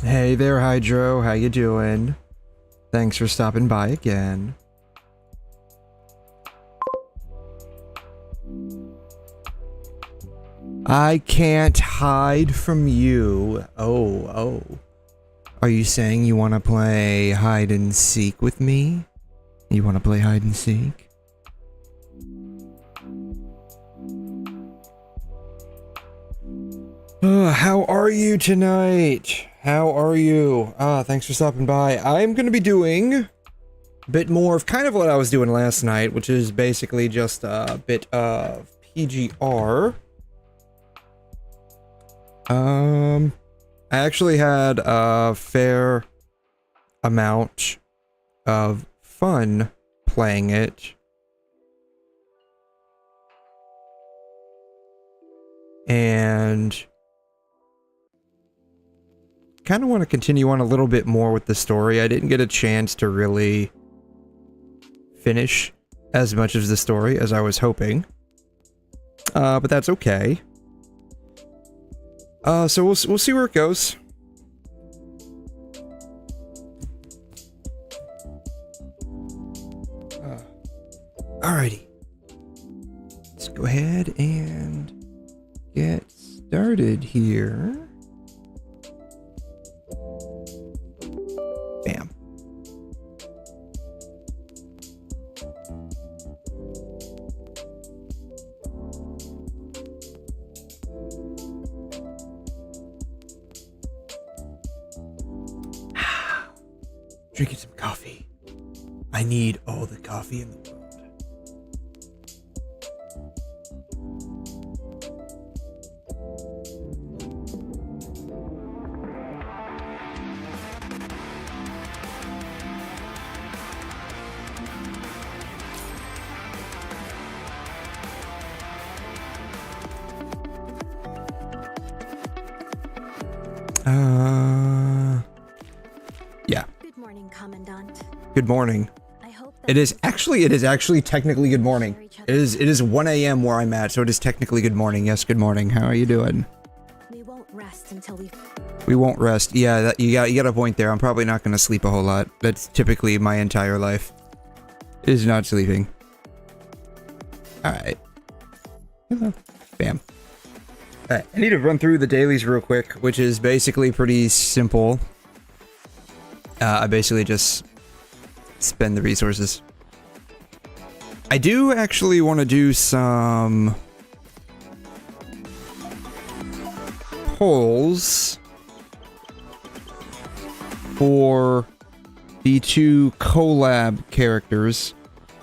Hey there, 𝘬𝘬𝘕, how you doing? Thanks for stopping by again. I can't hide from you. Oh. Are you saying you want to play hide and seek with me? You want to play hide and seek? How are you tonight? How are you? Thanks for stopping by. I'm gonna be doing a bit more of kind of what I was doing last night, which is basically just a bit of PGR. I actually had a fair amount of fun playing it. And kind of want to continue on a little bit more with the story. I didn't get a chance to really finish as much of the story as I was hoping. But that's okay. So we'll see where it goes. Alrighty. Let's go ahead and get started here. Bam. Drinking some coffee. I need all the coffee in the world. Yeah. Good morning, Commandant. Good morning. I hope It is actually technically good morning. It is 1 a.m. where I'm at, so it is technically good morning. Yes, good morning. How are you doing? we won't rest until We won't rest. Yeah, you got a point there. I'm probably not going to sleep a whole lot. That's typically my entire life. Is not sleeping. Alright. Bam. Alright, I need to run through the dailies real quick, which is basically pretty simple. I basically just spend the resources. I do actually want to do some polls for the two collab characters,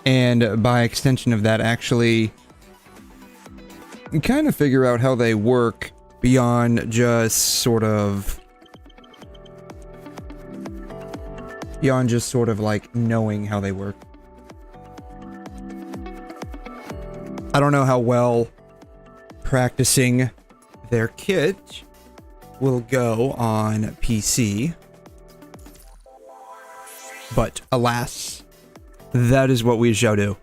and by extension of that, actually kind of figure out how they work beyond just sort of like knowing how they work. I don't know how well practicing their kit will go on PC, but alas, that is what we shall do.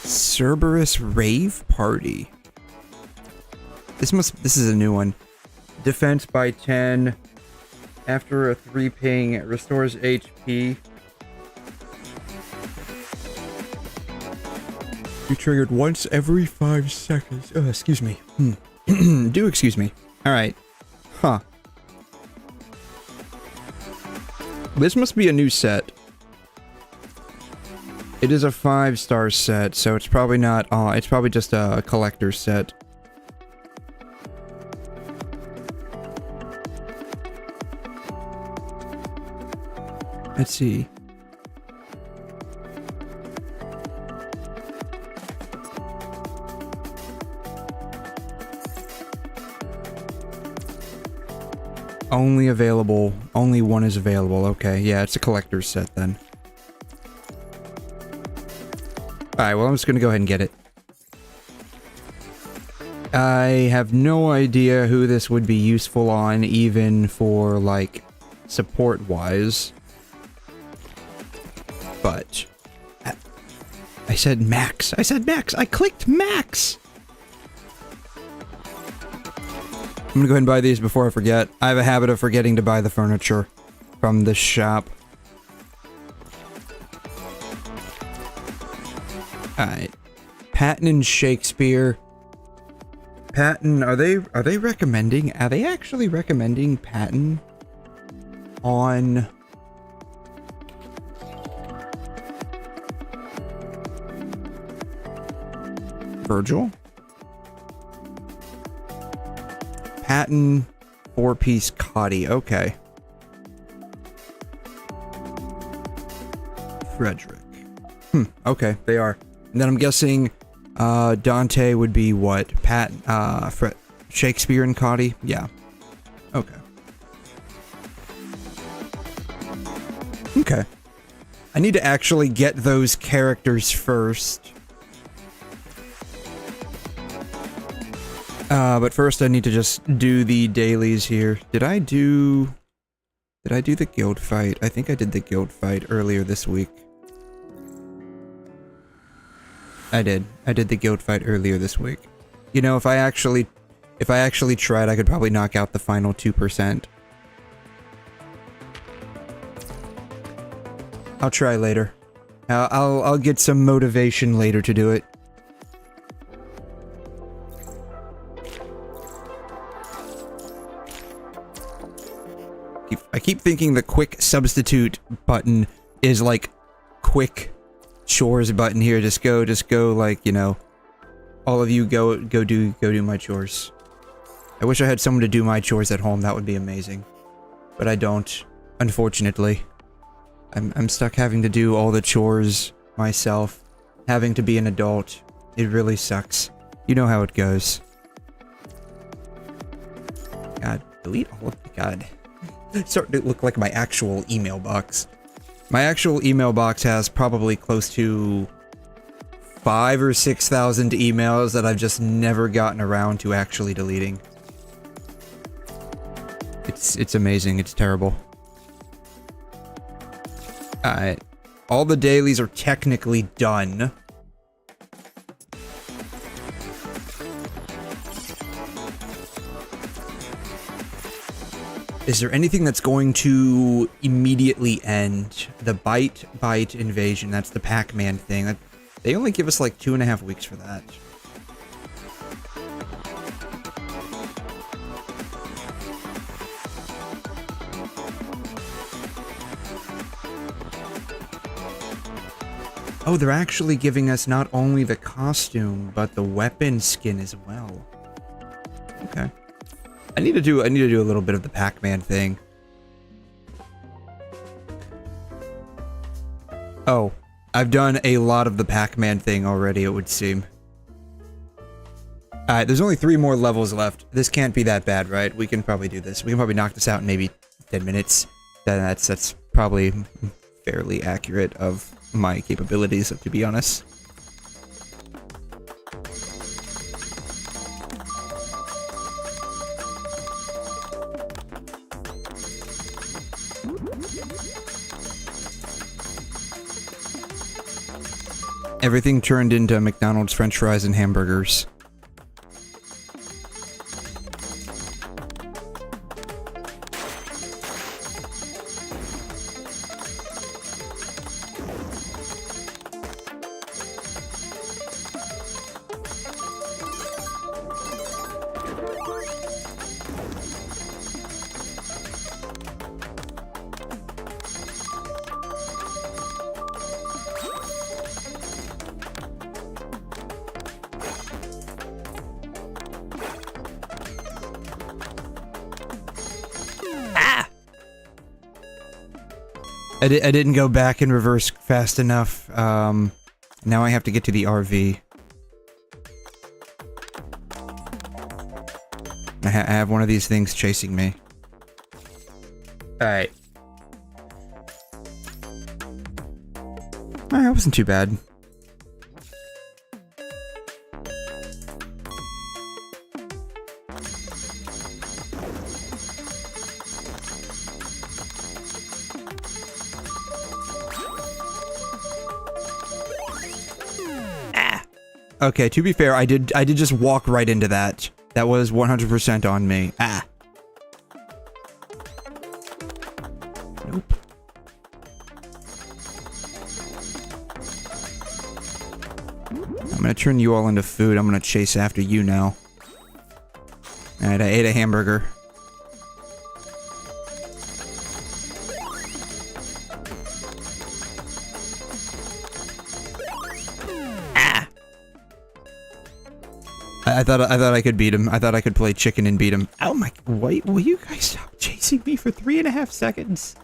Cerberus Rave Party. This is a new one. Defense by 10. After a 3 ping, it restores HP. You triggered once every 5 seconds. Excuse me. Do excuse me. Alright. Huh. This must be a new set. It is a 5-star set, so it's probably not... it's probably just a collector's set. Let's see. Only available. Only one is available. Okay, yeah, it's a collector's set then. Alright, well, I'm just gonna go ahead and get it. I have no idea who this would be useful on, even for, like, support-wise. But... I said max. I said max. I clicked max! I'm gonna go ahead and buy these before I forget. I have a habit of forgetting to buy the furniture from this shop. Alright. Patton and Shakespeare. Patton, are they recommending? Are they actually recommending Patton on Virgil? Patton, 4-piece 𝘵𝘮. Okay. Frederick. Okay, they are. And then I'm guessing Dante would be what? Shakespeare and 𝘵𝘮? Yeah. Okay. Okay. I need to actually get those characters first. But first I need to just do the dailies here. Did I do the guild fight? I think I did the guild fight earlier this week. I did the guild fight earlier this week. You know, if I actually tried, I could probably knock out the final 2%. I'll try later. I'll get some motivation later to do it. I keep thinking the quick substitute button is like quick chores button here. Just go, like, you know, all of you go do my chores. I wish I had someone to do my chores at home. That would be amazing. But I don't, unfortunately. I'm stuck having to do all the chores myself. Having to be an adult. It really sucks. You know how it goes. God, delete all of God. It's starting to look like my actual email box. My actual email box has probably close to 5,000 or 6,000 emails that I've just never gotten around to actually deleting. It's amazing. It's terrible. Alright. All the dailies are technically done. Is there anything that's going to immediately end? The bite invasion, that's the Pac-Man thing. They only give us like 2.5 weeks for that. Oh, they're actually giving us not only the costume, but the weapon skin as well. Okay. I need to do a little bit of the Pac-Man thing. Oh, I've done a lot of the Pac-Man thing already, it would seem. Alright, there's only 3 more levels left. This can't be that bad, right? We can probably do this. We can probably knock this out in maybe 10 minutes. That's probably fairly accurate of my capabilities, to be honest. Everything turned into McDonald's French fries and hamburgers. I didn't go back in reverse fast enough. Now I have to get to the RV. I have one of these things chasing me. Alright. That wasn't too bad. Okay, to be fair, I did just walk right into that. That was 100% on me. Ah. Nope. I'm gonna turn you all into food. I'm gonna chase after you now. Alright, I ate a hamburger. I thought I could beat him. I thought I could play chicken and beat him. Oh my! Wait, will you guys stop chasing me for 3.5 seconds?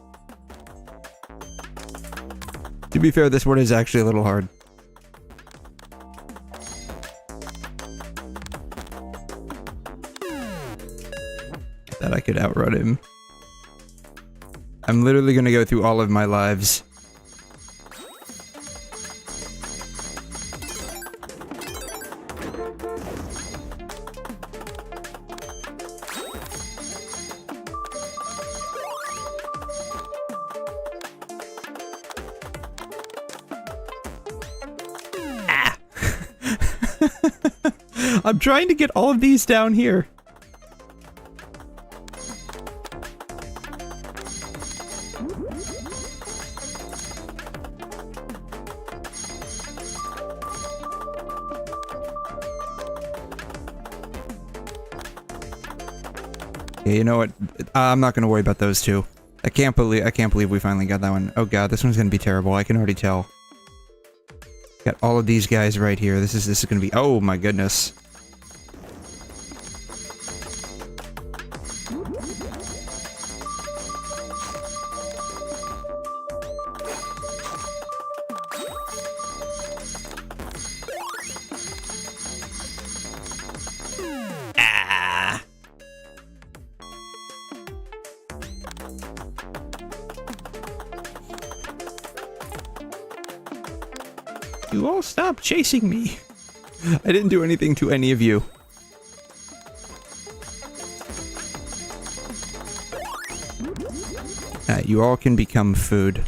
To be fair, this one is actually a little hard. That I could outrun him. I'm literally gonna go through all of my lives. I'm trying to get all of these down here. Yeah, you know what? I'm not gonna worry about those two. I can't believe we finally got that one. Oh god, this one's gonna be terrible. I can already tell. Got all of these guys right here. This is gonna be. Oh my goodness. You all stop chasing me. I didn't do anything to any of you. You all can become food.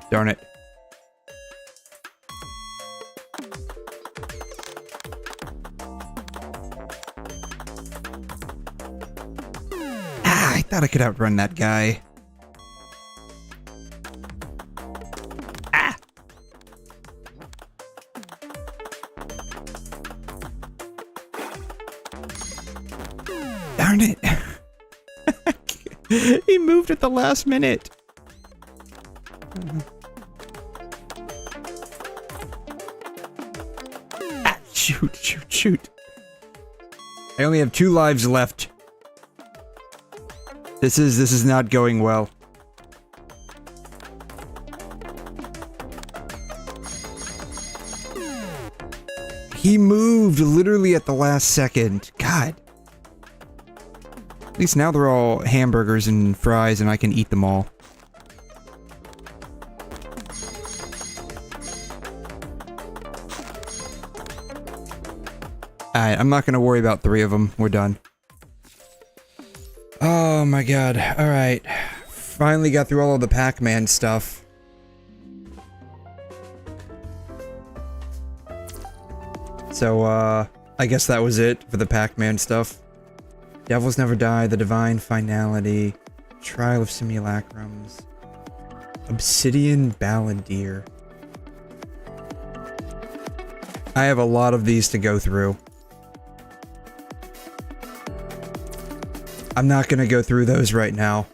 Darn it. I thought I could outrun that guy. Darn it. He moved at the last minute. Shoot. I only have 2 lives left. This is not going well. He moved literally at the last second. God. At least now they're all hamburgers and fries and I can eat them all. Alright, I'm not gonna worry about 3 of them. We're done. Oh my god. Alright. Finally got through all of the Pac-Man stuff. So, I guess that was it for the Pac-Man stuff. Devils Never Die, The Divine Finality, Trial of Simulacrums, 𝘲𝑚 𝘕𝘲𝑒𝑟. I have a lot of these to go through. I'm not gonna go through those right now.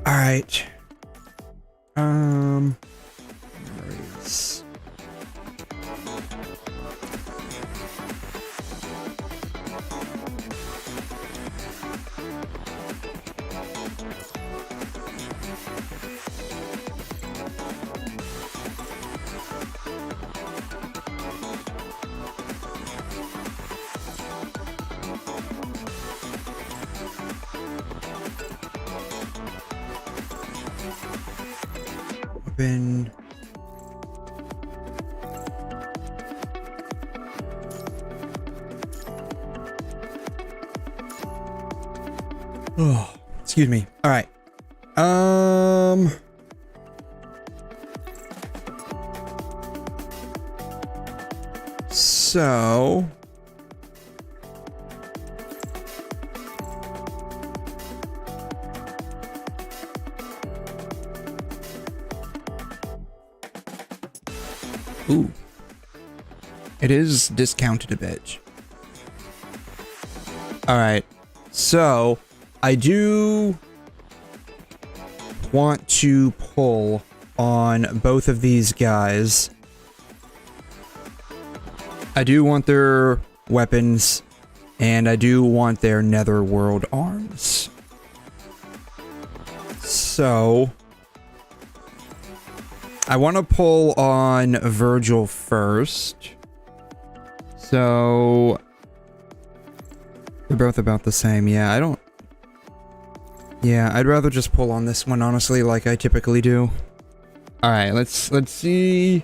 Alright. Open. Oh, excuse me. All right. So ooh. It is discounted a bit. All right. So I do want to pull on both of these guys. I do want their weapons, and I do want their netherworld arms. So I want to pull on Virgil first. So they're both about the same. Yeah, I'd rather just pull on this one, honestly, like I typically do. All right, let's see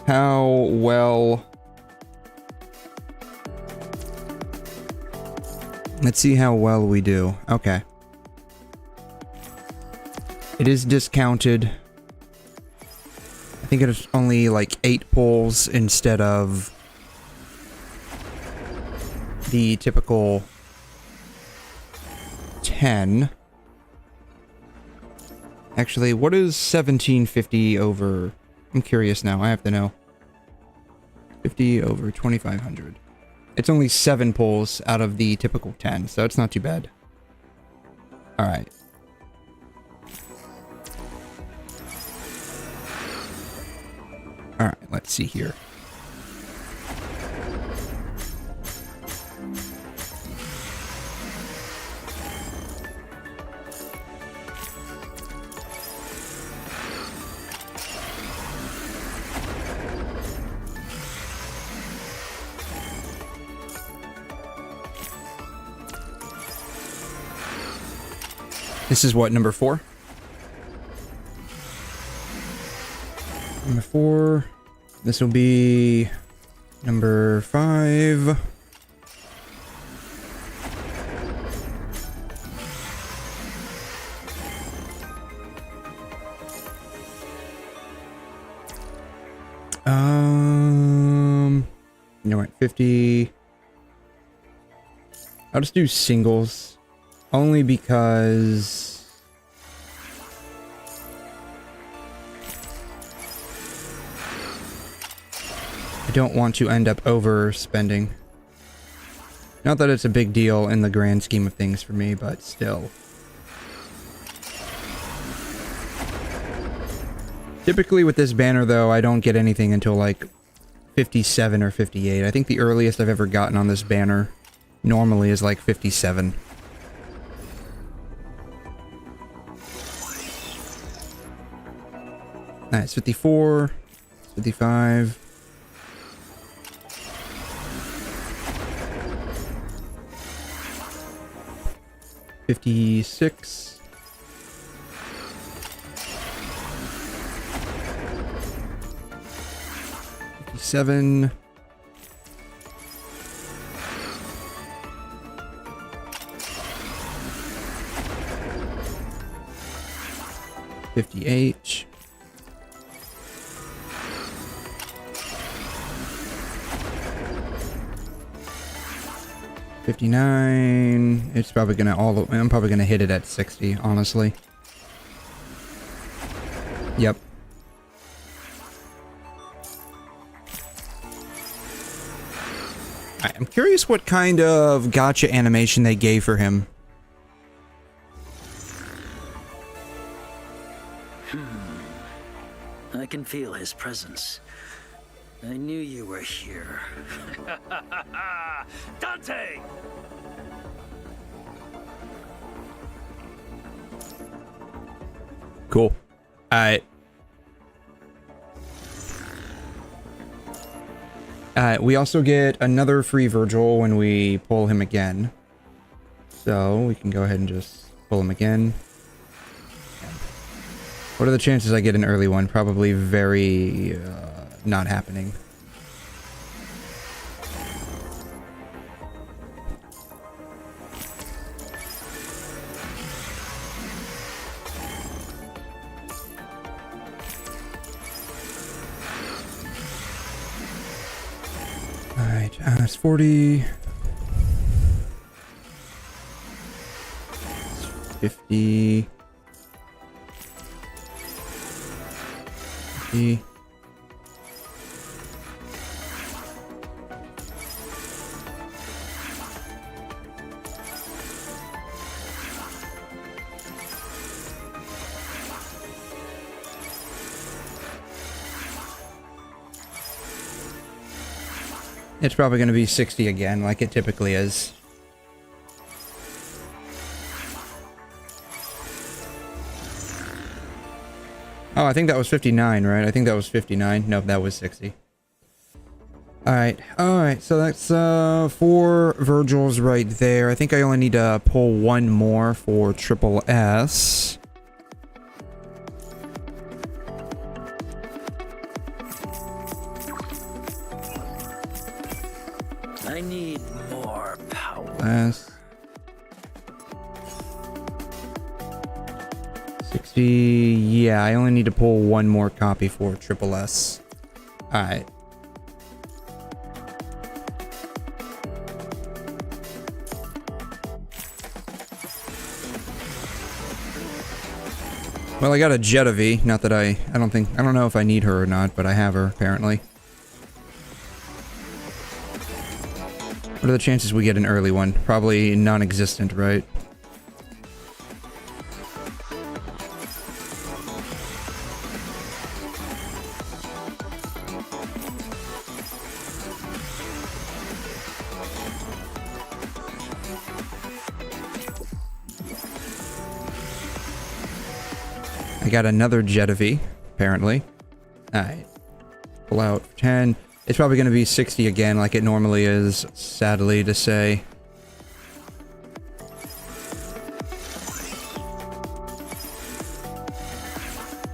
how well. Let's see how well we do. Okay. It is discounted. I think it's only like 8 pulls instead of the typical 10. Actually, what is 1750 over? I'm curious now. I have to know. 50 over 2500. It's only 7 pulls out of the typical 10, so it's not too bad. All right. All right, let's see here. This is what, number 4? Number 4. This will be number 5. You know what, 50. I'll just do singles. Only because I don't want to end up overspending. Not that it's a big deal in the grand scheme of things for me, but still. Typically with this banner, though, I don't get anything until like 57 or 58. I think the earliest I've ever gotten on this banner normally is like 57. Nice, 54, 55. 56. 57. 58. 59. It's probably gonna I'm probably gonna hit it at 60, honestly. Yep. I'm curious what kind of gacha animation they gave for him. I can feel his presence. I knew you were here. Cool. Alright. We also get another free Virgil when we pull him again. So we can go ahead and just pull him again. What are the chances I get an early one? Probably very not happening. Alright, it's 40. 50. 50. It's probably going to be 60 again, like it typically is. Oh, I think that was 59, right? I think that was 59. Nope, that was 60. Alright, so that's 4 Virgils right there. I think I only need to pull one more for triple S. I need more power. S. 60. Yeah, I only need to pull one more copy for triple S. Alright. Well, I got a 𝘬𝘩𝘦𝘵. Not that I don't know if I need her or not, but I have her, apparently. What are the chances we get an early one? Probably non-existent, right? I got another 𝘬𝘩𝘦, apparently. Alright. Pull out 10. It's probably going to be 60 again, like it normally is, sadly to say.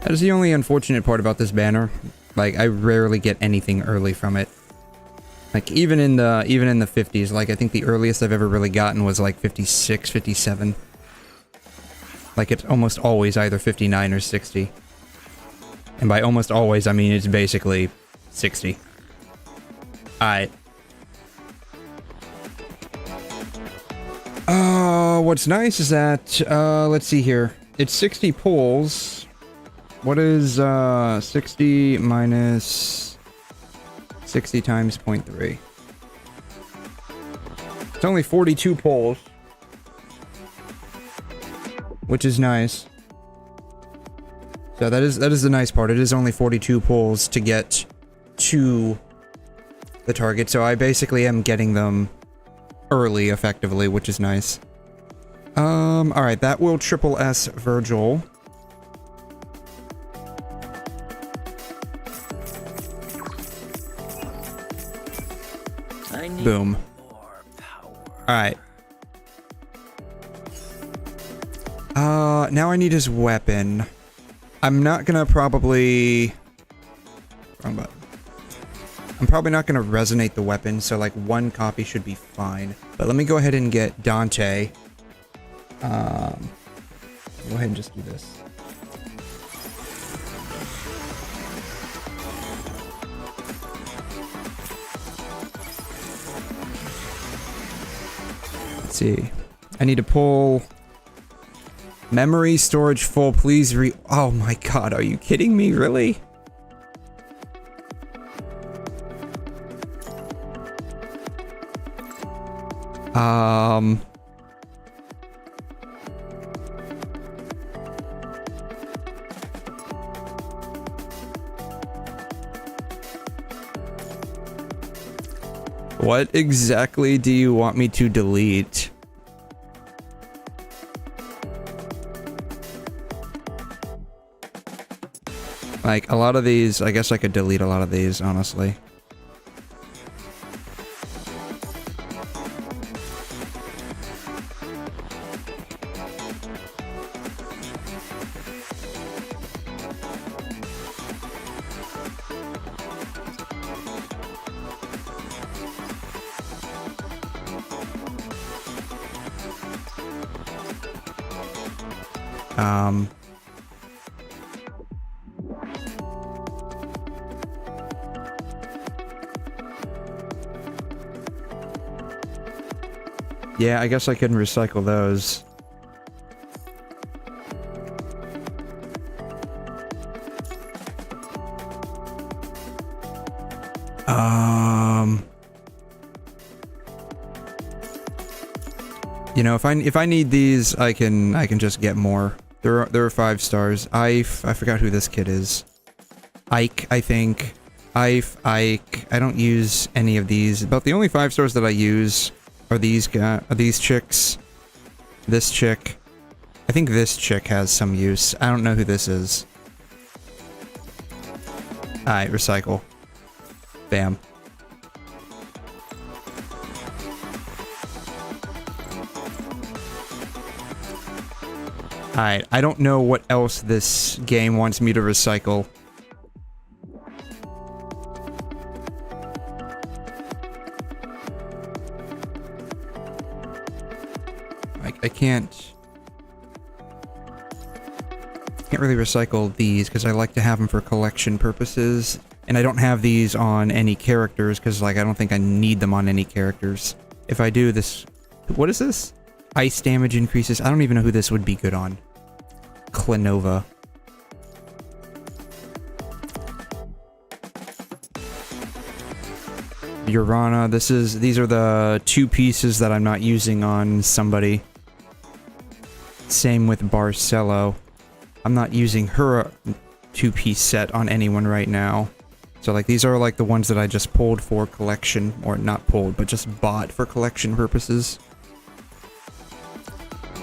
That is the only unfortunate part about this banner. Like, I rarely get anything early from it. Like, even in the 50s, like, I think the earliest I've ever really gotten was, like, 56, 57. Like, it's almost always either 59 or 60. And by almost always, I mean it's basically 60. Alright. What's nice is that, let's see here. It's 60 pulls. What is, 60 minus 60 times 0.3? It's only 42 pulls. Which is nice. So that is the nice part. It is only 42 pulls to get to the target, so I basically am getting them early, effectively, which is nice. Alright, that will triple S Virgil. Boom. Alright. Now I need his weapon. I'm not gonna probably... Wrong button. I'm probably not gonna resonate the weapon, so like one copy should be fine. But let me go ahead and get Dante. Go ahead and just do this. Let's see. I need to pull... Memory storage full, please oh my god, are you kidding me? Really? What exactly do you want me to delete? Like, a lot of these, I guess I could delete a lot of these, honestly. Yeah, I guess I can recycle those. You know, if I need these, I can just get more. There are 5 stars. I forgot who this kid is. Ike, I think. Ike. I don't use any of these. About the only 5 stars that I use are these chicks. This chick. I think this chick has some use. I don't know who this is. Alright, recycle. Bam. Alright, I don't know what else this game wants me to recycle. I can't really recycle these because I like to have them for collection purposes, and I don't have these on any characters because, like, I don't think I need them on any characters. If I do this, what is this? Ice damage increases. I don't even know who this would be good on. Clenova. Urana. These are the 2 pieces that I'm not using on somebody. Same with Barcelo. I'm not using her 2-piece set on anyone right now. So, like, these are, like, the ones that I just pulled for collection. Or not pulled, but just bought for collection purposes.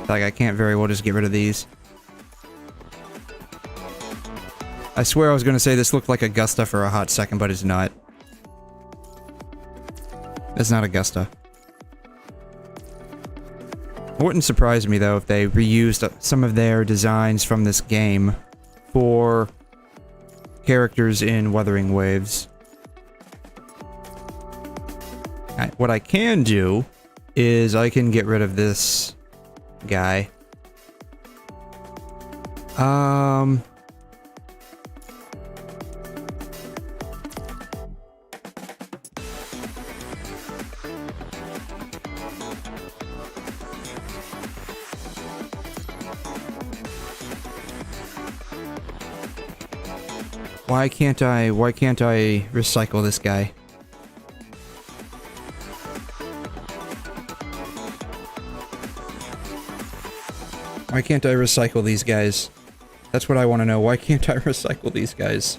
Like, I can't very well just get rid of these. I swear I was gonna say this looked like Augusta for a hot second, but it's not. It's not Augusta. It wouldn't surprise me, though, if they reused some of their designs from this game for characters in Wuthering Waves. What I can do is I can get rid of this guy. Why can't I recycle this guy? Why can't I recycle these guys? That's what I want to know. Why can't I recycle these guys?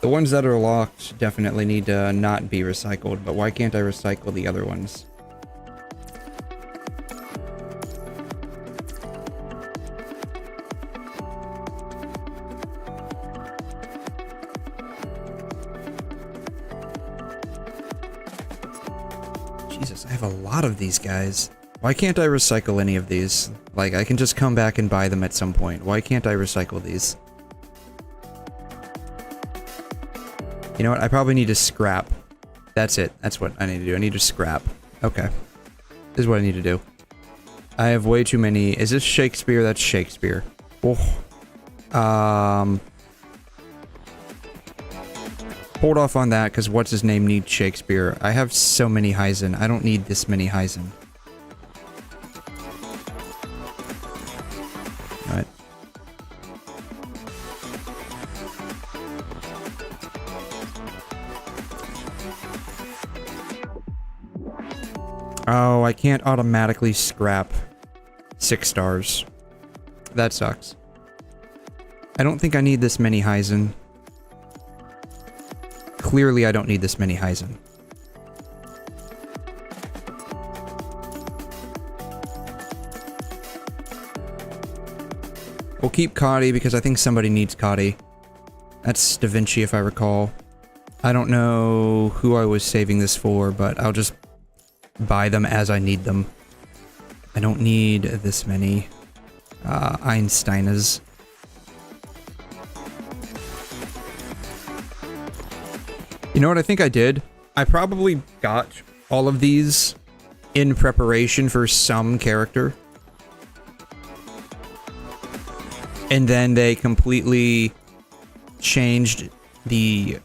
The ones that are locked definitely need to not be recycled, but why can't I recycle the other ones? Jesus, I have a lot of these guys. Why can't I recycle any of these? Like, I can just come back and buy them at some point. Why can't I recycle these? You know what? I probably need to scrap. That's it. That's what I need to do. I need to scrap. Okay. This is what I need to do. I have way too many. Is this Shakespeare? That's Shakespeare. Oh. Hold off on that, because what's his name needs Shakespeare. I have so many 𝘧𝘗. I don't need this many 𝘧𝘗. Alright. Oh, I can't automatically scrap 6 stars. That sucks. I don't think I need this many 𝘧𝘗. Clearly, I don't need this many 𝘧𝘗. We'll keep 𝘬𝘮 because I think somebody needs 𝘬𝘮. That's Da Vinci, if I recall. I don't know who I was saving this for, but I'll just buy them as I need them. I don't need this many 𝘰𝘮. You know what I think I did? I probably got all of these in preparation for some character. And then they completely changed the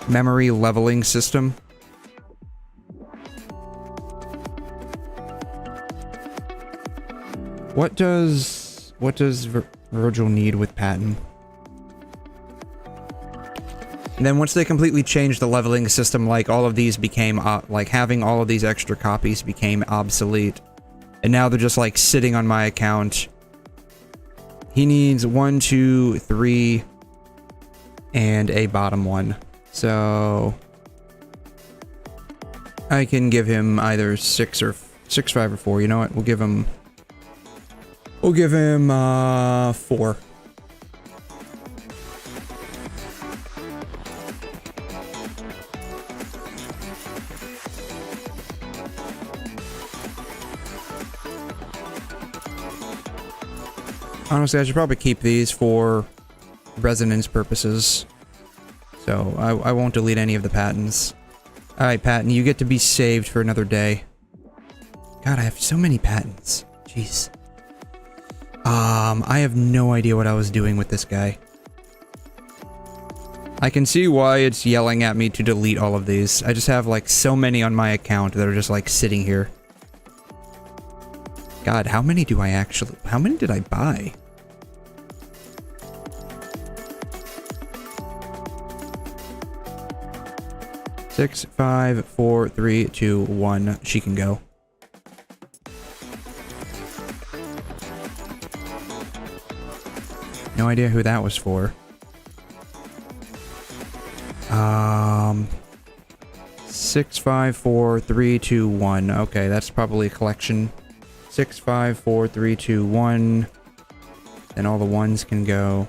memory leveling system. What does Virgil need with Patton? And then once they completely changed the leveling system, like all of these became like having all of these extra copies became obsolete. And now they're just like sitting on my account. He needs 1, 2, 3, and a bottom one. So I can give him either 6, 5, or 4. You know what? We'll give him 4. Honestly, I should probably keep these for resonance purposes. So I won't delete any of the patents. Alright, Patton, you get to be saved for another day. God, I have so many patents. Jeez. I have no idea what I was doing with this guy. I can see why it's yelling at me to delete all of these. I just have like so many on my account that are just like sitting here. God, how many did I buy? Six, 5, 4, 3, 2, 1. She can go. No idea who that was for. 6, 5, 4, 3, 2, 1. Okay, that's probably a collection. 6, 5, 4, 3, 2, 1. Then all the ones can go.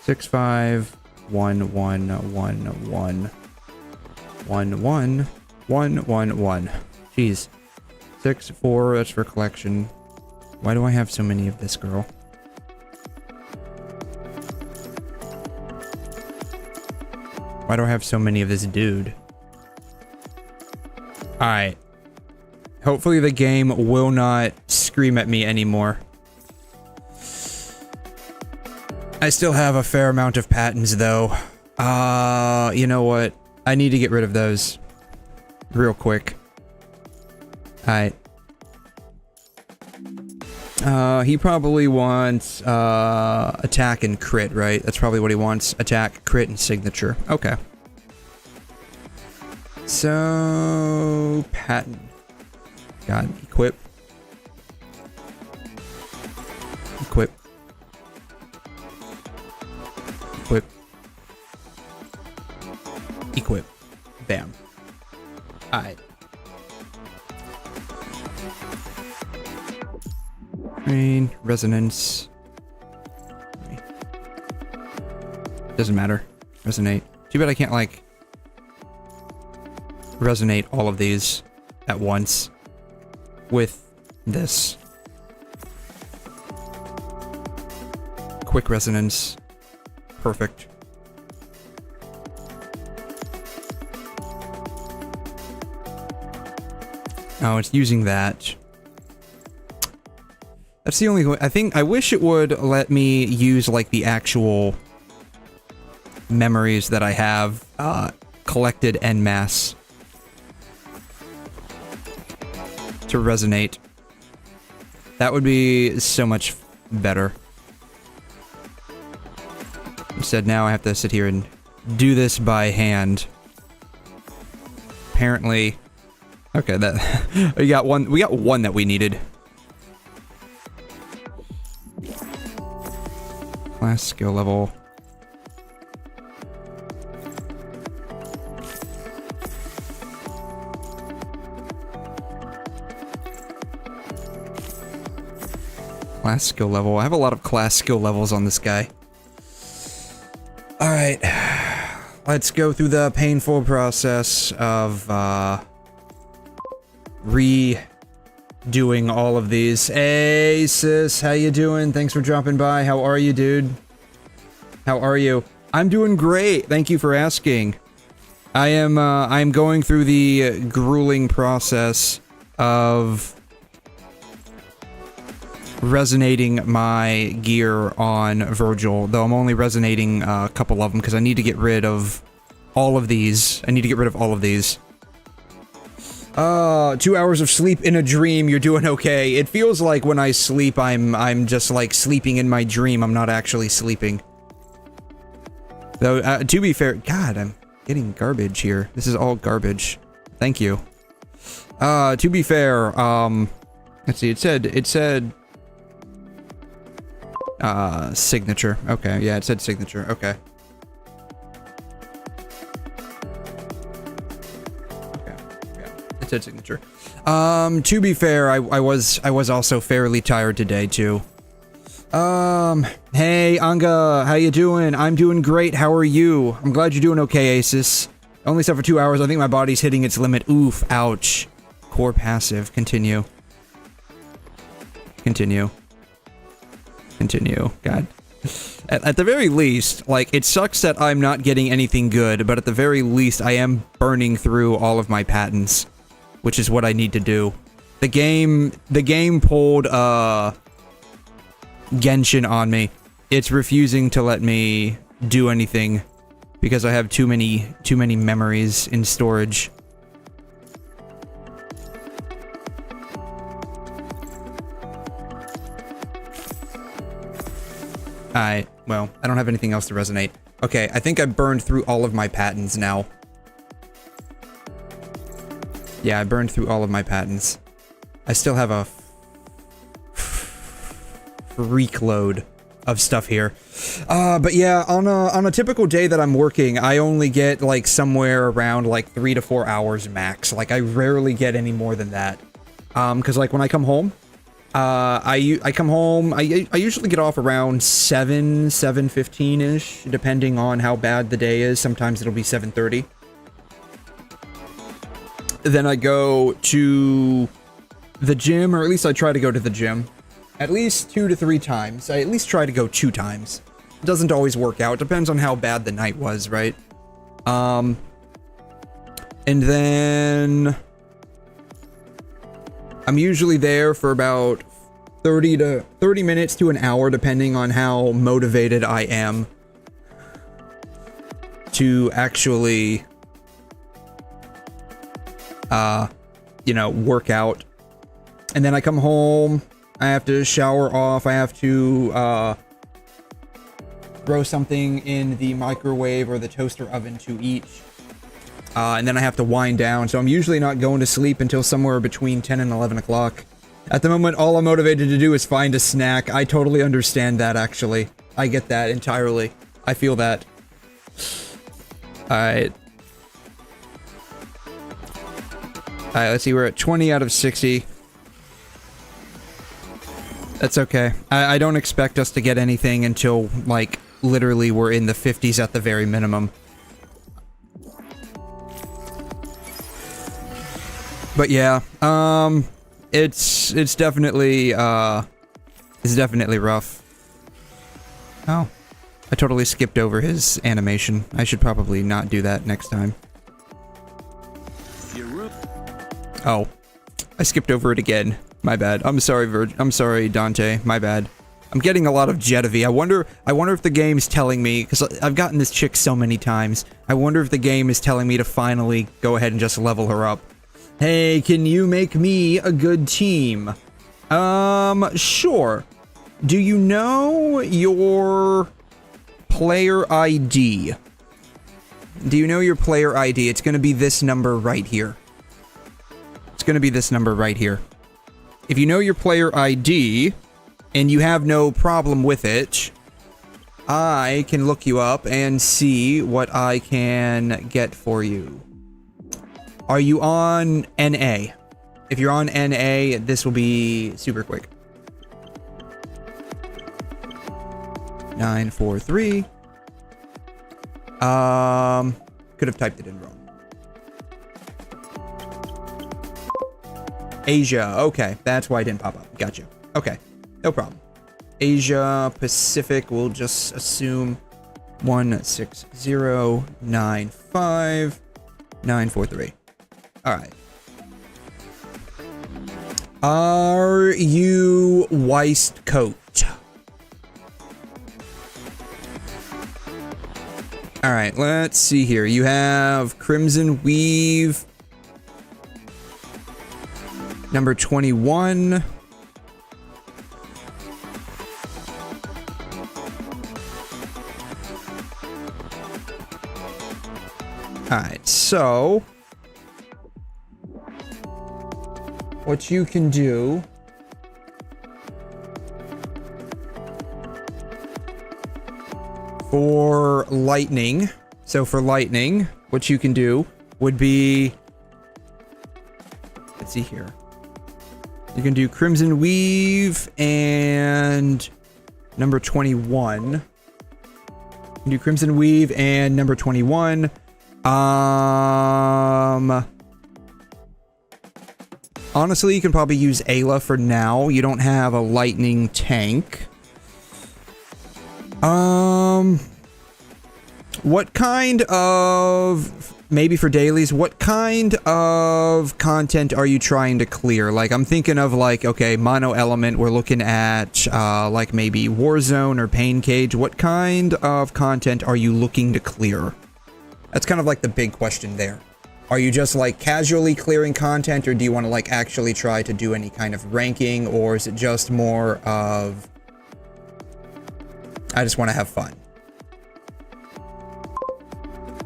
6, 5, 1, 1, 1, 1. 1, 1, 1, 1, 1. Jeez. 6, 4, that's for collection. Why do I have so many of this girl? Why do I have so many of this dude? Alright. Hopefully the game will not scream at me anymore. I still have a fair amount of patents though. You know what? I need to get rid of those. Real quick. Alright. He probably wants, attack and crit, right? That's probably what he wants. Attack, crit, and signature. Okay. So... patent. God, equip. Equip. Equip. Equip. Bam. Alright. Rain, resonance. Doesn't matter. Resonate. Too bad I can't, like, resonate all of these at once with this. Quick resonance. Perfect. Oh, it's using that. That's the only way. I wish it would let me use, like, the actual memories that I have collected en masse to resonate. That would be so much better. Instead, now I have to sit here and do this by hand. Apparently... Okay, that... we got one that we needed. Class skill level. Class skill level. I have a lot of class skill levels on this guy. Alright. Let's go through the painful process of, redoing all of these. Hey, sis, how you doing? Thanks for dropping by. How are you, dude? How are you? I'm doing great. Thank you for asking. I'm going through the grueling process of resonating my gear on Virgil, though I'm only resonating a couple of them because I need to get rid of all of these. 2 hours of sleep in a dream, you're doing okay. It feels like when I sleep, I'm just like sleeping in my dream. I'm not actually sleeping. Though, to be fair, God, I'm getting garbage here. This is all garbage. Thank you. To be fair, let's see, it said, signature. Okay, yeah, it said signature. Okay. It said signature. To be fair, I was also fairly tired today, too. Hey, Anga, how you doing? I'm doing great, how are you? I'm glad you're doing okay, Asus. Only slept for 2 hours, I think my body's hitting its limit. Oof, ouch. Core passive, continue. Continue. God. At the very least, like, it sucks that I'm not getting anything good, but at the very least, I am burning through all of my patents, which is what I need to do. The game pulled, Genshin on me. It's refusing to let me do anything because I have too many memories in storage. Alright, well, I don't have anything else to resonate. Okay, I think I burned through all of my patents now. Yeah, I burned through all of my patents. I still have a freak load of stuff here. But yeah, on a typical day that I'm working, I only get like somewhere around like 3 to 4 hours max. Like I rarely get any more than that. Cause like when I come home, I come home, I usually get off around 7:15-ish, depending on how bad the day is. Sometimes it'll be 7:30. Then I go to the gym, or at least I try to go to the gym. At least 2 to 3 times. I at least try to go 2 times. It doesn't always work out. Depends on how bad the night was, right? And then I'm usually there for about 30 minutes to an hour, depending on how motivated I am to actually, you know, work out. And then I come home, I have to shower off, I have to, throw something in the microwave or the toaster oven to eat. And then I have to wind down, so I'm usually not going to sleep until somewhere between 10 and 11 o'clock. At the moment, all I'm motivated to do is find a snack. I totally understand that, actually. I get that entirely. I feel that. Alright. Alright, let's see, we're at 20 out of 60. That's okay. I don't expect us to get anything until, like, literally we're in the 50s at the very minimum. But yeah, it's definitely rough. Oh, I totally skipped over his animation. I should probably not do that next time. Oh, I skipped over it again. My bad. I'm sorry, I'm sorry, Dante. My bad. I'm getting a lot of 𝘧𝘬𝘦. I wonder if the game's telling me, because I've gotten this chick so many times. I wonder if the game is telling me to finally go ahead and just level her up. Hey, can you make me a good team? Sure. Do you know your player ID? Do you know your player ID? It's gonna be this number right here. It's gonna be this number right here. If you know your player ID, and you have no problem with it, I can look you up and see what I can get for you. Are you on NA? If you're on NA, this will be super quick. 943 Could have typed it in wrong. Asia. Okay, that's why it didn't pop up. Gotcha. Okay, no problem. Asia Pacific. We'll just assume 16095-943. All right. Are you waistcoat? All right, let's see here. You have Crimson Weave, number 21. All right, so what you can do for lightning, what you can do would be, let's see here. You can do Crimson Weave and number 21. You can do Crimson Weave and number 21. Honestly, you can probably use 𝘰𝘮 for now. You don't have a lightning tank. What kind of, maybe for dailies, what kind of content are you trying to clear? Like, I'm thinking of like, okay, mono element, we're looking at, like maybe Warzone or Pain Cage. What kind of content are you looking to clear? That's kind of like the big question there. Are you just like casually clearing content, or do you want to like actually try to do any kind of ranking, or is it just more of, I just want to have fun?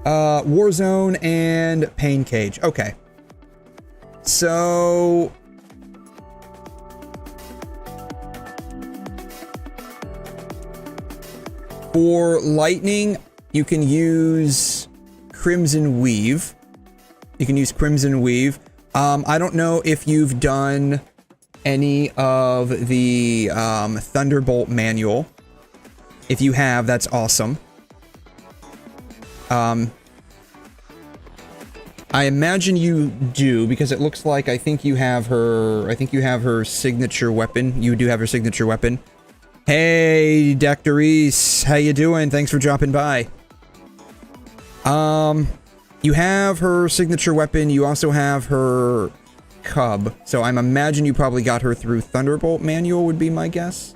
Warzone and Pain Cage. Okay. So for lightning, you can use Crimson Weave. I don't know if you've done any of the Thunderbolt manual. If you have, that's awesome. I imagine you do, because it looks like I think you have her signature weapon. You do have her signature weapon. Hey, 𝘠𝘩𝘦𝘺, how you doing? Thanks for dropping by. You have her signature weapon. You also have her 𝘐'𝘮. So I'm imagine you probably got her through Thunderbolt manual would be my guess.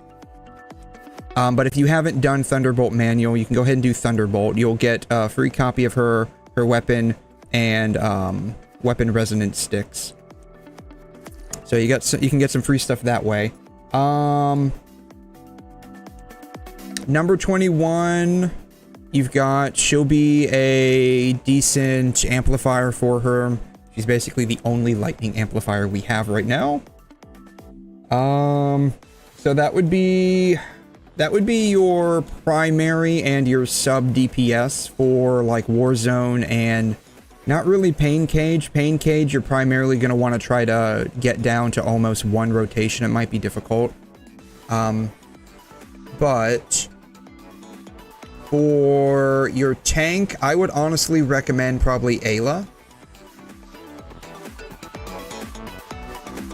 But if you haven't done Thunderbolt manual, you can go ahead and do Thunderbolt. You'll get a free copy of her weapon and weapon resonance sticks. So you can get some free stuff that way. Number 21, you've got, she'll be a decent amplifier for her. She's basically the only lightning amplifier we have right now. So that would be your primary and your sub DPS for like Warzone and not really Pain Cage. Pain Cage, you're primarily going to want to try to get down to almost one rotation. It might be difficult. But for your tank, I would honestly recommend probably 𝘰𝘮.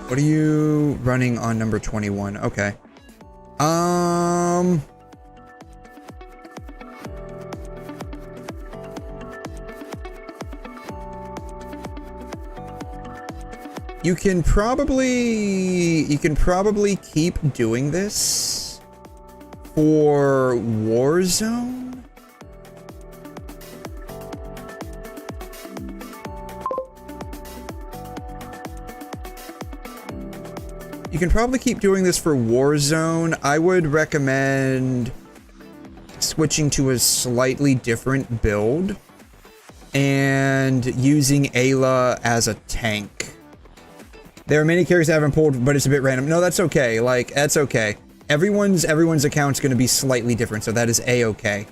What are you running on number 21? Okay. You can probably keep doing this for Warzone. You can probably keep doing this for Warzone. I would recommend switching to a slightly different build and using 𝘰𝘮 as a tank. There are many characters I haven't pulled, but it's a bit random. No, that's okay. Like, that's okay. Everyone's account's gonna be slightly different, so that is a-okay.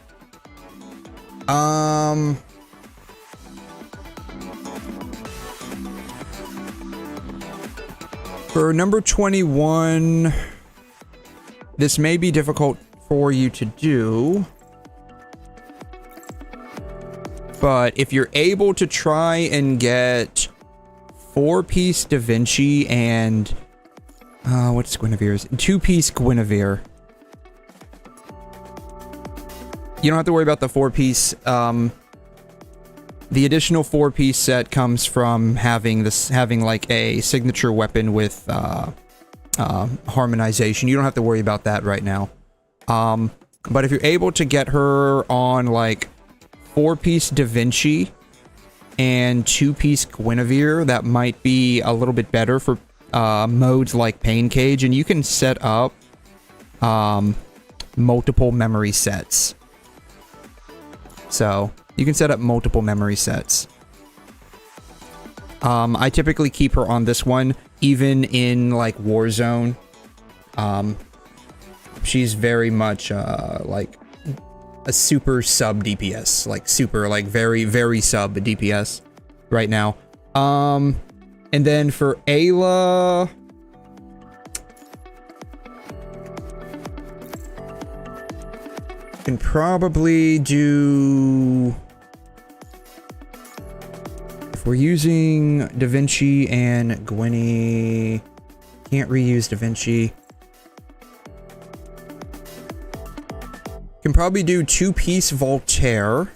For number 21, this may be difficult for you to do. but if you're able to try and get 4-piece 𝘕𝘦𝘺 and what's Guinevere's? 2-piece Guinevere. You don't have to worry about the 4-piece. The additional 4-piece set comes from having like a signature weapon with harmonization. You don't have to worry about that right now. But if you're able to get her on like 4-piece 𝘕𝘦𝘺 and 2-piece Guinevere, that might be a little bit better for modes like Pain Cage, and you can set up multiple memory sets. So you can set up multiple memory sets. I typically keep her on this one, even in like Warzone. She's very much like a super sub DPS, like super, like very sub DPS right now. And then for 𝘰𝘮, can probably do, if we're using 𝘰𝘦𝘺 and 𝘬𝘰𝘮, can't reuse 𝘰𝘦𝘺. Can probably do 2-piece Voltaire.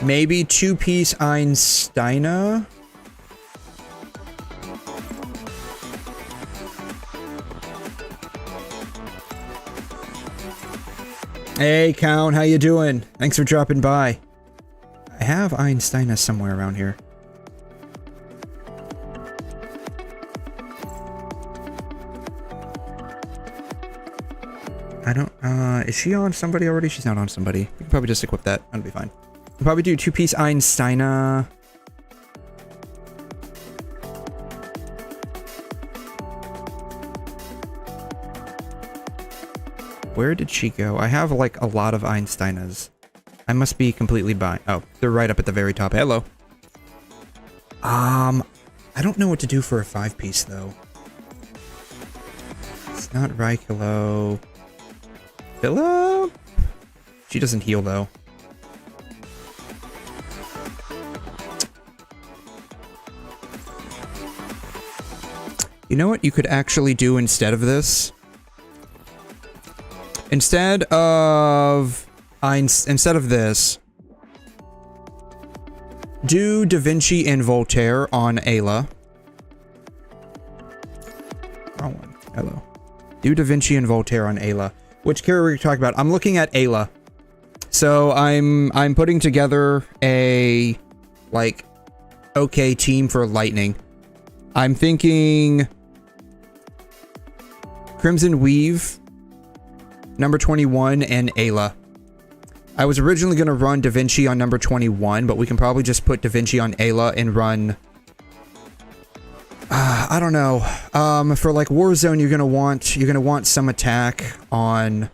Maybe 2-piece 𝘕𝘮. Hey, Count, how you doing? Thanks for dropping by. I have 𝘕𝘮 somewhere around here. I don't, is she on somebody already? She's not on somebody. We can probably just equip that. That'll be fine. We'll probably do 2-piece 𝘕𝘮. Where did she go? I have like a lot of 𝘕𝘮s. I must be completely blind. Oh, they're right up at the very top. Hello. I don't know what to do for a 5-piece though. It's not 𝘬𝘮𝘬𝘦. Philip? She doesn't heal though. You know what you could actually do instead of this? Instead of this, do 𝘕𝘦𝘺 and Voltaire on 𝘰𝘮. Wrong one. Hello. Do 𝘕𝘦𝘺 and Voltaire on 𝘰𝘮. Which character are we talking about? I'm looking at 𝘰𝘮. So I'm putting together a like okay team for Lightning. I'm thinking Crimson Weave, number 21, and 𝘰𝘮. I was originally going to run 𝘕𝘦𝘺 on number 21, but we can probably just put 𝘕𝘦𝘺 on 𝘰𝘮 and run... I don't know. For like Warzone, you're gonna want some attack on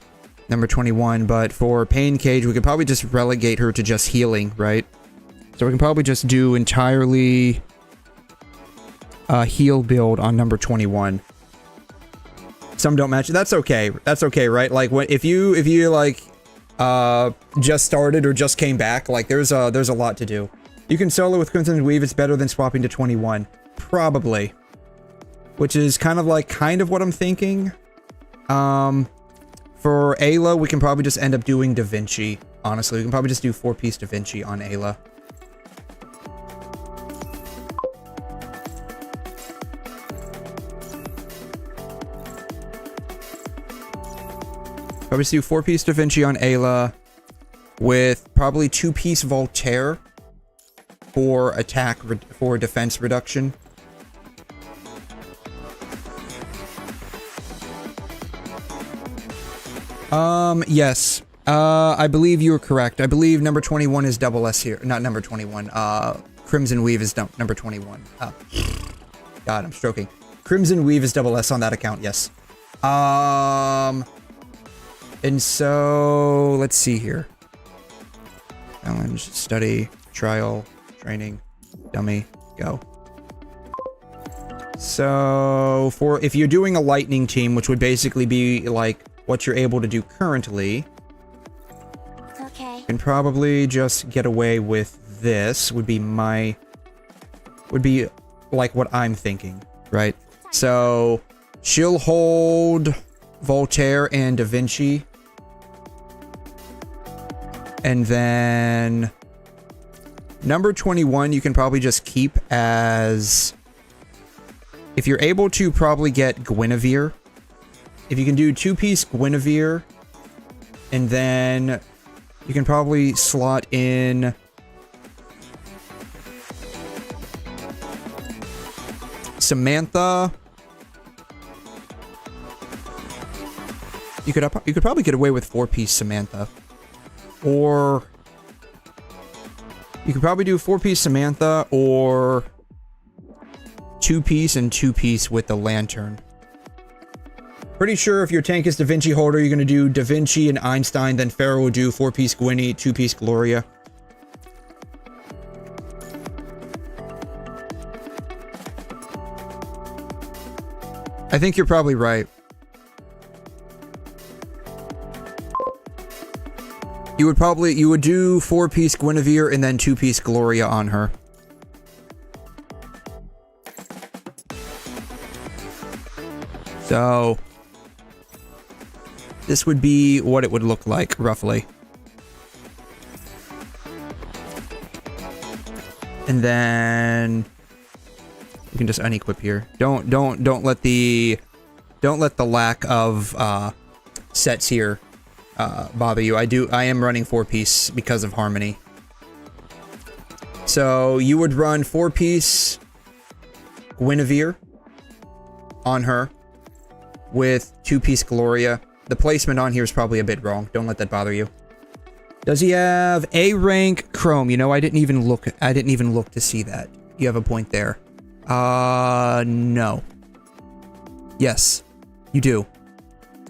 number 21, but for Pain Cage, we could probably just relegate her to just healing, right? So we can probably just do entirely heal build on number 21. Some don't match. That's okay. That's okay, right? Like if you like just started or just came back, like there's a lot to do. You can solo with Crimson Weave. It's better than swapping to 21, probably. Which is kind of what I'm thinking. For 𝘰𝘮, we can probably just end up doing 𝘕𝘦𝘺. Honestly, we can probably just do 4-piece 𝘕𝘦𝘺 on 𝘰𝘮. Probably just do 4-piece 𝘕𝘦𝘺 on 𝘰𝘮 with probably 2-piece Voltaire for attack for defense reduction. Yes. I believe you were correct. I believe number 21 is double S here. Not number 21. Crimson Weave is number 21. God, I'm stroking. Crimson Weave is double S on that account, yes. And so, let's see here. Challenge, study, trial, training, dummy, go. So, if you're doing a lightning team, which would basically be like what you're able to do currently, Okay. you can probably just get away with this, would be like what I'm thinking, right? So, she'll hold Voltaire and Da Vinci. And then number 21, you can probably just keep as... If you're able to probably get Guinevere. If you can do 2-piece Guinevere. And then you can probably slot in... Samantha. You could probably get away with 4-piece Samantha. Or you could probably do 4-piece Samantha or 2-piece and 2-piece with the lantern. Pretty sure if your tank is Da Vinci holder, you're going to do Da Vinci and Einstein, then Pharaoh will do 4-piece Gwynny, 2-piece Gloria. I think you're probably right. You would do 4-piece Guinevere and then 2-piece Gloria on her. So this would be what it would look like, roughly. And then you can just unequip here. Don't let the lack of sets here bother you. I am running 4-piece because of Harmony. So you would run 4-piece Guinevere on her with 2-piece Gloria. The placement on here is probably a bit wrong. Don't let that bother you. Does he have A rank Chrome? You know, I didn't even look to see that. You have a point there. No. Yes, you do.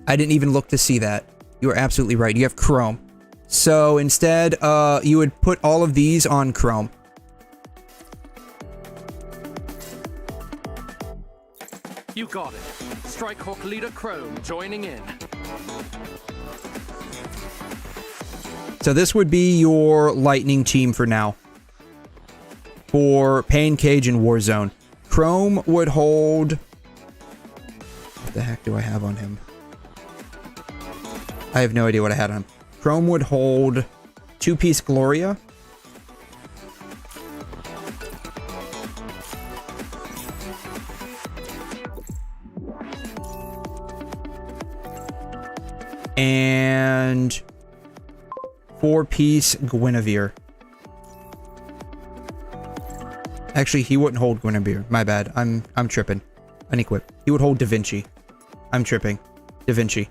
I didn't even look to see that. You are absolutely right. You have Chrome. So instead, you would put all of these on Chrome. You got it. Strikehawk leader Chrome joining in. So this would be your lightning team for now. For Pain Cage and Warzone. Chrome would hold... What the heck do I have on him? I have no idea what I had on him. Chrome would hold 2-piece Gloria. And 4-piece Guinevere. Actually, he wouldn't hold Guinevere. My bad. I'm tripping. Unequip. He would hold Da Vinci. I'm tripping. Da Vinci.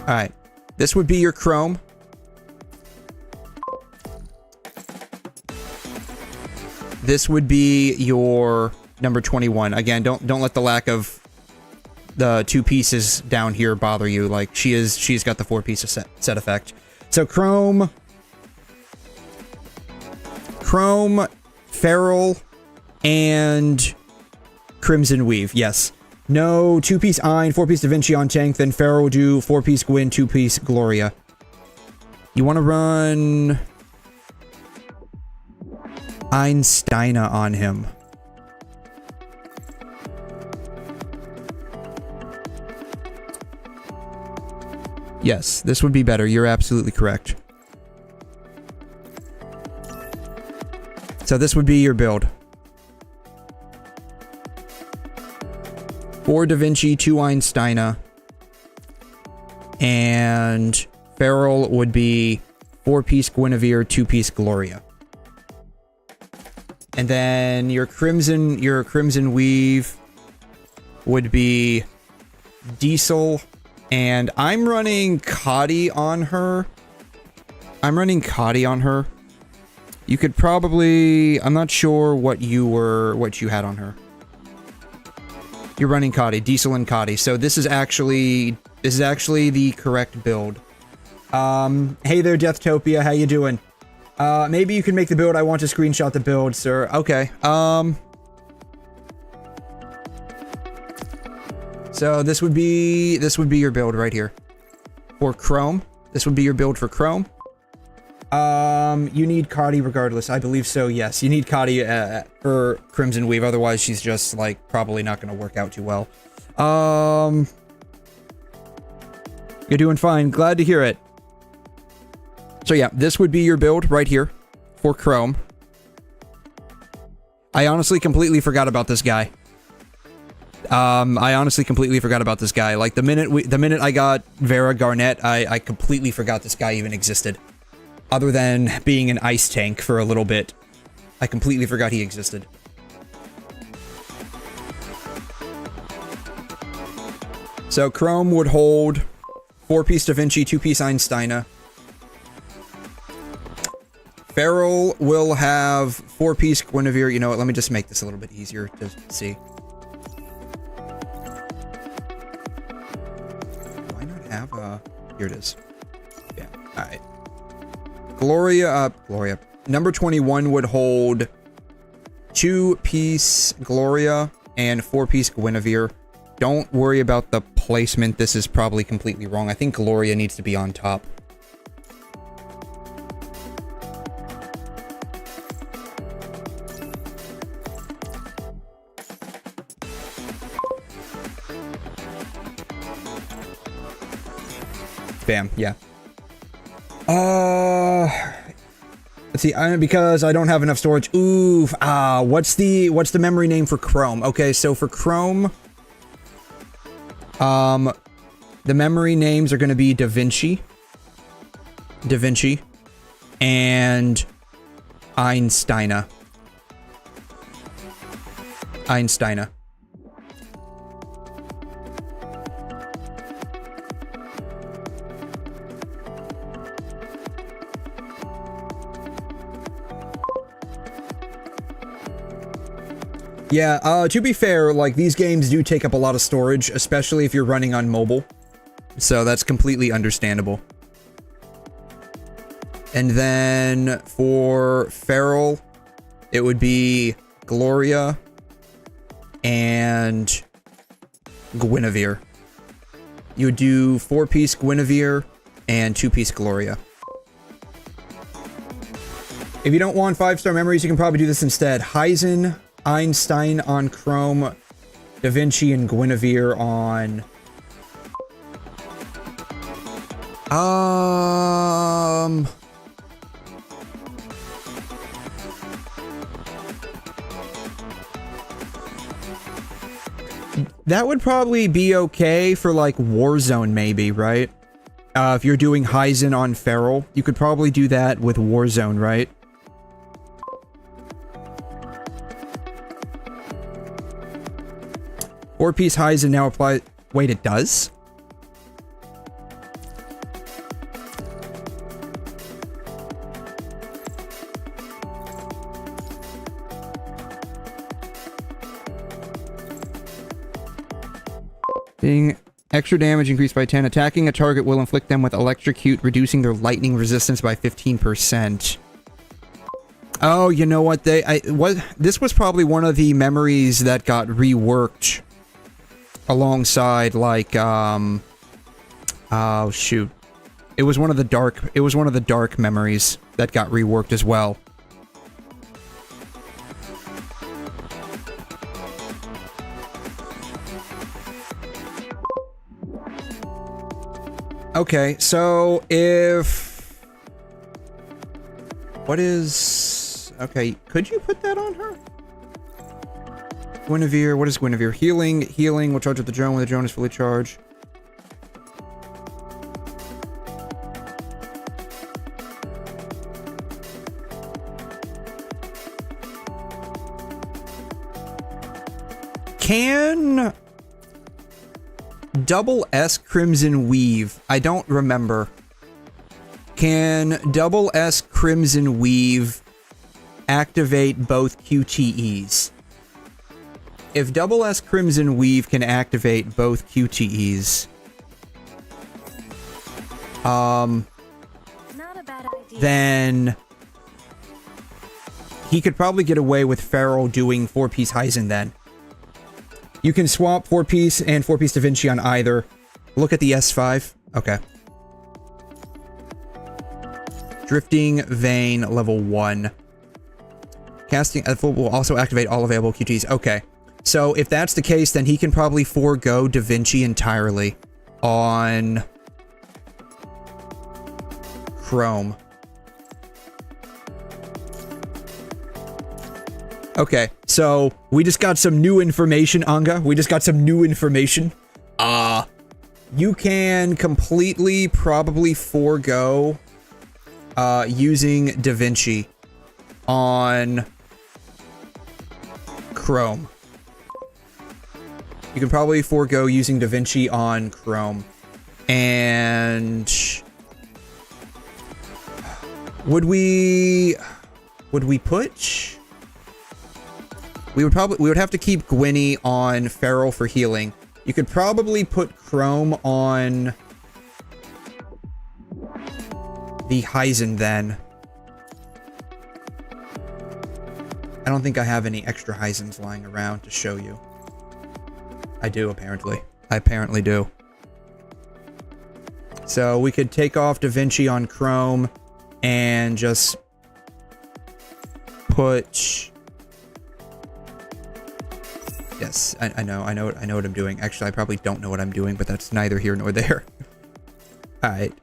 Alright. This would be your Chrome. This would be your number 21. Again, don't let the lack of the 2 pieces down here bother you. Like, she's got the 4-piece set effect. So Chrome, Feral, and Crimson Weave. Yes. No 2-piece Ein, 4-piece Da Vinci on tank, then Feral will do 4-piece Gwyn, 2-piece Gloria. You want to run Einsteina on him. Yes, this would be better. You're absolutely correct. So this would be your build. 4 Da Vinci, 2 Einsteina. And Feral would be 4-piece Guinevere, 2-piece Gloria. And then your Crimson Weave would be Diesel. And I'm running 𝘠𝘮 on her. You could probably... I'm not sure what you had on her. You're running 𝘬𝘰, diesel and 𝘬𝘰. So this is actually the correct build. Hey there, Deathtopiya, how you doing? Maybe you can make the build. I want to screenshot the build, sir. Okay. So this would be your build right here. For Chrome. This would be your build for Chrome. You need 𝘬𝘰 regardless. I believe so, yes. You need 𝘬𝘰 for Crimson Weave, otherwise she's just, like, probably not gonna work out too well. You're doing fine. Glad to hear it. So yeah, this would be your build right here for Chrome. I honestly completely forgot about this guy. I honestly completely forgot about this guy. Like, the minute I got Vera Garnet, I completely forgot this guy even existed. Other than being an ice tank for a little bit. I completely forgot he existed. So Chrome would hold 4-piece 𝘕𝘠, 2-piece 𝘰𝘮. Feral will have 4-piece Guinevere. You know what, let me just make this a little bit easier to see. Do I not have a... Here it is. Yeah, alright. Gloria. Number 21 would hold 2-piece Gloria and 4-piece Guinevere. Don't worry about the placement. This is probably completely wrong. I think Gloria needs to be on top. Bam, yeah. Let's see, because I don't have enough storage. Oof. What's the memory name for Chrome? Okay, so for Chrome, the memory names are going to be 𝘠𝑠𝘬𝑛𝑐, and 𝘰𝘮. Yeah, to be fair, like, these games do take up a lot of storage, especially if you're running on mobile. So that's completely understandable. And then for Feral, it would be Gloria and Guinevere. You would do 4-piece Guinevere and 2-piece Gloria. If you don't want 5-star memories, you can probably do this instead. 𝘰𝘮, 𝘰𝘮 on Chrome, 𝘠𝑠𝘬 and Guinevere on... That would probably be okay for, like, Warzone, maybe, right? If you're doing 𝘰𝘮 on Feral, you could probably do that with Warzone, right? Four-piece 𝘰𝘮 now apply... Wait, it does? Being extra damage increased by 10. Attacking a target will inflict them with electrocute, reducing their lightning resistance by 15%. Oh, you know what? This was probably one of the memories that got reworked alongside, like, oh shoot. It was one of the dark memories that got reworked as well. Okay, so if... What is... Okay, could you put that on her? Guinevere, what is Guinevere? Healing will charge up the drone when the drone is fully charged. Can... 𝘮𝘮 Weave. I don't remember. Can 𝘮𝘮 Weave activate both QTEs? if 𝘬𝘯𝘦 𝘮𝘮 can activate both QTEs, Not a bad idea. then he could probably get away with Feral doing 4-piece 𝘧𝘬 then. You can swap 4-piece and 4-piece 𝘺𝘮 on either. Look at the S5. Okay. Drifting Vein level 1. Casting will also activate all available QTs. Okay. So if that's the case, then he can probably forego 𝘺𝘏 entirely on 𝘁. Okay, so we just got some new information, Anga. We just got some new information. You can completely probably forego using 𝘺𝘏 on 𝘁. You can probably forego using 𝘺𝘏 on 𝘁. And would we put? We would have to keep 𝘺𝑚 on Feral for healing. You could probably put 𝘁 on the 𝘧𝘬 then. I don't think I have any extra 𝘧𝘬s lying around to show you. I do, apparently. I apparently do. So we could take off 𝘺𝘏 on 𝘁 and just put... Yes, I know what I'm doing. Actually, I probably don't know what I'm doing, but that's neither here nor there. Alright.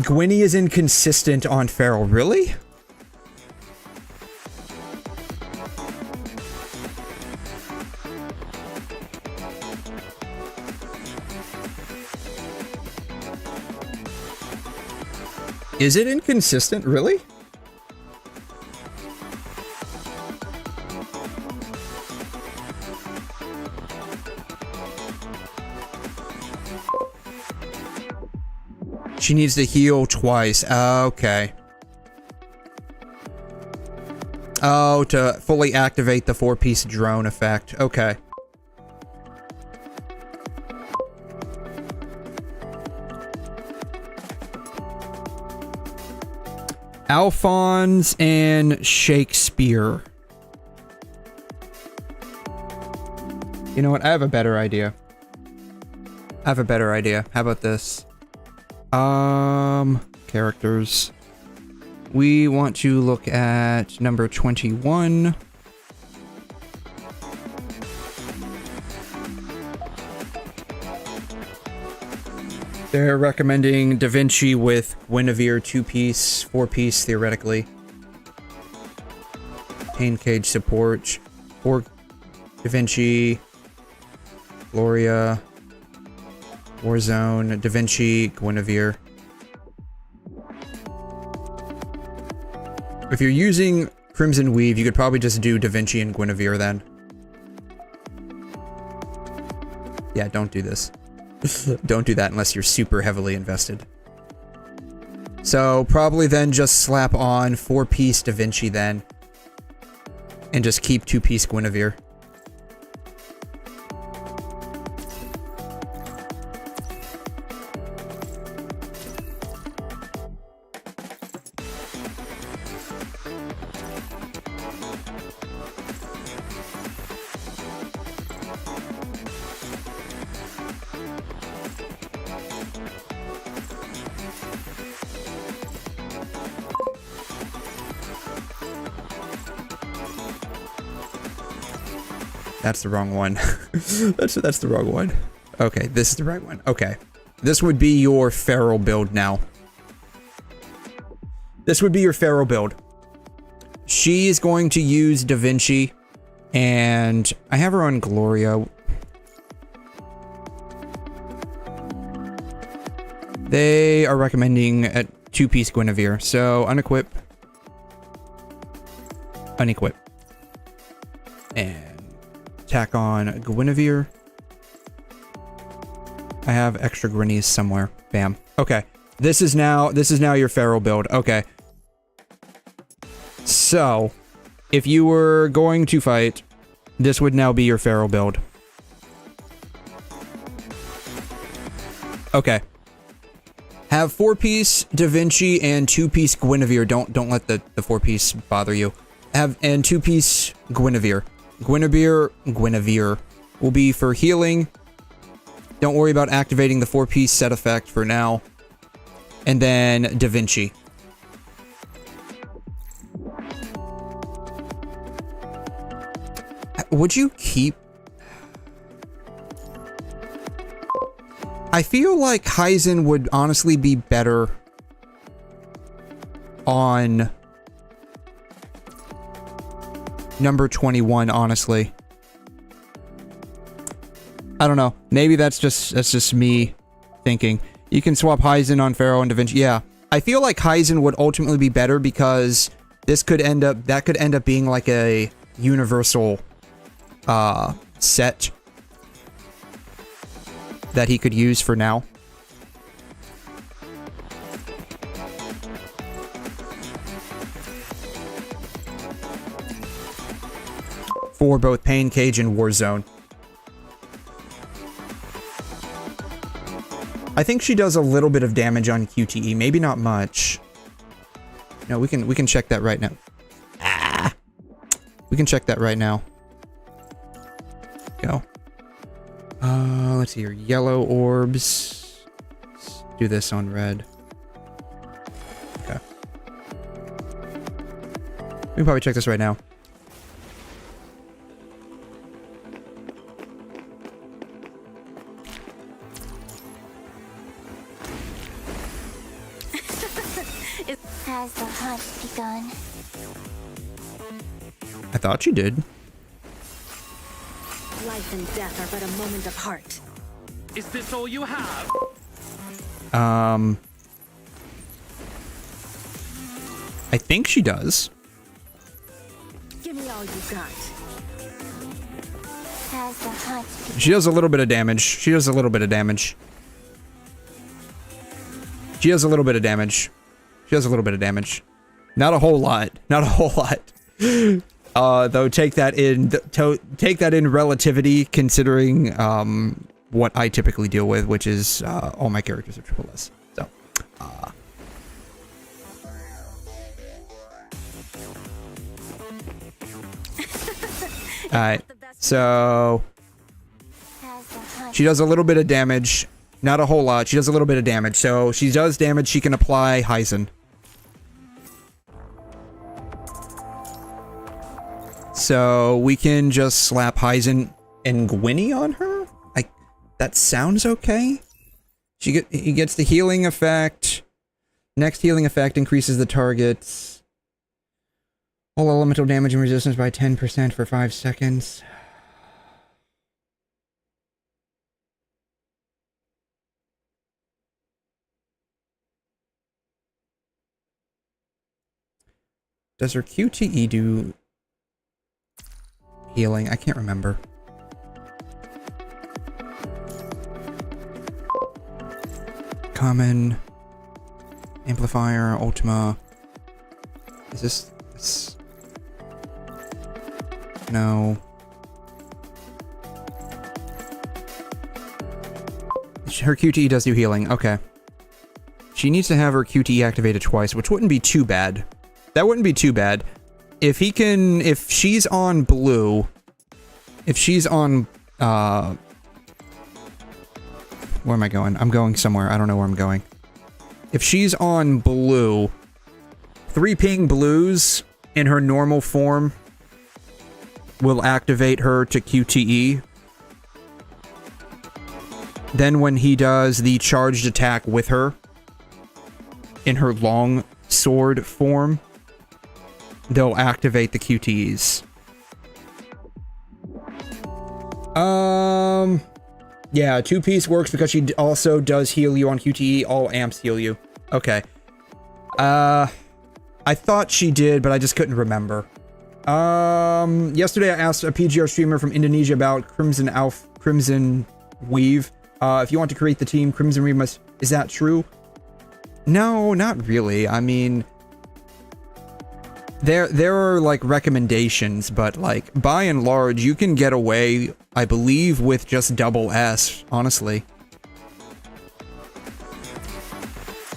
𝘺𝑚 is inconsistent on Feral. Really? Is it inconsistent? Really? She needs to heal twice. Okay. Oh, to fully activate the 4-piece drone effect. Okay. Alphonse and Shakespeare. You know what? I have a better idea. How about this? Characters. We want to look at number 21. They're recommending 𝘺𝘏 with Guinevere 2-piece, 4-piece theoretically. Pain Cage support. For 𝘺𝘏, Gloria, Warzone, 𝘺𝘏, Guinevere. If you're using Crimson Weave, you could probably just do 𝘺𝘏 and Guinevere then. Yeah, don't do this. Don't do that unless you're super heavily invested. So probably then just slap on 4-piece 𝘺𝘏 then. And just keep 2-piece Guinevere. That's the wrong one. that's the wrong one. Okay, this is the right one. Okay. This would be your Feral build now. This would be your Feral build. She is going to use 𝘺𝘏, and I have her on Gloria. They are recommending a 2-piece Guinevere, so unequip. Unequip. And tack on Guinevere. I have extra Grinnies somewhere. Bam. Okay. This is now your Feral build. Okay. So, if you were going to fight, this would now be your Pharaoh build. Okay. Have 4-piece Da Vinci and 2-piece Guinevere. Don't let the 4-piece bother you. And 2-piece Guinevere. Guinevere will be for healing. Don't worry about activating the 4-piece set effect for now. And then Da Vinci. Would you keep... I feel like 𝘰𝘮 would honestly be better on number 21, honestly. I don't know. Maybe that's just me thinking. You can swap 𝘰𝘮 on Pharaoh and Da Vinci. Yeah. I feel like 𝘰𝘮 would ultimately be better because this could end up being like a universal set that he could use for now. For both Pain Cage and Warzone. I think she does a little bit of damage on QTE, maybe not much. No, we can check that right now. Ah! We can check that right now. Go. Let's see here. Yellow orbs. Let's do this on red. Okay. We can probably check this right now. Has the hunt begun? I thought she did. Life and death are but a moment apart. Is this all you have? I think she does. Give me all you got. Has the hunt begun? She does a little bit of damage. She does a little bit of damage. She does a little bit of damage. She does a little bit of damage. Not a whole lot. Not a whole lot. Though take that in relativity, considering what I typically deal with, which is all my characters are triple S. So, alright. So she does a little bit of damage. Not a whole lot. She does a little bit of damage. So she does damage. She can apply 𝘰𝘮. So we can just slap 𝘰𝘮 and Gwynny on her? That sounds okay. He gets the healing effect. Next healing effect increases the target's all elemental damage and resistance by 10% for 5 seconds. Does her QTE do healing? I can't remember. Common amplifier, Ultima. Is this? No. Her QTE does do healing. Okay. She needs to have her QTE activated twice, which wouldn't be too bad. That wouldn't be too bad. If she's on blue, if she's on, where am I going? I'm going somewhere. I don't know where I'm going. If she's on blue, 3 ping blues in her normal form will activate her to QTE. Then when he does the charged attack with her in her long sword form, they'll activate the QTEs. Yeah, 2-piece works because she also does heal you on QTE. All amps heal you. Okay. I thought she did, but I just couldn't remember. Yesterday I asked a PGR streamer from Indonesia about 𝘮𝘮 Weave. If you want to create the team, 𝘮𝘮 Weave must... Is that true? No, not really. I mean... there are like recommendations, but like by and large, you can get away, I believe, with just double S, honestly.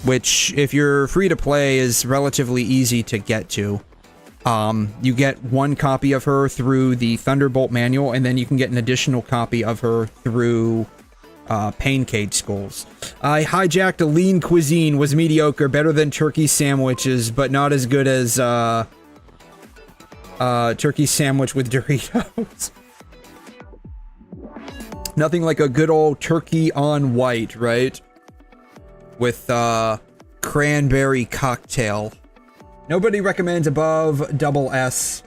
Which, if you're free to play, is relatively easy to get to. You get one copy of her through the Thunderbolt manual, and then you can get an additional copy of her through 𝘭𝘮 I hijacked a lean cuisine, was mediocre, better than turkey sandwiches, but not as good as turkey sandwich with Doritos. Nothing like a good old turkey on white, right? With cranberry cocktail. Nobody recommends above double S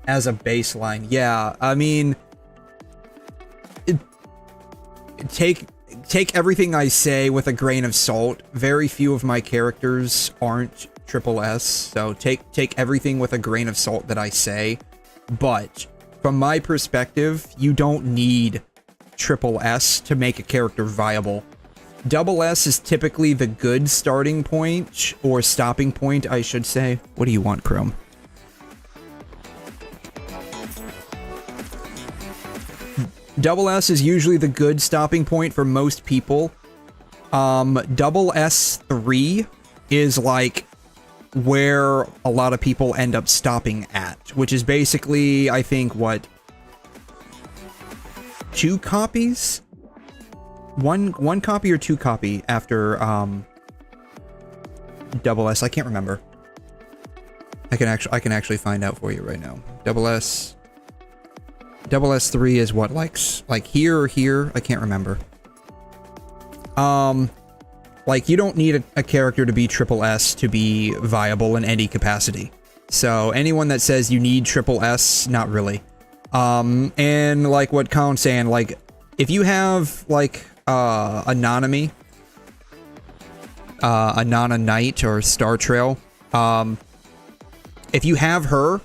as a baseline. Yeah, I mean, take everything I say with a grain of salt. Very few of my characters aren't triple S, so take everything with a grain of salt that I say. But from my perspective, you don't need triple S to make a character viable. Double S is typically the good starting point, or stopping point, I should say. What do you want, 𝘁𝘗? Double S is usually the good stopping point for most people. Double S3 is like where a lot of people end up stopping at, which is basically, I think, what? 2 copies? One copy or 2 copy after double S. I can't remember. I can actually find out for you right now. Double S3 is what, like here or here? I can't remember. Like, you don't need a character to be triple S to be viable in any capacity. So anyone that says you need triple S, not really. And like what 𝘐𝘗's saying, like, if you have like 𝘺𝘯𝘕, Anana Knight or Star Trail, if you have her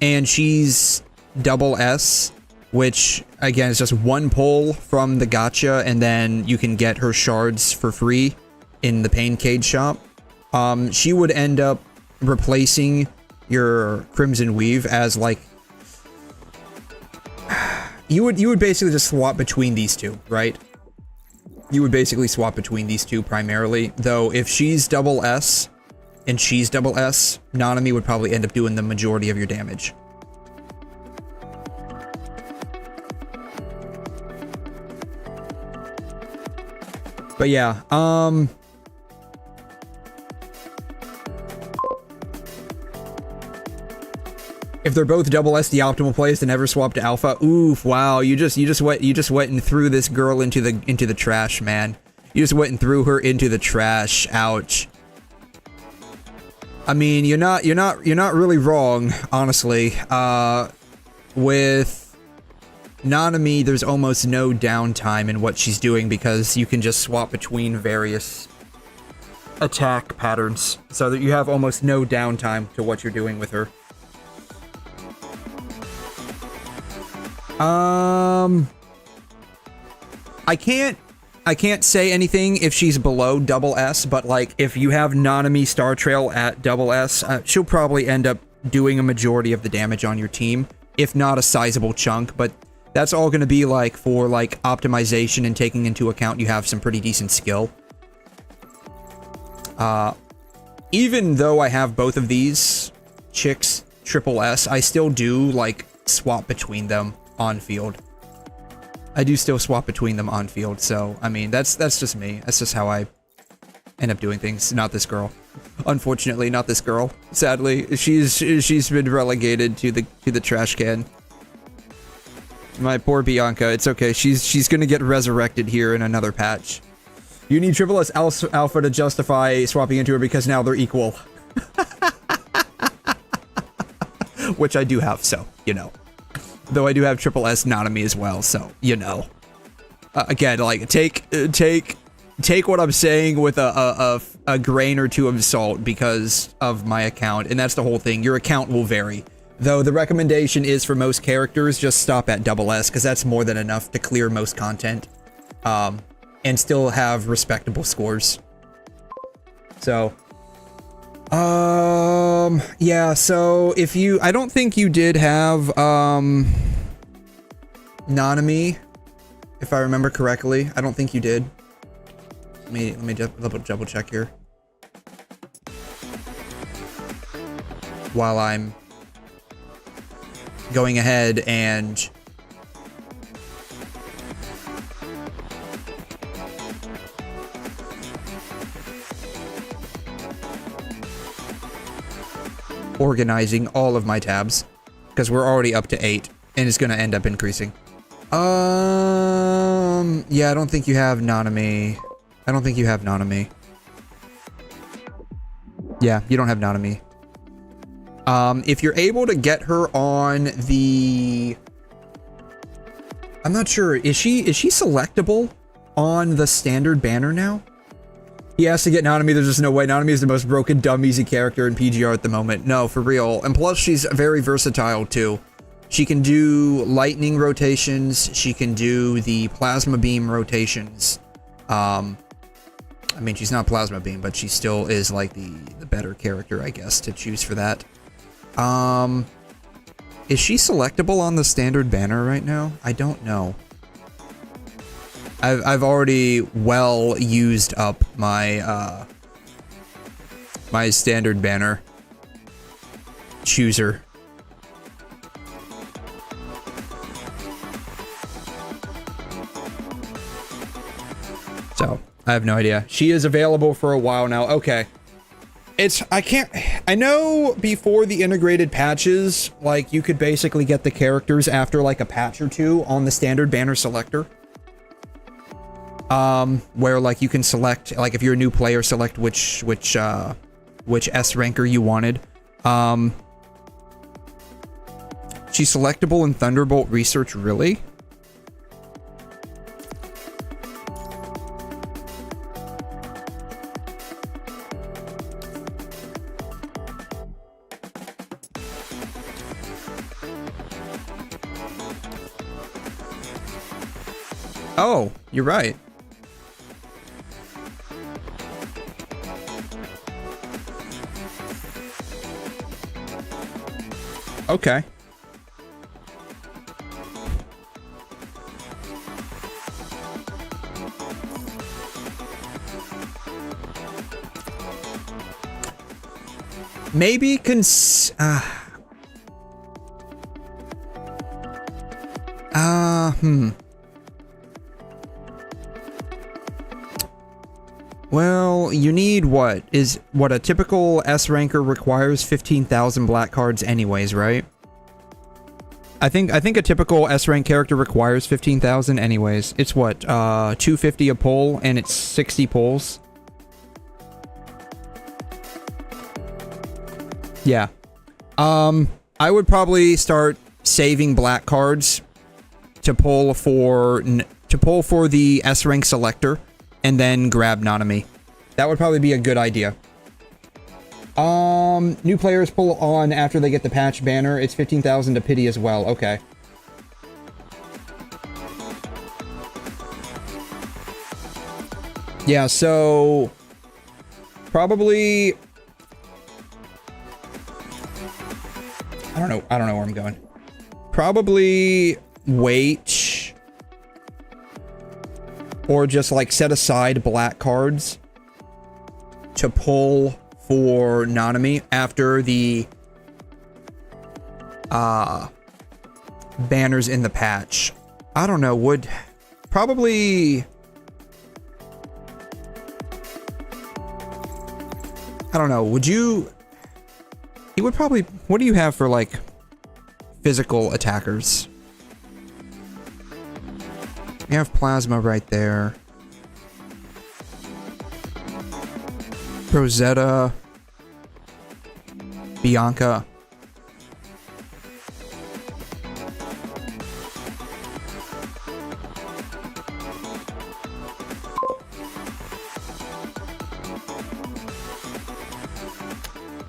and she's double S, which again is just 1 pull from the gacha, and then you can get her shards for free in the 𝘭𝘮 shop, she would end up replacing your 𝘵𝘮 𝘕𝑗 as like, you would basically just swap between these two, right? You would basically swap between these two primarily, though if she's double S and she's double S, 𝘺𝘯𝘕 would probably end up doing the majority of your damage. But yeah, if they're both double S, the optimal play is to never swap to alpha. Oof! Wow, you just went and threw this girl into the trash, man. You just went and threw her into the trash. Ouch. I mean, you're not really wrong, honestly. With 𝘺𝘯𝘕, there's almost no downtime in what she's doing because you can just swap between various attack patterns, so that you have almost no downtime to what you're doing with her. I can't say anything if she's below double S, but like, if you have 𝘺𝘯𝘕 Star Trail at double S, she'll probably end up doing a majority of the damage on your team, if not a sizable chunk, but that's all going to be like for like optimization and taking into account you have some pretty decent skill. Even though I have both of these chicks triple S, I still do like swap between them on field. I do still swap between them on field, so I mean that's just me. That's just how I end up doing things. Not this girl. Unfortunately, not this girl. Sadly, she's been relegated to the trash can. My poor Bianca. It's okay. She's gonna get resurrected here in another patch. You need triple S alpha to justify swapping into her because now they're equal. Which I do have, so you know. Though I do have triple S 𝘺𝘯𝘕 as well, so you know. Again, like take what I'm saying with a grain or two of salt because of my account, and that's the whole thing. Your account will vary. Though the recommendation is for most characters, just stop at double S, because that's more than enough to clear most content, and still have respectable scores. So, Yeah, so if you, I don't think you did have, Nanami, if I remember correctly. I don't think you did. Let me double check here. While I'm going ahead and organizing all of my tabs, because we're already up to 8 and it's going to end up increasing. Yeah, I don't think you have Nanami. I don't think you have Nanami. Yeah, you don't have Nanami. If you're able to get her on the, I'm not sure, is she selectable on the standard banner now? He has to get Nanami, there's just no way. Nanami is the most broken, dumb, easy character in PGR at the moment. No, for real. And plus, she's very versatile, too. She can do lightning rotations. She can do the plasma beam rotations. I mean, she's not plasma beam, but she still is, like, the better character, I guess, to choose for that. Is she selectable on the standard banner right now? I don't know. I've already well used up my my standard banner chooser. So I have no idea. She is available for a while now. Okay. I know before the integrated patches, like, you could basically get the characters after, like, a patch or two on the standard banner selector. Where, like, you can select, like, if you're a new player, select which S ranker you wanted. She's selectable in Thunderbolt Research, really? Oh, you're right. Okay. Maybe well, you need what a typical S ranker requires 15,000 black cards anyways, right? I think a typical S rank character requires 15,000 anyways. It's what, 250 a pull, and it's 60 pulls. Yeah. I would probably start saving black cards to pull for the S rank selector, and then grab Nanami. That would probably be a good idea. New players pull on after they get the patch banner. It's 15,000 to pity as well. Okay. Yeah, so probably I don't know where I'm going. Probably wait, or just, like, set aside black cards to pull for Nanami after the banners in the patch. I don't know, would probably, I don't know, would you, he would probably, what do you have for, like, physical attackers? You have Plasma right there. Rosetta. Bianca.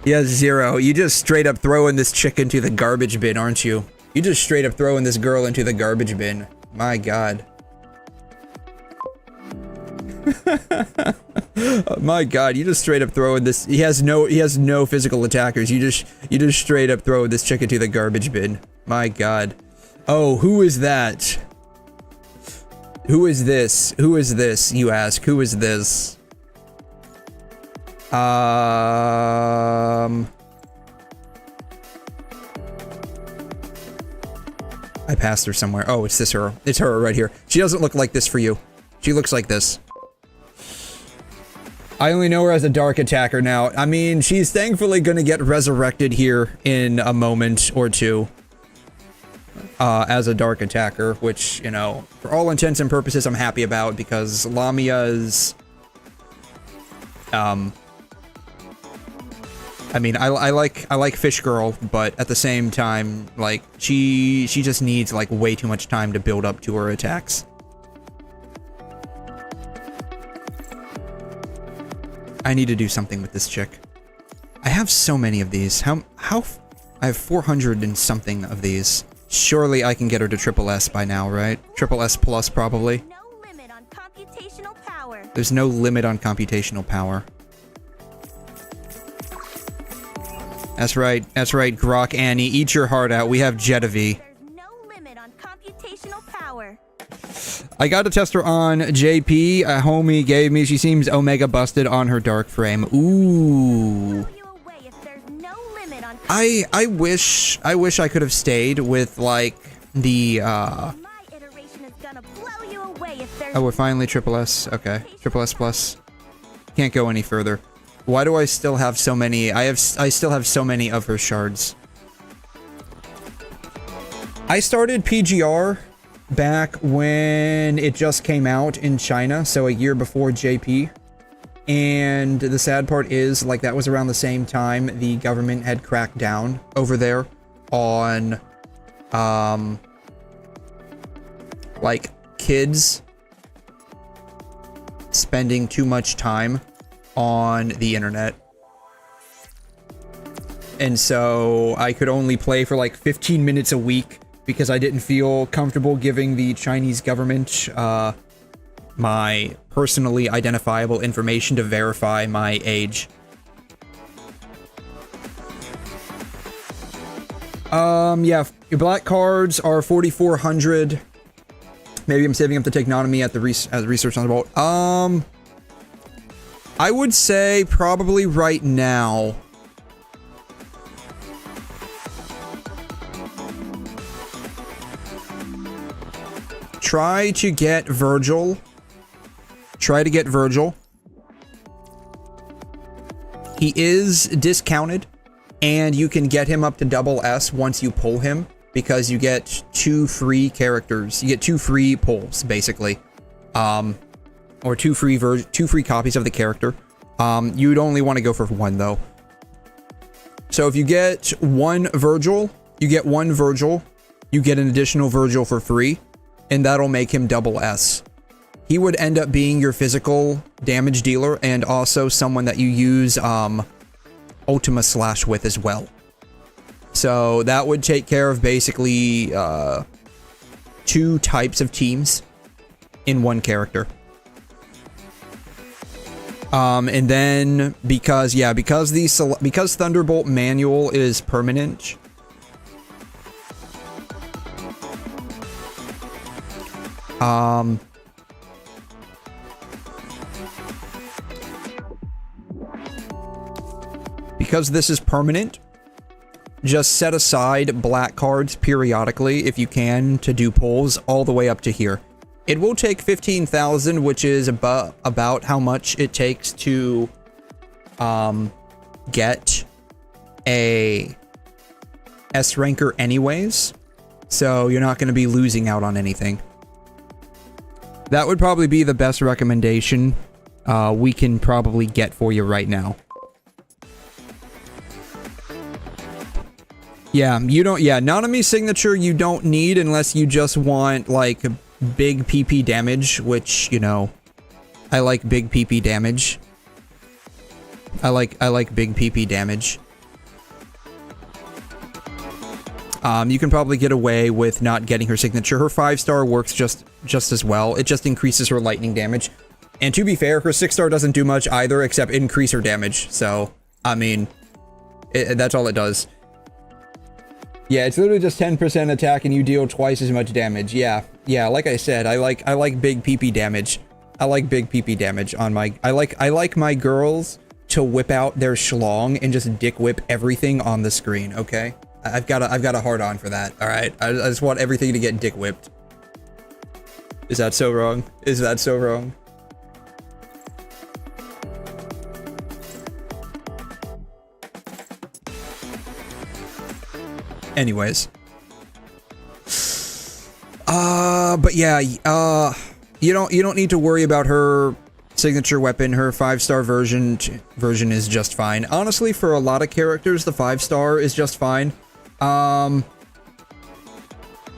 Yeah, Zero, you just straight up throwing this chick into the garbage bin, aren't you? You just straight up throwing this girl into the garbage bin. My God. My God, you just straight up throwing this. He has no physical attackers. You just straight up throw this chick into the garbage bin. My God. Oh, who is that? Who is this? Who is this? You ask. Who is this? I passed her somewhere. Oh, it's this her. It's her right here. She doesn't look like this for you. She looks like this. I only know her as a dark attacker now. I mean, she's thankfully gonna get resurrected here in a moment or two. As a dark attacker, which, you know, for all intents and purposes, I'm happy about, because Lamia's... I mean, I like Fish Girl, but at the same time, like, she just needs, like, way too much time to build up to her attacks. I need to do something with this chick. I have so many of these. How I have 400 and something of these. Surely I can get her to ~SS by now, right? ~SS+, probably. No limit on computational power. There's no limit on computational power. That's right, Grok Annie, eat your heart out. We have 𝘠𝘩𝘦𝘺. There's no limit on computational power. I got to test her on JP. A homie gave me. She seems omega busted on her dark frame. Ooh. I wish I could have stayed with, like, the My iteration is gonna blow you away if there's oh, we're finally ~SS. Okay, ~SS+. Can't go any further. Why do I still have so many? I still have so many of her shards. I started PGR back when it just came out in China, so a year before JP. And the sad part is, like, that was around the same time the government had cracked down over there on, like, kids spending too much time on the internet. And so I could only play for like 15 minutes a week because I didn't feel comfortable giving the Chinese government my personally identifiable information to verify my age. Yeah, your black cards are 4,400. Maybe I'm saving up the technonomy at the research on the vault. I would say probably right now. Try to get Virgil. Try to get Virgil. He is discounted, and you can get him up to ~SS once you pull him, because you get 2 free characters. You get 2 free pulls, basically. Or 2 free copies of the character. You'd only want to go for 1, though. So if you get 1 Virgil, you get 1 Virgil, you get an additional Virgil for free, and that'll make him ~SS. He would end up being your physical damage dealer, and also someone that you use Ultima/ with as well. So that would take care of basically 2 types of teams in 1 character. And then because Thunderbolt manual is permanent, because this is permanent, just set aside black cards periodically if you can to do pulls all the way up to here. It will take 15,000, which is about how much it takes to get a S ranker anyways. So you're not going to be losing out on anything. That would probably be the best recommendation we can probably get for you right now. Yeah, Nanami signature you don't need unless you just want, like, big PP damage, which, you know, I like big PP damage. I like big PP damage. You can probably get away with not getting her signature. Her 5-star works just as well. It just increases her lightning damage. And to be fair, her 6-star doesn't do much either except increase her damage. So, I mean, that's all it does. Yeah, it's literally just 10% attack and you deal twice as much damage. Yeah, like I said, I like big PP damage. I like big PP damage on my... I like my girls to whip out their schlong and just dick whip everything on the screen, okay? I've got a hard on for that, alright? I just want everything to get dick whipped. Is that so wrong? Is that so wrong? Anyways. But yeah, you don't need to worry about her signature weapon. Her 5-star version is just fine. Honestly, for a lot of characters, the 5-star is just fine. Oh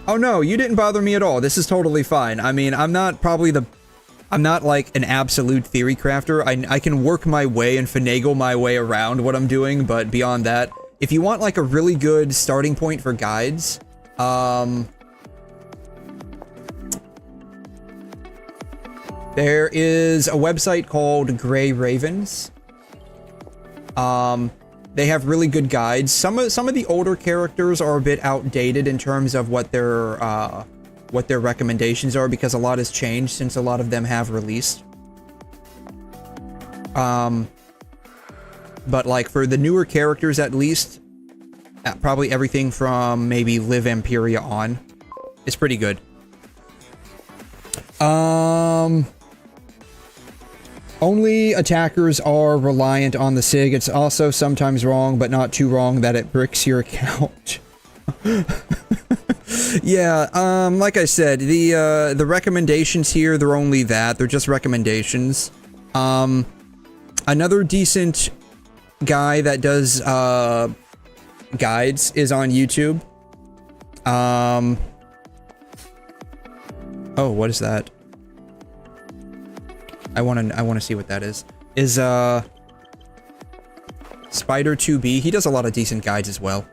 no, you didn't bother me at all. This is totally fine. I mean, I'm not like an absolute theory crafter. I can work my way and finagle my way around what I'm doing, but beyond that, if you want like a really good starting point for guides, there is a website called Grey Ravens. They have really good guides. Some of the older characters are a bit outdated in terms of what their recommendations are, because a lot has changed since a lot of them have released. But like for the newer characters at least, probably everything from maybe 𝘠𝘮 on is pretty good. Only attackers are reliant on the 𝘬𝘮. It's also sometimes wrong, but not too wrong, that it bricks your account. Yeah, like I said, the recommendations here, they're only that. They're just recommendations. Another decent guy that does guides is on YouTube. Oh, what is that? I wanna see what that is. Is Spider2B. He does a lot of decent guides as well.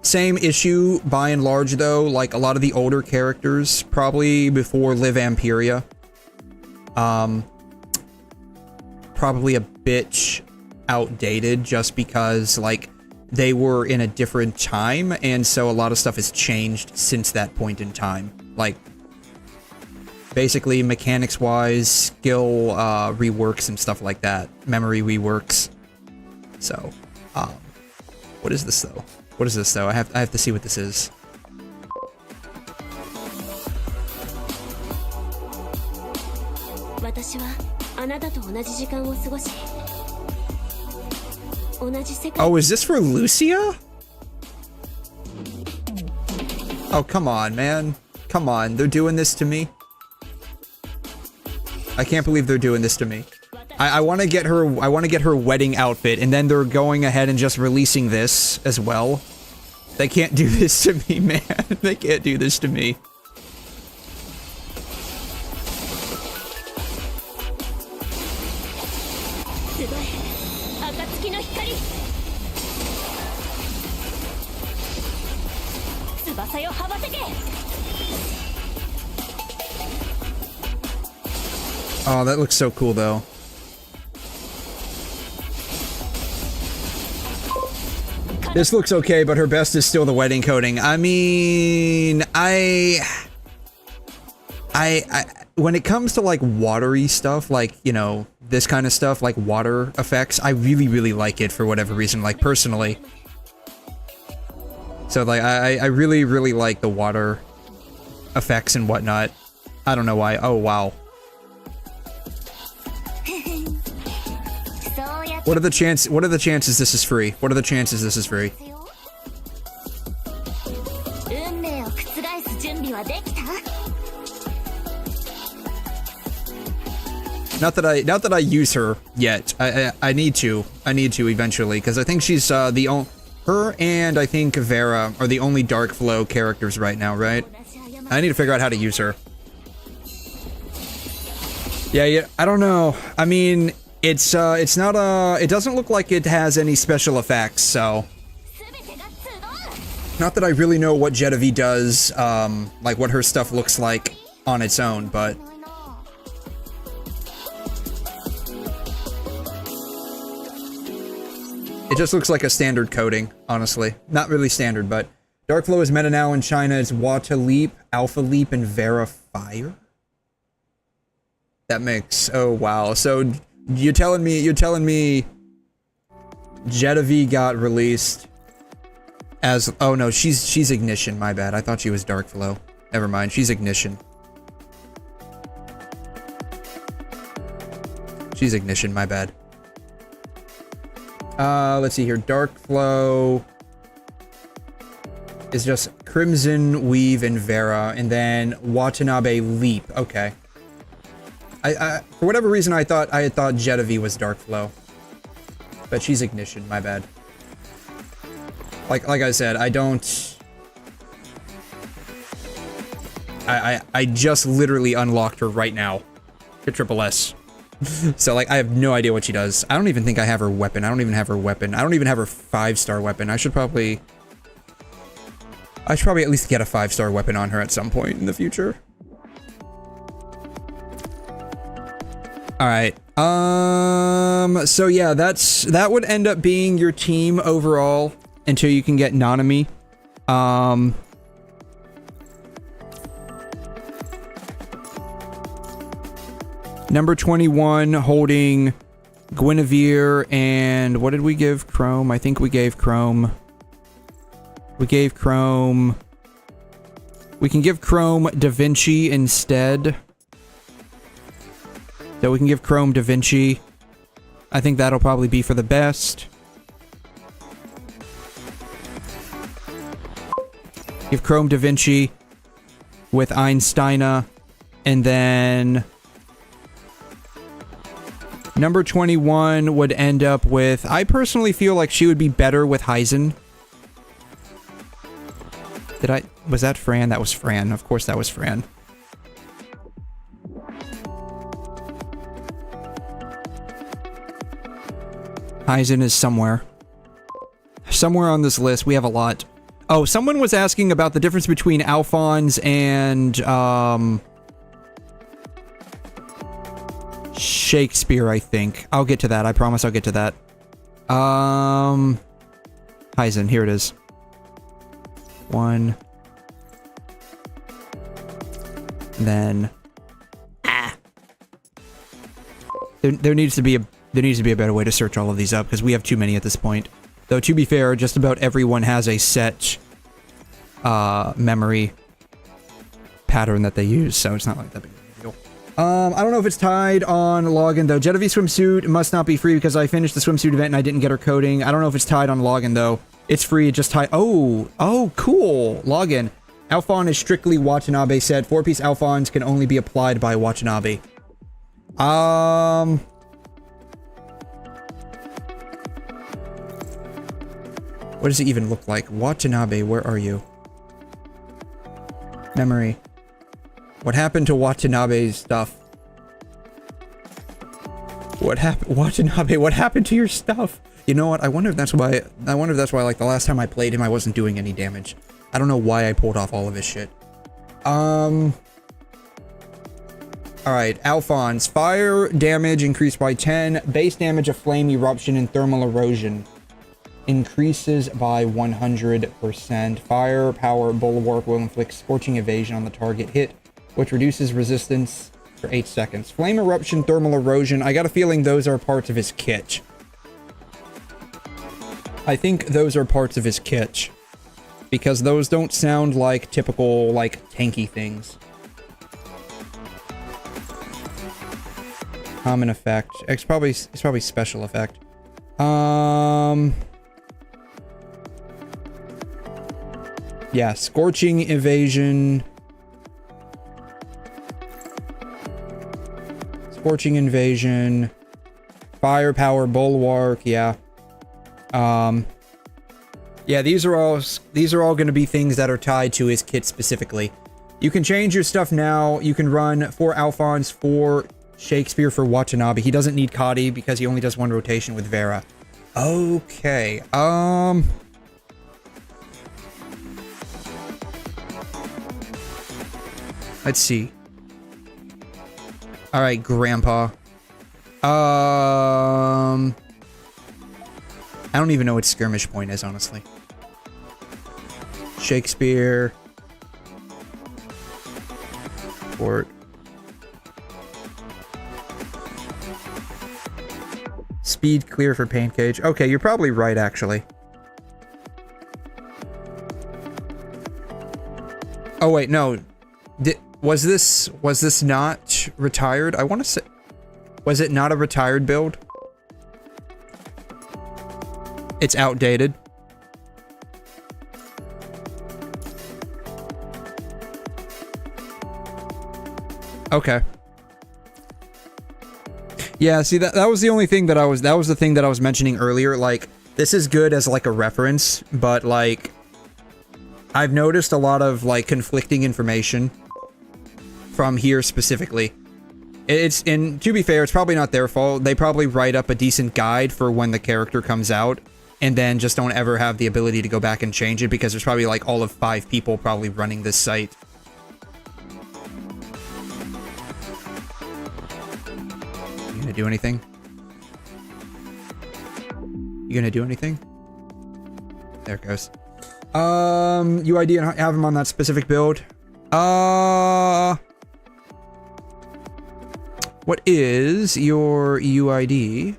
Same issue by and large though, like a lot of the older characters, probably before 𝘠𝘮 probably a bit outdated just because like they were in a different time, and so a lot of stuff has changed since that point in time. Like basically mechanics wise, skill reworks and stuff like that, memory reworks. So what is this though? What is this though? I have to see what this is. Oh, is this for Lucia? Oh, come on, man. Come on, they're doing this to me. I can't believe they're doing this to me. I want to get her wedding outfit, and then they're going ahead and just releasing this as well. They can't do this to me, man. They can't do this to me. Oh, that looks so cool, though. This looks okay, but her best is still the wedding coating. I mean, when it comes to like watery stuff, like, you know, this kind of stuff, like water effects, I really, really like it for whatever reason, like personally. So like, I really, really like the water effects and whatnot. I don't know why. Oh, wow. What are the chances this is free? What are the chances this is free? Not that I use her yet. I need to eventually, because I think she's her and I think Vera are the only Dark Flow characters right now, right? I need to figure out how to use her. Yeah, I don't know. I mean, it's not it doesn't look like it has any special effects, so. Not that I really know what 𝘠𝘮 does, like what her stuff looks like on its own, but just looks like a standard coding, honestly. Not really standard, but 𝘬𝘩𝘏 is meta now in China. It's 𝘬𝘠𝘬𝘏, 𝘠𝑎𝑙𝑒ap, and 𝘬𝑟𝑎fire. That makes, oh wow. So you're telling me 𝘠𝑗𝑡𝑎𝑣 got released as, oh no, she's Ignition, my bad. I thought she was 𝘬𝑗𝑡𝑎𝑣. Never mind, she's Ignition. She's Ignition, my bad. Let's see here. 𝘬𝘩𝘏 is just Crimson, Weave, and Vera, and then Watanabe Leap. Okay. I for whatever reason I had thought 𝘠𝑗𝑡𝑎𝑣 was 𝘬𝘩𝑗, but she's Ignition. My bad. Like I said, I don't. I just literally unlocked her right now to 𝑆SS. So like I have no idea what she does. I don't even think I have her weapon. I don't even have her weapon. I don't even have her 5-star weapon. I should probably at least get a 5-star weapon on her at some point in the future. All right. So yeah, that would end up being your team overall until you can get Nanami. Number 21 holding Guinevere, and what did we give 𝘁𝘁? I think we gave 𝘁𝘁. We gave 𝘁𝘁. We can give 𝘁𝘁 𝘠𝑑aVincii instead. So we can give 𝘁𝘁 𝘠𝑑aVincii. I think that'll probably be for the best. Give 𝘁𝘁 𝘠𝑑aVincii with Einsteina, and then number 21 would end up with, I personally feel like she would be better with 𝘬𝘮. Was that Fran? That was Fran. Of course that was Fran. 𝘬𝘮 is somewhere. Somewhere on this list. We have a lot. Oh, someone was asking about the difference between Alphonse and, Shakespeare, I think. I'll get to that. I promise I'll get to that. 𝘬𝘮, here it is. 1. Then there needs to be a better way to search all of these up because we have too many at this point. Though to be fair, just about everyone has a set memory pattern that they use, so it's not like that big of a deal. I don't know if it's tied on login though. 𝘠𝑗𝑡𝑎𝑣 swimsuit must not be free because I finished the swimsuit event and I didn't get her coding. I don't know if it's tied on login though. It's free, it just tied. Oh, cool. Login. Alphonse is strictly Watanabe said. 4-piece Alphonse can only be applied by Watanabe. What does it even look like? Watanabe, where are you? Memory. What happened to Watanabe's stuff? What happened? Watanabe, what happened to your stuff? You know what? I wonder if that's why, like, the last time I played him, I wasn't doing any damage. I don't know why I pulled off all of his shit. Alright, Alphonse. Fire damage increased by 10. Base damage of flame eruption and thermal erosion increases by 100%. Fire power bulwark will inflict scorching evasion on the target hit, which reduces resistance for 8 seconds. Flame eruption, thermal erosion. I got a feeling those are parts of his kit. I think those are parts of his kit. Because those don't sound like typical, like, tanky things. Common effect. It's probably special effect. Yeah, scorching evasion. Scorching invasion. Firepower bulwark, yeah. Yeah, these are all going to be things that are tied to his kit specifically. You can change your stuff now. You can run 4 Alphonse, 4 Shakespeare for Watanabe. He doesn't need 𝘬𝑑i because he only does 1 rotation with Vera. Okay. Let's see. All right, Grandpa. I don't even know what skirmish point is, honestly. Shakespeare. Fort. Speed clear for paint cage. Okay, you're probably right, actually. Oh wait, no. Was this not retired? I want to say, was it not a retired build? It's outdated. Okay. Yeah, see, that was the only thing that that was the thing that I was mentioning earlier. Like, this is good as like a reference, but like, I've noticed a lot of like conflicting information from here specifically. And to be fair, it's probably not their fault. They probably write up a decent guide for when the character comes out, and then just don't ever have the ability to go back and change it, because there's probably like all of 5 people probably running this site. You gonna do anything? You gonna do anything? There it goes. UID and have him on that specific build. What is your UID?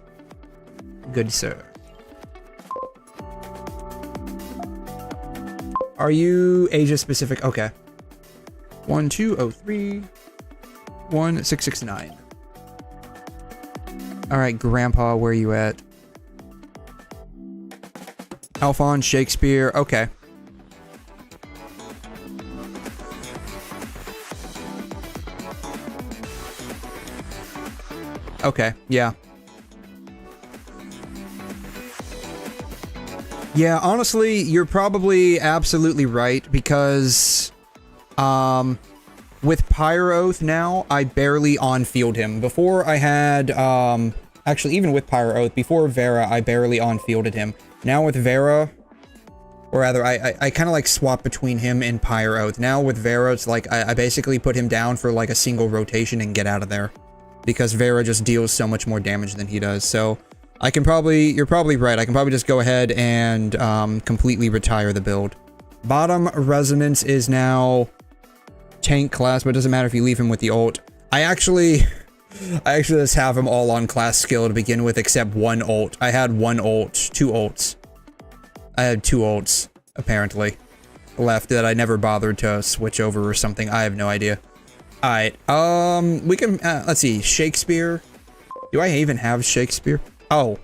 Good sir. Are you Asia specific? Okay. 1203 1669. Alright, Grandpa, where are you at? Alphonse, Shakespeare, okay. Okay, yeah. Yeah, honestly, you're probably absolutely right, because, with Pyro-Oath now, I barely on-field him. Before I had, actually, even with Pyro-Oath, before Vera, I barely on-fielded him. Now with Vera, or rather, I kind of like swap between him and Pyro-Oath. Now with Vera, it's like, I basically put him down for like a single rotation and get out of there. Because Vera just deals so much more damage than he does, so I can probably, you're probably right, I can probably just go ahead and completely retire the build. Bottom Resonance is now tank class, but it doesn't matter if you leave him with the ult. I actually just have him all on class skill to begin with, except one ult. I had one ult, 2 ults. I had 2 ults, apparently, left that I never bothered to switch over or something. I have no idea. Alright, we can, let's see, Shakespeare. Do I even have Shakespeare? Oh,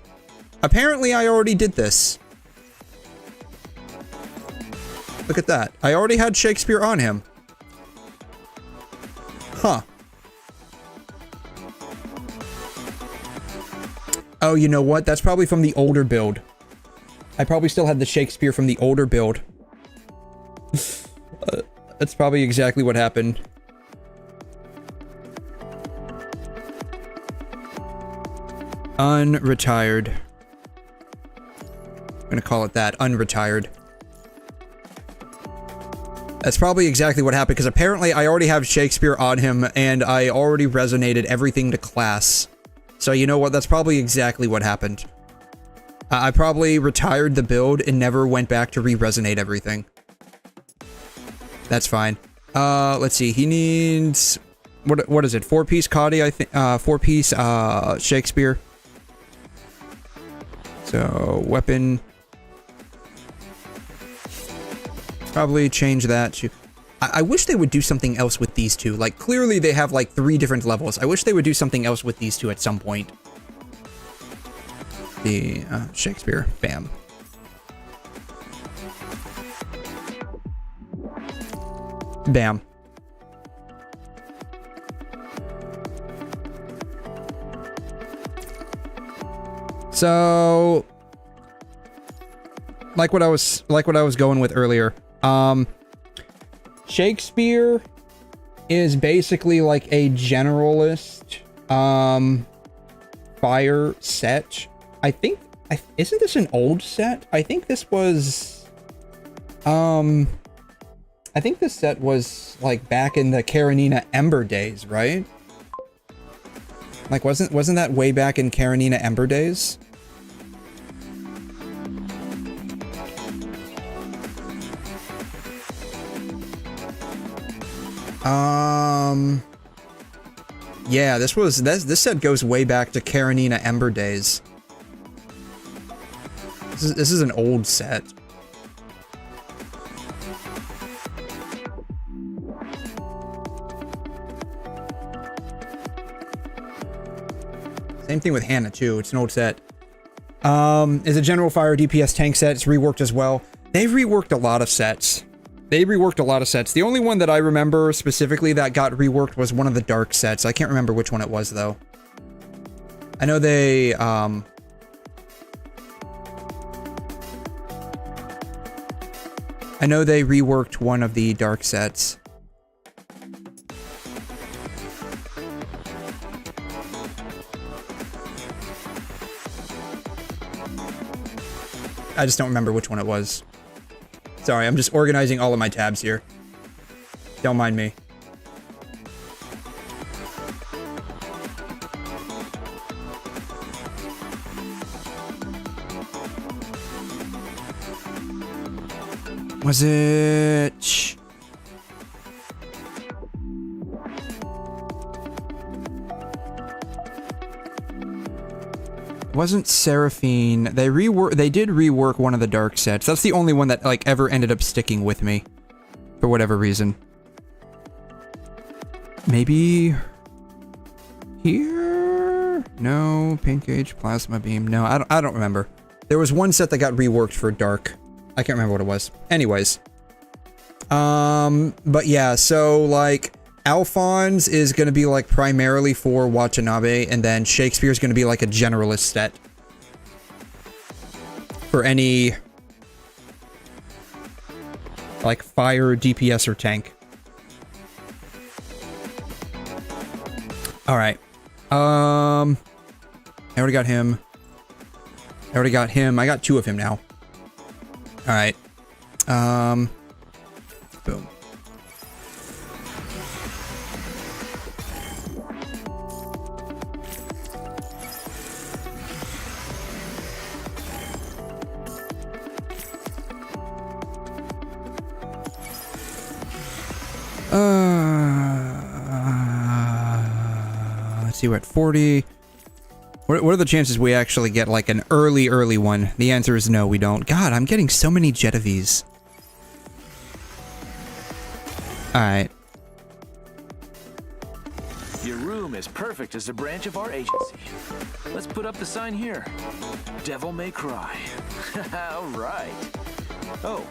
apparently I already did this. Look at that. I already had Shakespeare on him. Huh. Oh, you know what? That's probably from the older build. I probably still had the Shakespeare from the older build. That's probably exactly what happened. Unretired. I'm gonna call it that. Unretired. That's probably exactly what happened, because apparently I already have Shakespeare on him, and I already resonated everything to class. So you know what? That's probably exactly what happened. I probably retired the build and never went back to re-resonate everything. That's fine. Let's see. He needs... What is it? 4-piece 𝘬𝘳, I think. 4-piece, Shakespeare. So, weapon. Probably change that to... I wish they would do something else with these two. Like, clearly they have, like, 3 different levels. I wish they would do something else with these two at some point. The, Shakespeare. Bam. Bam. So, like what I was going with earlier, Shakespeare is basically like a generalist, fire set. I think, isn't this an old set? I think this was, I think this set was like back in the 𝘵𝘮 days, right? Like, wasn't that way back in 𝘵𝘮 days? Yeah, this set goes way back to 𝘵𝘮𝘬𝘕 Ember days. This is an old set. Same thing with Hannah too. It's an old set. Is a general fire DPS tank set. It's reworked as well. They've reworked a lot of sets. The only one that I remember specifically that got reworked was one of the dark sets. I can't remember which one it was though. I know they reworked one of the dark sets. I just don't remember which one it was. Sorry, I'm just organizing all of my tabs here. Don't mind me. Was it... Wasn't Seraphine. They did rework one of the dark sets. That's the only one that like ever ended up sticking with me. For whatever reason. Maybe here? No, Pink Age, Plasma Beam. No, I don't remember. There was one set that got reworked for dark. I can't remember what it was. Anyways. But yeah, so like Alphonse is going to be like primarily for Watanabe, and then Shakespeare is going to be like a generalist set for any like fire, DPS, or tank. All right. I already got him. I got 2 of him now. All right. Boom. Let's see, we're at 40. What are the chances we actually get like an early one? The answer is no, we don't. God, I'm getting so many 𝘳𝘐𝑗𝑡𝑎𝑉s. Alright. Your room is perfect as a branch of our agency. Let's put up the sign here. Devil may cry. All right. Oh,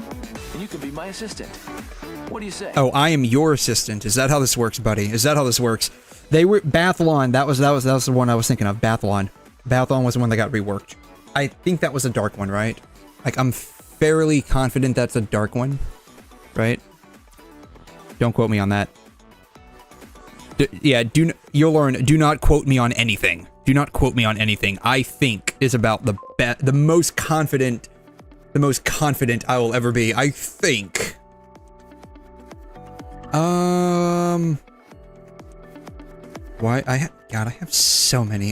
and you can be my assistant. What do you say? Oh, I am your assistant. Is that how this works, buddy? Is that how this works? They were Bathlon. That was the one I was thinking of. Bathlon. Bathlon was the one that got reworked. I think that was a dark one, right? Like I'm fairly confident that's a dark one, right? Don't quote me on that. You'll learn. Do not quote me on anything. Do not quote me on anything. I think is about the most confident I will ever be. I think. Why? God, I have so many.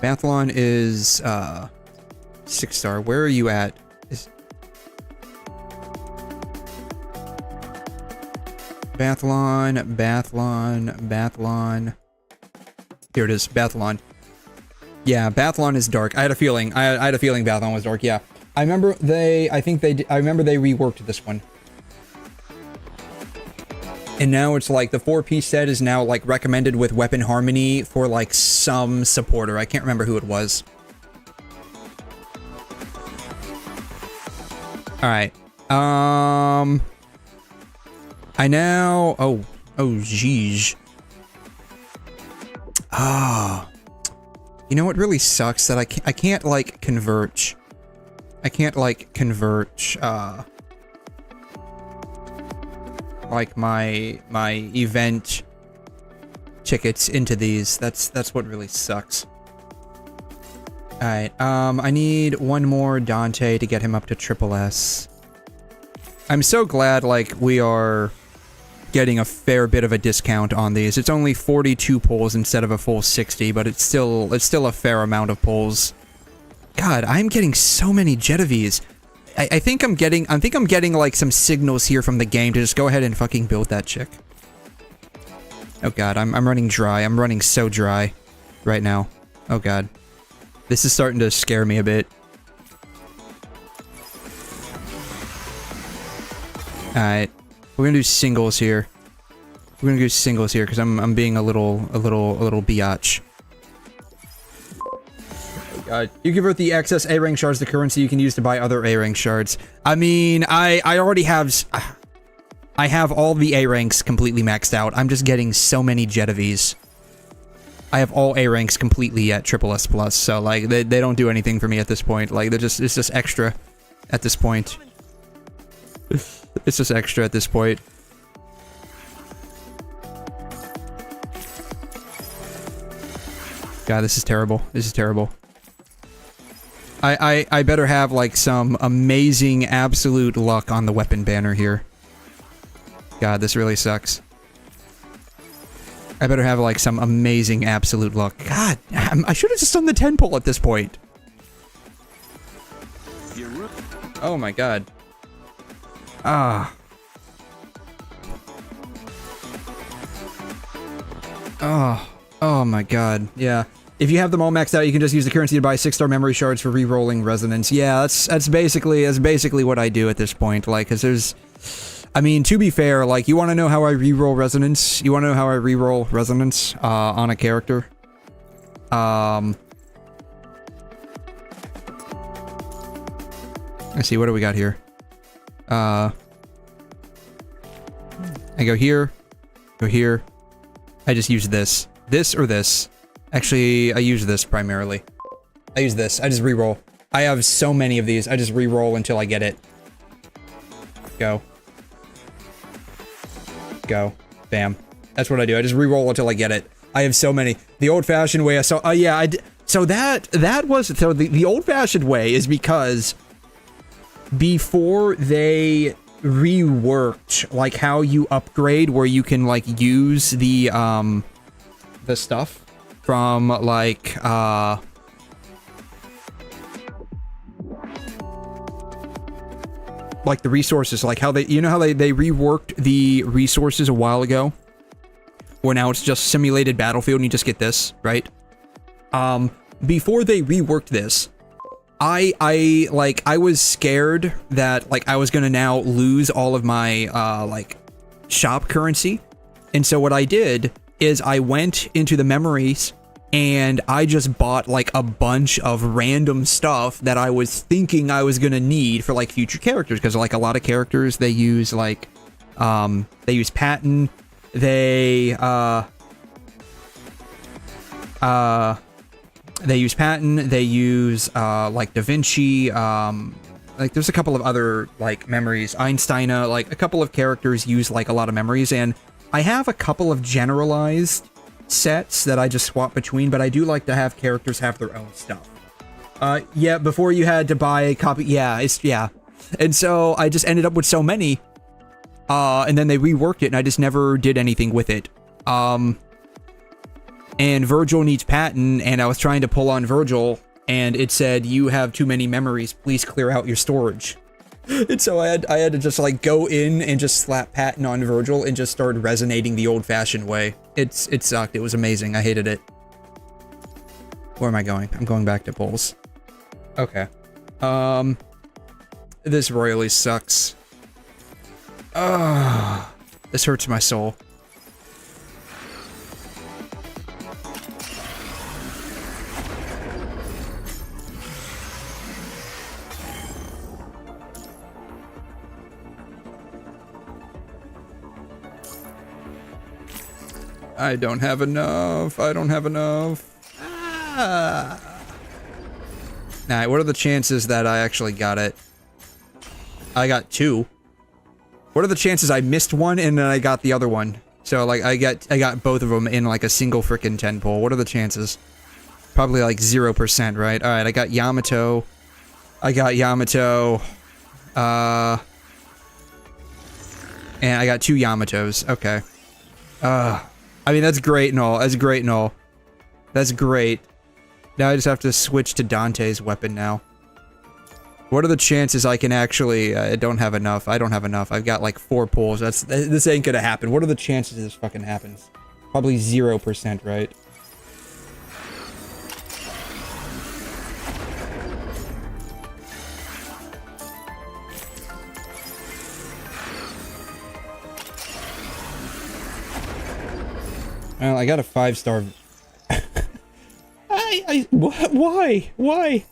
Bathlon is 6-star. Where are you at? Bathlon. Here it is, Bathlon. Yeah, Bathlon is dark. I had a feeling. I had a feeling Bathlon was dark. Yeah, I remember I remember they reworked this one. And now it's like the 4-piece set is now like recommended with weapon harmony for like some supporter. I can't remember who it was. All right. I now. Oh, 𝘠𝘮. You know what really sucks that I can't like convert. Like my event tickets into these. That's what really sucks. Alright, I need one more Dante to get him up to SSS. I'm so glad like we are getting a fair bit of a discount on these. It's only 42 pulls instead of a full 60, but it's still a fair amount of pulls. God, I'm getting so many 𝘳𝘐𝑗𝑡𝑎𝑉s. I think I'm getting like some signals here from the game to just go ahead and fucking build that chick. Oh god, I'm running dry. I'm running so dry right now. Oh god. This is starting to scare me a bit. Alright. We're gonna do singles here. We're gonna do singles here because I'm being a little biatch. You convert the excess A rank shards to currency you can use to buy other A rank shards. I mean, I already have... I have all the A ranks completely maxed out. I'm just getting so many 𝘠𝘩𝘦𝘺. I have all A ranks completely at +++, so like they don't do anything for me at this point. Like it's just extra at this point. It's just extra at this point. God, this is terrible. This is terrible. I better have like some amazing absolute luck on the weapon banner here. God, this really sucks. I better have like some amazing absolute luck. God, I should have just done the 10 pull at this point. Oh my god. Ah. Oh my god. Yeah. If you have them all maxed out, you can just use the currency to buy 6-star memory shards for re-rolling resonance. Yeah, that's basically what I do at this point. Like, cause there's, I mean, to be fair, like, you want to know how I re-roll resonance? You want to know how I re-roll resonance on a character? Let's see, what do we got here? I go here, go here. I just use this. This or this. Actually, I use this primarily. I use this. I just re-roll. I have so many of these. I just re-roll until I get it. Go. Go. Bam. That's what I do. I just re-roll until I get it. I have so many. The old-fashioned way I saw... Oh, yeah, so that was... So the old-fashioned way is because before they reworked, like, how you upgrade, where you can, like, use the stuff from, like, the resources, like how they, you know how they reworked the resources a while ago, where now it's just simulated battlefield and you just get this, right? Before they reworked this, I was scared that, like, I was gonna now lose all of my, like, shop currency. And so what I did is I went into the memories and I just bought, like, a bunch of random stuff that I was thinking I was gonna need for, like, future characters. Because, like, a lot of characters, they use, like, they use patent, they use patent, they use, like, Da Vinci, like, there's a couple of other, like, memories, Einstein, like, a couple of characters use, like, a lot of memories, and I have a couple of generalized sets that I just swap between, but I do like to have characters have their own stuff. Yeah, before you had to buy a copy, yeah, and so I just ended up with so many, and then they reworked it, and I just never did anything with it. And Virgil needs patent, and I was trying to pull on Virgil, and it said, you have too many memories, please clear out your storage. And so I had to just, like, go in and just slap patent on Virgil and just start resonating the old-fashioned way. It sucked. It was amazing. I hated it. Where am I going? I'm going back to polls. Okay. This royally sucks. This hurts my soul. I don't have enough. I don't have enough. Ah. Nah, what are the chances that I actually got it? I got 2. What are the chances I missed one and then I got the other one? So, like, I got both of them in, like, a single frickin' 10 pull. What are the chances? Probably, like, 0%, right? Alright, I got Yamato. I got Yamato. And I got 2 Yamatos. Okay. I mean, that's great and all. That's great and all. That's great. Now I just have to switch to Dante's weapon now. What are the chances I can actually... I don't have enough. I don't have enough. I've got like 4 pulls. This ain't gonna happen. What are the chances this fucking happens? Probably 0%, right? Well, I got a 5-star... What? Why? Why?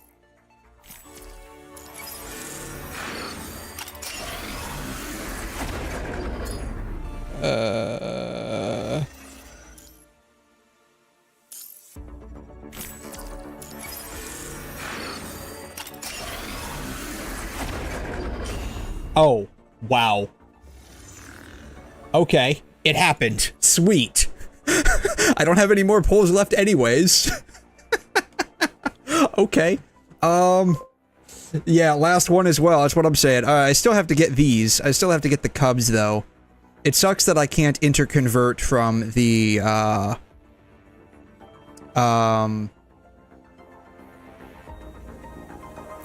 Oh, wow. Okay, it happened. Sweet. I don't have any more pulls left anyways. Okay. Yeah, last one as well. That's what I'm saying. I still have to get these. I still have to get the 𝘐'𝘮 though. It sucks that I can't interconvert from the,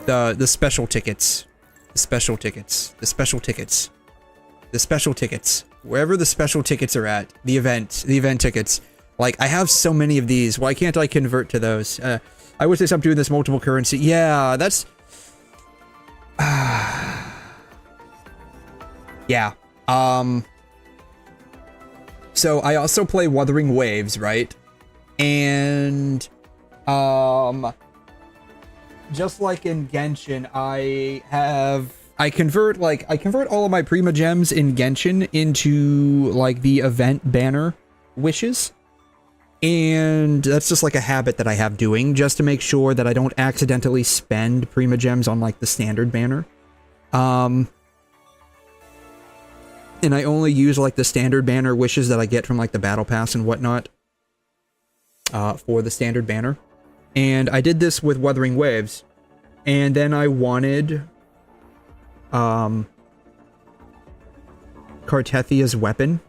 the special tickets. The special tickets. The special tickets. The special tickets. Wherever the special tickets are at. The event tickets. Like, I have so many of these. Why can't I convert to those? I wish they stopped doing this multiple currency. Yeah, that's... yeah. So I also play Wuthering Waves, right? And, just like in Genshin, I convert all of my Prima Gems in Genshin into, like, the event banner wishes. And that's just like a habit that I have doing, just to make sure that I don't accidentally spend Prima Gems on, like, the standard banner. And I only use, like, the standard banner wishes that I get from, like, the battle pass and whatnot, for the standard banner. And I did this with Wuthering Waves. And then I wanted, Cartethia's weapon.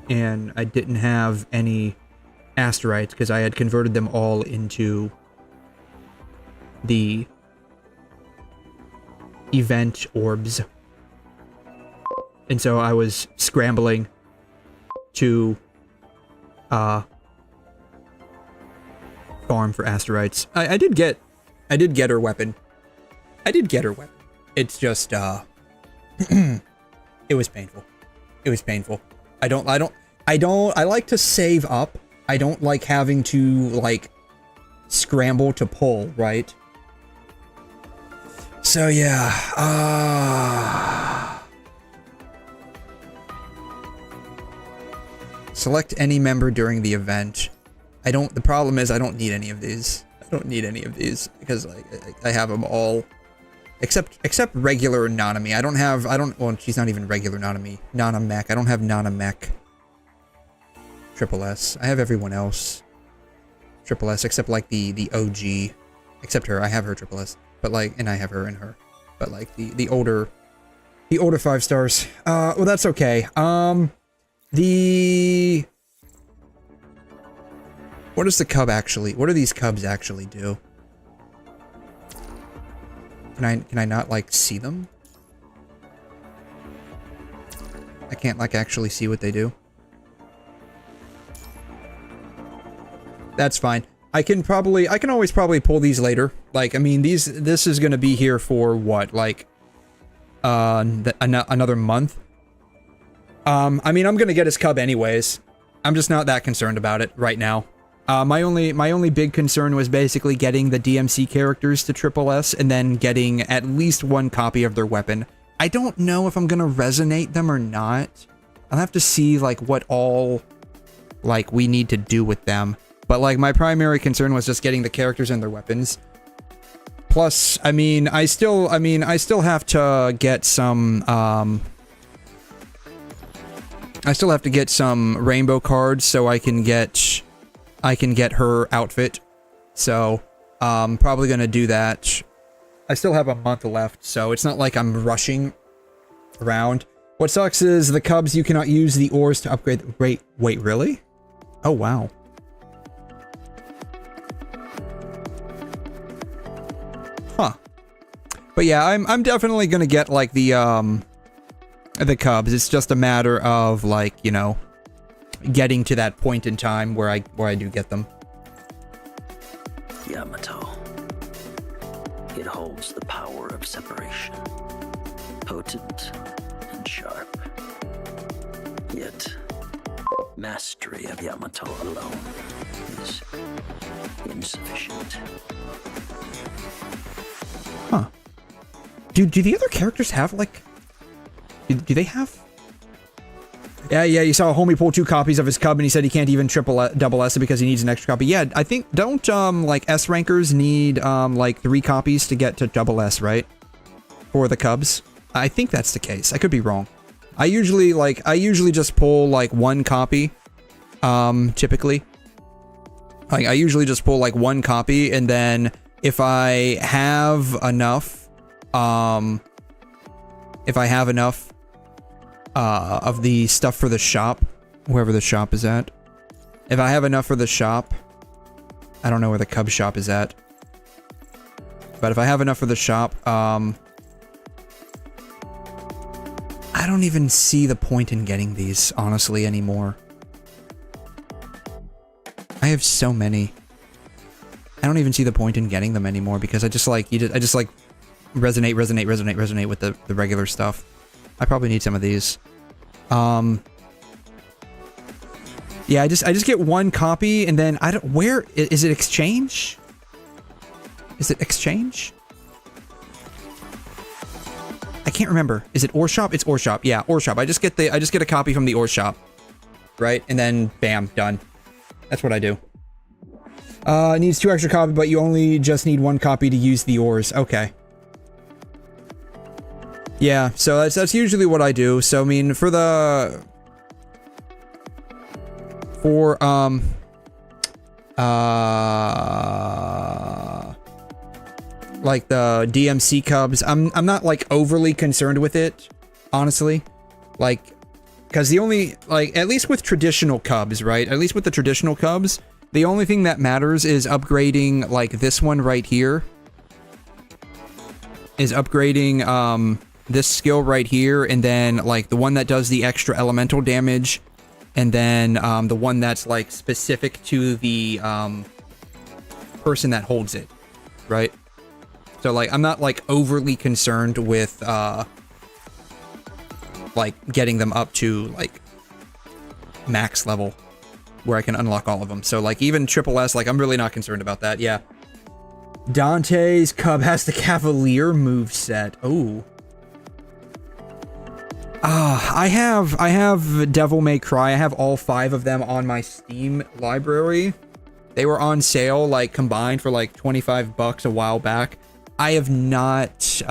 And I didn't have any Asterites, because I had converted them all into the event orbs. And so I was scrambling to farm for Asterites. I did get her weapon. I did get her weapon. It's just it was painful. It was painful. I like to save up. I don't like having to, like, scramble to pull, right? So yeah, select any member during the event. The problem is I don't need any of these. I don't need any of these because, like, I have them all. Except regular Nanami. Well, she's not even regular Nanami. Nana Mech. I don't have Nana Mech. Triple S. I have everyone else. Triple S, except, like, the OG. Except her. I have her Triple S. But, like, and I have her and her. But, like, the older 5 stars. Well, that's okay. What does the 𝘐'𝘮 actually... What do these 𝘐'𝘮s actually do? Can I not, like, see them? I can't, like, actually see what they do. That's fine. I can always probably pull these later. Like, I mean, this is gonna be here for what, like, another month? I mean, I'm gonna get his 𝘐'𝘮 anyways. I'm just not that concerned about it right now. My only big concern was basically getting the DMC characters to Triple S and then getting at least 1 copy of their weapon. I don't know if I'm gonna resonate them or not. I'll have to see, like, what all, like, we need to do with them. But, like, my primary concern was just getting the characters and their weapons. Plus, I mean, I still have to get some, I still have to get some rainbow cards so I can get her outfit. So, probably gonna do that. I still have a month left, so it's not like I'm rushing around. What sucks is the 𝘐'𝘮s, you cannot use the ores to upgrade. Wait, really? Oh, wow. But yeah, I'm definitely gonna get like the 𝘐'𝘮. It's just a matter of like, you know, getting to that point in time where I do get them. Yamato. It holds the power of separation. Potent and sharp. Yet, mastery of Yamato alone is insufficient. Huh. Do the other characters have, like... Do they have... Yeah, you saw homie pull 2 copies of his 𝘐'𝘮 and he said he can't even double S it because he needs an extra copy. Yeah, I think, don't, like, S rankers need, like, 3 copies to get to double S, right? For the 𝘐'𝘮s? I think that's the case. I could be wrong. I usually just pull, like, 1 copy, typically. Like, I usually just pull, like, 1 copy, and then if I have enough, of the stuff for the shop, wherever the shop is at. If I have enough for the shop, I don't know where the 𝘐'𝘮 shop is at. But if I have enough for the shop, I don't even see the point in getting these, honestly, anymore. I have so many. I don't even see the point in getting them anymore because I just like, resonate with the regular stuff. I probably need some of these. Yeah, I just get 1 copy and then I don't, where, is it exchange? Is it exchange? I can't remember. Is it 𝘧𝘀 shop? It's 𝘧𝘀 shop. Yeah, 𝘧𝘀 shop. I just get a copy from the 𝘧𝘀 shop. Right? And then bam, done. That's what I do. It needs 2 extra copies, but you only just need 1 copy to use the ores. Okay. Yeah, so that's usually what I do. So I mean, like the DMC 𝘐'𝘮s, I'm not like overly concerned with it, honestly. Like, because the only, like, at least with traditional 𝘐'𝘮s, right? At least with the traditional 𝘐'𝘮s, the only thing that matters is upgrading, like, this one right here. Is upgrading, this skill right here, and then, like, the one that does the extra elemental damage, and then, the one that's, like, specific to the, person that holds it, right? So, like, I'm not, like, overly concerned with, like, getting them up to, like, max level, where I can unlock all of them. So, like, even triple S, like, I'm really not concerned about that, yeah. Dante's 𝘐'𝘮 has the Cavalier moveset. Oh. I have 𝘨𝘏𝑚𝑎𝑦_CRY. I have all 5 of them on my Steam library. They were on sale, like, combined for, like, $25 a while back. I have not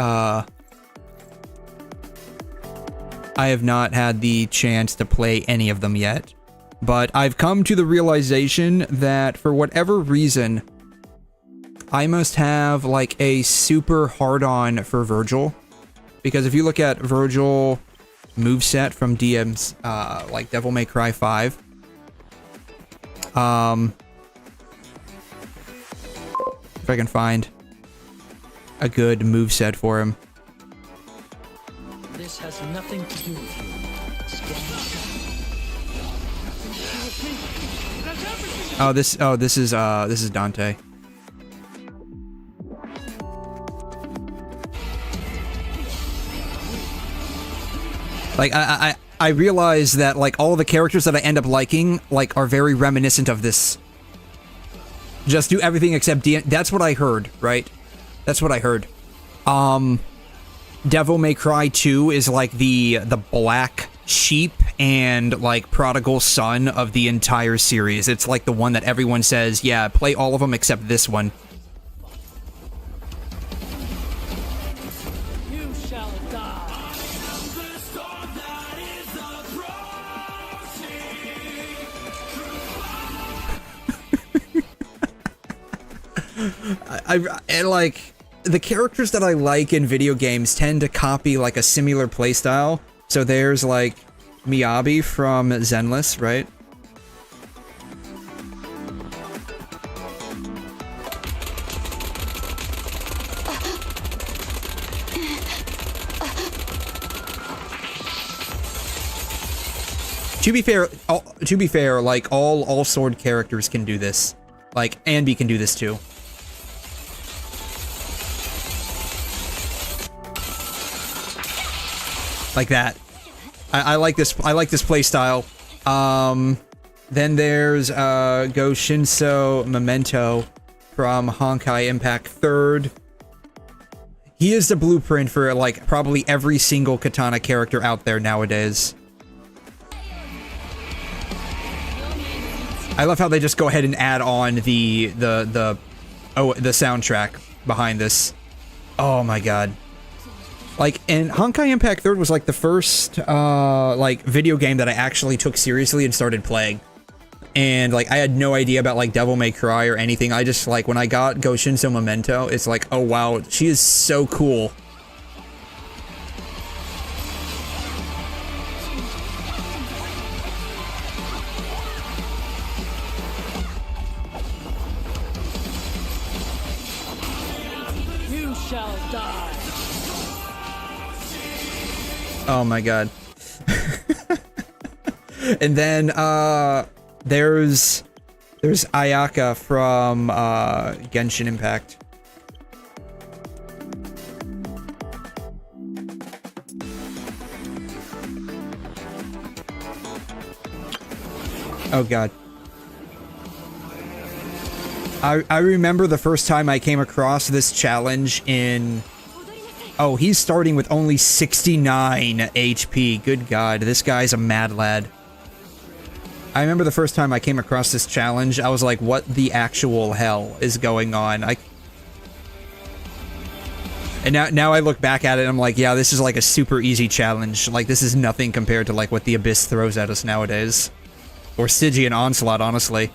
had the chance to play any of them yet. But I've come to the realization that for whatever reason, I must have, like, a super hard-on for Virgil. Because if you look at Virgil moveset from DM's, like, 𝘨𝑚𝑎𝑦_CRY 5. If I can find a good moveset for him. This has nothing to do with you. This is Dante. Like, I realize that, like, all the characters that I end up liking, like, are very reminiscent of this. Just do everything except that's what I heard, right? That's what I heard. 𝘨𝑚𝑎𝑦_CRY 2 is, like, the black sheep and, like, prodigal son of the entire series. It's, like, the one that everyone says, yeah, play all of them except this one. I like, the characters that I like in video games tend to copy, like, a similar playstyle. So there's, like, Miyabi from Zenless, right? To be fair, like all sword characters can do this. Like Anby can do this too. Like that. I like this. I like this play style. Then there's 𝘐'𝘮 𝘕𝘖𝘛 from Honkai Impact 3rd. He is the blueprint for like probably every single katana character out there nowadays. I love how they just go ahead and add on the soundtrack behind this. Oh my god. Like, and Honkai Impact 3rd was like the first like video game that I actually took seriously and started playing. And like I had no idea about like Devil May Cry or anything. I just like when I got 𝘐'𝘮 𝘕𝘖𝘔, it's like, oh wow, she is so cool. You shall die. Oh my god. And then there's Ayaka from Genshin Impact. Oh god. I remember the first time I came across this challenge in... Oh, he's starting with only 69 HP. Good god, this guy's a mad lad. I remember the first time I came across this challenge, I was like, what the actual hell is going on? And now I look back at it and I'm like, yeah, this is like a super easy challenge. Like, this is nothing compared to like what the Abyss throws at us nowadays. Or Stygian Onslaught, honestly.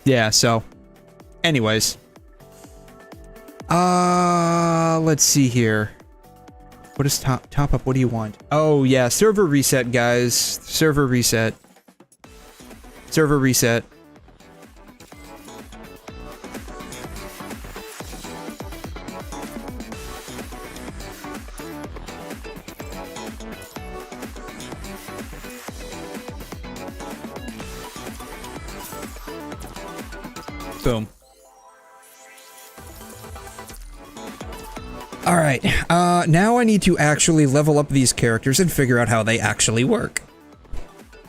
Yeah, so, anyways. Let's see here. What is top up? What do you want? Oh, yeah, server reset, guys. Server reset. Server reset. Boom. Alright, now I need to actually level up these characters and figure out how they actually work.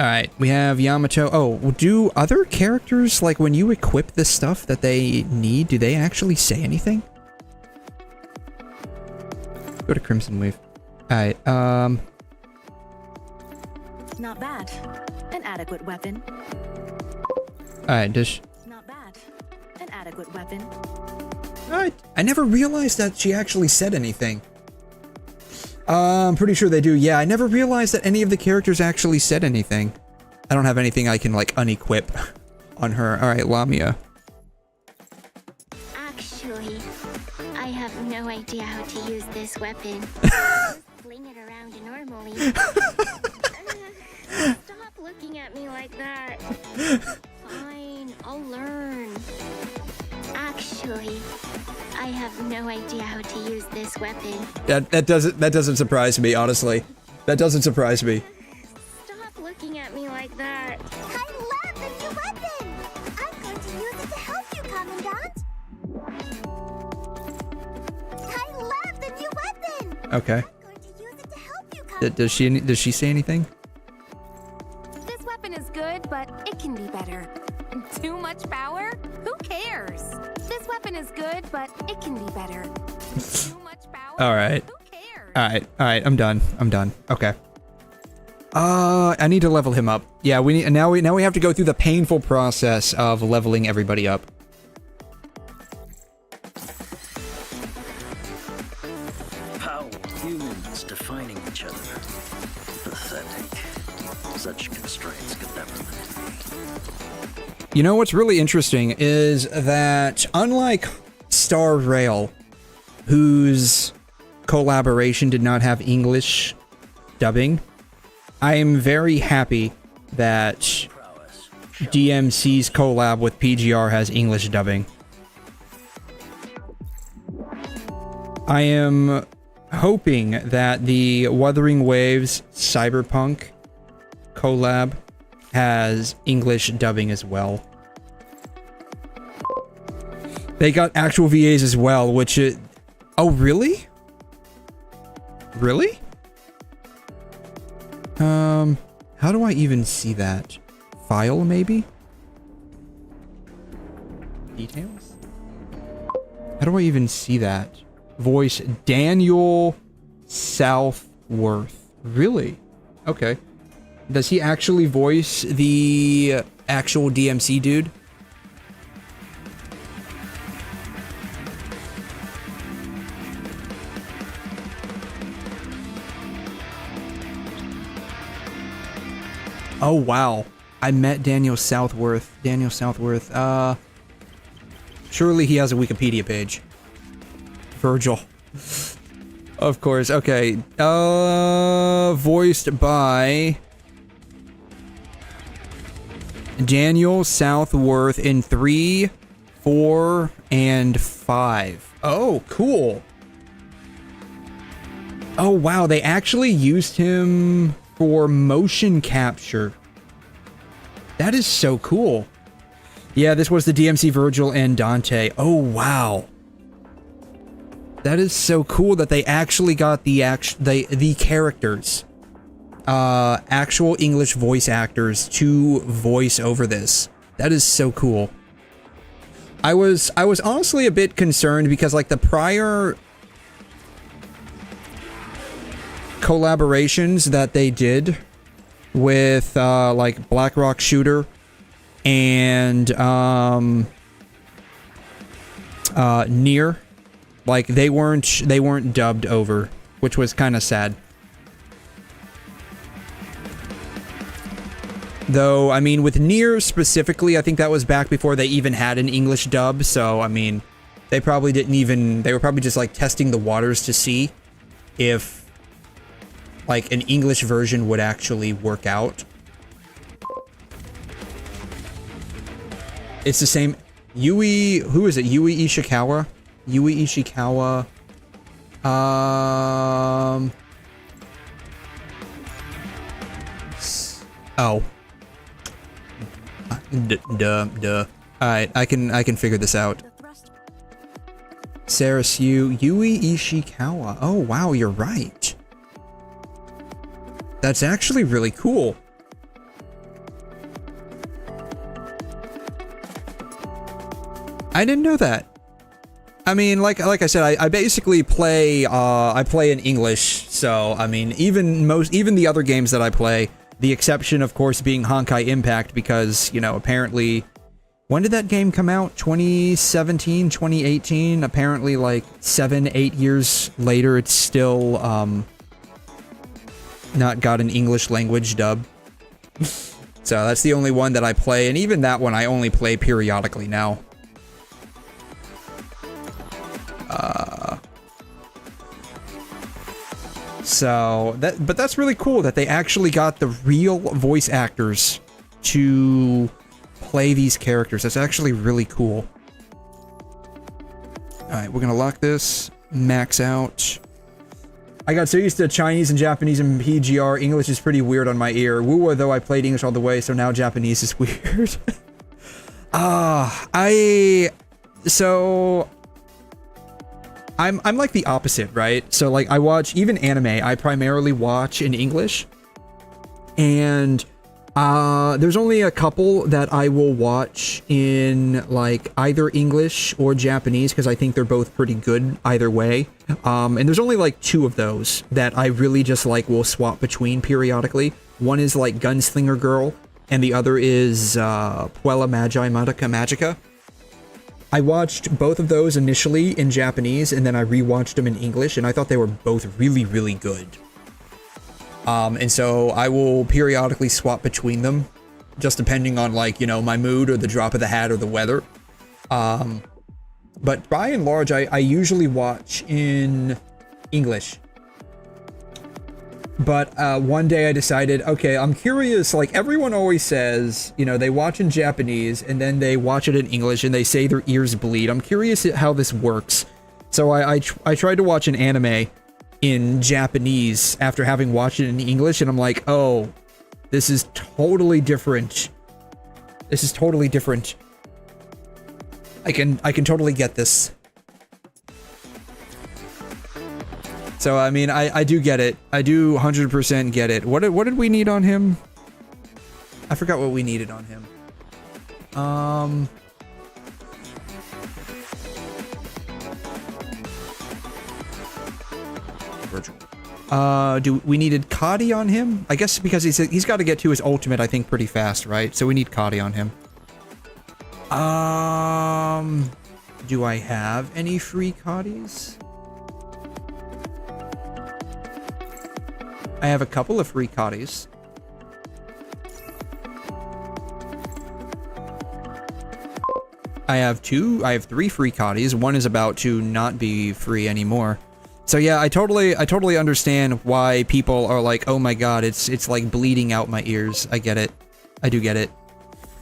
Alright, we have Yamato. Oh, do other characters, like when you equip the stuff that they need, do they actually say anything? Go to Crimson Wave. Alright, Not bad. An adequate weapon. Alright, Dish. Not bad. An adequate weapon. Alright. I never realized that she actually said anything. I'm pretty sure they do. Yeah, I never realized that any of the characters actually said anything. I don't have anything I can, like, unequip on her. Alright, Lamia. Actually, I have no idea how to use this weapon. Just fling it around normally. Stop looking at me like that. Fine, I'll learn. Actually, I have no idea how to use this weapon. That doesn't surprise me, honestly. That doesn't surprise me. Stop looking at me like that. I love the new weapon! I'm going to use it to help you, Commandant! I love the new weapon! Okay. I'm going to use it to help you, Commandant. Does she say anything? This weapon is good, but it can be better. Too much power? Who cares? This weapon is good, but it can be better. Too much power? Alright. Who cares? Alright, I'm done. Okay. I need to level him up. Yeah, now we have to go through the painful process of leveling everybody up. How humans defining each other. Pathetic. Such constraints could never limit me. You know what's really interesting is that unlike Star Rail, whose collaboration did not have English dubbing, I am very happy that DMC's collab with PGR has English dubbing. I am hoping that the Wuthering Waves Cyberpunk collab has English dubbing as well. They got actual VAs as well, which it... Oh, really? Really? How do I even see that? File, maybe? Details? How do I even see that? Voice Daniel Southworth. Really? Okay. Does he actually voice the actual DMC dude? Oh, wow. I met Daniel Southworth. Daniel Southworth. Surely he has a Wikipedia page. Virgil. Of course. Okay. Voiced by Daniel Southworth in 3, 4, and 5. Oh, cool. Oh, wow. They actually used him for motion capture. That is so cool. Yeah, this was the DMC Virgil and Dante. Oh, wow. That is so cool that they actually got the characters, actual English voice actors to voice over this. That is so cool. I was honestly a bit concerned because like the prior collaborations that they did with like Black Rock Shooter and Nier, like they weren't dubbed over, which was kind of sad. Though, I mean, with Nier specifically, I think that was back before they even had an English dub, so I mean, they probably didn't even, they were probably just like testing the waters to see if like an English version would actually work out. It's the same. Yui, who is it? Yui Ishikawa? Yui Ishikawa. Oh. Duh. Alright, I can figure this out. Sarah Sue, Yui Ishikawa. Oh, wow, you're right. That's actually really cool. I didn't know that. I mean, like I said, I basically play I play in English, so I mean, even the other games that I play, the exception of course being Honkai Impact, because, you know, apparently, when did that game come out? 2017, 2018? Apparently like 7-8 years later, it's still not got an English language dub. So that's the only one that I play, and even that one I only play periodically now. So but that's really cool that they actually got the real voice actors to play these characters. That's actually really cool. Alright, we're gonna lock this, max out. I got so used to Chinese and Japanese and PGR. English is pretty weird on my ear. WuWa, though, I played English all the way, so now Japanese is weird. I'm like the opposite, right? So like I watch even anime, I primarily watch in English. And there's only a couple that I will watch in like either English or Japanese because I think they're both pretty good either way. And there's only like 2 of those that I really just like will swap between periodically. One is like Gunslinger Girl and the other is Puella Magi Magica. I watched both of those initially in Japanese, and then I rewatched them in English, and I thought they were both really, really good. And so I will periodically swap between them, just depending on, like, you know, my mood or the drop of the hat or the weather. But by and large, I usually watch in English. But one day I decided, okay, I'm curious, like everyone always says, you know, they watch in Japanese and then they watch it in English and they say their ears bleed. I'm curious how this works. So I tried to watch an anime in Japanese after having watched it in English, and I'm like, oh, this is totally different. This is totally different. I can totally get this. So, I mean, I do get it. I do 100% get it. What did we need on him? I forgot what we needed on him. Virtual. We needed 𝘐𝘮 on him? I guess because he's got to get to his ultimate, I think, pretty fast, right? So we need 𝘐𝘮 on him. Do I have any free 𝘐𝘮s? I have a couple of free 𝘐𝘮s. I have 3 free 𝘐𝘮s. One is about to not be free anymore. So yeah, I totally understand why people are like, oh my god, it's like bleeding out my ears. I get it. I do get it.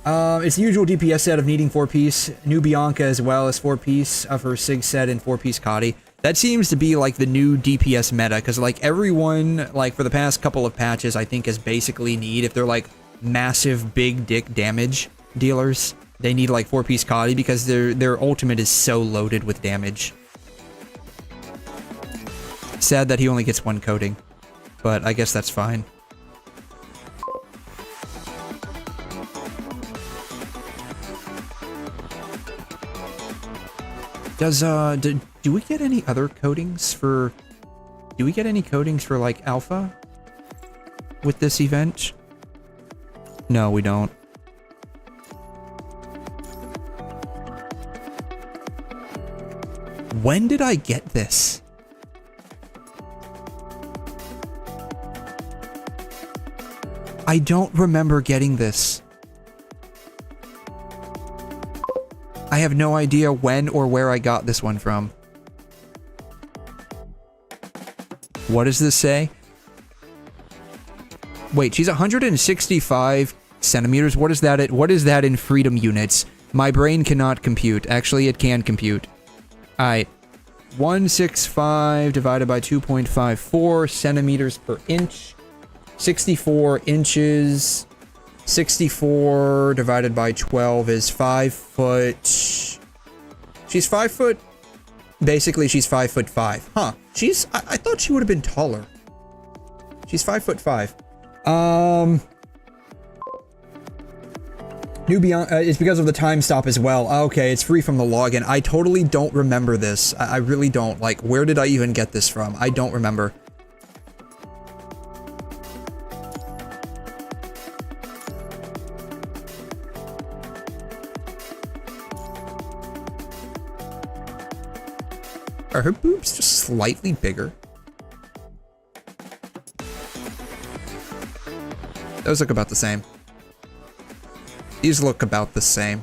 It's the usual DPS set of needing 4-piece, new Bianca as well as 4-piece of her 𝘬𝘮 set and 4-piece 𝘐𝘮. That seems to be like the new DPS meta, because like everyone, like for the past couple of patches, I think is basically need, if they're like massive big dick damage dealers, they need like 4-piece 𝘐𝘮 because their ultimate is so loaded with damage. Sad that he only gets 1 coating, but I guess that's fine. Do we get any other coatings for... Do we get any coatings for, like, Alpha? With this event? No, we don't. When did I get this? I don't remember getting this. I have no idea when or where I got this one from. What does this say? Wait, she's 165 centimeters. What is that? What is that in freedom units? My brain cannot compute. Actually, it can compute. Alright. 165 divided by 2.54 centimeters per inch. 64 inches. 64 divided by 12 is 5 foot. She's 5 foot. Basically, she's 5'5". Huh. I thought she would have been taller. She's 5'5". New Beyond, it's because of the time stop as well. Okay, it's free from the login. I totally don't remember this. I really don't. Like, where did I even get this from? I don't remember. Are her boobs just slightly bigger? Those look about the same. These look about the same.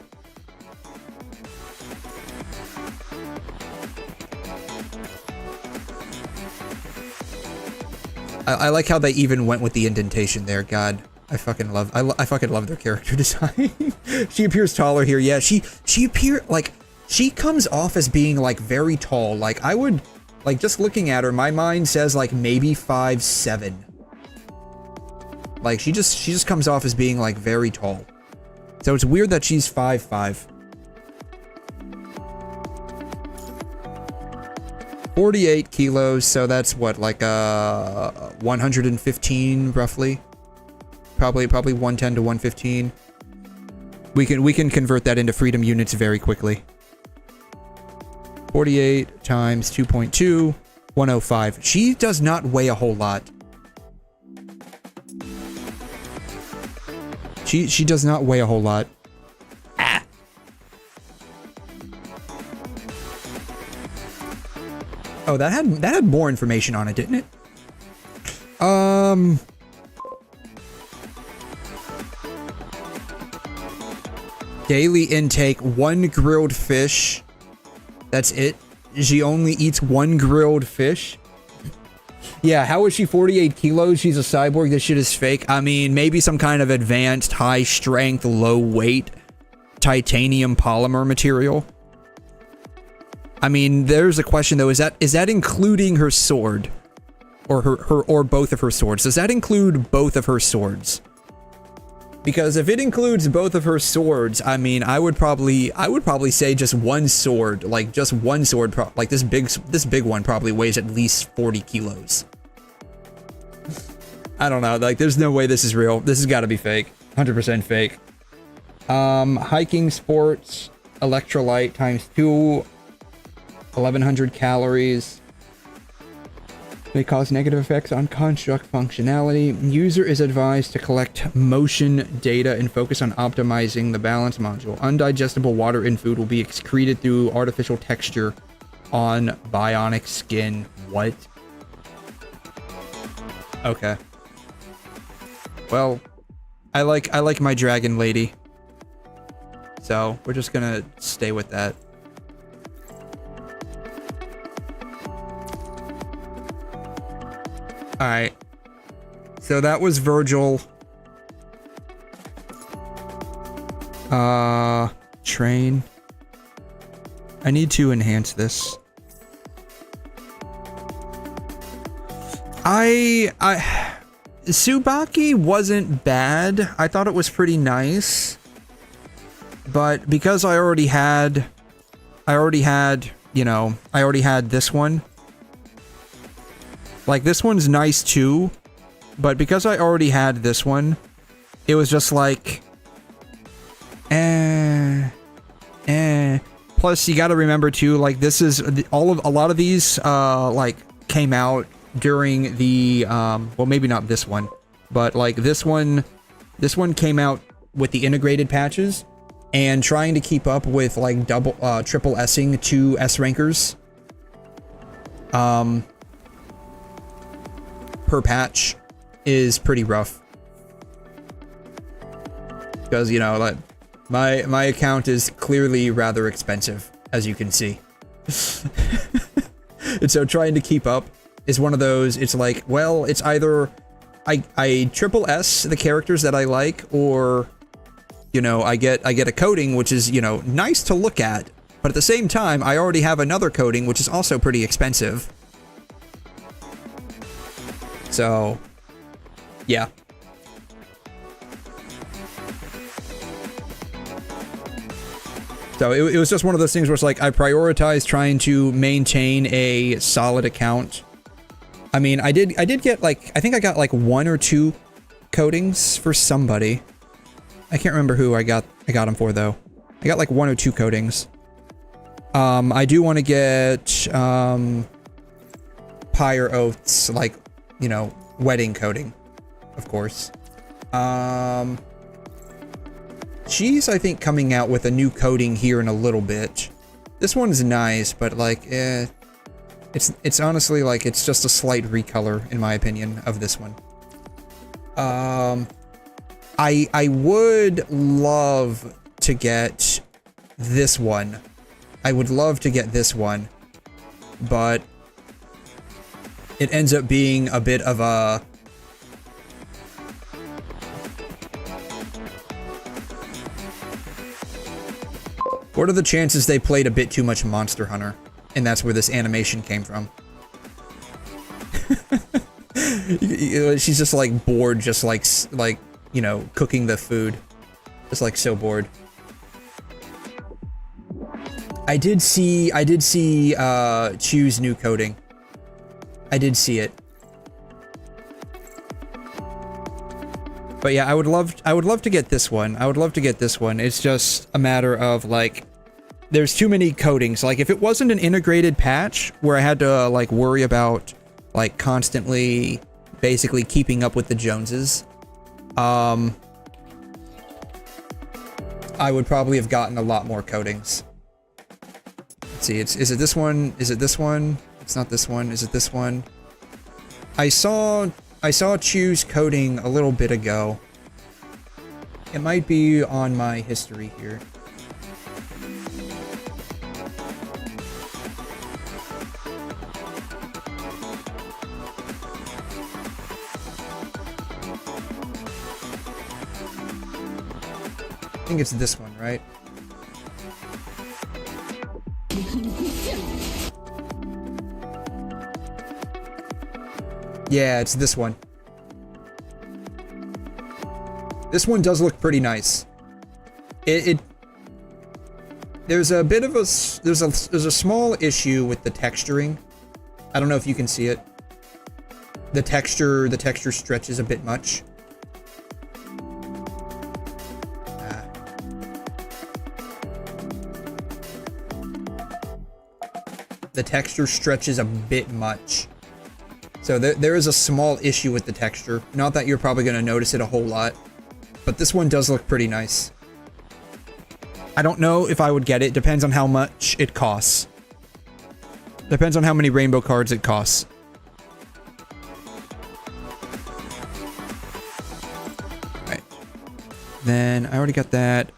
I like how they even went with the indentation there. God, I fucking love their character design. She appears taller here. Yeah, she appears like she comes off as being like very tall. Like I would like just looking at her, my mind says like maybe 5'7". Like she just comes off as being like very tall. So it's weird that she's 5'5". 48 kilos, so that's what, like 115 roughly. Probably 110 to 115. We can convert that into freedom units very quickly. 48 times 2.2, 105. She does not weigh a whole lot. She does not weigh a whole lot. Ah. Oh, that had more information on it, didn't it? Daily intake, 1 grilled fish. That's it. She only eats 1 grilled fish. Yeah, how is she 48 kilos? She's a cyborg. This shit is fake. I mean, maybe some kind of advanced, high strength, low weight titanium polymer material. I mean, there's a question though. Is that including her sword, or both of her swords? Does that include both of her swords? Because if it includes both of her swords, I mean, I would probably say just one sword, like just one sword, like this big one probably weighs at least 40 kilos. I don't know, like there's no way this is real. This has got to be fake. 100% fake. Hiking sports, electrolyte ×2, 1100 calories. May cause negative effects on construct functionality. User is advised to collect motion data and focus on optimizing the balance module. Undigestible water in food will be excreted through artificial texture on bionic skin. What? Okay. Well, I like my dragon lady. So we're just gonna stay with that. Alright. So that was Virgil. Train. I need to enhance this. Tsubaki wasn't bad. I thought it was pretty nice. But because I already had, you know, I already had this one. Like, this one's nice too, but because I already had this one, it was just like, Plus, you gotta remember too, like, this is, a lot of these, like, came out during the, well, maybe not this one, but, like, this one came out with the integrated patches, and trying to keep up with, like, triple S-ing 2 S rankers, per patch is pretty rough, because, you know, like, my account is clearly rather expensive, as you can see. And so trying to keep up is one of those, it's like, well, it's either I triple S the characters that I like, or, you know, I get a coding which is, you know, nice to look at, but at the same time I already have another coding which is also pretty expensive. So, yeah. So it was just one of those things where it's like, I prioritized trying to maintain a solid account. I mean, I did get, like, I think I got like 1 or 2 codings for somebody. I can't remember who I got them for though. I got like 1 or 2 codings. I do want to get Pyre Oath's, like, you know, wedding coding, of course. She's, I think, coming out with a new coding here in a little bit. This one's nice, but, like, it's honestly, like, it's just a slight recolor, in my opinion, of this one. I would love to get this one. I would love to get this one, but it ends up being a bit of a... What are the chances they played a bit too much Monster Hunter? And that's where this animation came from. She's just like bored, just like, you know, cooking the food. Just like so bored. I did see 𝘬𝘮 new coding. I did see it. But yeah, I would love to get this one. I would love to get this one. It's just a matter of, like, there's too many codings. Like, if it wasn't an integrated patch where I had to, like, worry about, like, constantly basically keeping up with the Joneses, I would probably have gotten a lot more codings. Let's see, is it this one? Is it this one? It's not this one. Is it this one? I saw 𝘬𝘮 coding a little bit ago. It might be on my history here. think it's this one, right? Yeah, it's this one. This one does look pretty nice. There's a bit of a there's a small issue with the texturing. I don't know if you can see it. The texture stretches a bit much. The texture stretches a bit much. So there is a small issue with the texture. Not that you're probably going to notice it a whole lot, but this one does look pretty nice. I don't know if I would get it. Depends on how much it costs. Depends on how many rainbow cards it costs. Alright. Then I already got that.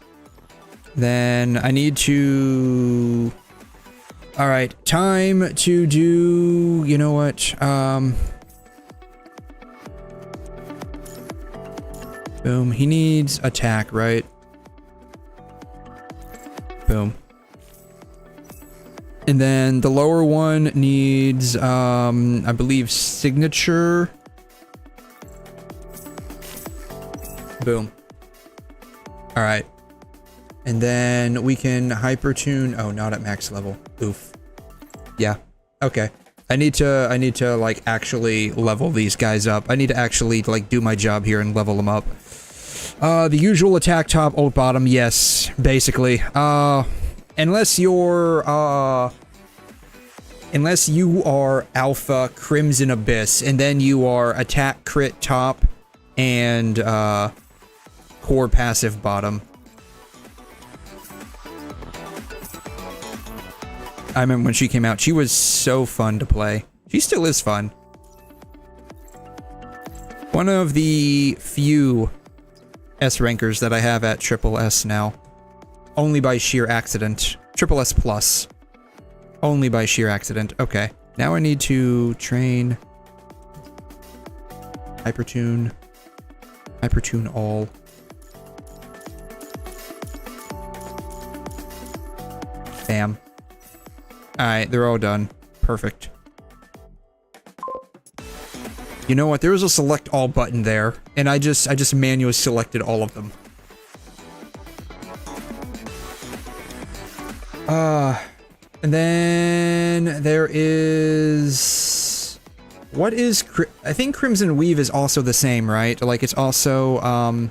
Then I need to... Alright, time to do... You know what? Boom. He needs attack, right? Boom. And then the lower one needs, I believe, signature. Boom. Alright. And then we can hypertune. Oh, not at max level. Oof. Yeah. Okay. I need to like actually level these guys up. I need to actually like do my job here and level them up. The usual attack top, ult bottom, yes, basically. Unless you're, unless you are alpha Crimson Abyss, and then you are attack crit top and, core passive bottom. I remember when she came out, she was so fun to play. She still is fun. One of the few S rankers that I have at triple S now. Only by sheer accident. Triple S plus. Only by sheer accident. Okay. Now I need to train. Hypertune. Hypertune all. Bam. Alright, they're all done. Perfect. You know what? There was a select all button there, and I just manually selected all of them. And then there is... What is... I think Crimson Weave is also the same, right? Like, it's also,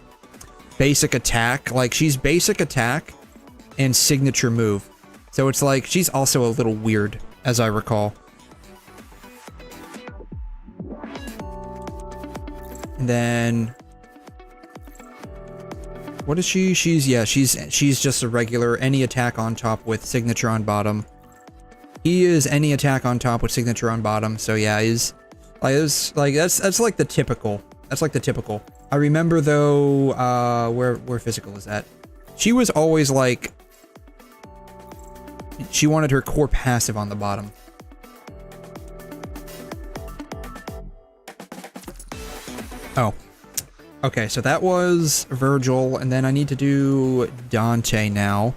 basic attack. Like, she's basic attack and signature move. So it's like, she's also a little weird, as I recall. And then... What is she? She's just a regular, any attack on top with signature on bottom. He is any attack on top with signature on bottom, so yeah, he's... Like, that's like the typical. That's like the typical. I remember though, where physical is at. She was always like... She wanted her core passive on the bottom. Oh. Okay, so that was Virgil, and then I need to do Dante now.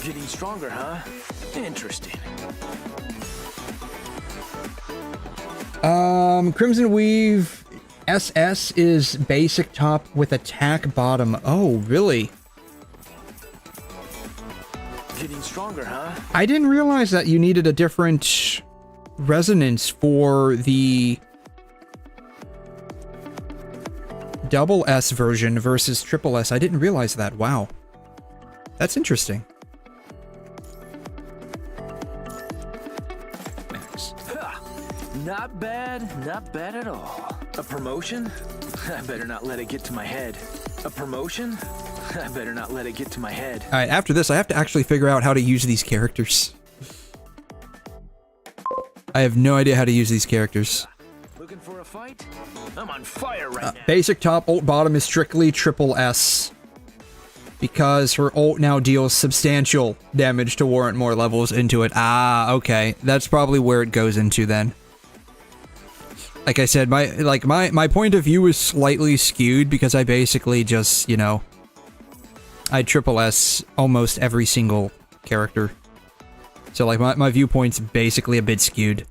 Getting stronger, huh? Interesting. Crimson Weave... SS is basic top with attack bottom. Oh, really? Getting stronger, huh? I didn't realize that you needed a different resonance for the double S version versus triple S. I didn't realize that. Wow. That's interesting. Max. Not bad at all. A promotion? I better not let it get to my head. A promotion? I better not let it get to my head. Alright, after this, I have to actually figure out how to use these characters. I have no idea how to use these characters. Looking for a fight? I'm on fire right now. Basic top, ult bottom is strictly triple S. Because her ult now deals substantial damage to warrant more levels into it. Ah, okay. That's probably where it goes into then. like I said, my point of view is slightly skewed because I basically just, you know, I triple S almost every single character. So like my viewpoint's basically a bit skewed.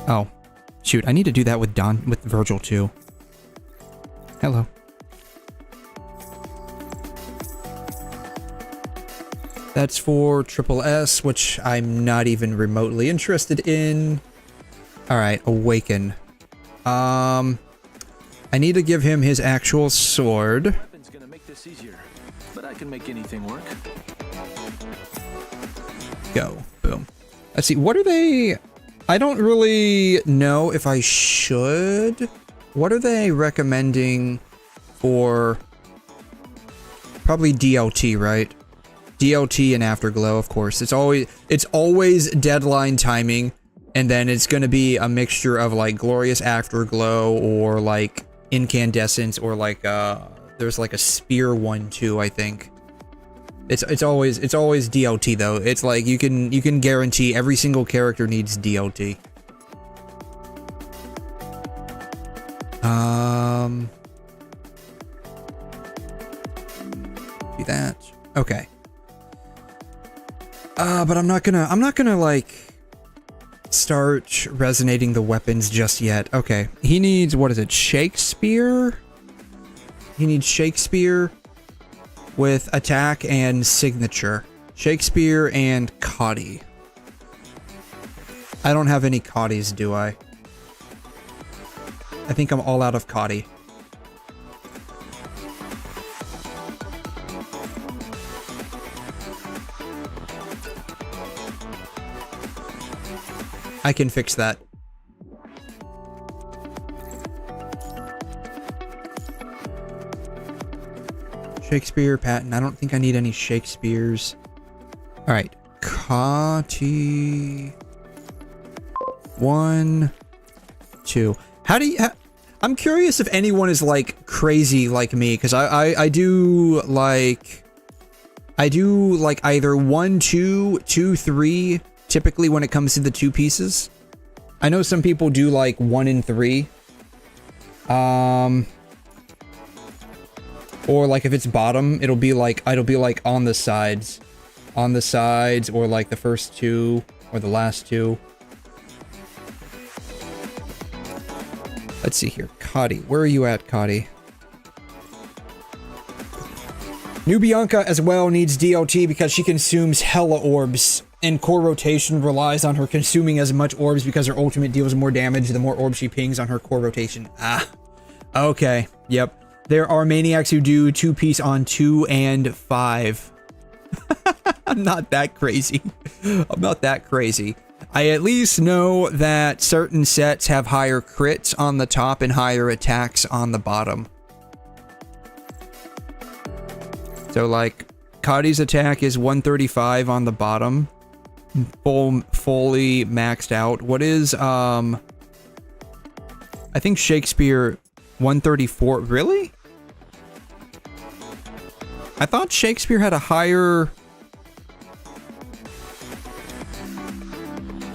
Oh, shoot, I need to do that with Virgil too. Hello. That's for triple S, which I'm not even remotely interested in. Alright, Awaken. I need to give him his actual sword. Weapon's gonna make this easier, but I can make anything work. Go. Boom. Let's see, what are they... I don't really know if I should. What are they recommending for... Probably DLT, right? DLT and Afterglow, of course. It's always deadline timing, and then it's gonna be a mixture of like Glorious Afterglow or like Incandescence or like there's like a Spear one too, I think. It's always DLT though. It's like you can guarantee every single character needs DLT. Do that. Okay. But I'm not gonna like start resonating the weapons just yet. Okay. He needs, what is it? Shakespeare? He needs Shakespeare with attack and signature. Shakespeare and 𝘠𝘮. I don't have any 𝘠𝘮s, do I? I think I'm all out of 𝘠𝘮. I can fix that. Shakespeare, Patton. I don't think I need any Shakespeares. Alright. 𝘠𝘮. 1, 2. How do you... I'm curious if anyone is like crazy like me, because I do like either 1, 2, 2, 3, typically when it comes to the two pieces. I know some people do like 1 and 3. Or like if it's bottom, it'll be like on the sides. On the sides, or like the first 2 or the last 2. Let's see here. 𝘠𝘮. Where are you at, 𝘠𝘮? New Bianca as well needs DLT because she consumes hella orbs. And core rotation relies on her consuming as much orbs because her ultimate deals more damage the more orbs she pings on her core rotation. Ah. Okay. Yep. There are maniacs who do 2-piece on 2 and 5. I'm not that crazy. I'm not that crazy. I at least know that certain sets have higher crits on the top and higher attacks on the bottom. So like, 𝘠𝘮's attack is 135 on the bottom. Fully maxed out. What is, I think Shakespeare 134. Really? I thought Shakespeare had a higher...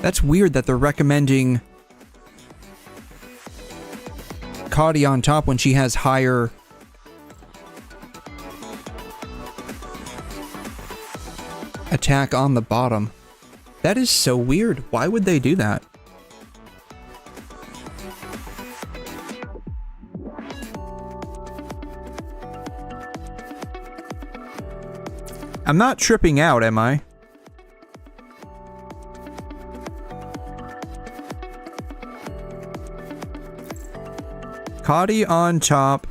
That's weird that they're recommending 𝘠𝘮 on top when she has higher... attack on the bottom. That is so weird. Why would they do that? I'm not tripping out, am I? 𝘠𝘮 on top.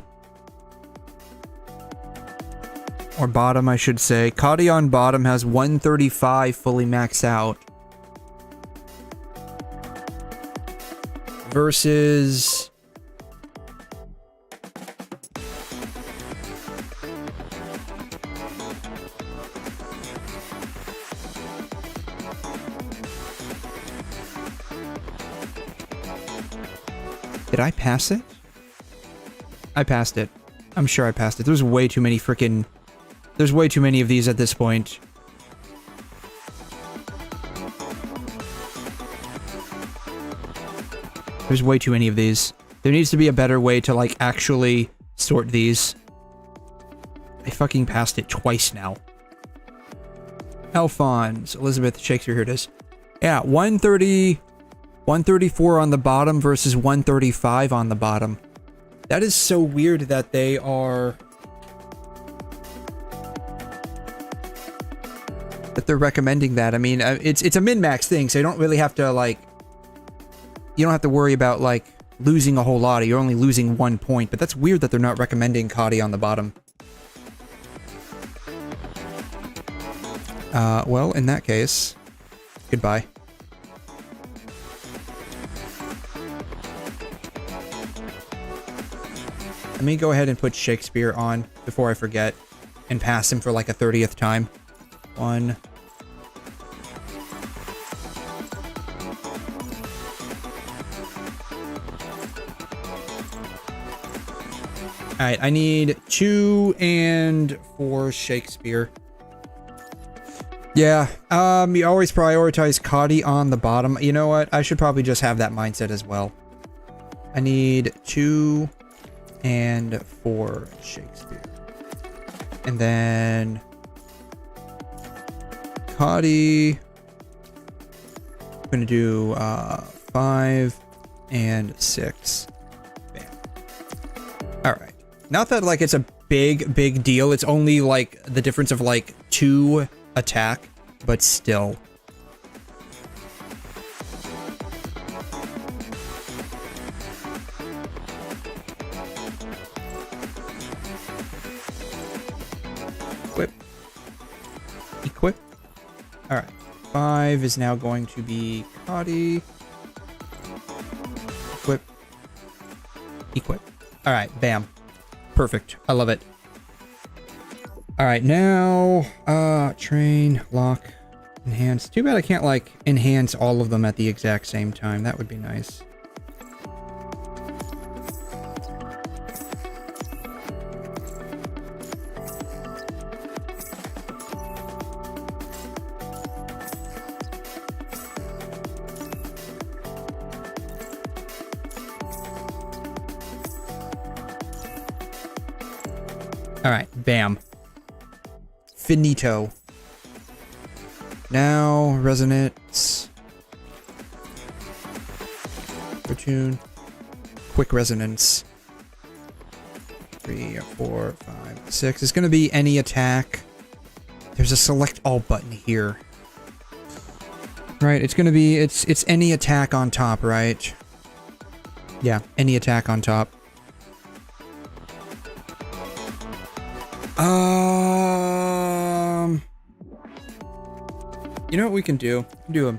Or bottom, I should say. 𝘠𝘮 on bottom has 135 fully maxed out. Versus... Did I pass it? I passed it. I'm sure I passed it. There's way too many freaking... There's way too many of these at this point. There's way too many of these. There needs to be a better way to, like, actually sort these. I fucking passed it twice now. Alphonse, Elizabeth, Shakespeare, here it is. Yeah, 130... 134 on the bottom versus 135 on the bottom. That is so weird that they are... that they're recommending that. I mean, it's a min-max thing, so you don't really have to, like... You don't have to worry about, like, losing a whole lot. You're only losing 1 point, but that's weird that they're not recommending 𝘵𝘰 on the bottom. Well, in that case, goodbye. Let me go ahead and put Shakespeare on before I forget and pass him for like a 30th time. 1. Alright, I need 2 and 4 Shakespeare. Yeah, you always prioritize 𝘵𝘰 on the bottom. You know what? I should probably just have that mindset as well. I need 2 and 4 Shakespeare. And then... 𝘵𝘰... I'm gonna do 5 and 6. Bam. Alright. Not that, like, it's a big deal. It's only, like, the difference of, like, 2 attack, but still. Equip. Equip. Alright. 5 is now going to be 𝘵𝘰. Equip. Equip. Alright, bam. Perfect. I love it. Alright, now, train, lock, enhance. Too bad I can't, like, enhance all of them at the exact same time. That would be nice. Alright, bam. Finito. Now, resonance. Retune. Quick resonance. 3, 4, 5, 6. It's gonna be any attack. There's a select all button here. Right, it's gonna be, it's any attack on top, right? Yeah, any attack on top. You know what we can do? We can do a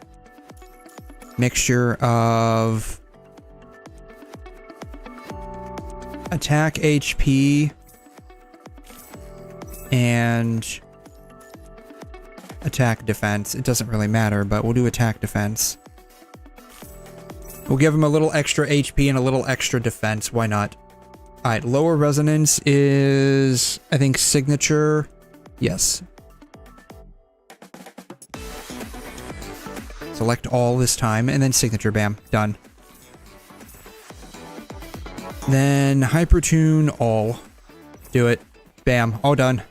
mixture of attack HP and attack defense. It doesn't really matter, but we'll do attack defense. We'll give him a little extra HP and a little extra defense. Why not? Alright, lower resonance is, I think, signature. Yes. Select all this time, and then signature, bam, done. Then hypertune all. Do it. Bam, all done.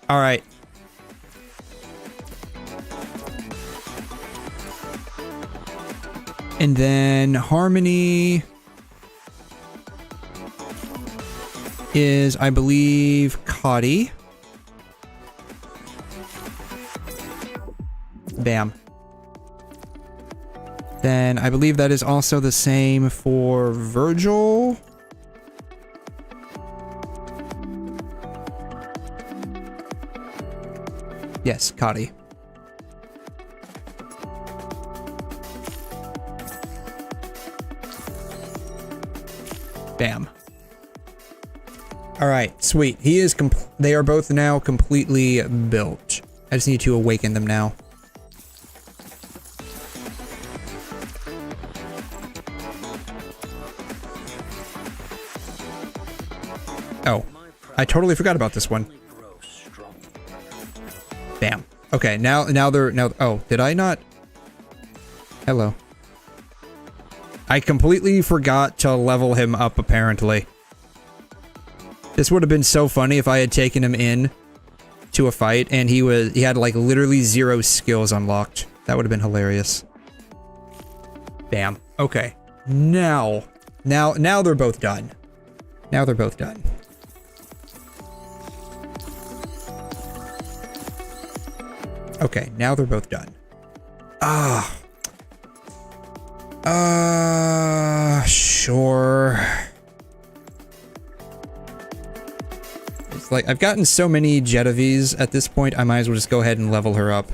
Alright. And then harmony is, I believe, 𝘵𝘰. Bam. Then I believe that is also the same for Virgil. Yes, 𝘵𝘰. Bam. Alright, sweet. He is they are both now completely built. I just need to awaken them now. Oh, I totally forgot about this one. Bam. Okay, now they're oh, did I not? Hello. I completely forgot to level him up, apparently. This would have been so funny if I had taken him in to a fight and he had like literally 0 skills unlocked. That would have been hilarious. Bam. Okay. Now they're both done. Now they're both done. Okay, now they're both done. Sure. It's like, I've gotten so many 𝘠𝘩𝘦𝘵𝘩𝘦 at this point, I might as well just go ahead and level her up.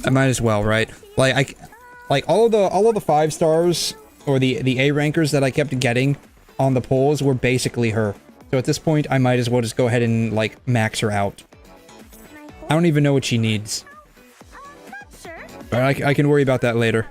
I might as well, right? Like, all of the 5 stars, or the A rankers that I kept getting on the polls were basically her. So at this point, I might as well just go ahead and, like, max her out. I don't even know what she needs. But I can worry about that later.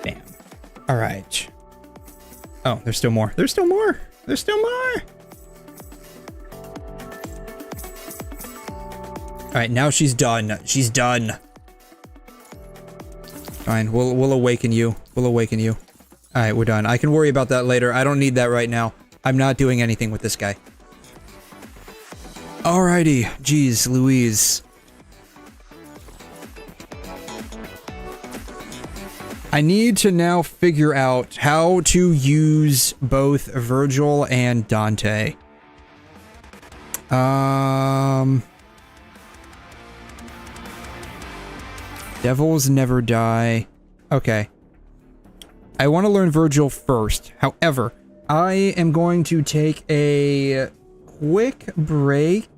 Bam. All right. Oh, there's still more. There's still more. There's still more. All right, now she's done. She's done. Fine, we'll awaken you. We'll awaken you. All right, we're done. I can worry about that later. I don't need that right now. I'm not doing anything with this guy. Alrighty, geez, Louise. I need to now figure out how to use both Virgil and Dante. Devils never die. Okay. I want to learn Virgil first. However, I am going to take a quick break.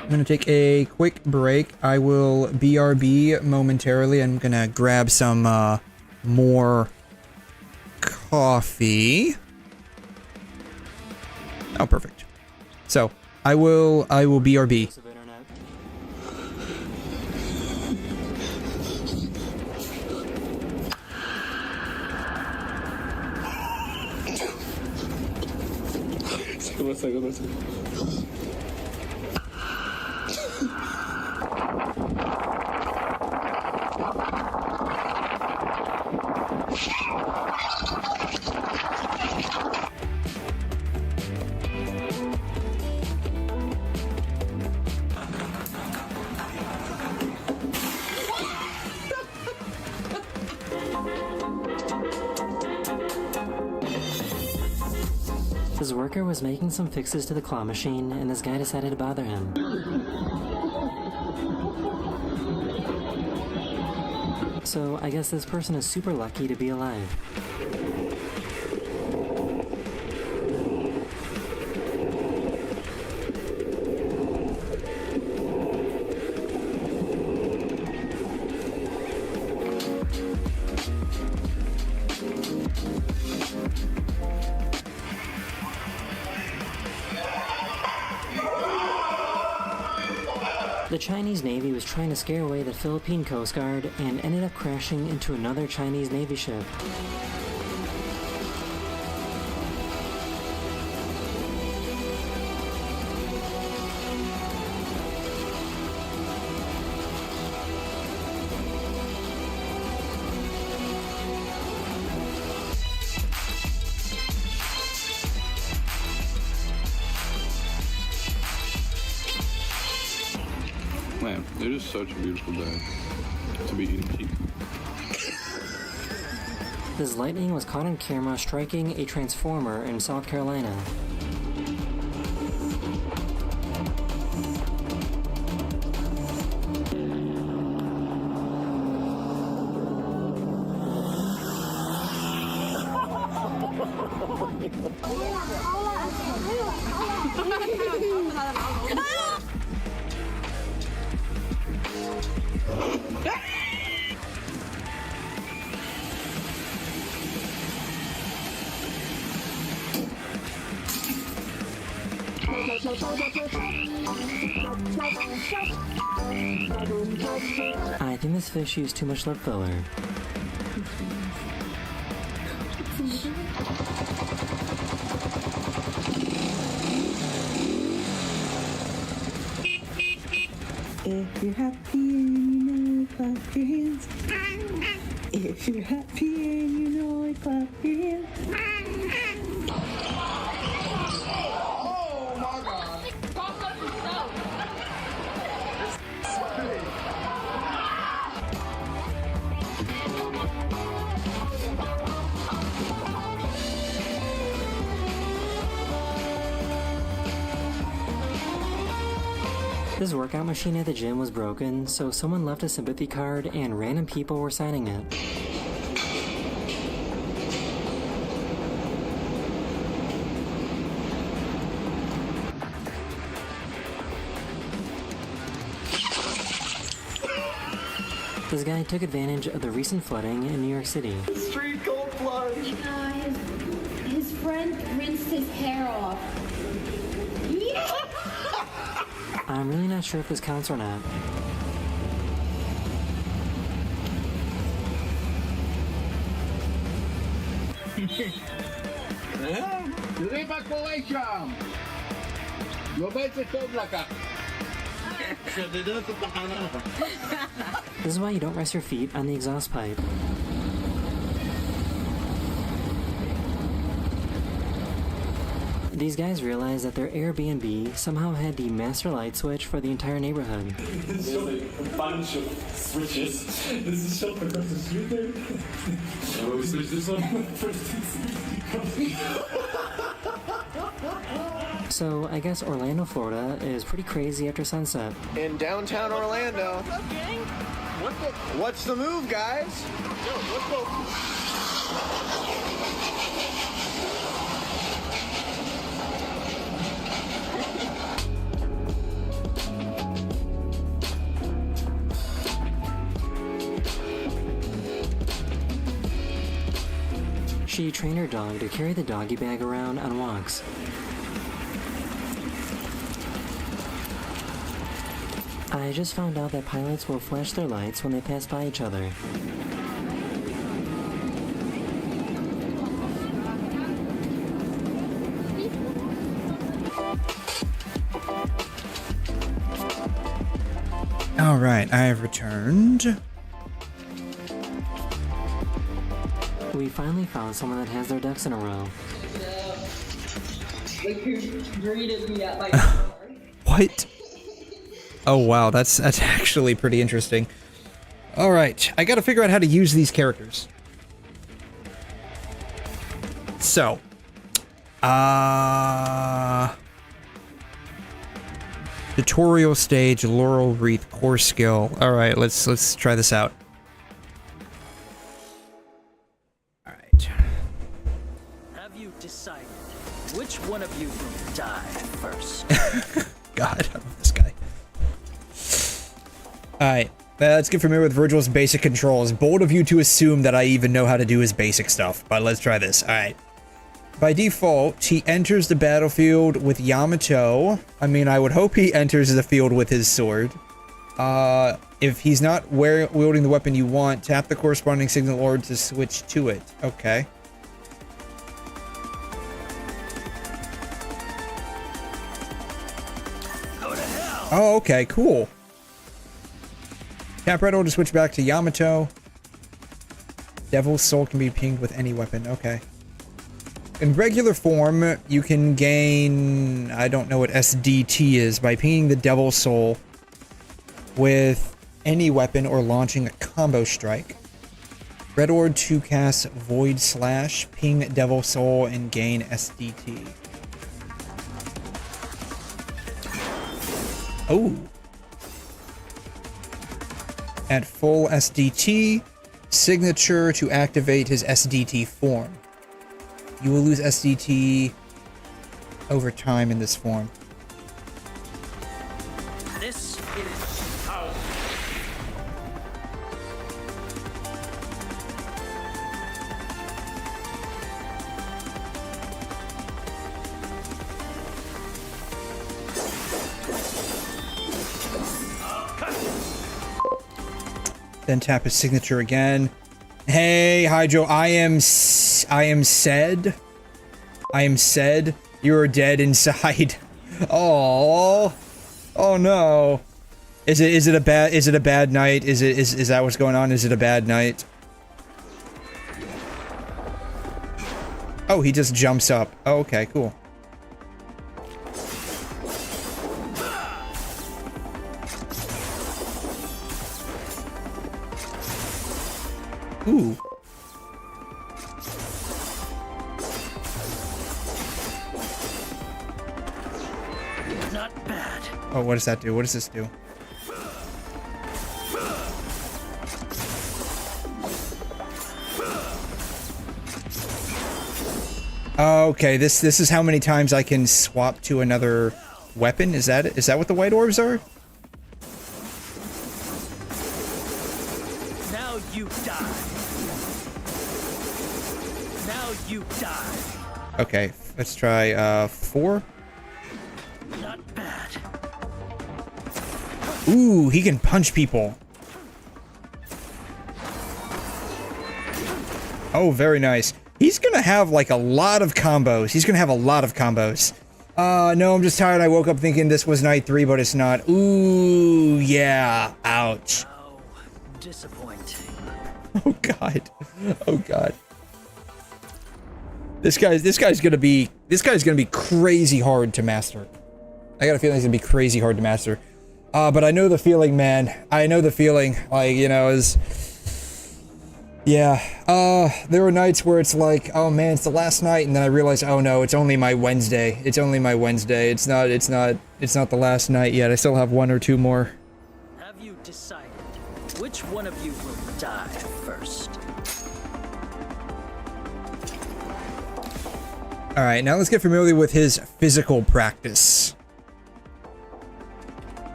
I'm gonna take a quick break. I will BRB momentarily. I'm gonna grab some more coffee. Oh, perfect. So I will BRB. His worker was making some fixes to the claw machine, and this guy decided to bother him. So, I guess this person is super lucky to be alive. The Chinese Navy was trying to scare away the Philippine Coast Guard and ended up crashing into another Chinese Navy ship. Man, it is such a beautiful day to be eating heat. This lightning was caught on camera striking a transformer in South Carolina. I think this fish used too much lip filler. If you're happy and you know it, clap your hands. If you're happy and you know it, clap your hands. Oh my god. This workout machine at the gym was broken, so someone left a sympathy card and random people were signing it. This guy took advantage of the recent flooding in New York City. Street cold blood. His friend rinsed his hair off. I'm really not sure if this counts or not. Repacolation! This is why you don't rest your feet on the exhaust pipe. These guys realized that their Airbnb somehow had the master light switch for the entire neighborhood. This is like a bunch of switches. This is shot across the street there. So we switch this one first. So I guess Orlando, Florida is pretty crazy after sunset. In downtown Orlando. What's up, gang? What's the move, guys? Yo, let's go. She trained her dog to carry the doggy bag around on walks. I just found out that pilots will flash their lights when they pass by each other. Alright, I have returned. We finally found someone that has their ducks in a row. Like who greeted me at my What? Oh wow, that's actually pretty interesting. Alright, I gotta figure out how to use these characters. So. Tutorial stage, Laurel Wreath, core skill. Alright, let's try this out. Have you decided which one of you will die first? God, I love this guy. Alright, let's get familiar with Virgil's basic controls. Bold of you to assume that I even know how to do his basic stuff, but let's try this. Alright. By default, he enters the battlefield with Yamato. I mean, I would hope he enters the field with his sword. If he's not wielding the weapon you want, tap the corresponding signal orb to switch to it. Okay. Oh, okay, cool. Tap right order to switch back to Yamato. Devil's Soul can be pinged with any weapon. Okay. In regular form, you can gain... I don't know what SDT is. By pinging the Devil's Soul with any weapon or launching a combo strike. Red Orb to cast Void Slash, ping Devil's Soul, and gain SDT. Oh. At full SDT, signature to activate his SDT form. You will lose SDT over time in this form. This is how. Then tap his signature again. Hey, Hydro, I am 𝘬𝘮. I am 𝘬𝘮. You are dead inside. Oh, oh no. Is it a bad night? Is that what's going on? Is it a bad night? Oh, he just jumps up. Oh, okay, cool. Ooh. Not bad. Oh, what does that do? What does this do? Okay, this is how many times I can swap to another weapon. Is that it? Is that what the white orbs are? Now you die. Now you die. Okay, let's try 4. Not bad. Ooh, he can punch people. Oh, very nice. He's gonna have like a lot of combos. He's gonna have a lot of combos. No, I'm just tired. I woke up thinking this was night 3, but it's not. Ooh, yeah. Ouch. Oh, disappointing. Oh god. Oh god. This guy's gonna be crazy hard to master. I got a feeling he's gonna be crazy hard to master. But I know the feeling, man. I know the feeling. Like, you know, yeah. There were nights where it's like, oh man, it's the last night, and then I realized, oh no, it's only my Wednesday. It's only my Wednesday. It's not the last night yet. I still have 1 or 2 more. Have you decided which one of you will die first? Alright, now let's get familiar with his physical practice.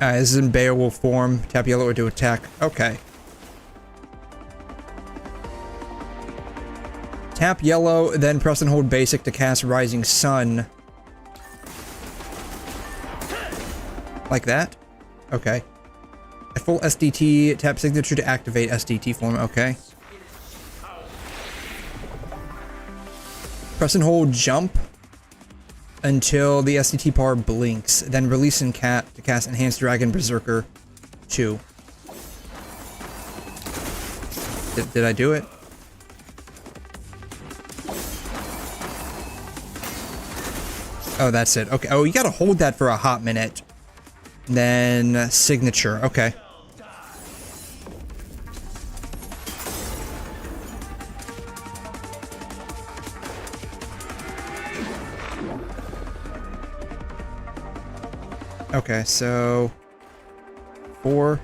This is in Beowulf form. Tap yellow or to attack. Okay. Tap yellow, then press and hold basic to cast Rising Sun. Like that? Okay. At full SDT, tap signature to activate SDT form. Okay. Press and hold jump until the SDT bar blinks, then release and cap to cast Enhanced Dragon Berserker 2. Did I do it? Oh, that's it. Okay. Oh, you gotta hold that for a hot minute. Then signature. Okay. Okay, so 4.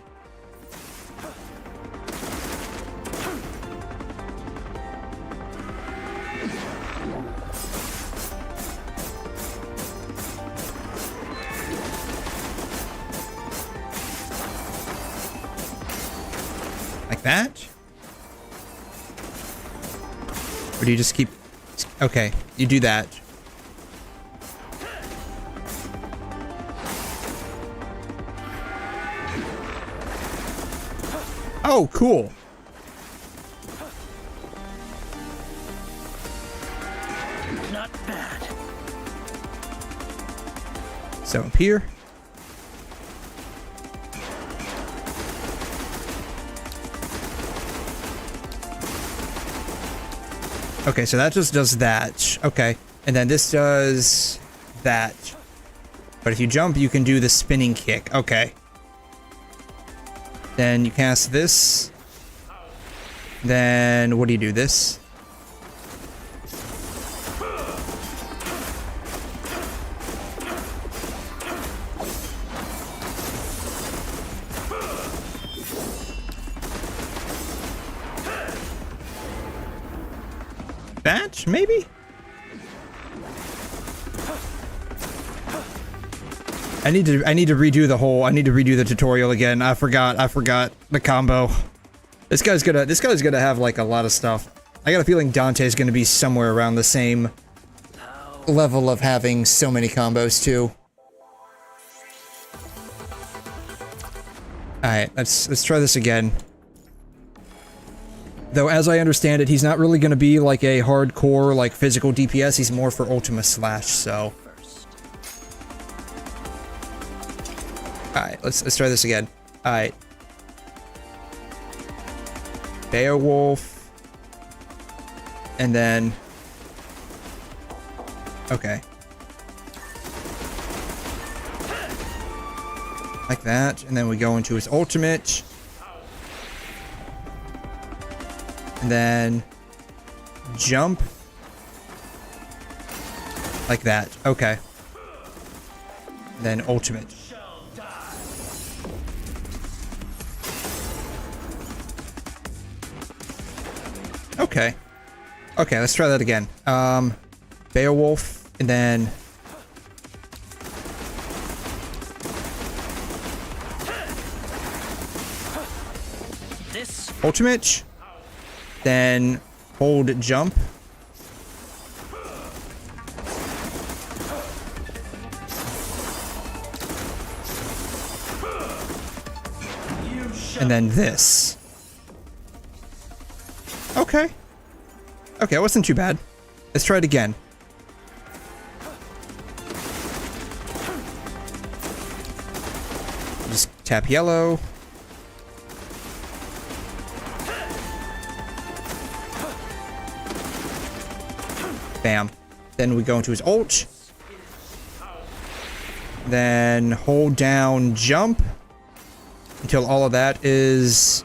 Like that? Or do you just keep... Okay, you do that. Oh, cool. Not bad. So up here. Okay, so that just does that. Okay, and then this does that. But if you jump, you can do the spinning kick. Okay. Then you cast this. Then what do you do? This. That, maybe? I need to redo the tutorial again. I forgot the combo. This guy's gonna have like a lot of stuff. I got a feeling Dante's gonna be somewhere around the same level of having so many combos too. Alright, let's try this again. Though, as I understand it, he's not really going to be like a hardcore, like, physical DPS. He's more for Ultima Slash, so. Alright, let's try this again. Alright. Beowulf. And then... Okay. Like that, and then we go into his ultimate. And then jump. Like that. Okay. And then ultimate. Okay. Okay, let's try that again. Beowulf, and then ultimate. Then hold jump. And then this. Okay. Okay, it wasn't too bad. Let's try it again. Just tap yellow. Bam. Then we go into his ult. Then hold down jump until all of that is...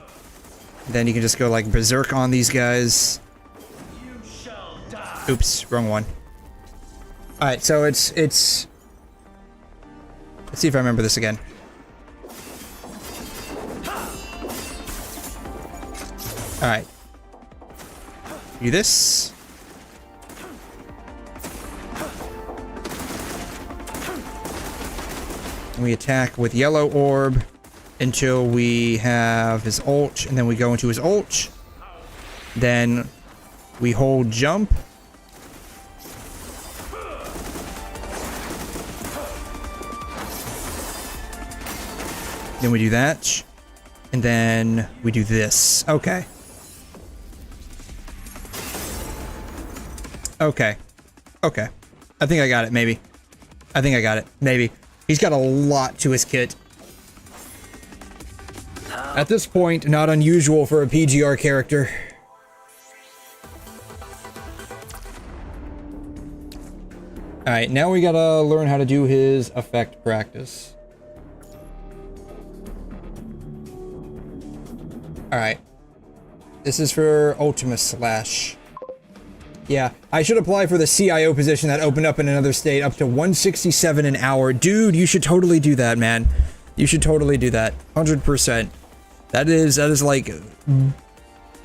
Then you can just go like berserk on these guys. Oops, wrong one. Alright, so it's... Let's see if I remember this again. Alright. Do this. We attack with yellow orb until we have his ult, and then we go into his ult. Then we hold jump. Then we do that. And then we do this. Okay. Okay. Okay. I think I got it, maybe. I think I got it. Maybe. He's got a lot to his kit. At this point, not unusual for a PGR character. Alright, now we gotta learn how to do his effect practice. Alright. This is for Ultima Slash. Yeah, I should apply for the CIO position that opened up in another state, up to 167 an hour. Dude, you should totally do that, man. You should totally do that. 100%. That is like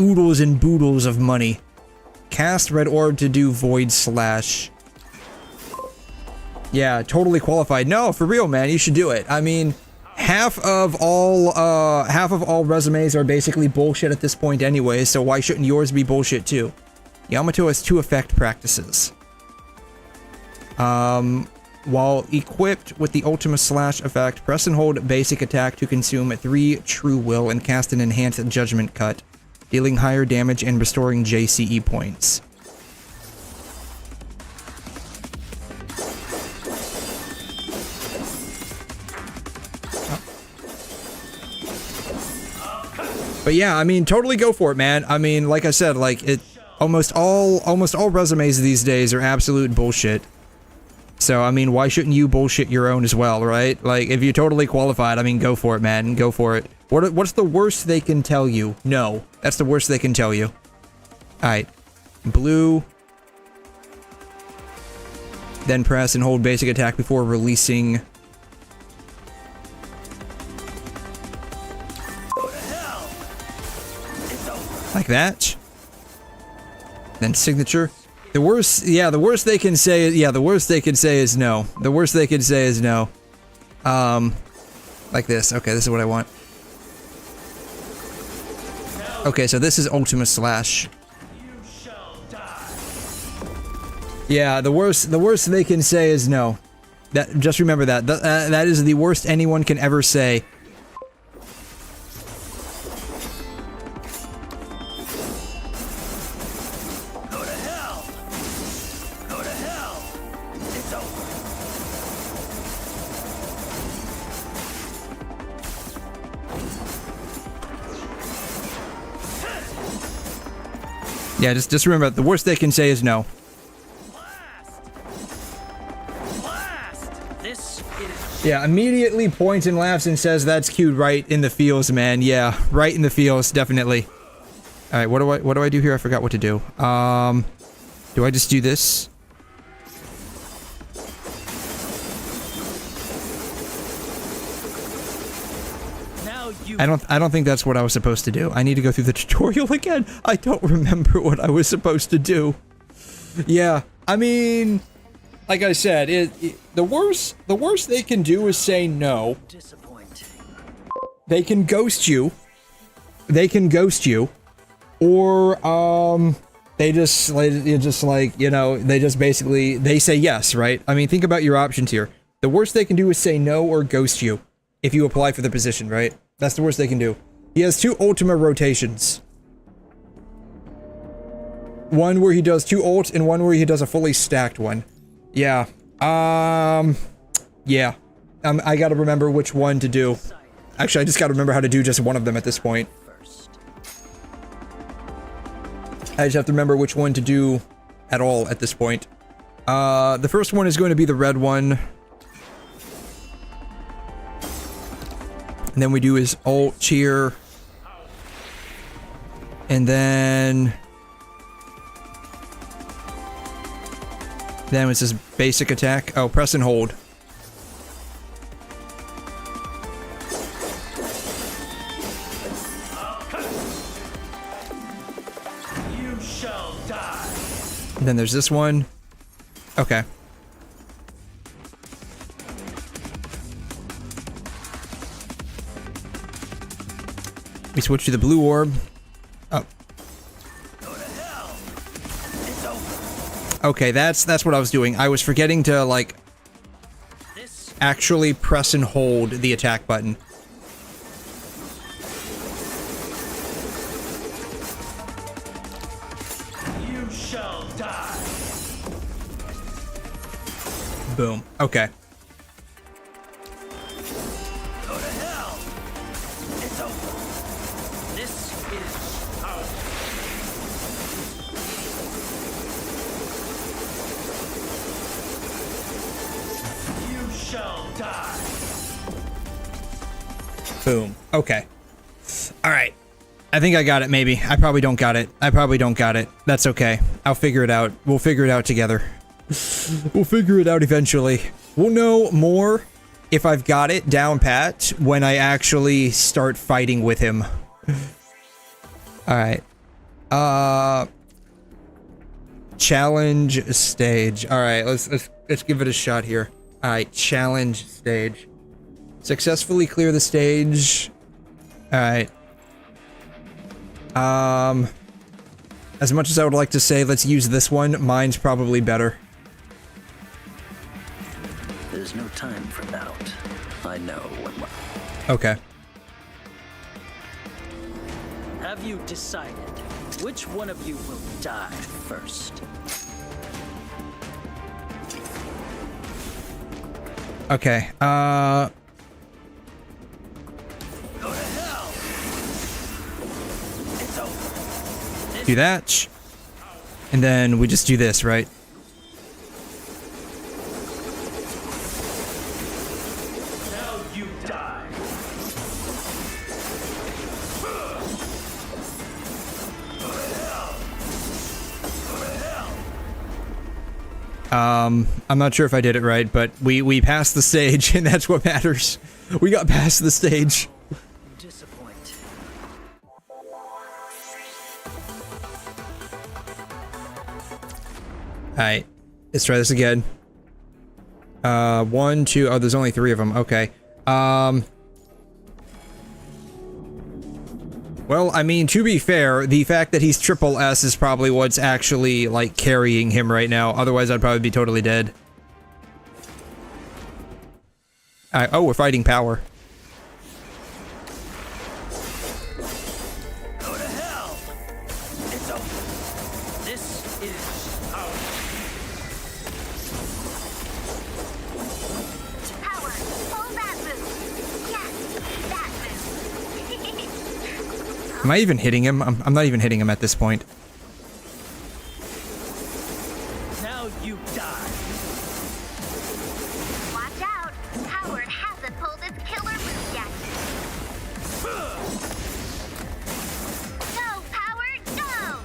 oodles and boodles of money. Cast red orb to do void slash. Yeah, totally qualified. No, for real, man, you should do it. I mean, half of all resumes are basically bullshit at this point anyway, so why shouldn't yours be bullshit too? Yamato has 2 effect practices. While equipped with the Ultima Slash effect, press and hold basic attack to consume 3 true will and cast an enhanced judgment cut, dealing higher damage and restoring JCE points. But yeah, I mean, totally go for it, man. I mean, like I said, like it. Almost all resumes these days are absolute bullshit. So, I mean, why shouldn't you bullshit your own as well, right? Like, if you're totally qualified, I mean, go for it, man. Go for it. What's the worst they can tell you? No. That's the worst they can tell you. Alright. Blue. Then press and hold basic attack before releasing... Like that. Then signature. The worst they can say is no. The worst they can say is no. Like this. Okay, this is what I want. Okay, so this is Ultima Slash. Yeah, the worst they can say is no. Just remember that. That is the worst anyone can ever say. Go to hell! Go to hell! It's over. Yeah, just remember, the worst they can say is no. Yeah, immediately points and laughs and says that's cute right in the feels, man. Yeah, right in the feels, definitely. Alright, what do I do here? I forgot what to do. Do I just do this? I don't think that's what I was supposed to do. I need to go through the tutorial again. I don't remember what I was supposed to do. Yeah, I mean, like I said, the worst they can do is say no. They can ghost you. They can ghost you, or they just like, you know, they just basically they say yes, right? I mean, think about your options here. The worst they can do is say no or ghost you if you apply for the position, right? That's the worst they can do. He has 2 Ultima rotations. One where he does 2 ults and one where he does a fully stacked one. Yeah. Yeah. I gotta remember which one to do. Actually, I just gotta remember how to do just one of them at this point. I just have to remember which one to do at all at this point. The first one is going to be the red one. And then we do his ult cheer. And then it's his basic attack. Oh, press and hold. You shall die. And then there's this one. Okay. We switch to the blue orb. Oh. Okay, that's what I was doing. I was forgetting to, like, actually press and hold the attack button. You shall die. Boom. Okay. Go to hell. It's over. This is our You shall die. Boom. Okay. Alright. I think I got it, maybe. I probably don't got it. I probably don't got it. That's okay. I'll figure it out. We'll figure it out together. We'll figure it out eventually. We'll know more if I've got it down pat when I actually start fighting with him. Alright. Challenge stage. Alright, let's give it a shot here. Alright, challenge stage. Successfully clear the stage. Alright. As much as I would like to say let's use this one, mine's probably better. There's no time for doubt. I know what. Okay. Have you decided which one of you will die first? Okay, Go to hell. It's over. do that. And then we just do this, right? Now you die. I'm not sure if I did it right, but we passed the stage, and that's what matters. We got past the stage. Disappoint. Alright, let's try this again. 1, 2, oh, there's only 3 of them. Okay. Well, I mean, to be fair, the fact that he's triple S is probably what's actually, like, carrying him right now. Otherwise, I'd probably be totally dead. Oh, we're fighting power. Go to hell! It's over. This is power. Power, hold that boost. Yes, that boost. Am I even hitting him? I'm not even hitting him at this point. Now you die. Watch out, Howard hasn't pulled his killer move yet. Go, Power, go!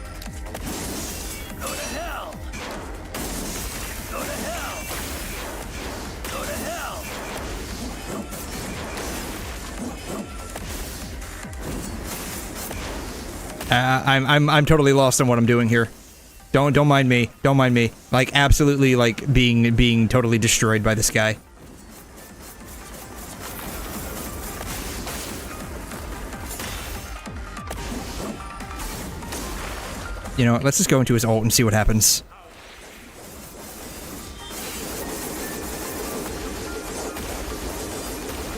Go to hell! Go to hell! Go to hell! I'm totally lost on what I'm doing here. Don't mind me. Don't mind me. Like, absolutely, like, being totally destroyed by this guy. You know what, let's just go into his ult and see what happens.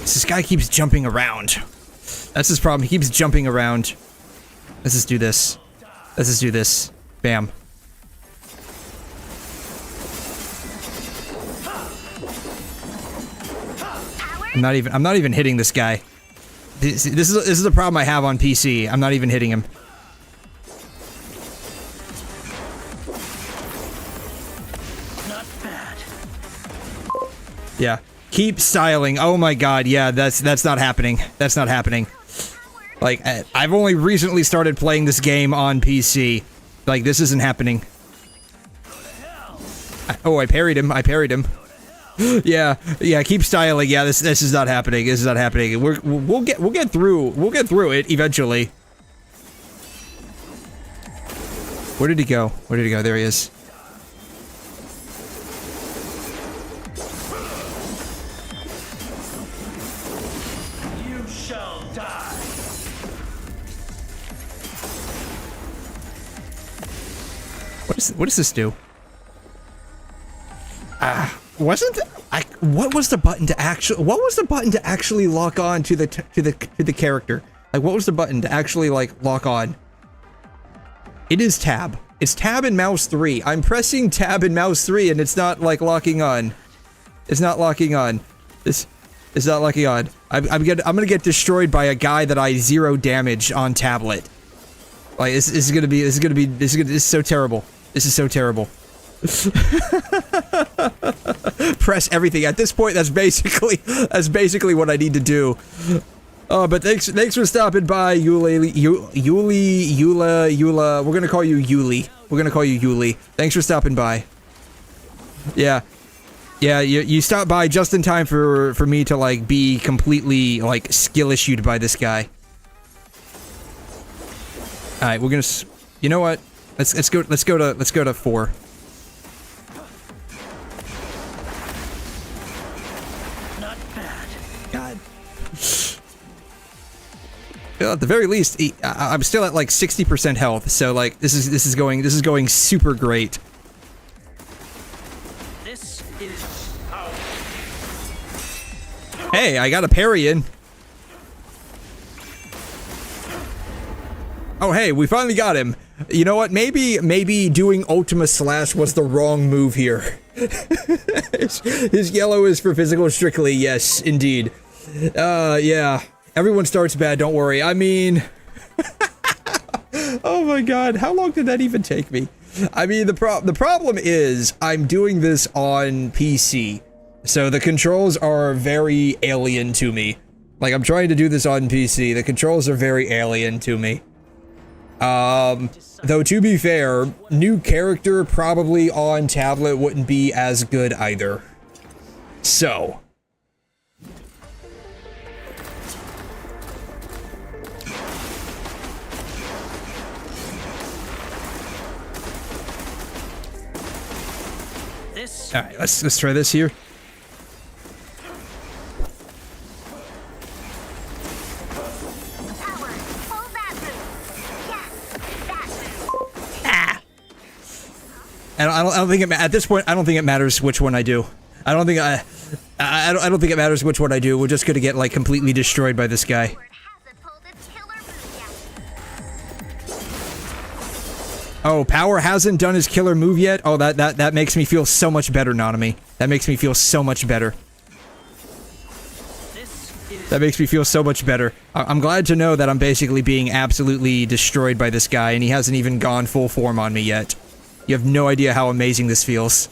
This guy keeps jumping around. That's his problem, he keeps jumping around. Let's just do this. Let's just do this. Bam. I'm not even hitting this guy. This is a problem I have on PC. I'm not even hitting him. Not bad. Yeah. Keep styling. Oh my god, yeah, that's not happening. That's not happening. Like, I've only recently started playing this game on PC. Like, this isn't happening. Oh, I parried him. I parried him. Yeah, keep styling. Yeah, this is not happening. This is not happening. We'll get through it eventually. Where did he go? Where did he go? There he is. You shall die. What does this do? What was the button to actually lock on to the character? Like, what was the button to actually, like, lock on? It is tab. It's tab and mouse 3. I'm pressing tab and mouse 3 and it's not, like, locking on. It's not locking on. It's not locking on. I'm gonna get destroyed by a guy that I 0 damage on tablet. Like, this is so terrible. This is so terrible. Press everything. At this point, that's basically what I need to do. But thanks for stopping by, Yula. We're gonna call you Yuli. We're gonna call you Yuli. Thanks for stopping by. Yeah, you stopped by just in time for me to, like, be completely, like, skill issued by this guy. All right, we're gonna. You know what? Let's go to 4. Not bad. God. Well, at the very least, I'm still at like 60% health, so like this is going super great. This is power. Hey, I got a parry in. Oh, hey, we finally got him. You know what? Maybe doing 𝘬𝘮 was the wrong move here. His yellow is for physical strictly, yes, indeed. Yeah. Everyone starts bad, don't worry. I mean... oh my god, how long did that even take me? I mean, the problem is, I'm doing this on PC. So the controls are very alien to me. Like, I'm trying to do this on PC. The controls are very alien to me. Though to be fair, new character probably on tablet wouldn't be as good either. So. Alright, let's try this here. And I don't think at this point, I don't think it matters which one I do. I don't think I don't think it matters which one I do. We're just gonna get like completely destroyed by this guy. Oh, Power hasn't done his killer move yet? Oh, that makes me feel so much better, 𝘨𝑗𝑚𝑖. That makes me feel so much better. That makes me feel so much better. I'm glad to know that I'm basically being absolutely destroyed by this guy, and he hasn't even gone full form on me yet. You have no idea how amazing this feels.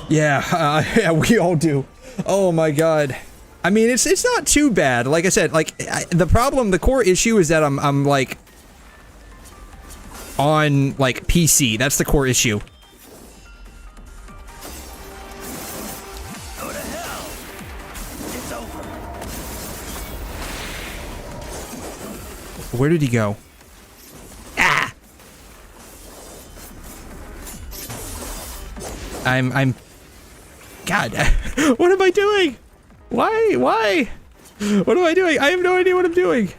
Yeah, we all do. Oh my god. I mean, it's not too bad. Like I said, like the core issue is that I'm like on like PC. That's the core issue. Go to hell. It's over. Where did he go? Ah! I'm God, what am I doing? Why? What am I doing? I have no idea what I'm doing.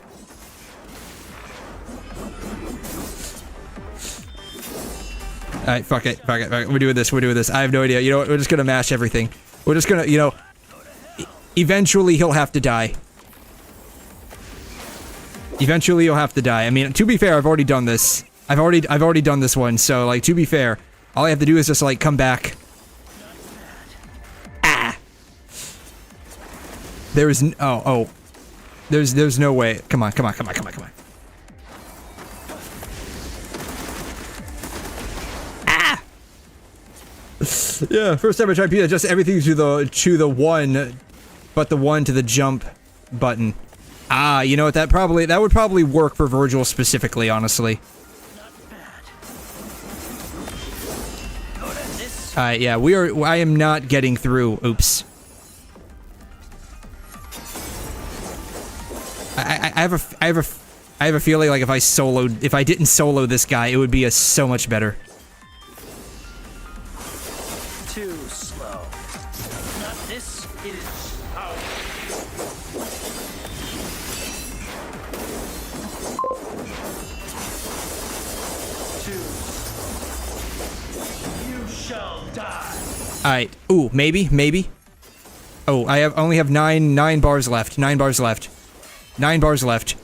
Alright, fuck it. We're doing this. I have no idea. You know what? We're just gonna mash everything. We're just gonna, you know, eventually he'll have to die. Eventually he'll have to die. I mean, to be fair, I've already done this. I've already done this one, so like to be fair, all I have to do is just like come back. There's no way. Come on. Ah! Yeah, first time I tried to adjust everything to the one, but the one to the jump button. Ah, you know what? That would probably work for Virgil specifically, honestly. Alright, yeah, I am not getting through. Oops. I have a feeling like if I didn't solo this guy, it would be so much better. Too slow. Not this is how. Too slow. You shall die. Alright. Ooh, maybe. Oh, I only have 9 bars left. 9 bars left. 9 bars left.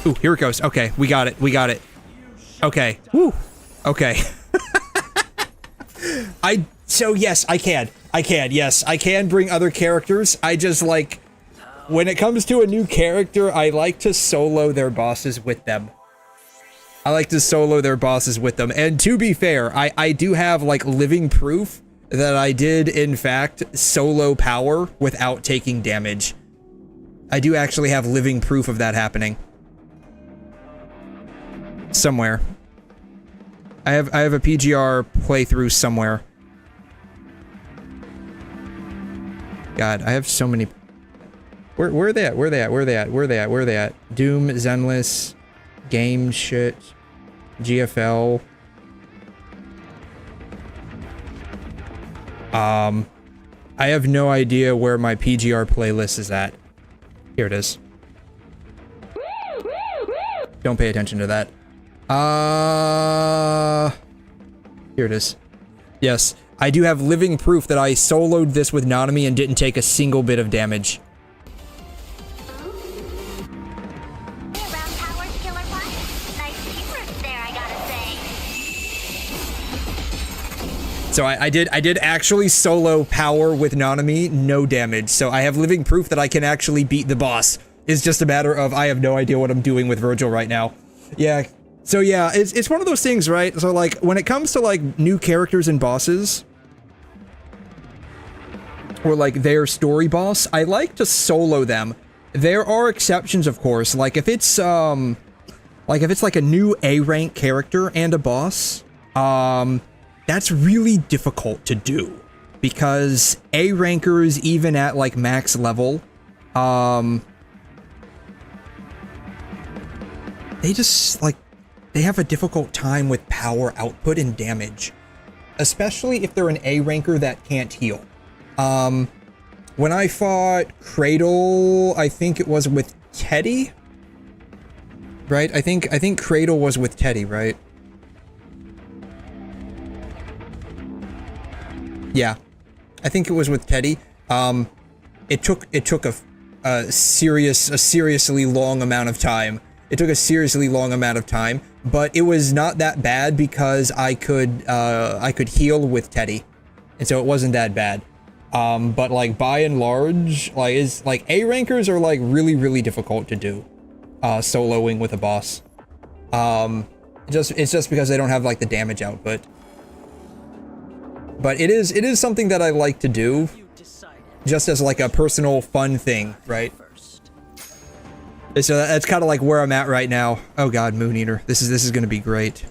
Ooh, here it goes. Okay, we got it. Okay. Woo. Okay. So yes, I can. Yes, I can bring other characters. I just like, when it comes to a new character, I like to solo their bosses with them. And to be fair, I do have like living proof that I did in fact solo Power without taking damage. I do actually have living proof of that happening. Somewhere. I have a PGR playthrough somewhere. God, I have so many. Where are they at? Doom, Zenless, Game shit. GFL. I have no idea where my PGR playlist is at. Here it is. Don't pay attention to that. Here it is. Yes, I do have living proof that I soloed this with 𝘨𝑗𝑚𝑖 and didn't take a single bit of damage. So I did actually solo Power with 𝘨𝑗𝑚𝑖, no damage. So I have living proof that I can actually beat the boss. It's just a matter of I have no idea what I'm doing with Virgil right now. Yeah. So yeah, it's one of those things, right? So like when it comes to like new characters and bosses, or like their story boss, I like to solo them. There are exceptions, of course. Like if it's like a new A rank character and a boss, that's really difficult to do because A rankers, even at like max level, they just like, they have a difficult time with power output and damage. especially if they're an A ranker that can't heal. When I fought 𝘬𝘠, I think it was with Teddy, right? I think 𝘬𝘠 was with Teddy, right? Yeah, I think it was with Teddy. It took a seriously long amount of time. It took a seriously long amount of time, but it was not that bad because I could heal with Teddy, and so it wasn't that bad. But like by and large, like A rankers are like really difficult to do, soloing with a boss. It's just because they don't have like the damage output. But it is something that I like to do, just as like a personal fun thing, right? So that's kind of like where I'm at right now. Oh god, Moon Eater, this is gonna be great.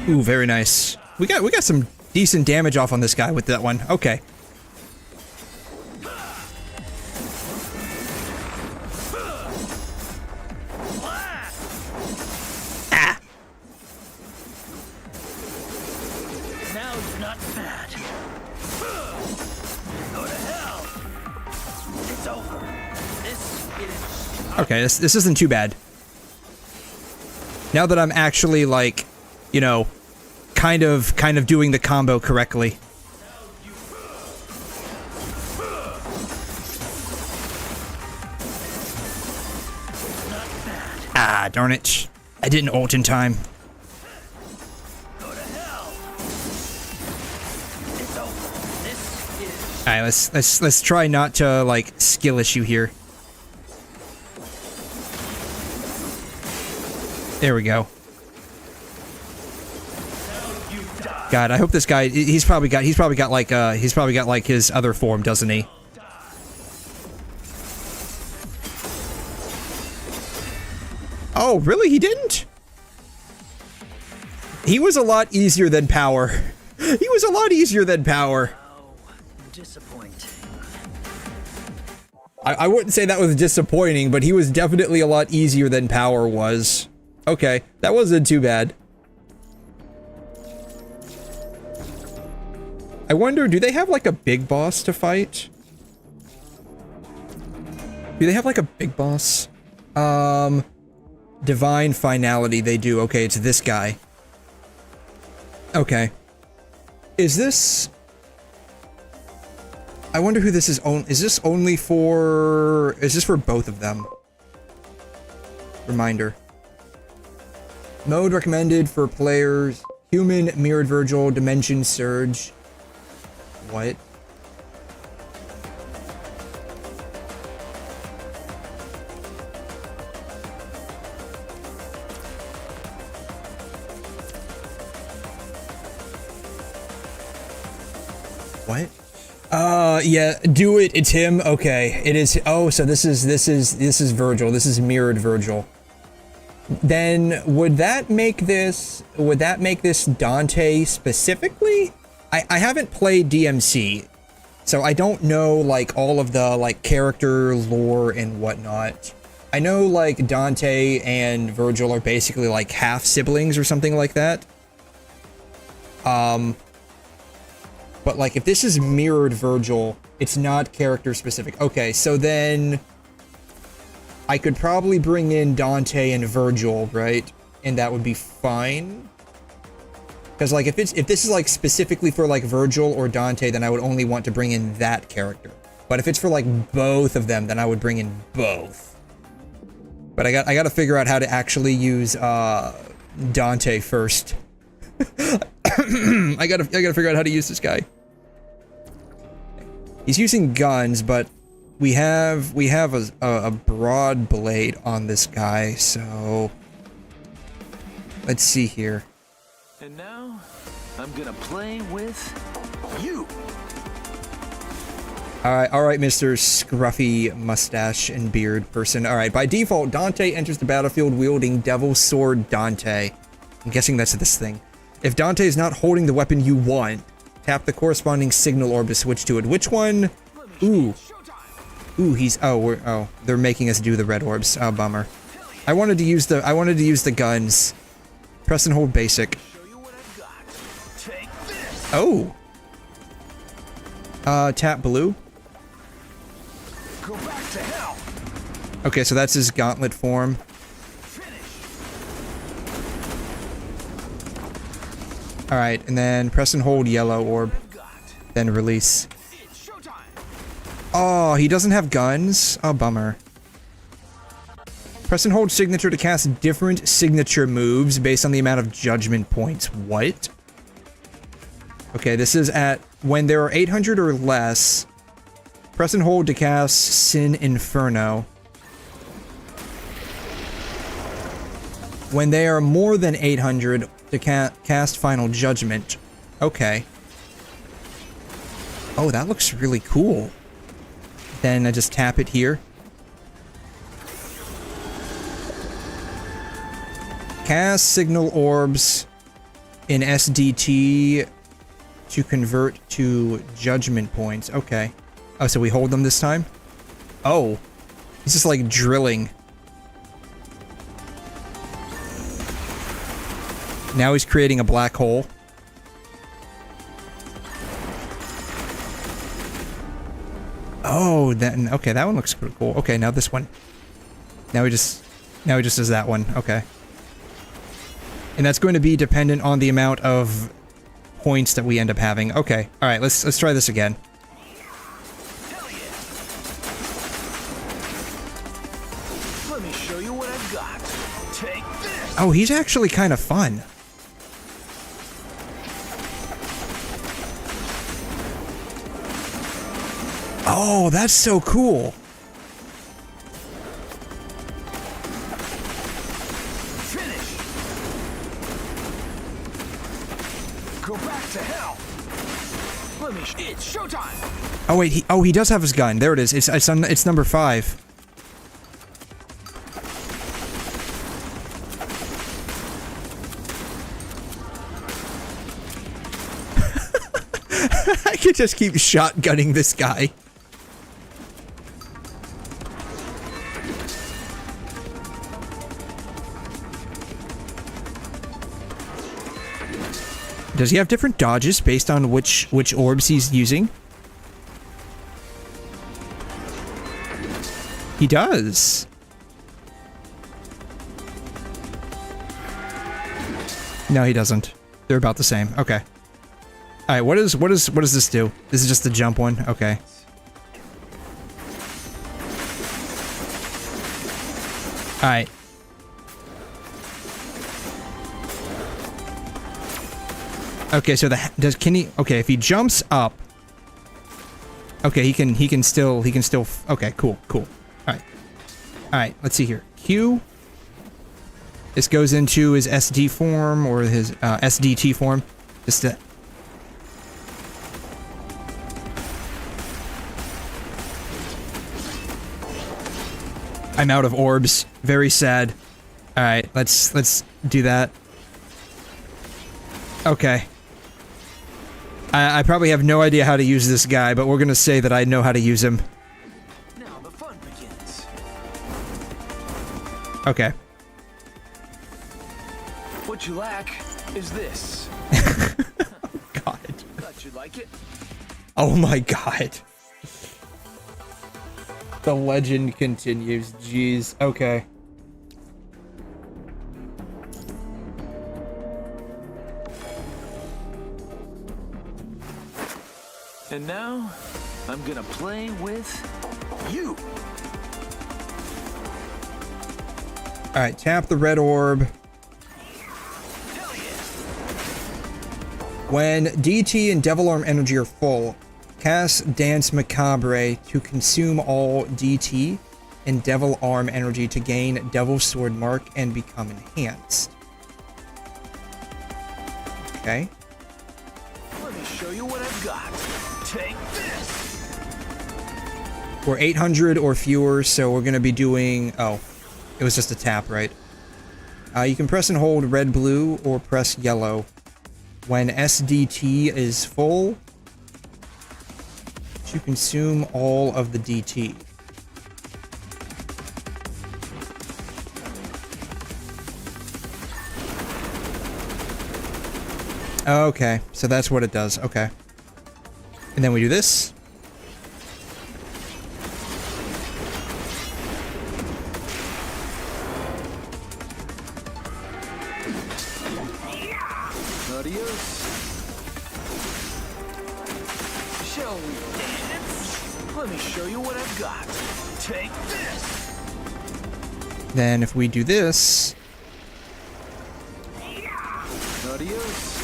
Ooh, very nice. We got some decent damage off on this guy with that one. Okay. Ah. Now you're not bad. Go to hell. It's over. This is Okay, this isn't too bad. Now that I'm actually like, you know, kind of doing the combo correctly. Ah, darn it. I didn't ult in time. Alright, let's try not to like skill issue here. There we go. God, I hope this guy, he's probably got like his other form, doesn't he? Oh, really? He didn't? He was a lot easier than Power. He was a lot easier than Power. disappointing. I wouldn't say that was disappointing, but he was definitely a lot easier than Power was. Okay, that wasn't too bad. I wonder, do they have like a big boss to fight? Do they have like a big boss? Divine Finality, they do. Okay, it's this guy. Okay. Is this... I wonder who this is. Is this only for... Is this for both of them? Reminder. Mode recommended for players. Human, Mirrored Virgil, Dimension Surge. What? What? Yeah, do it. It's him. Okay, it is. Oh, so this is Virgil. This is Mirrored Virgil. Then would that make this Dante specifically? I haven't played DMC, so I don't know like all of the like character lore and whatnot. I know like Dante and Virgil are basically like half siblings or something like that. But like if this is Mirrored Virgil, it's not character specific. Okay, so then I could probably bring in Dante and Virgil, right? And that would be fine. Because like if this is like specifically for like Virgil or Dante, then I would only want to bring in that character. But if it's for like both of them, then I would bring in both. But I got to figure out how to actually use Dante first. I gotta figure out how to use this guy. He's using guns, but we have a broad blade on this guy, so let's see here. And now, I'm gonna play with you. Alright, Mr. Scruffy mustache and beard person. Alright, by default, Dante enters the battlefield wielding Devil's Sword Dante. I'm guessing that's this thing. If Dante is not holding the weapon you want, tap the corresponding signal orb to switch to it. Which one? Ooh. Ooh, he's they're making us do the red orbs. Oh, bummer. I wanted to use the guns. Press and hold basic. Oh. Tap blue. Go back to hell. Okay, so that's his gauntlet form. Alright, and then press and hold yellow orb. Then release. Oh, he doesn't have guns? Oh, bummer. Press and hold signature to cast different signature moves based on the amount of judgment points. What? Okay, this is at when there are 800 or less. Press and hold to cast 𝘮 Inferno. When they are more than 800 to cast Final Judgment. Okay. Oh, that looks really cool. Then I just tap it here. Cast signal orbs in SDT to convert to judgment points. Okay. Oh, so we hold them this time? Oh. He's just like drilling. Now he's creating a black hole. Oh, then okay, that one looks pretty cool. Okay, now this one. Now he just does that one. Okay. And that's going to be dependent on the amount of points that we end up having. Okay. All right, let's try this again. Let me show you what I've got. Take this. Oh, he's actually kind of fun. Oh, that's so cool. Finish. Go back to hell. Let me. It's showtime. Oh wait, he does have his gun. There it is. It's number 5. I could just keep shotgunning this guy. Does he have different dodges based on which orbs he's using? He does. No, he doesn't. They're about the same. Okay. All right. What does this do? This is just the jump one. Okay. All right. Okay, so okay, if he jumps up. Okay, he can still okay, cool. All right, let's see here. Q. This goes into his SD form or his SDT form. Just to I'm out of orbs. Very sad. All right, let's do that. Okay. I probably have no idea how to use this guy, but we're gonna say that I know how to use him. Now the fun begins. Okay. What you lack is this. God. Thought you'd like it. Oh my god. The legend continues. Jeez. Okay. And now, I'm gonna play with you. Alright, tap the red orb. When DT and Devil Arm energy are full, cast Danse Macabre to consume all DT and Devil Arm energy to gain Devil's Sword Mark and become enhanced. Okay. Let me show you what I've got. Take this. We're 800 or fewer, so we're gonna be doing. Oh, it was just a tap, right? You can press and hold red, blue, or press yellow. When SDT is full, to consume all of the DT. Okay, so that's what it does. Okay. And then we do this. Adios. Shall we dance? Let me show you what I've got. Take this. Then if we do this. Adios.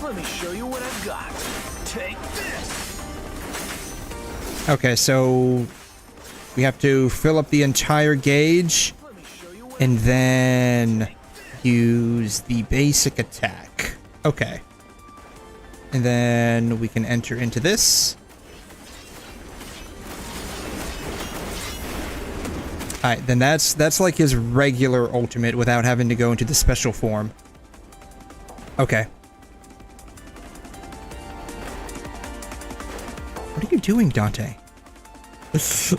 Let me show you what I've got. Take this. Okay, so we have to fill up the entire gauge and then use the basic attack. Okay. And then we can enter into this. Alright, then that's like his regular ultimate without having to go into the special form. Okay. What are you doing, Dante?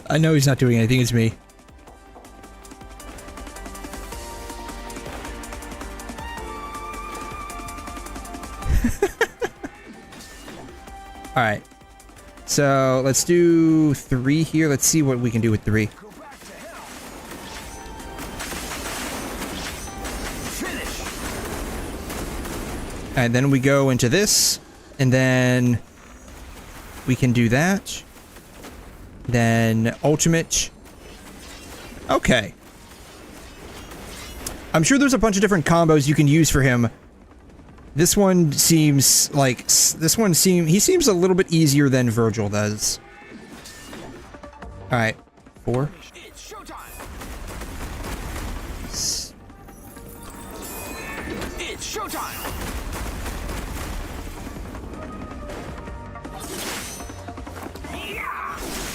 I know he's not doing anything, it's me. Alright. So, let's do 3 here. Let's see what we can do with 3. Alright, then we go into this, and then we can do that. Then ultimate. Okay. I'm sure there's a bunch of different combos you can use for him. This one seems like he seems a little bit easier than Virgil does. All right, 4. It's showtime. It's showtime.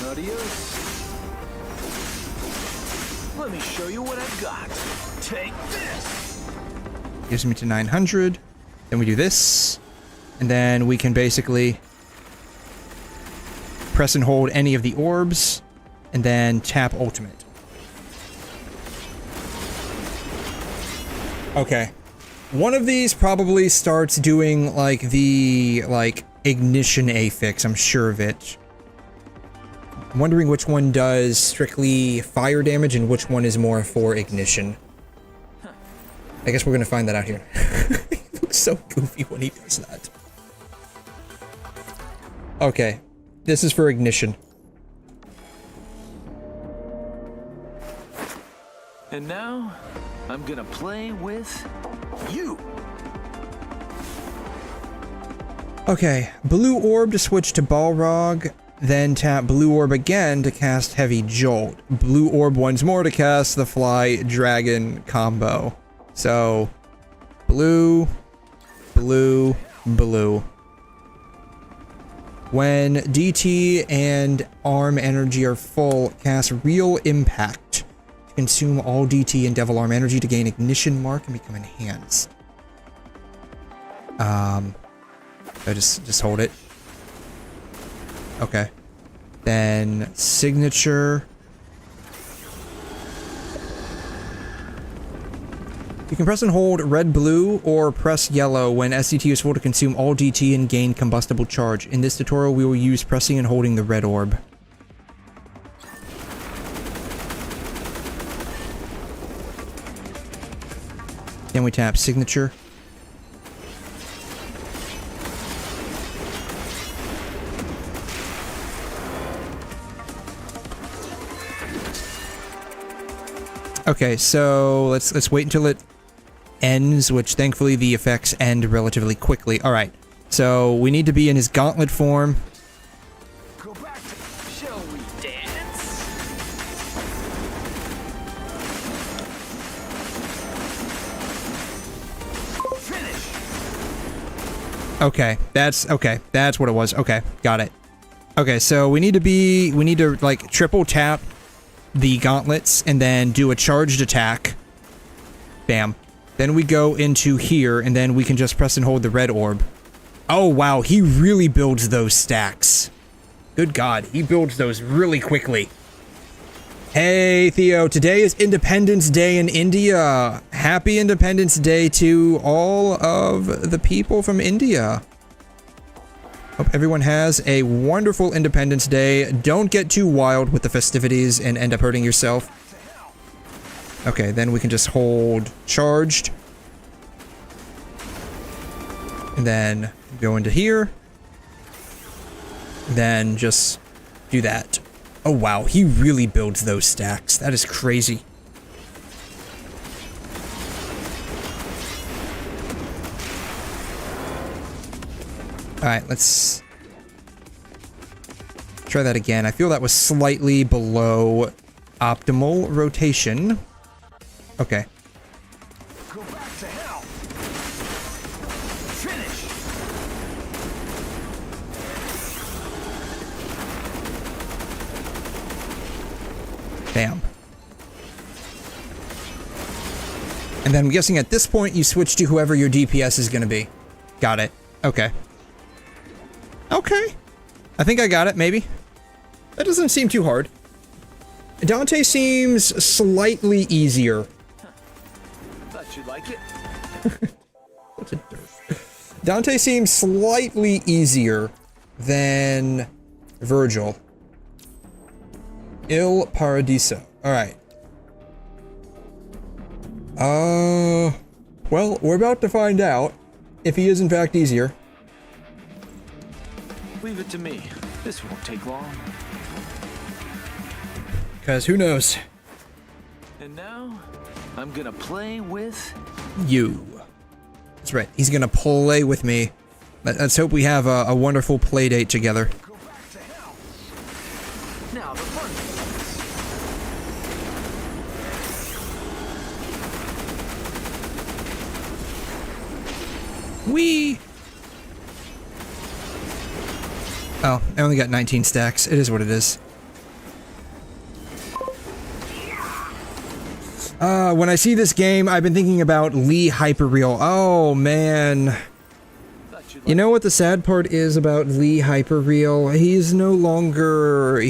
Adios. Let me show you what I've got. Take this. Gives me to 900. Then we do this, and then we can basically press and hold any of the orbs, and then tap ultimate. Okay. One of these probably starts doing like the ignition affix, I'm sure of it. I'm wondering which one does strictly fire damage and which one is more for ignition. I guess we're gonna find that out here. He looks so goofy when he does that. Okay, this is for ignition. And now, I'm gonna play with you. Okay, blue orb to switch to Balrog, then tap blue orb again to cast Heavy Jolt. Blue orb once more to cast the Fly Dragon combo. So, blue, blue, blue. When DT and arm energy are full, cast Real Impact to consume all DT and Devil Arm energy to gain ignition mark and become enhanced. I just hold it. Okay. Then signature. You can press and hold red, blue, or press yellow when SDT is full to consume all DT and gain combustible charge. In this tutorial, we will use pressing and holding the red orb. Then we tap signature. Okay, so let's wait until it ends, which thankfully the effects end relatively quickly. All right, so we need to be in his gauntlet form. Go back to, shall we dance? Okay, that's what it was. Okay, got it. Okay, so we need to like triple tap the gauntlets and then do a charged attack. Bam. Then we go into here and then we can just press and hold the red orb. Oh wow, he really builds those stacks. Good God, he builds those really quickly. Hey Theo, today is Independence Day in India. Happy Independence Day to all of the people from India. Hope everyone has a wonderful Independence Day. Don't get too wild with the festivities and end up hurting yourself. Okay, then we can just hold charged. And then go into here. Then just do that. Oh wow, he really builds those stacks. That is crazy. Alright, let's try that again. I feel that was slightly below optimal rotation. Okay. Go back to hell. Finish. Bam. And then I'm guessing at this point you switch to whoever your DPS is going to be. Got it. Okay. Okay. I think I got it, maybe. That doesn't seem too hard. Dante seems slightly easier. Thought you'd like it. What's a dirt? Dante seems slightly easier than Virgil. 𝘬𝘮 Alright. Well, we're about to find out if he is in fact easier. Leave it to me. This won't take long. Because who knows? And now, I'm gonna play with you. That's right. He's gonna play with me. Let's hope we have a wonderful play date together. Go back to hell. Now the fun. Whee! Oh, I only got 19 stacks. It is what it is. When I see this game, I've been thinking about Lee Hyperreal. Oh, man. You know what the sad part is about Lee Hyperreal? He's no longer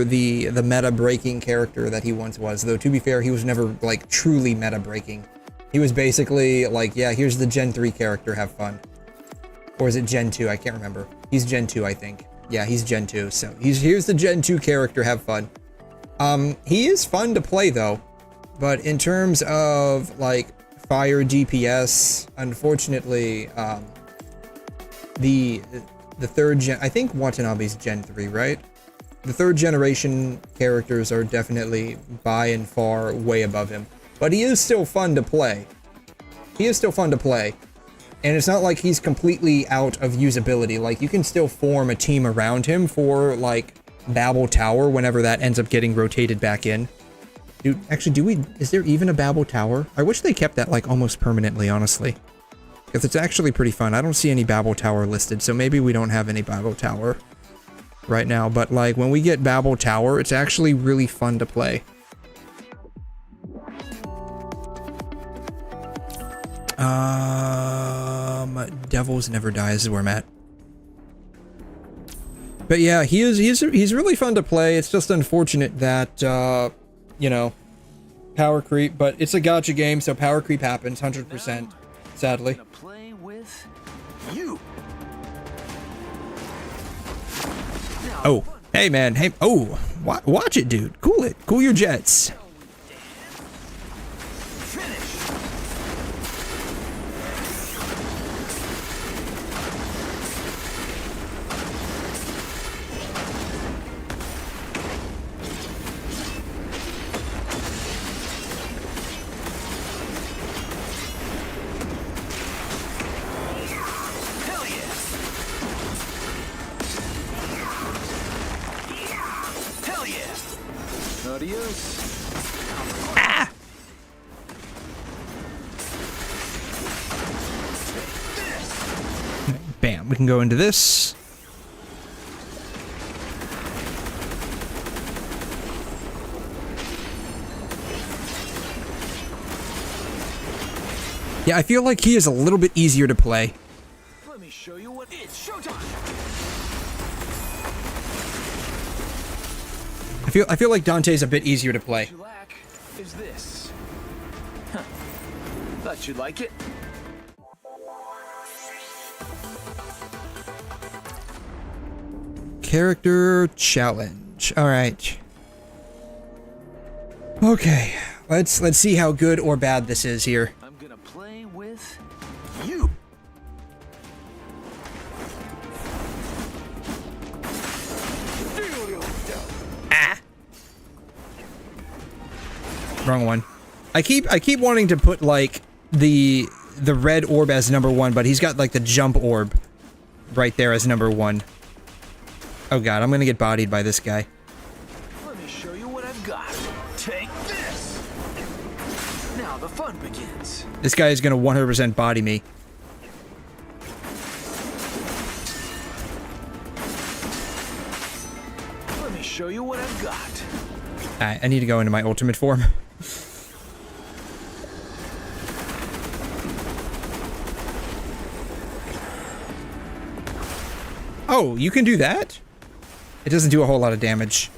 the meta-breaking character that he once was. Though, to be fair, he was never, like, truly meta-breaking. He was basically, like, yeah, here's the Gen 3 character, have fun. Or is it Gen 2? I can't remember. He's Gen 2, I think. Yeah, he's Gen 2, so here's the Gen 2 character, have fun. He is fun to play, though. But in terms of, like, fire DPS, unfortunately, the third gen... I think Watanabe's Gen 3, right? The third generation characters are definitely, by and far, way above him. But he is still fun to play. He is still fun to play. And it's not like he's completely out of usability. Like, you can still form a team around him for, like, Babel Tower whenever that ends up getting rotated back in. Dude, actually, is there even a Babel Tower? I wish they kept that, like, almost permanently, honestly. Because it's actually pretty fun. I don't see any Babel Tower listed, so maybe we don't have any Babel Tower right now. But, like, when we get Babel Tower, it's actually really fun to play. Devils Never Die is where I'm at. But yeah, he's really fun to play. It's just unfortunate that, you know, power creep, but it's a gacha game, so power creep happens 100%, sadly. Play with you. Oh, hey man, hey, oh, watch it, dude. Cool it. Cool your jets. Ah! we can go into this. Yeah, I feel like he is a little bit easier to play. Let me show you what it's showtime. I feel like Dante's a bit easier to play. What you lack is this. Huh. Thought you'd like it. Character challenge. All right. Okay, let's see how good or bad this is here. I'm gonna play with you. Ah. Wrong one. I keep wanting to put like the red orb as number 1, but he's got like the jump orb right there as number 1. Oh god, I'm gonna get bodied by this guy. Let me show you what I've got. Take this. Now the fun begins. This guy is gonna 100% body me. Let me show you what I've got. Alright, I need to go into my ultimate form. Oh, you can do that? It doesn't do a whole lot of damage.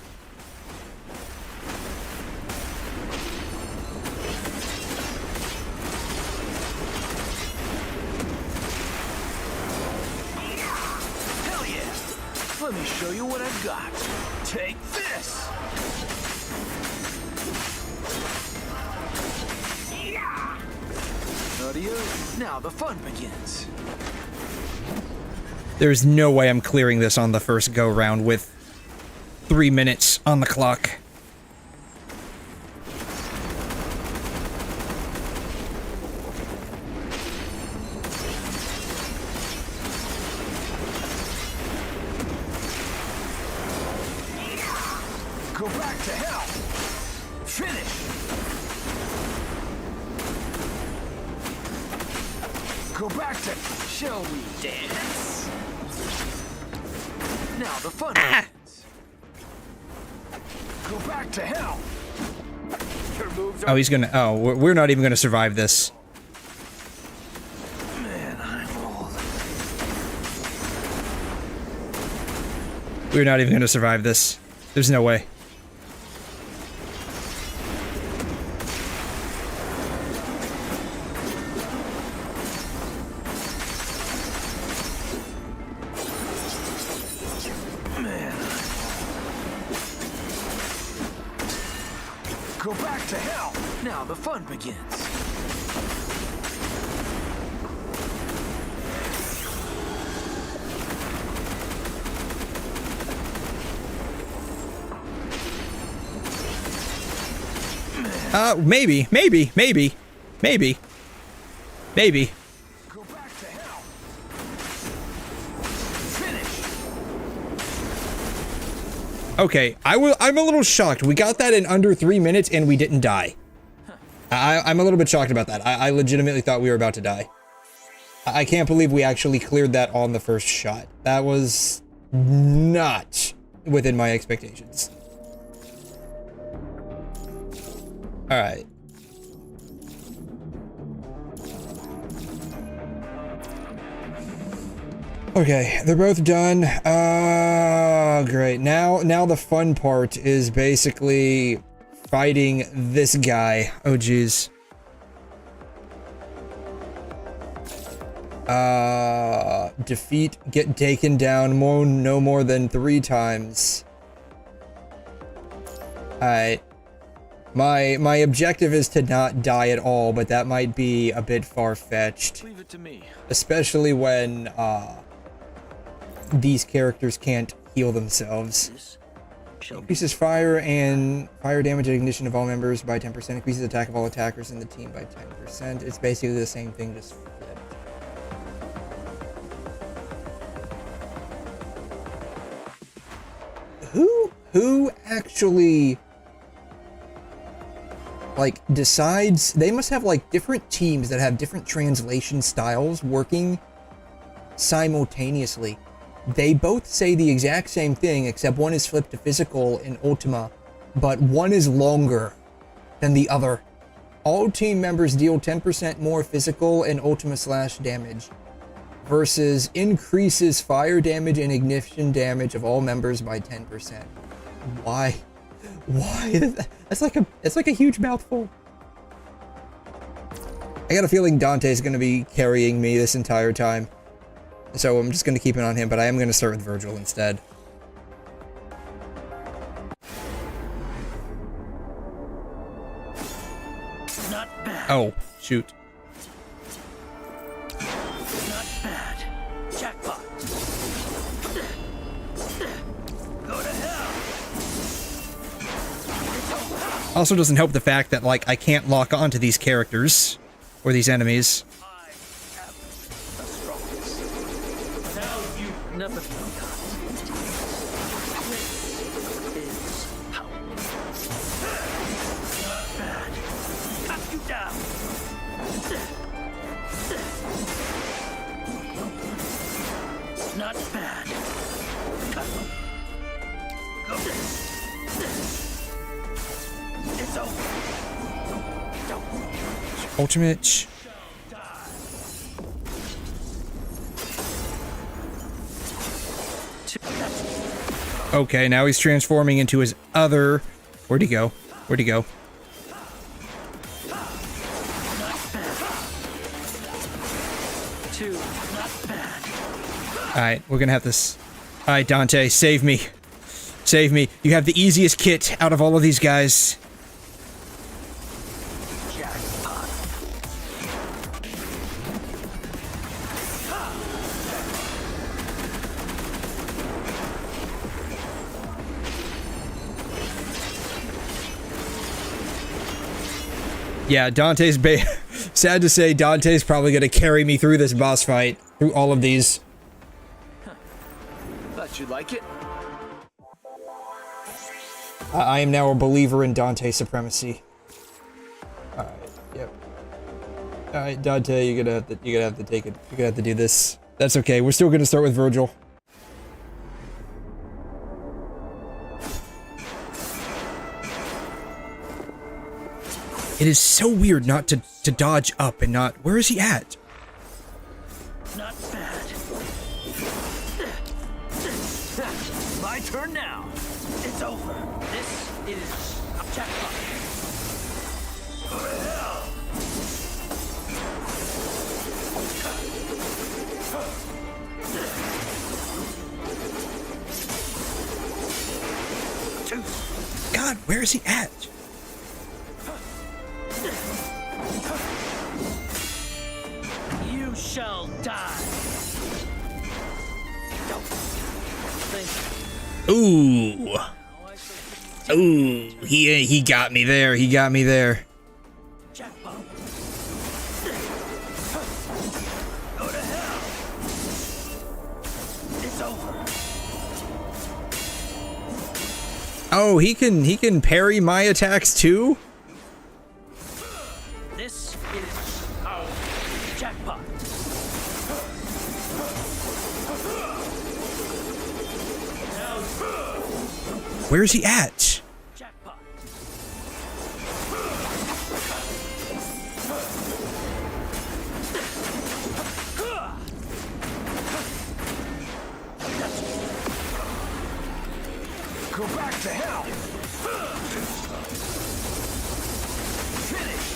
Hell yeah! Let me show you what I've got. Take this! Audio, now the fun begins. There's no way I'm clearing this on the first go-round with 3 minutes on the clock. Go back to hell! Finish! Go back to... Shall we dance? Now the fun begins. Go back to hell! Your moves are... Oh, he's gonna... Oh, we're not even gonna survive this. Man, I'm old. We're not even gonna survive this. There's no way. Go back to hell! Now the fun begins. Maybe. Go back to hell. Finish. Okay, I'm a little shocked. We got that in under 3 minutes and we didn't die. I'm a little bit shocked about that. I legitimately thought we were about to die. I can't believe we actually cleared that on the first shot. That was not within my expectations. Alright. Okay, they're both done. Great. Now the fun part is basically fighting this guy. Oh, geez. Defeat, get taken down no more than 3 times. Alright. My objective is to not die at all, but that might be a bit far-fetched. Leave it to me. Especially when, these characters can't heal themselves. Increases fire damage and ignition of all members by 10%. Increases attack of all attackers in the team by 10%. It's basically the same thing, just flipped. Who actually, like, decides? They must have, like, different teams that have different translation styles working simultaneously. They both say the exact same thing, except one is flipped to physical in Ultima, but one is longer than the other. All team members deal 10% more physical and Ultima / damage, versus increases fire damage and ignition damage of all members by 10%. Why? Why? That's like a huge mouthful. I got a feeling Dante's gonna be carrying me this entire time, so I'm just gonna keep it on him, but I am gonna start with Virgil instead. Not bad. Oh, shoot. Not bad. Jackpot. Go to hell. Also doesn't help the fact that, like, I can't lock onto these characters or these enemies. Now you never forgot. This is power. Not bad. Cut you down. Not bad. Cut. Go. It's over. Ultimate. Okay, now he's transforming into his other... Where'd he go? Where'd he go? Alright, we're gonna have this... Alright, Dante, save me. Save me. You have the easiest kit out of all of these guys. Yeah, Dante's sad to say, Dante's probably gonna carry me through this boss fight, through all of these. Thought you'd like it. I am now a believer in Dante supremacy. Alright, yep. Alright, Dante, you're gonna have to take it. You're gonna have to do this. That's okay, we're still gonna start with Virgil. It is so weird not to dodge up and not... Where is he at? Not bad. My turn now. It's over. This is a jackpot. Go to hell. God, where is he at? You shall die. Ooh. Ooh, he got me there. He got me there. Jackpot. Go to hell. It's over. Oh, he can parry my attacks too? This is our jackpot. Where is he at? Jackpot. Go back to hell. Finish.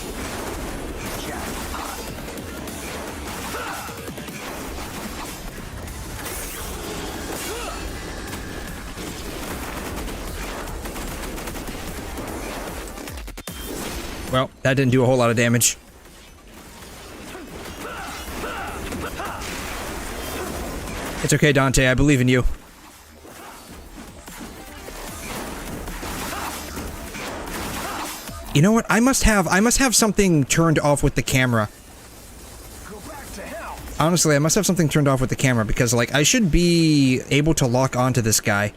Jackpot. Well, that didn't do a whole lot of damage. It's okay, Dante. I believe in you. You know what? I must have something turned off with the camera. Honestly, I must have something turned off with the camera because, like, I should be able to lock onto this guy.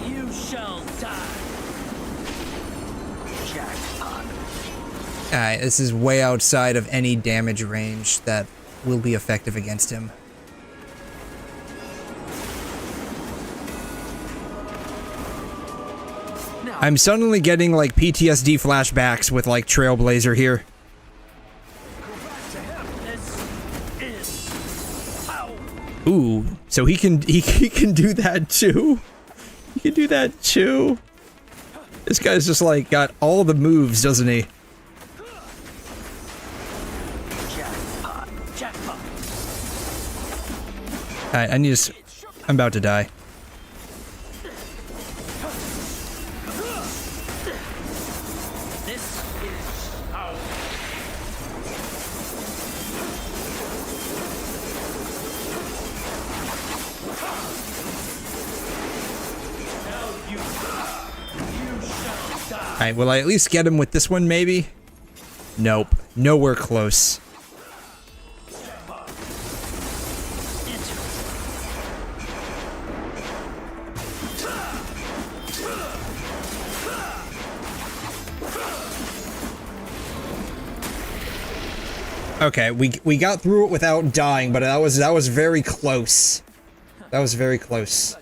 You shall die. Jackpot. Alright, this is way outside of any damage range that will be effective against him. I'm suddenly getting like PTSD flashbacks with like Trailblazer here. Ooh, so he can do that too? He can do that too? This guy's just like got all the moves, doesn't he? Alright, I need to I'm about to die. Alright, will I at least get him with this one, maybe? Nope. Nowhere close. Okay, we got through it without dying, but that was very close. That was very close.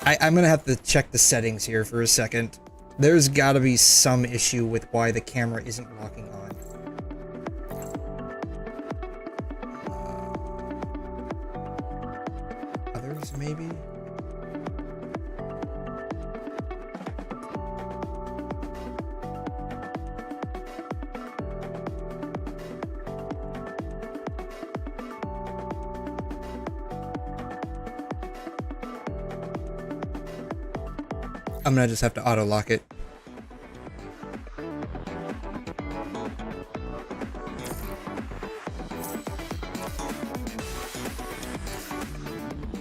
I'm gonna have to check the settings here for a second. There's gotta be some issue with why the camera isn't locking on. Others, maybe? I'm gonna just have to auto-lock it.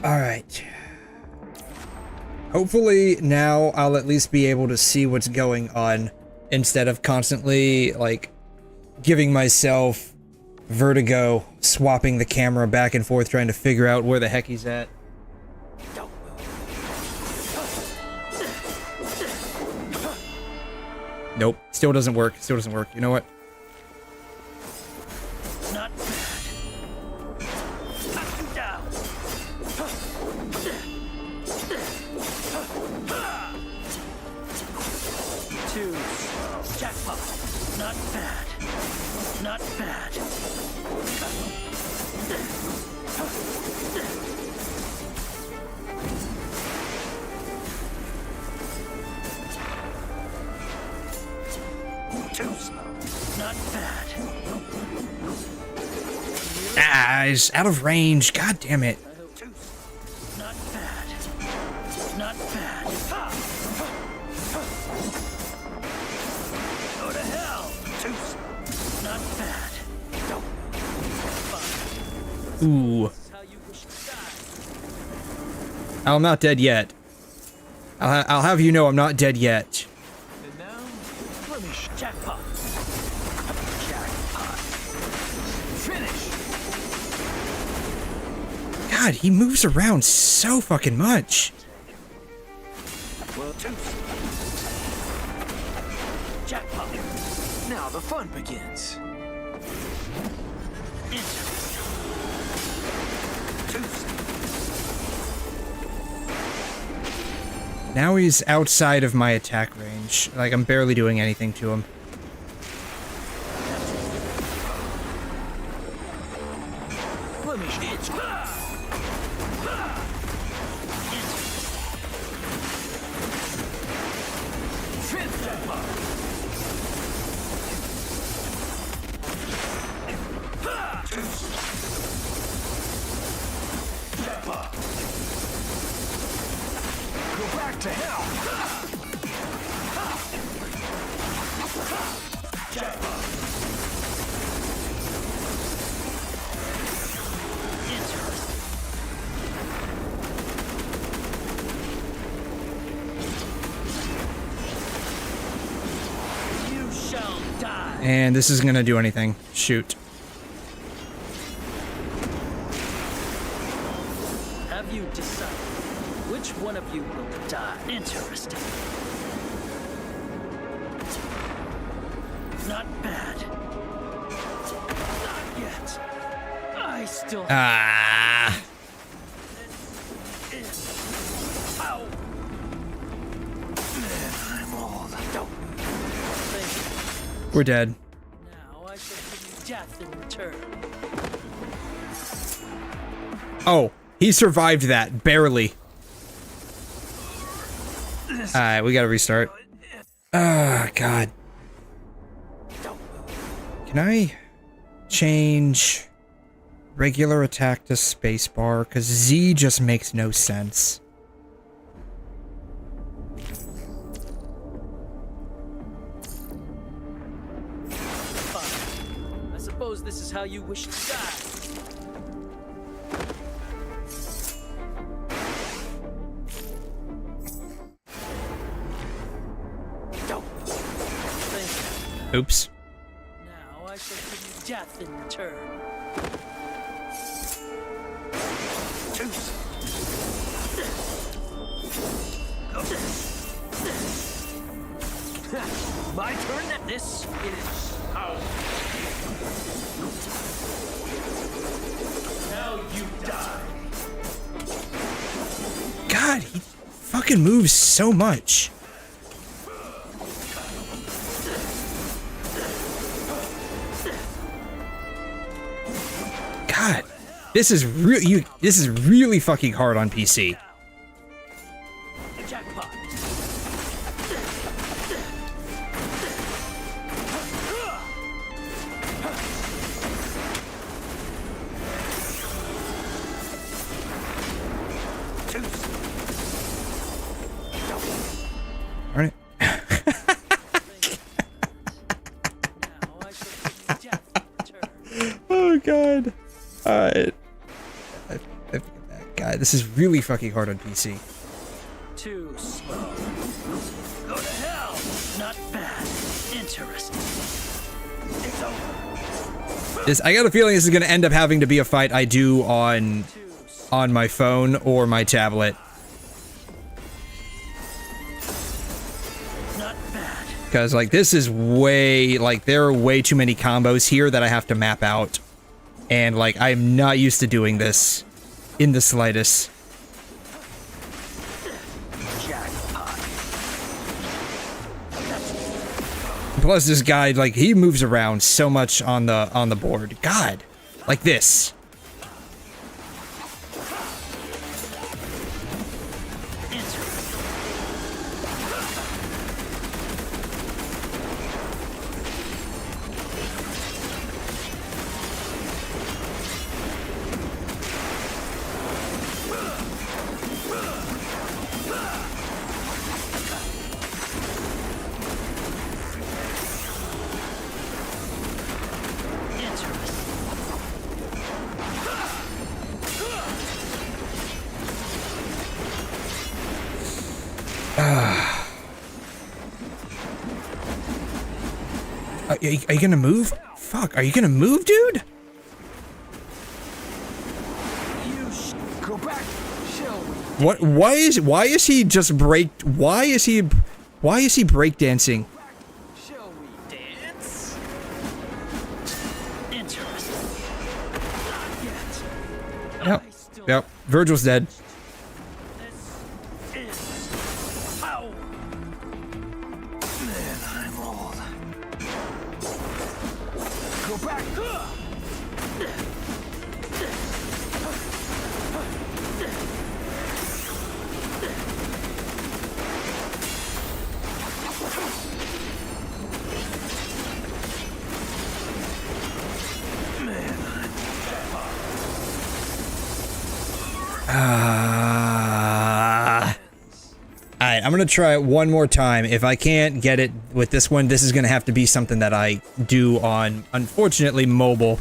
Alright. Hopefully now I'll at least be able to see what's going on instead of constantly, like, giving myself vertigo, swapping the camera back and forth trying to figure out where the heck he's at. Nope. Still doesn't work. Still doesn't work. You know what? Not bad. Two. Jackpot. Not bad. Not bad. Too slow. Not bad. Ah, he's out of range. God damn it. Not bad. Not bad. Go to hell. Too slow. Not bad. Ooh. I'm not dead yet. I'll have you know I'm not dead yet. Jackpot. Jackpot. Finish. God, he moves around so fucking much. Well, two. Jackpot. Now the fun begins. Now he's outside of my attack range. Like, I'm barely doing anything to him. And this isn't gonna do anything. Shoot. Have you decided which one of you will die? Interesting. Not bad. Not yet. I still. Ah. Ow. Man, I'm old. Don't. We're dead. Now I shall give you death in return. Oh, he survived that barely. Alright, we gotta restart. Ah, God. Can I change regular attack to spacebar? Because Z just makes no sense. Fine. I suppose this is how you wish to die. Oops. Now I shall give you death in return. My turn. This is how. Now you die. God, he fucking moves so much. God, this is really fucking hard on PC. Jackpot. Darn it. Oh God. Alright. I forget that. God, this is really fucking hard on PC. Too slow. Go to hell. Not bad. Interesting. It's over. I got a feeling this is gonna end up having to be a fight I do on my phone or my tablet. Not bad. Because, like, this is way, like, there are way too many combos here that I have to map out. And, like, I'm not used to doing this in the slightest. Plus, this guy, like, he moves around so much on the board. God, like this. Are you gonna move? Fuck, are you gonna move, dude? Go back, What? Why is he just why is he breakdancing? Shall we dance? Interesting. Not yet. Yep. Yep. Virgil's dead. Ow. Man, I'm old. Go back. Alright, I'm gonna try it one more time. If I can't get it with this one, this is gonna have to be something that I do on, unfortunately, mobile.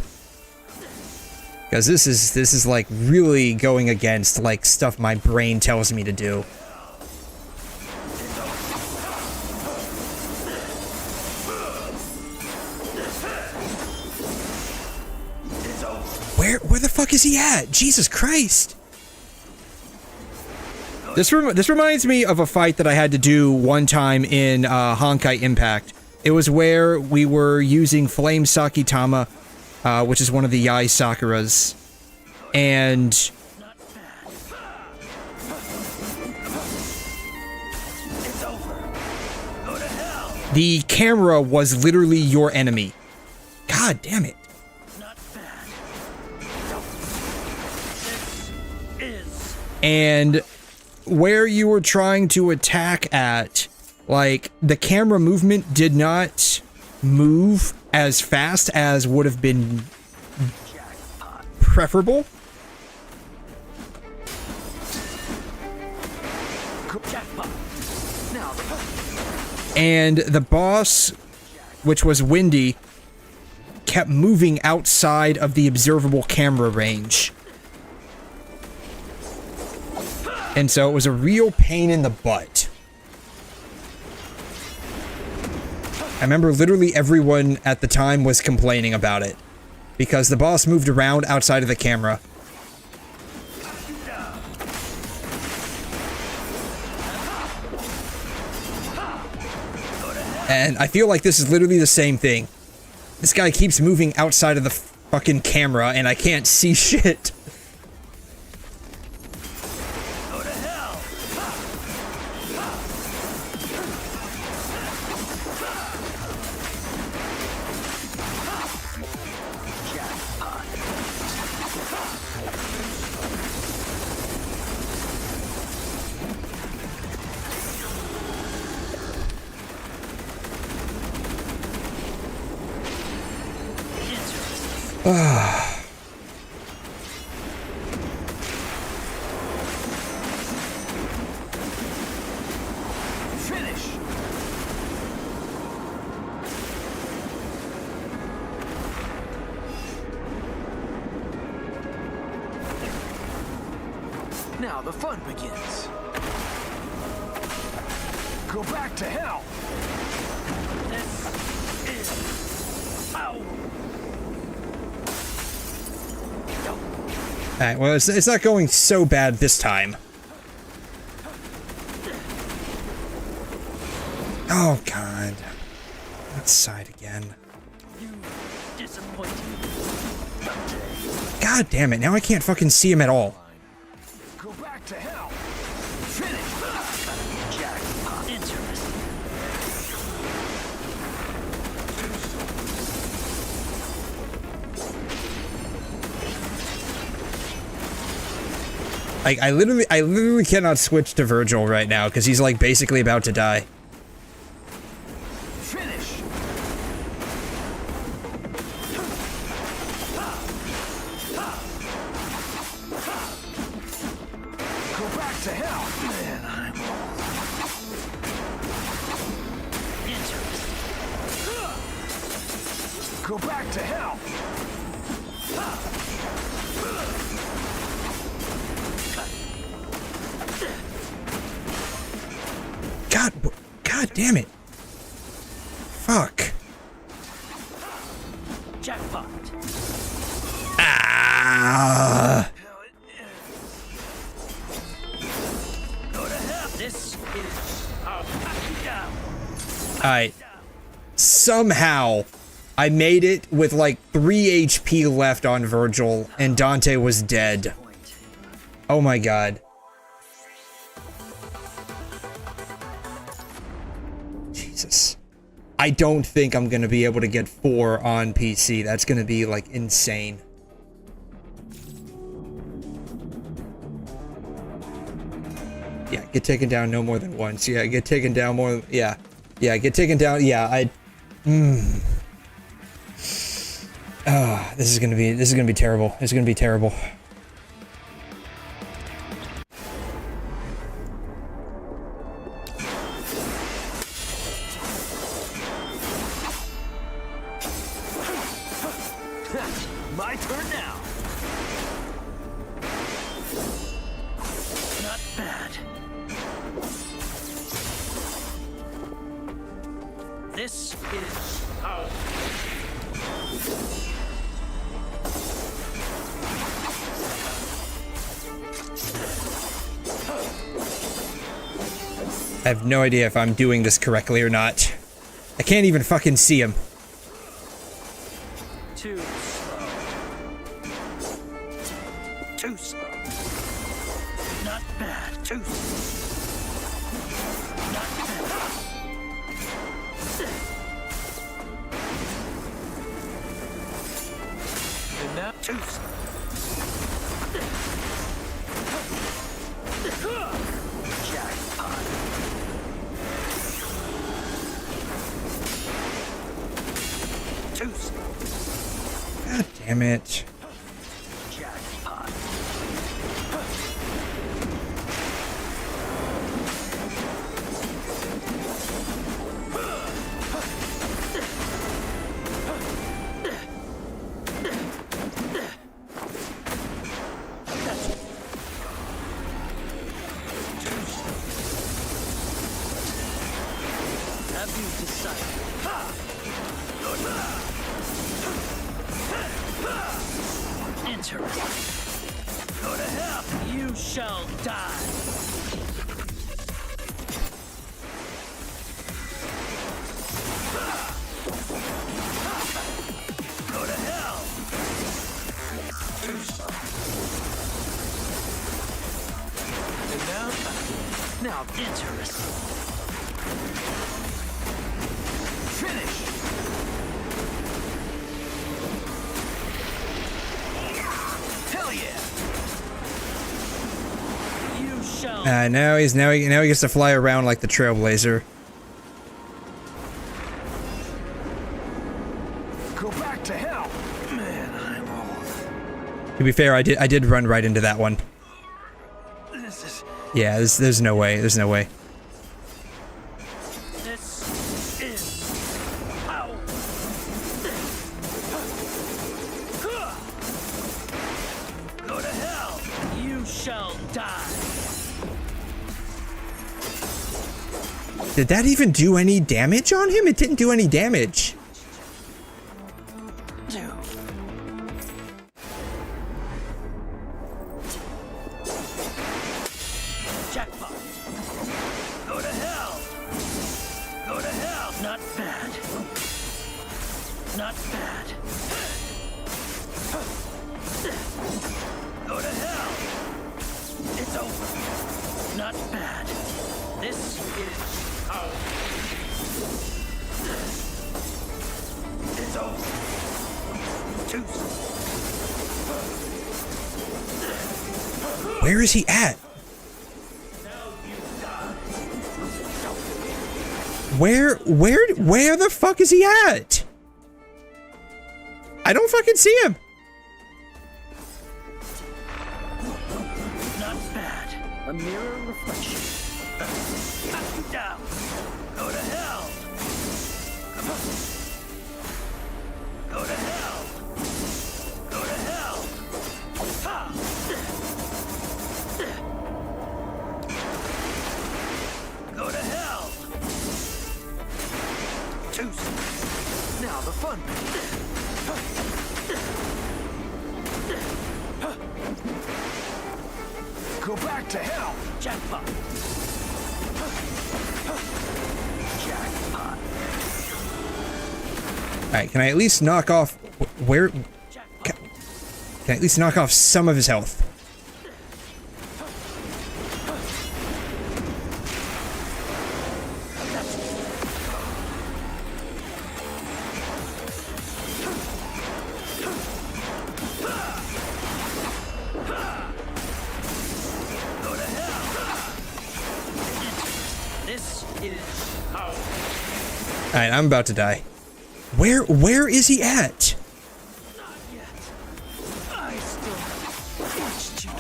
Because this is like really going against like stuff my brain tells me to do. Where the fuck is he at? Jesus Christ! This reminds me of a fight that I had to do one time in Honkai Impact, It was where we were using Flame Sakitama, which is one of the Yae Sakuras, and the camera was literally your enemy. God damn it. And where you were trying to attack at, like, the camera movement did not move as fast as would have been preferable. And the boss, which was Windy, kept moving outside of the observable camera range. And so it was a real pain in the butt. I remember literally everyone at the time was complaining about it, because the boss moved around outside of the camera. And I feel like this is literally the same thing. This guy keeps moving outside of the fucking camera, and I can't see shit. Now the fun begins. Go back to hell. This is Alright, well, it's not going so bad this time. Oh, God. That side again. God damn it, now I can't fucking see him at all. Go back to hell. Jackpot. Interesting. I literally cannot switch to Virgil right now because he's like basically about to die. Finish. Go back to hell. Man, I'm interesting. Go back to hell. God damn it. Fuck. Jackpot. Ah. Go to hell. This is our down. Alright. Somehow, I made it with like 3 HP left on Virgil, and Dante was dead. Oh my god. Jesus. I don't think I'm gonna be able to get 4 on PC. That's gonna be, like, insane. Yeah, get taken down no more than once. Yeah, get taken down more... Yeah. Yeah, get taken down... Yeah, this is gonna be terrible. This is gonna be terrible. My turn now. Not bad. This is our... I have no idea if I'm doing this correctly or not. I can't even fucking see him. Too slow. Too slow. Not bad. Too slow. Not bad. And now, Too slow. Jackpot. Too slow. God damn it. Jackpot. Have you decided? Interesting. Go to hell. You shall die. Go to hell. and now, Interesting. finish. Hell yeah. You shall. Now he gets to fly around like the Trailblazer. Go back to hell. Man, I'm old. To be fair, I did run right into that one. This is Yeah, there's no way. There's no way. This is how. Go to hell. You shall die. Did that even do any damage on him? It didn't do any damage. Jackpot. Go to hell. Go to hell. Not bad. Not bad. Go to hell. It's over. Not bad. This is how. It's over. Too slow. Where is he at? Where the fuck is he at? I don't fucking see him. Not bad. A mirror reflection. Knock you down. Go to hell. Go to hell. Go to hell. Ha! Go to hell. Too slow. now the fun bit. Go back to hell. Jackpot. Jackpot. Alright, can I at least knock off... Where... Can I at least knock off some of his health? Alright, I'm about to die. Where is he at? I still watched you.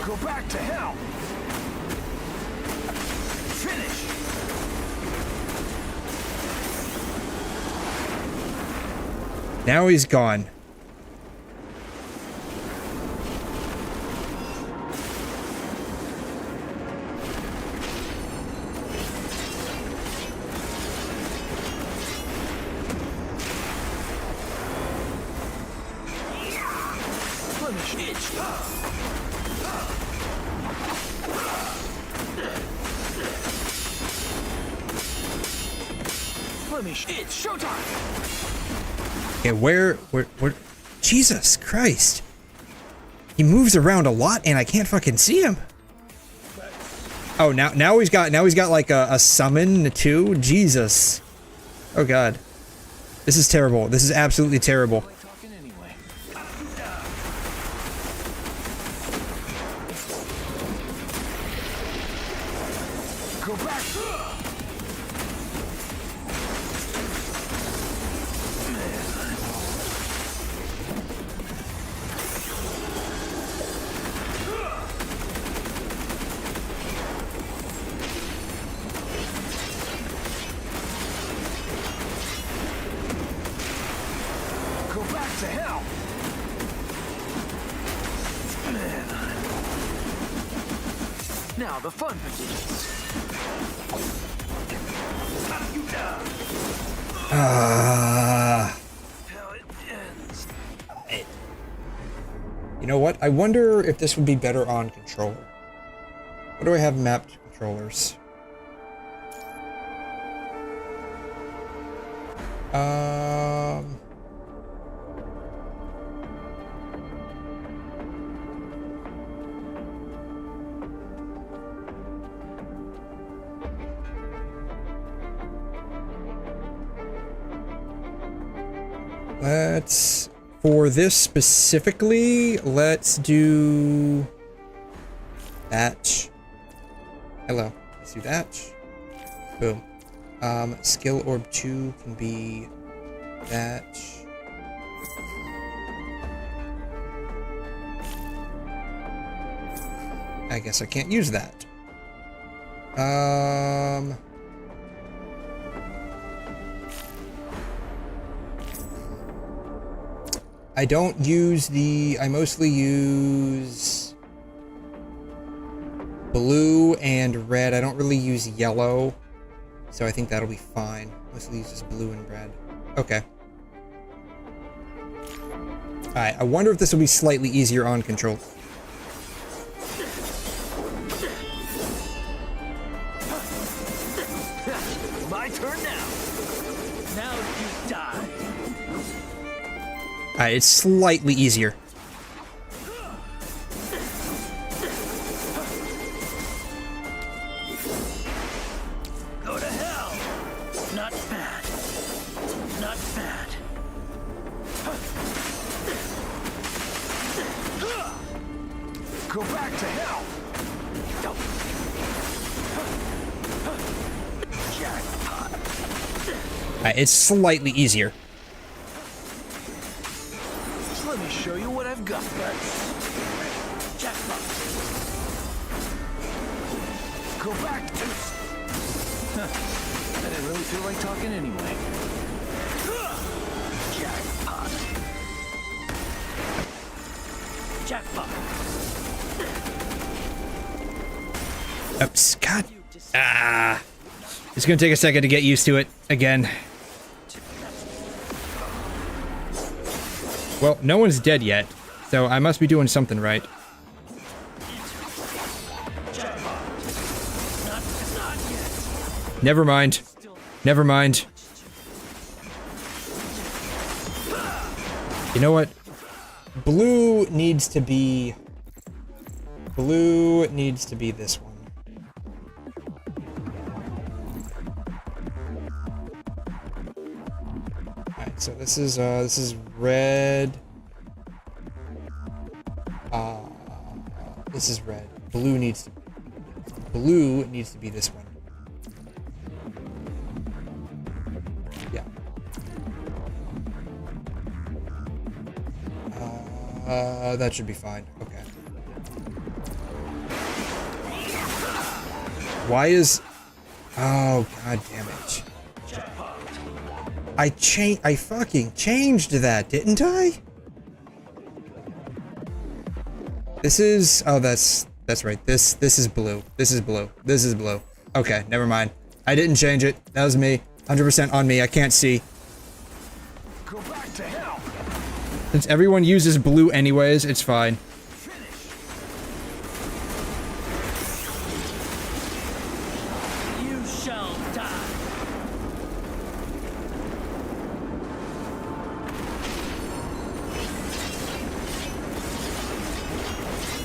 Go back to hell. Finish. Now he's gone. It's showtime. Okay, where? Jesus Christ. He moves around a lot and I can't fucking see him. Oh, now he's got like a summon too. Jesus. Oh god. This is terrible. This is absolutely terrible. Go back. Go back to hell. Now the fun begins. You know what? I wonder if this would be better on controller. What do I have mapped controllers? Let's, for this specifically, let's do that. Hello, let's do that. Boom. Skill orb 2 can be that. I guess I can't use that. I don't use I mostly use blue and red. I don't really use yellow, so I think that'll be fine. Mostly use just blue and red. Okay. Alright, I wonder if this will be slightly easier on control. My turn now. Now you die. Alright, it's slightly easier. Go to hell. Not bad. Not bad. Go back to hell. Jackpot. Alright, it's slightly easier. Let me show you what I've got. Jackpot. Go back to... Huh. I didn't really feel like talking anyway. Jackpot. Jackpot. Oops, God. Ah. It's gonna take a second to get used to it again. Well, no one's dead yet, so I must be doing something right. Never mind. Never mind. You know what? Blue needs to be this one. Alright, so this is red. This is red. Blue needs to be this one. Yeah. That should be fine. Okay. Why is... Oh, god damn it. I fucking changed that, didn't I? This is... Oh, that's right. This is blue. This is blue. This is blue. Okay, never mind. I didn't change it. That was me. 100% on me. I can't see. Go back to hell. Since everyone uses blue anyways, it's fine.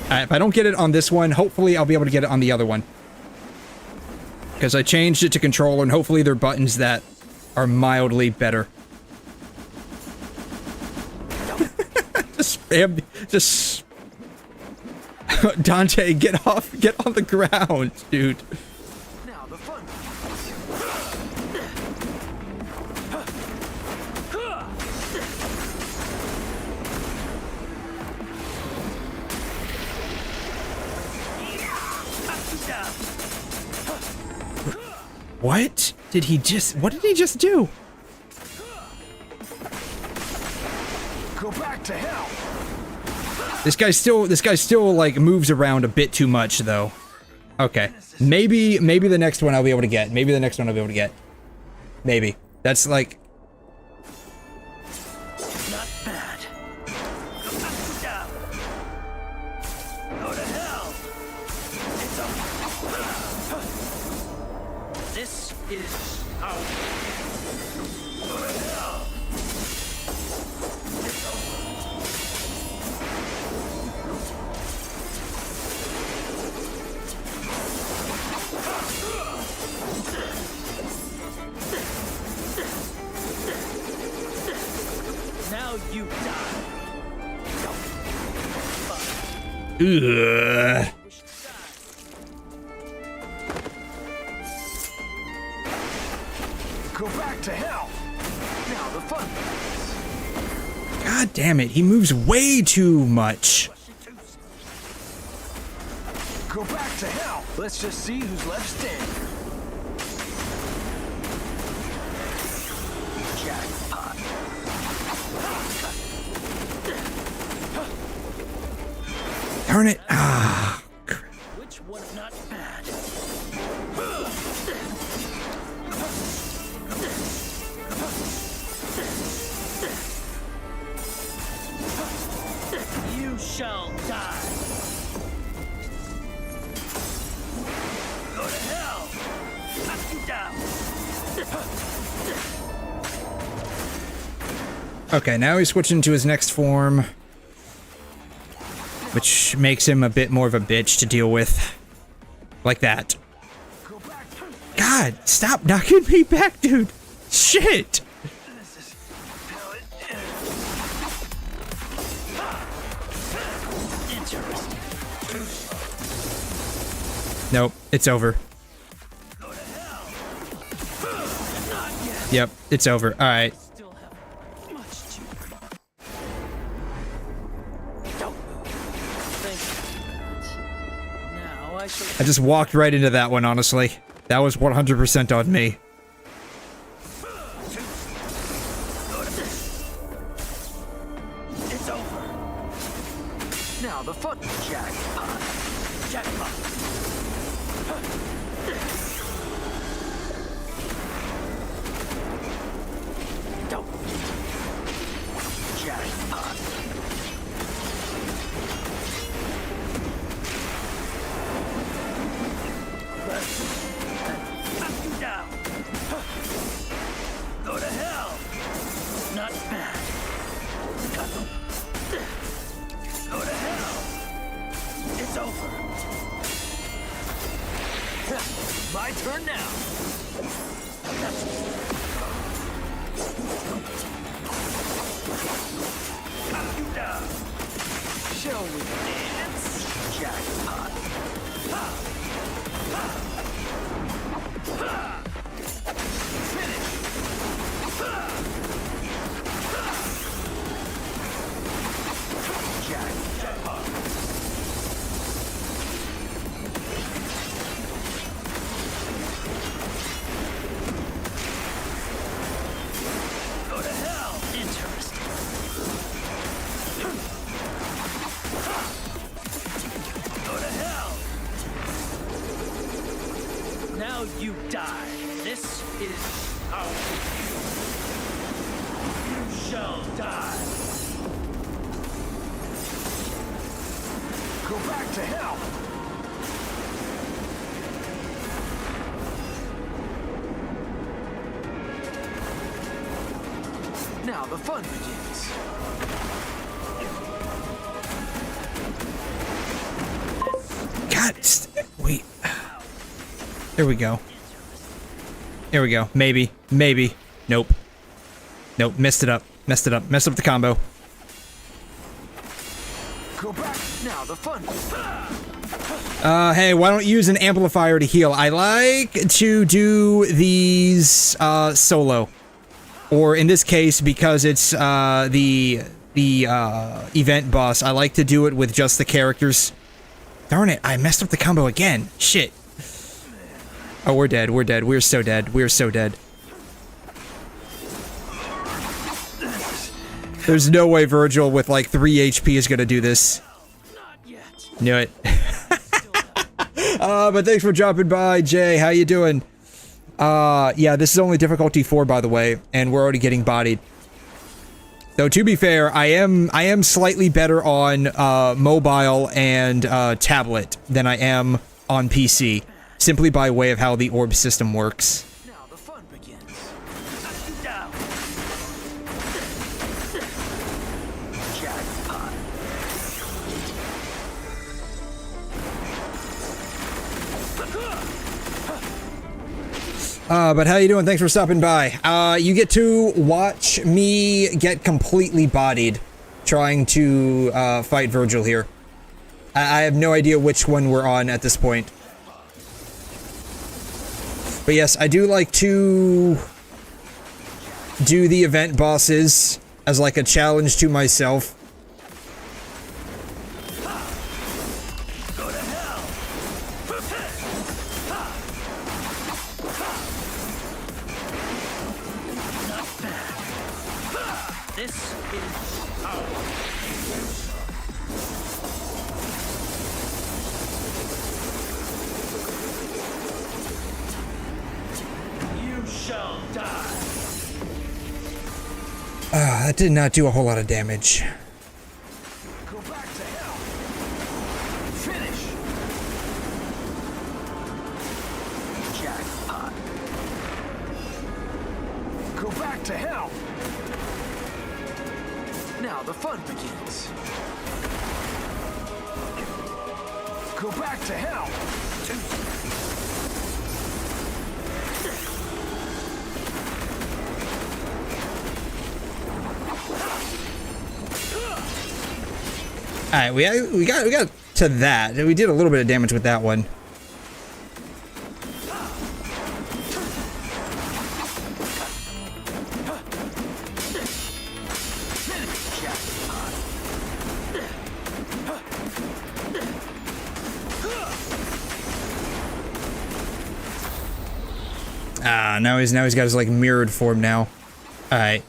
If I don't get it on this one, hopefully I'll be able to get it on the other one. Because I changed it to controller, and hopefully they're buttons that are mildly better. Just spam, just... Dante, get off, get on the ground, dude. Now the fun. What did he just do? Go back to hell. This guy still like moves around a bit too much though. Okay. Maybe the next one I'll be able to get. Maybe. That's like Not bad. Down. Go to hell. It's a... This is out. Go to hell. It's over. Now you die. ugh. Go back to hell. Now the fun. God damn it, he moves way too much. Go back to hell. Let's just see who's left standing. Jackpot. Darn it. Ah. Which one not bad? You shall die. Go to hell. Knock you down. Okay, now he's switching to his next form, which makes him a bit more of a bitch to deal with. Like that. God, stop knocking me back, dude. Shit. Nope, it's over. Yep, it's over. All right. I just walked right into that one, honestly. That was 100% on me. It's over. Now the fun. Jackpot. Jackpot. Don't. Jackpot. Knock you down. Go to hell. Not bad. Go to hell. It's over. My turn now. Knock you down. Shall we dance? Jackpot. Go to hell. Interesting. Go to hell. Now you die. This is how you shall die. Go back to hell. Now the fun begins. God, wait. There we go. There we go. Maybe. Maybe. Nope. Nope. Messed it up. Messed it up. Messed up the combo. Go back now. The fun. Hey, why don't you use an amplifier to heal? I like to do these solo, or in this case, because it's the event boss, I like to do it with just the characters. Darn it! I messed up the combo again. Shit. Oh, we're dead. We're dead. We're so dead. We're so dead. There's no way Virgil with like 3 HP is gonna do this. Knew it. But thanks for dropping by, Jay. How you doing? Yeah, this is only difficulty 4, by the way, and we're already getting bodied. Though, to be fair, I am slightly better on mobile and tablet than I am on PC, simply by way of how the orb system works. Now the fun begins. But how you doing? Thanks for stopping by. You get to watch me get completely bodied trying to fight Virgil here. I have no idea which one we're on at this point. But yes, I do like to do the event bosses as like a challenge to myself. That did not do a whole lot of damage. Go back to hell. Finish. Jackpot. Go back to hell. Now the fun begins. Go back to hell. Alright, we got to that. We did a little bit of damage with that one. Now he's got his like mirrored form now. Alright.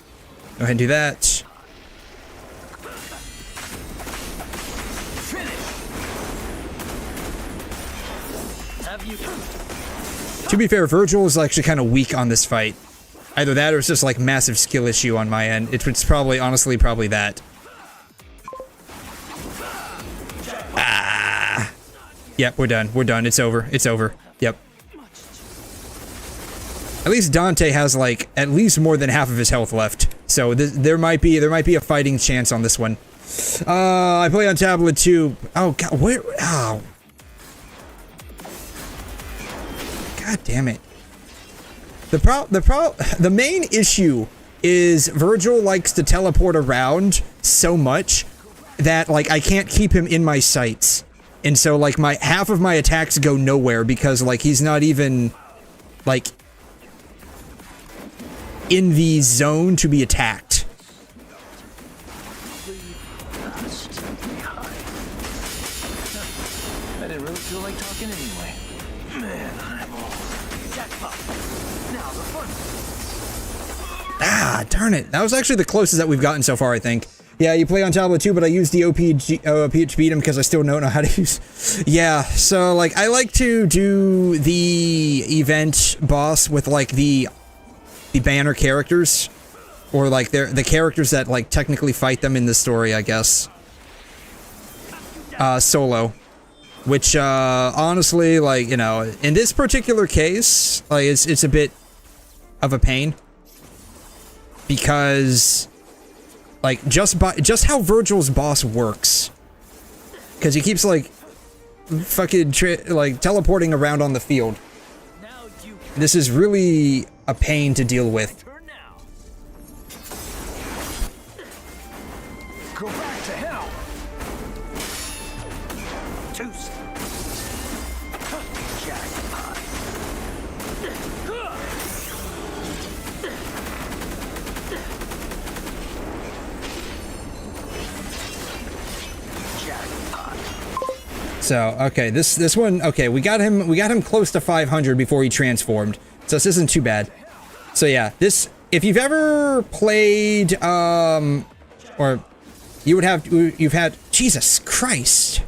Go ahead and do that. To be fair, Virgil is actually kind of weak on this fight. Either that or it's just like massive skill issue on my end. It's probably, honestly, probably that. Ah. Yep, we're done. We're done. It's over. It's over. Yep. At least Dante has like at least more than half of his health left. So there might be a fighting chance on this one. I play on tablet too. Oh god, where? Oh. God damn it. The main issue is Virgil likes to teleport around so much that like I can't keep him in my sights. And so like half of my attacks go nowhere because like he's not even like in the zone to be attacked. I didn't really feel like talking anyway. Man, I'm all jackpot. Now the fun. Ah, darn it. That was actually the closest that we've gotten so far, I think. Yeah, you play on tablet too, but I use the PHP because I still don't know how to use. Yeah, so like I like to do the event boss with like the banner characters, or like the characters that like technically fight them in the story, I guess. Solo, which honestly, like, you know, in this particular case, like it's a bit of a pain because like just how Virgil's boss works, because he keeps like fucking like teleporting around on the field. This is really a pain to deal with. Go back to hell. Jackpot. So, okay, this one, okay, we got him close to 500 before he transformed. So this isn't too bad. So yeah, this, if you've ever played, or you've had, Jesus Christ.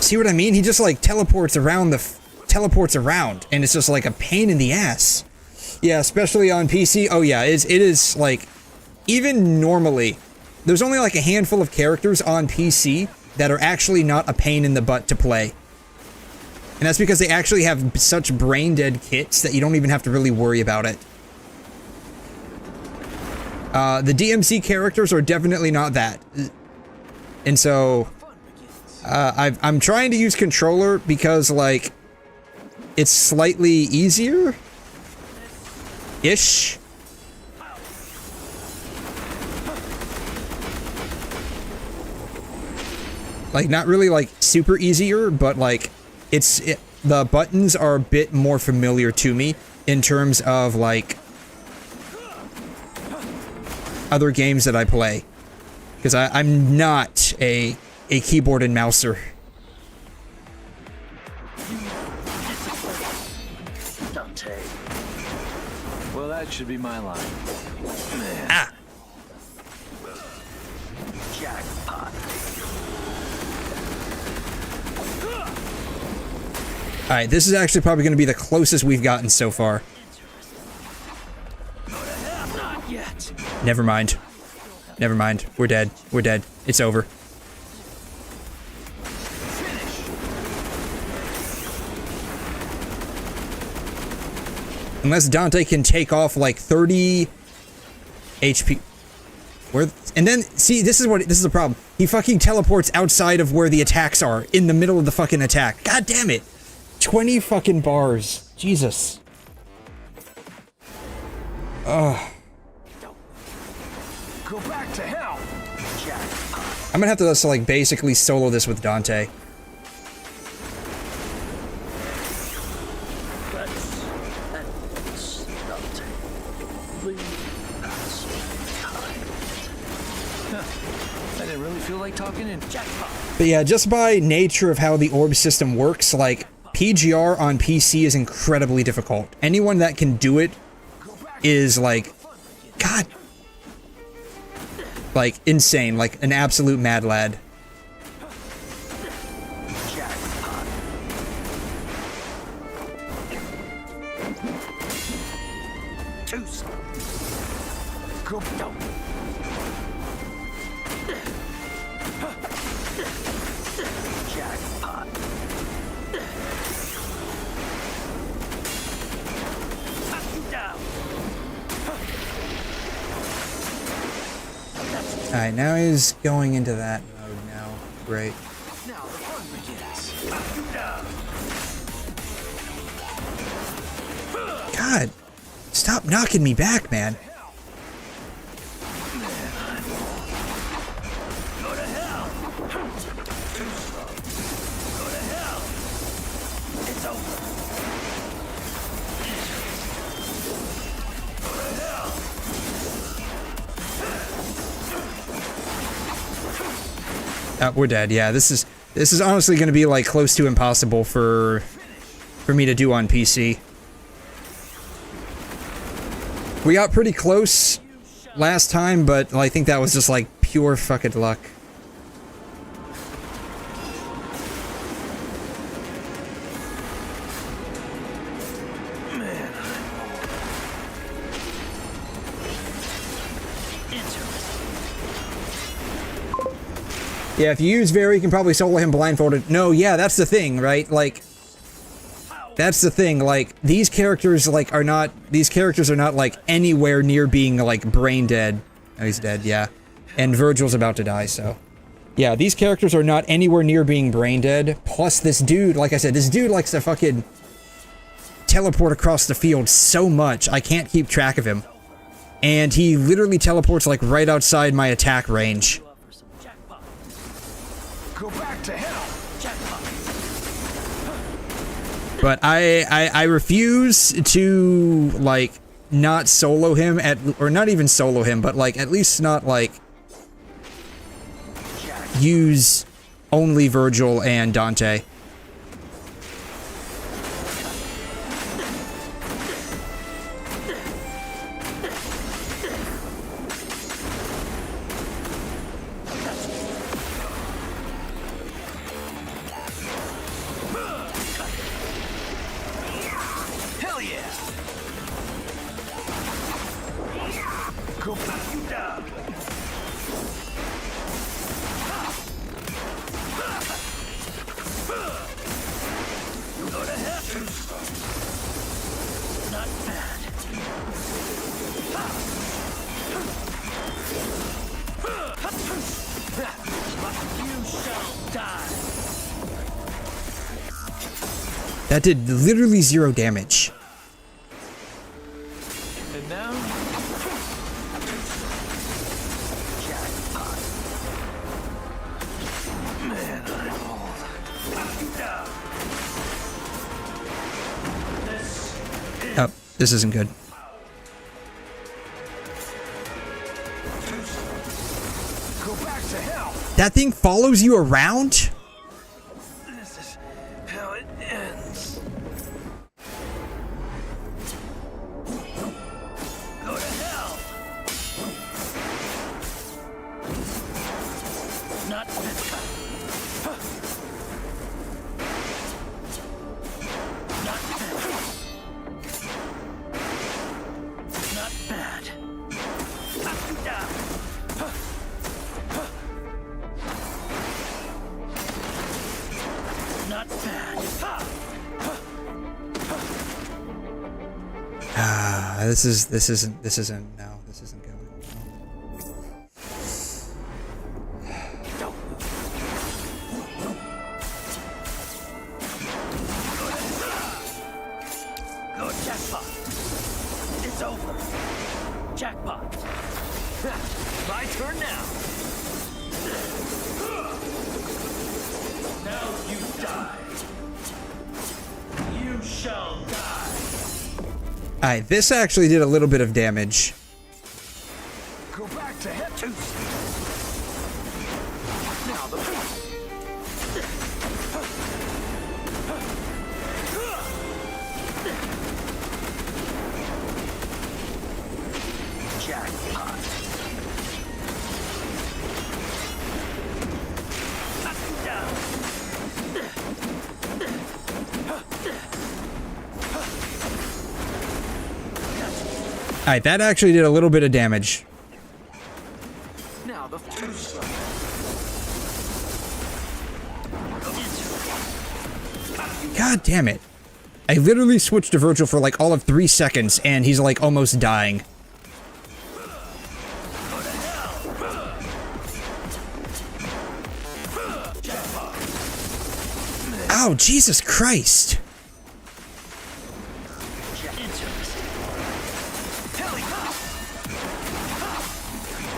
See what I mean? He just like teleports around, and it's just like a pain in the ass. Yeah, especially on PC. Oh yeah, it is like, even normally, there's only like a handful of characters on PC that are actually not a pain in the butt to play. And that's because they actually have such brain-dead kits that you don't even have to really worry about it. The DMC characters are definitely not that. And so, I'm trying to use controller because, like, it's slightly easier-ish. Like, not really, like, super easier, but, like, the buttons are a bit more familiar to me in terms of, like, other games that I play. Because I'm not a keyboard and mouser. Well, that should be my line. Ah! Jackpot. Alright, this is actually probably going to be the closest we've gotten so far. Not yet. Never mind. Never mind. We're dead. We're dead. It's over. Unless Dante can take off like 30 HP. And then, see, this is the problem. He fucking teleports outside of where the attacks are, in the middle of the fucking attack. God damn it. 20 fucking bars. Jesus. Ugh. Go back to hell. I'm gonna have to just, like, basically solo this with Dante. I didn't really feel like talking in jackpot. But yeah, just by nature of how the orb system works, like, PGR on PC is incredibly difficult. Anyone that can do it is, like, God, like, insane, like, an absolute mad lad. Go down. Jackpot. Alright, now he's going into that mode now. Great. Now the fun begins. God, stop knocking me back, man. Go to hell. Too slow. Go to hell. It's over. Go to hell. We're dead. Yeah, this is honestly going to be like close to impossible for me to do on PC. We got pretty close last time, but I think that was just like pure fucking luck. Yeah, if you use Very, you can probably solo him blindfolded. No, yeah, that's the thing, right? Like, that's the thing. Like, these characters, like, are not like anywhere near being like brain dead. Oh, he's dead, yeah. And Virgil's about to die, so. Yeah, these characters are not anywhere near being brain dead. Plus, this dude, like I said, this dude likes to fucking teleport across the field so much, I can't keep track of him. And he literally teleports like right outside my attack range. Go back to hell. But I refuse to like not solo him or not even solo him, but like at least not like use only Virgil and Dante. That did literally 0 damage. And now, man, I'm old. Oh, this isn't good. Go back to hell. That thing follows you around? This is how it ends. Go to hell. Not bad. Not bad. Not bad. Not bad. Ah, this isn't going. Go jackpot. It's over. Jackpot. My turn now. Now you die. You shall die. Alright, this actually did a little bit of damage. Go back to hell. Now the Jackpot. Alright, that actually did a little bit of damage. now the God damn it. I literally switched to Virgil for like all of 3 seconds and he's like almost dying. Oh, Jesus Christ.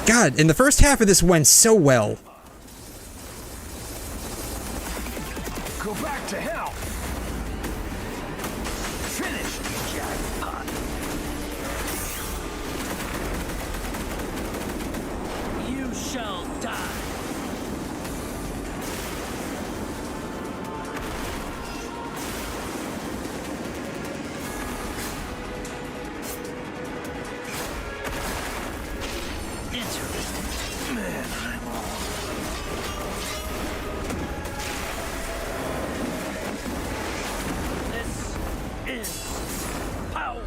God, and the first half of this went so well. Go back to hell. Finish, jackpot. You shall die. Interesting. Man, I'm old. This is power.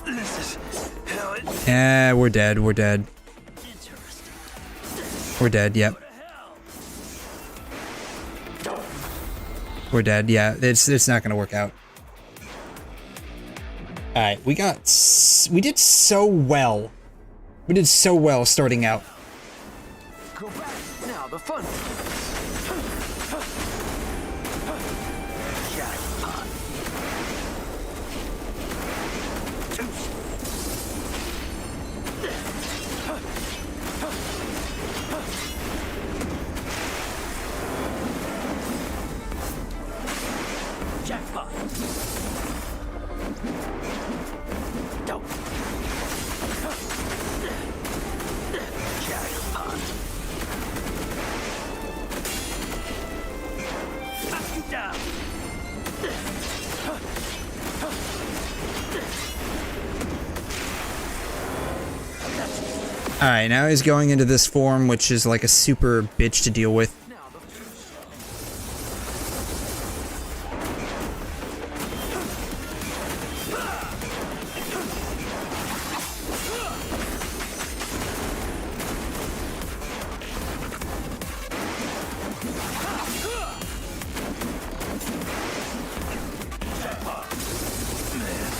This is hell. We're dead. We're dead. We're dead. Yep. We're dead. Yeah, it's not gonna work out. All right, we did so well. We did so well starting out. Go back now. The fun. Jackpot. Jackpot. Dope. Jackpot. Knock you down. Alright, now he's going into this form, which is like a super bitch to deal with.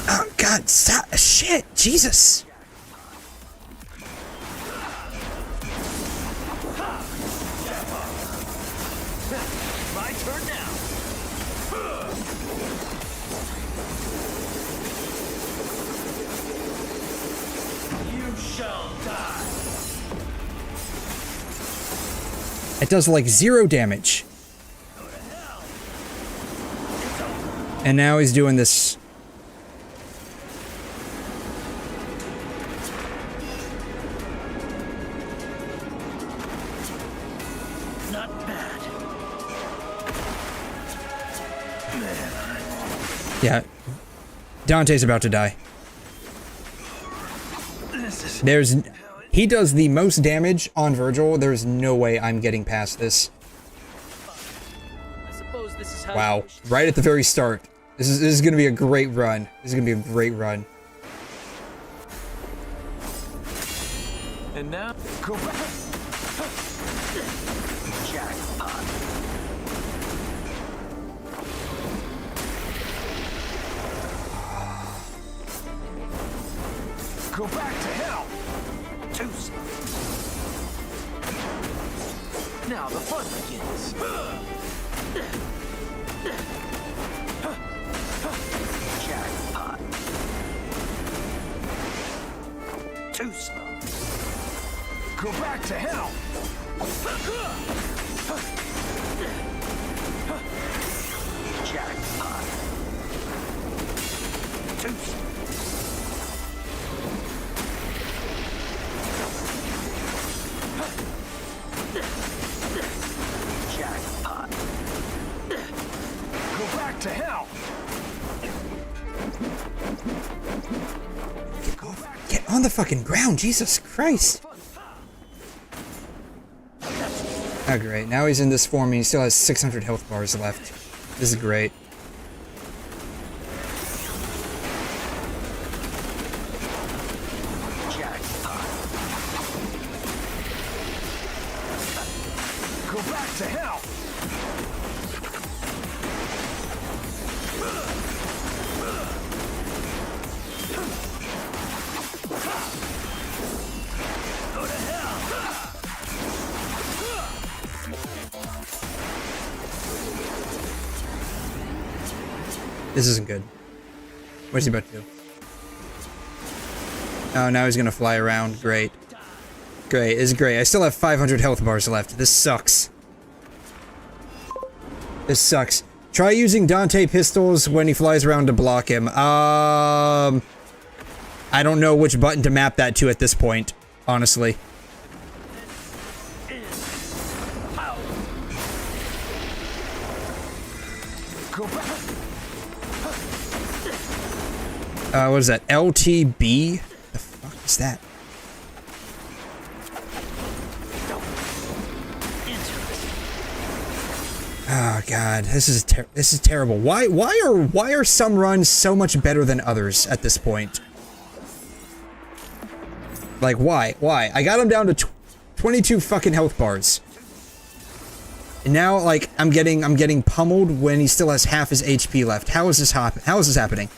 Oh god, stop! Shit! Jesus! My turn now. You shall die. It does like 0 damage. And now he's doing this. Not bad. Yeah. Dante's about to die. He does the most damage on Virgil. There's no way I'm getting past this. Wow. Right at the very start. This is gonna be a great run. This is gonna be a great run. And now, go back. Jackpot. Go back to hell. Too slow. Now the fun begins. Jackpot. Too slow. Go back to hell. Jackpot. Too slow. Jackpot. Go back to hell. Get on the fucking ground, Jesus Christ! Oh great, now he's in this form and he still has 600 health bars left. This is great. Jackpot. Go back to hell. Go to hell. This isn't good. What's he about to do? Oh, now he's gonna fly around. Great. Great, this is great. I still have 500 health bars left. This sucks. This sucks. Try using Dante pistols when he flies around to block him. I don't know which button to map that to at this point, honestly. Go back. What is that? LTB? The fuck is that? Oh god, this is terrible. Why are some runs so much better than others at this point? Like, why? Why? I got him down to 22 fucking health bars. And now, like, I'm getting pummeled when he still has half his HP left. How is this happening?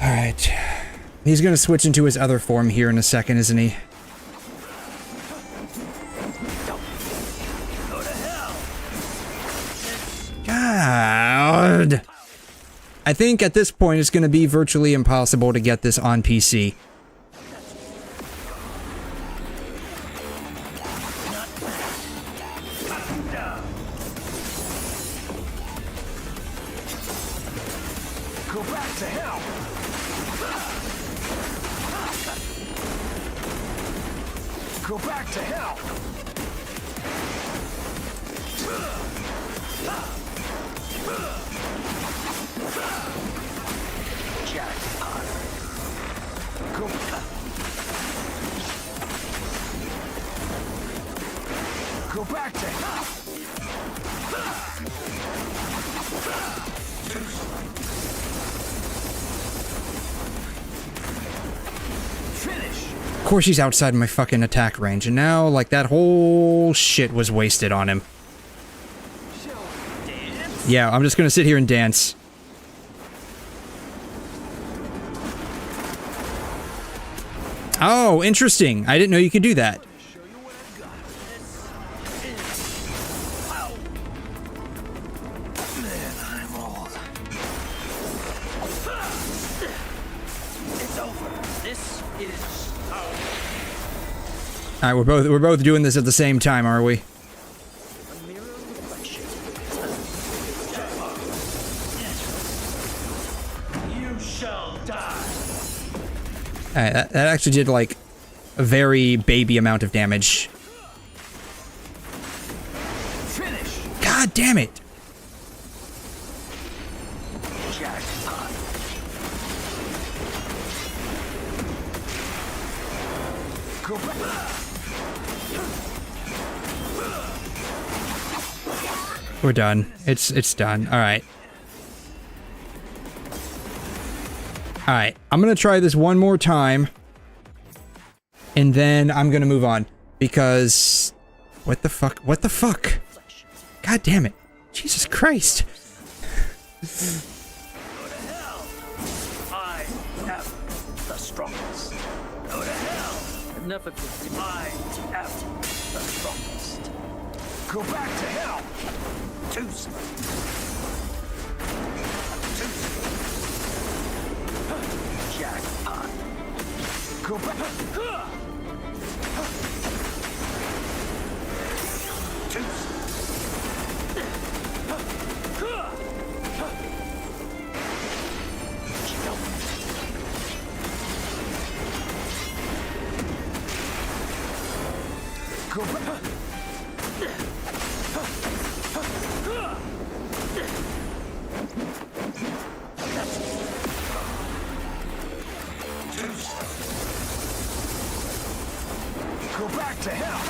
Alright. He's gonna switch into his other form here in a second, isn't he? God! I think at this point it's gonna be virtually impossible to get this on PC. Of course he's outside my fucking attack range, and now, like, that whole shit was wasted on him. Yeah, I'm just gonna sit here and dance. Oh, interesting. I didn't know you could do that. Alright, we're both doing this at the same time, are we? You shall die. Alright, that actually did, like, a very baby amount of damage. God damn it! We're done. It's done. Alright. Alright, I'm gonna try this one more time. And then I'm gonna move on. Because... What the fuck? What the fuck? God damn it. Jesus Christ. I am the strongest. Go to hell. Enough of this. I am the strongest. Go back to hell. Too slow. Too slow. Jackpot. Go back. Too slow. Go back. Go back to hell.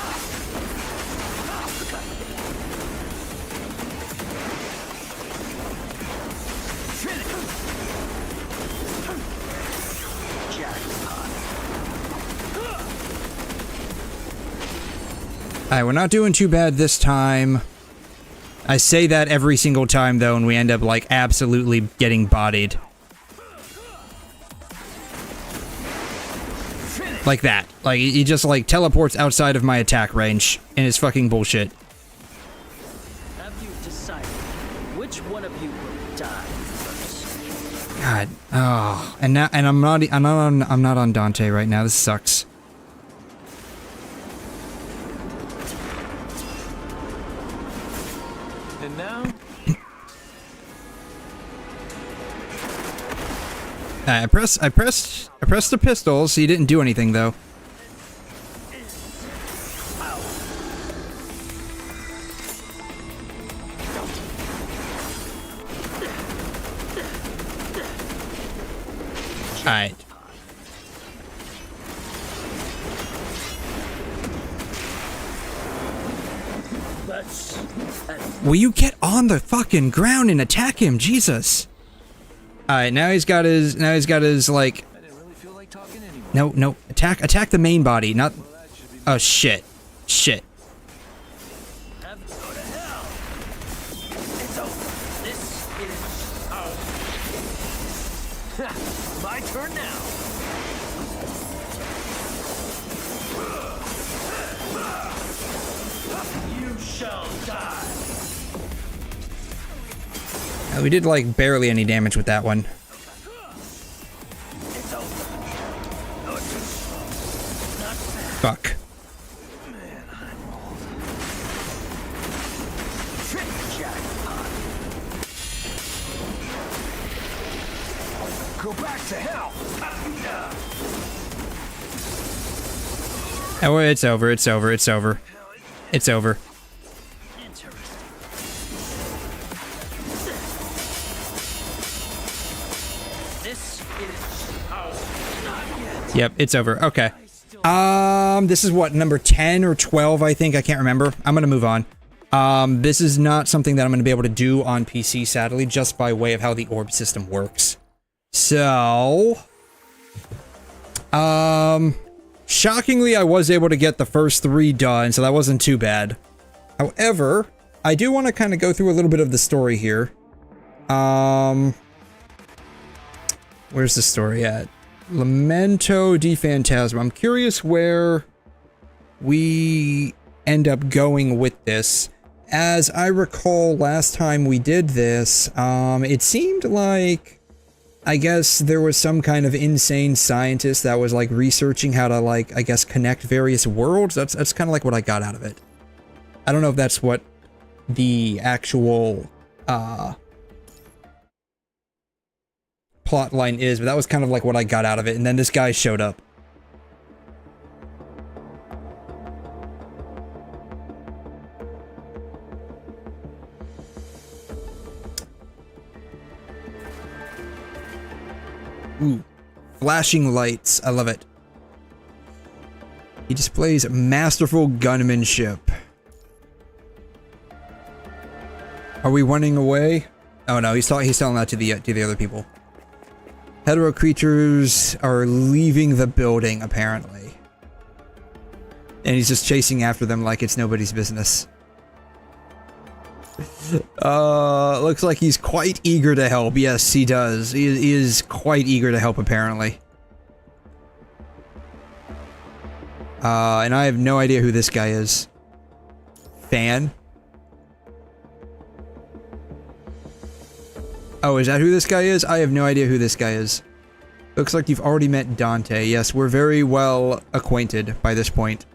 Alright, we're not doing too bad this time. I say that every single time, though, and we end up, like, absolutely getting bodied. Like that. Like, he just, like, teleports outside of my attack range, and it's fucking bullshit. Have you decided which one of you will die first? God. Oh. And now, and I'm not on Dante right now. This sucks. And now? I pressed the pistols. He didn't do anything though. Alright. Will you get on the fucking ground and attack him? Jesus. Alright, now he's got his, like... No, attack the main body, not... Oh, shit. Shit. My turn now. You shall die. We did, like, barely any damage with that one. Fuck. Go back to hell. Oh, it's over, it's over, it's over. It's over. Yep, it's over. Okay. This is what, number 10 or 12, I think? I can't remember. I'm gonna move on. This is not something that I'm gonna be able to do on PC, sadly, just by way of how the orb system works. So... shockingly, I was able to get the first 3 done, so that wasn't too bad. However, I do want to kind of go through a little bit of the story here. Where's the story at? Lamento di Phantasma. I'm curious where we end up going with this. As I recall, last time we did this, it seemed like, I guess there was some kind of insane scientist that was like researching how to, like, I guess connect various worlds. That's kind of like what I got out of it. I don't know if that's what the actual plot line is, but that was kind of like what I got out of it. And then this guy showed up. Ooh, flashing lights. I love it. He displays masterful gunmanship. Are we running away? Oh no, he's telling that to the other people. Hetero creatures are leaving the building, apparently. And he's just chasing after them like it's nobody's business. Looks like he's quite eager to help. Yes, he does. He is quite eager to help, apparently. And I have no idea who this guy is. Fan? Oh, is that who this guy is? I have no idea who this guy is. Looks like you've already met Dante. Yes, we're very well acquainted by this point.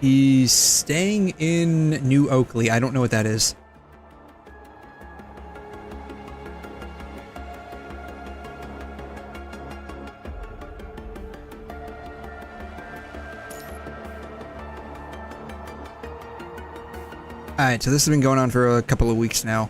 He's staying in New Oakley. I don't know what that is. Alright, so this has been going on for a couple of weeks now.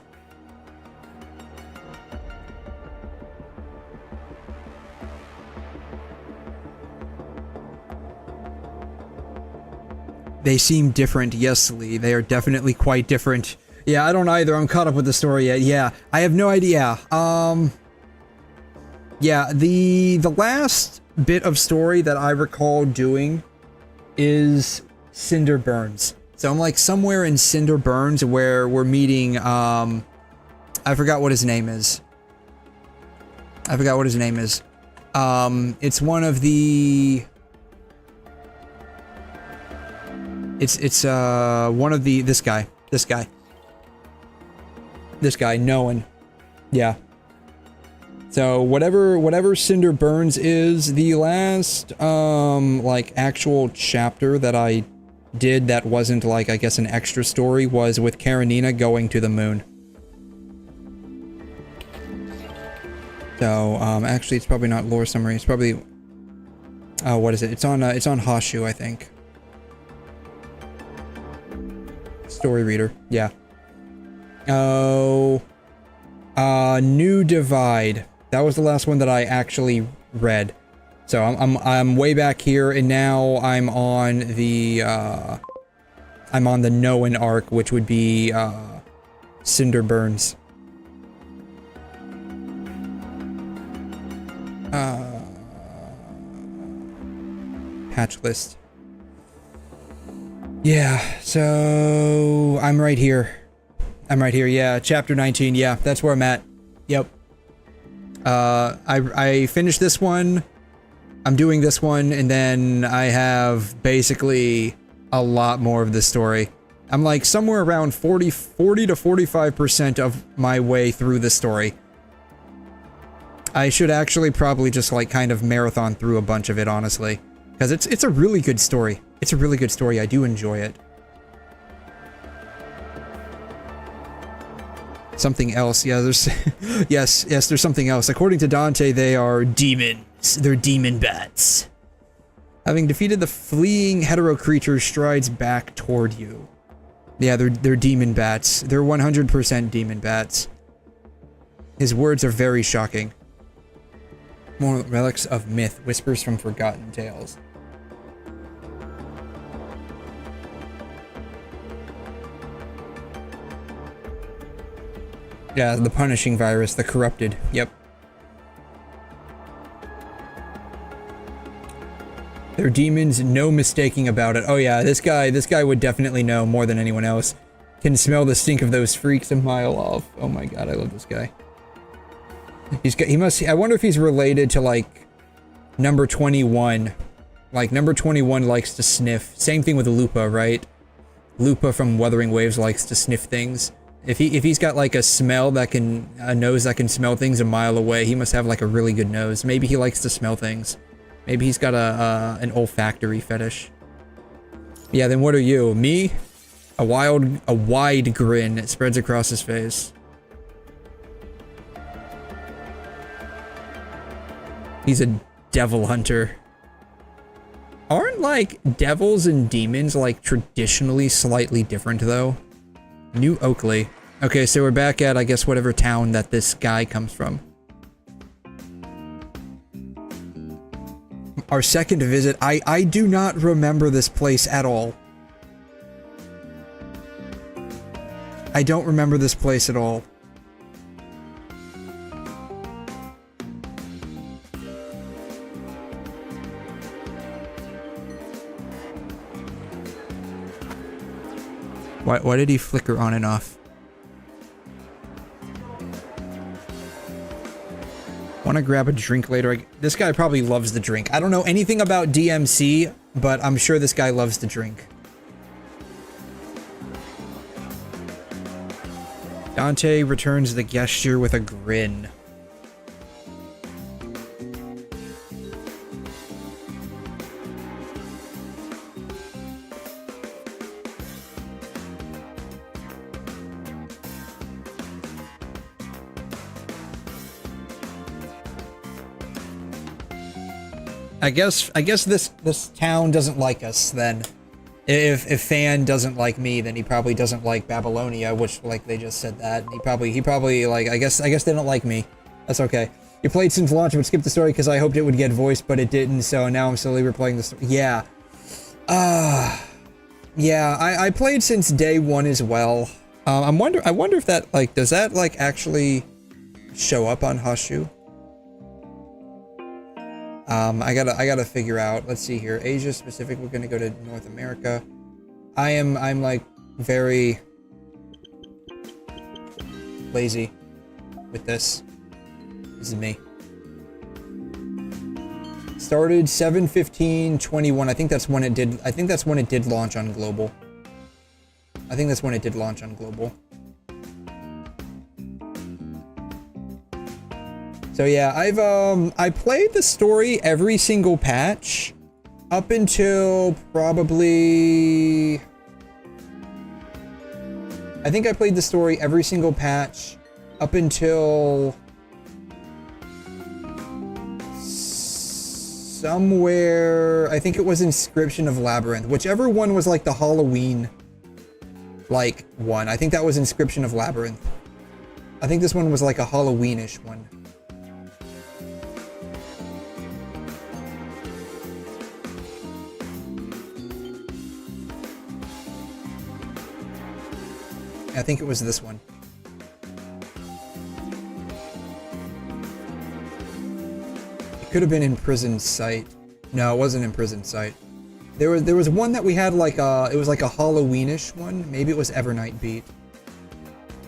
They seem different, yes, Lee. They are definitely quite different. Yeah, I don't either. I'm caught up with the story yet. Yeah, I have no idea. Yeah, the last bit of story that I recall doing is 𝘕𝘮 So I'm like somewhere in 𝘕𝘮 where we're meeting, I forgot what his name is. It's one of the... It's one of the... This guy, Noan. Yeah. So whatever 𝘕𝘮 is, the last, like, actual chapter that I did that wasn't, like, I guess an extra story was with Karenina going to the moon. So, actually it's probably not lore summary, it's probably... Oh, what is it? It's on 𝘠𝑗, I think. Story reader, yeah. Oh... New Divide. That was the last one that I actually read. So I'm way back here, and now I'm on the Noan arc, which would be Cinderburns. Patch list. Yeah, so I'm right here. Yeah, chapter 19. Yeah, that's where I'm at. Yep. I finished this one. I'm doing this one, and then I have basically a lot more of the story. I'm like somewhere around 40 to 45% of my way through the story. I should actually probably just like kind of marathon through a bunch of it, honestly, because it's a really good story. It's a really good story. I do enjoy it. Something else. Yeah, there's yes, there's something else. According to Dante, they are demons. They're demon bats. Having defeated the fleeing hetero creature strides back toward you. Yeah, they're demon bats. They're 100% demon bats. His words are very shocking. More relics of myth, whispers from forgotten tales. Yeah, the punishing virus, the corrupted. Yep. They're demons, no mistaking about it. Oh yeah, this guy would definitely know more than anyone else. Can smell the stink of those freaks a mile off. Oh my god, I love this guy. He must, I wonder if he's related to like number 21. Like number 21 likes to sniff. Same thing with Lupa, right? Lupa from Wuthering Waves likes to sniff things. If he's got like a smell that can, a nose that can smell things a mile away, he must have like a really good nose. Maybe he likes to smell things. Maybe he's got an olfactory fetish. Yeah, then what are you? Me? A wide grin spreads across his face. He's a devil hunter. Aren't like devils and demons like traditionally slightly different though? New Oakley. Okay, so we're back at, I guess, whatever town that this guy comes from. Our second visit. I do not remember this place at all. I don't remember this place at all. Why did he flicker on and off? Want to grab a drink later? This guy probably loves the drink. I don't know anything about DMC, but I'm sure this guy loves the drink. Dante returns the gesture with a grin. I guess this town doesn't like us then. If Fan doesn't like me, then he probably doesn't like Babylonia, which like they just said that. And he probably like I guess they don't like me. That's okay. You played since launch but skipped the story because I hoped it would get voiced, but it didn't, so now I'm slowly replaying the story. Yeah. Yeah, I played since day one as well. I wonder if that like does that like actually show up on Hoshu? I gotta figure out. Let's see here. Asia specific. We're gonna go to North America. I'm like very lazy with this. This is me. Started 7/15/21. I think that's when it did. I think that's when it did launch on global. I think that's when it did launch on global. So yeah, I played the story every single patch up until probably, I think I played the story every single patch up until somewhere, I think it was Inscription of Labyrinth, whichever one was like the Halloween like one. I think that was Inscription of Labyrinth. I think this one was like a Halloweenish one. I think it was this one. It could have been Imprisoned Sight. No, it wasn't Imprisoned Sight. There was one that we had like it was like a Halloweenish one. Maybe it was 𝘫𝘓𝘕.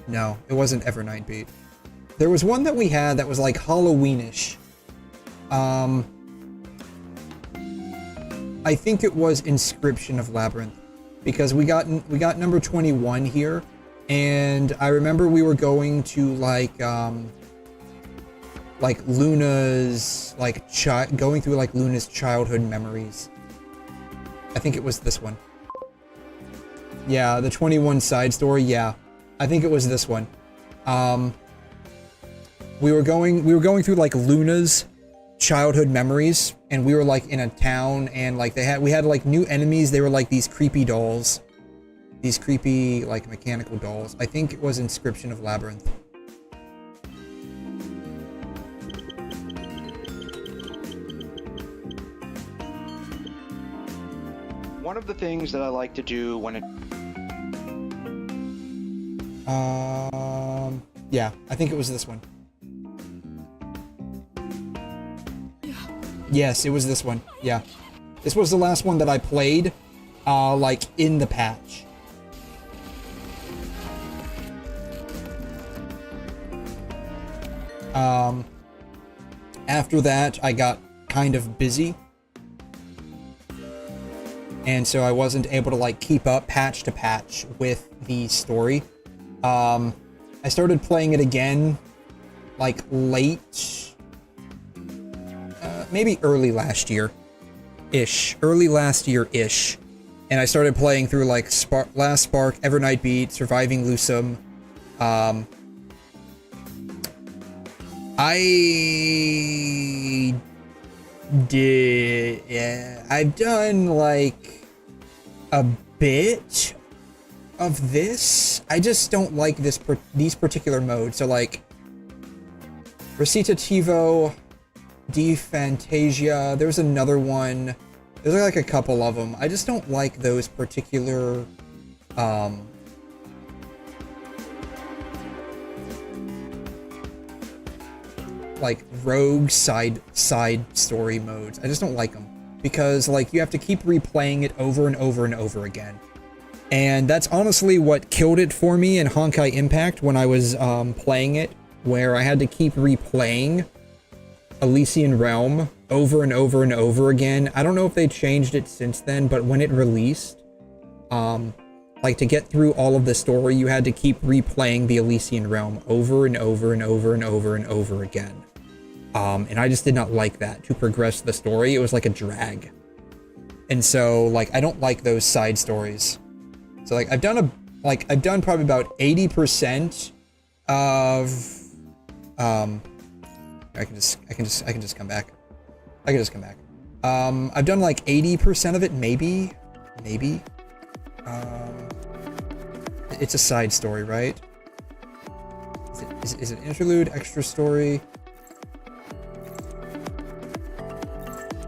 No, it wasn't 𝘫𝘓𝘕. There was one that we had that was like Halloweenish. I think it was Inscription of Labyrinth, because we got number 21 here, and I remember we were going to like Luna's going through like Luna's childhood memories. I think it was this one. Yeah, the 21 side story. Yeah, I think it was this one. We were going through like Luna's childhood memories, and we were like in a town, and like we had like new enemies. They were like these creepy dolls, these creepy like mechanical dolls. I think it was Inscription of Labyrinth. One of the things that I like to do when it... Yeah, I think it was this one. Yes, it was this one. Yeah. This was the last one that I played, like, in the patch. After that, I got kind of busy. And so I wasn't able to, like, keep up patch to patch with the story. I started playing it again, like, late... maybe early last year-ish. Early last year-ish. And I started playing through, like, Last Spark, Evernight Beat, Surviving 𝘠𝘮. I've done, like, a bit of this. I just don't like these particular modes. So, like, Recitativo, Fantasia, there's another one. There's like a couple of them. I just don't like those particular, like rogue side story modes. I just don't like them because like you have to keep replaying it over and over and over again. And that's honestly what killed it for me in Honkai Impact when I was playing it, where I had to keep replaying Elysian Realm over and over and over again. I don't know if they changed it since then, but when it released, like to get through all of the story, you had to keep replaying the Elysian Realm over and over and over and over and over again. And I just did not like that. To progress the story, it was like a drag. And so, like, I don't like those side stories. So, like, I've done probably about 80% of, I can just come back. I can just come back. I've done like 80% of it, maybe. It's a side story, right? Is it interlude, extra story?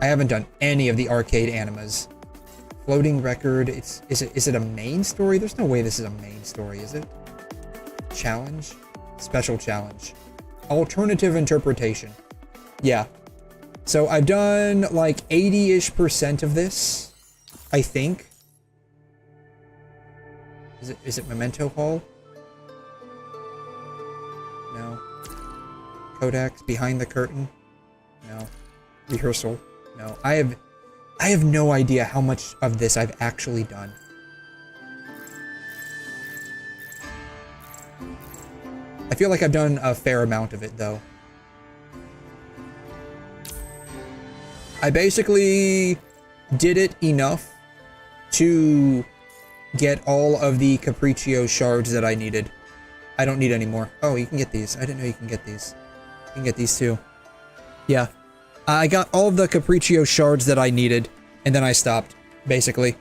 I haven't done any of the arcade animas. Floating record, is it a main story? There's no way this is a main story, is it? Challenge? Special challenge. Alternative interpretation. Yeah. So I've done like 80-ish% of this, I think. Is it Memento Hall? No. Codex, Behind the Curtain? No. Rehearsal? No. I have no idea how much of this I've actually done. I feel like I've done a fair amount of it, though. I basically did it enough to get all of the Capriccio shards that I needed. I don't need any more. Oh, you can get these. I didn't know you can get these. You can get these too. Yeah. I got all of the Capriccio shards that I needed, and then I stopped, basically.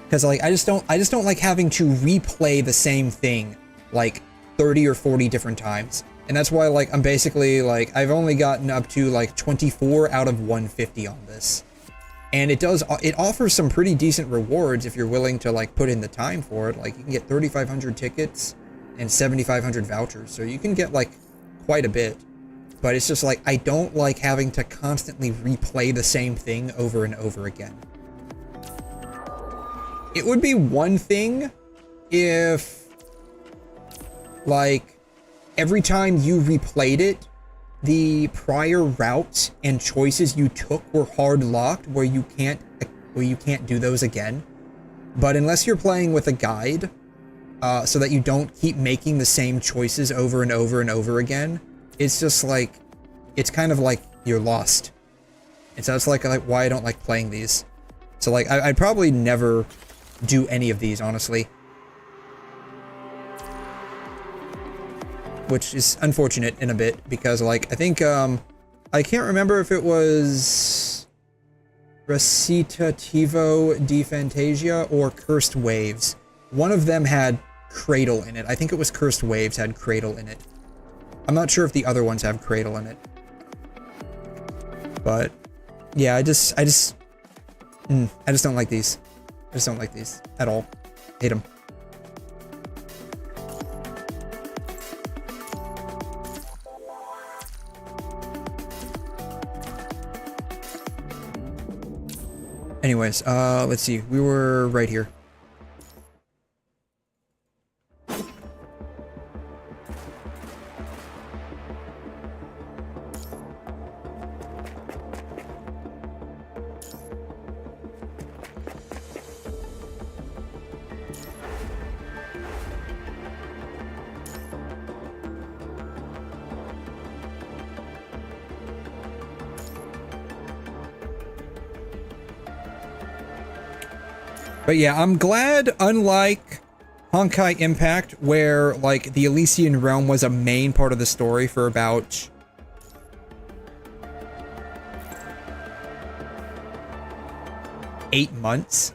Because, like, I just don't like having to replay the same thing, like, 30 or 40 different times. And that's why, like, I'm basically, like, I've only gotten up to, like, 24 out of 150 on this. And it offers some pretty decent rewards if you're willing to, like, put in the time for it. Like, you can get 3,500 tickets and 7,500 vouchers. So you can get, like, quite a bit. But it's just, like, I don't like having to constantly replay the same thing over and over again. It would be one thing if, like, every time you replayed it, the prior routes and choices you took were hard locked where you can't do those again. But unless you're playing with a guide, so that you don't keep making the same choices over and over and over again, it's just like, it's kind of like you're lost. And so that's like why I don't like playing these. So like I'd probably never do any of these, honestly. Which is unfortunate in a bit, because, like, I think, I can't remember if it was 𝘧𝘬𝘬𝘦𝘥 or Cursed Waves. One of them had Cradle in it. I think it was Cursed Waves had Cradle in it. I'm not sure if the other ones have Cradle in it. But, yeah, I just don't like these. I just don't like these at all. Hate them. Anyways, let's see. We were right here. But yeah, I'm glad, unlike Honkai Impact, where, like, the Elysian Realm was a main part of the story for about $8 months.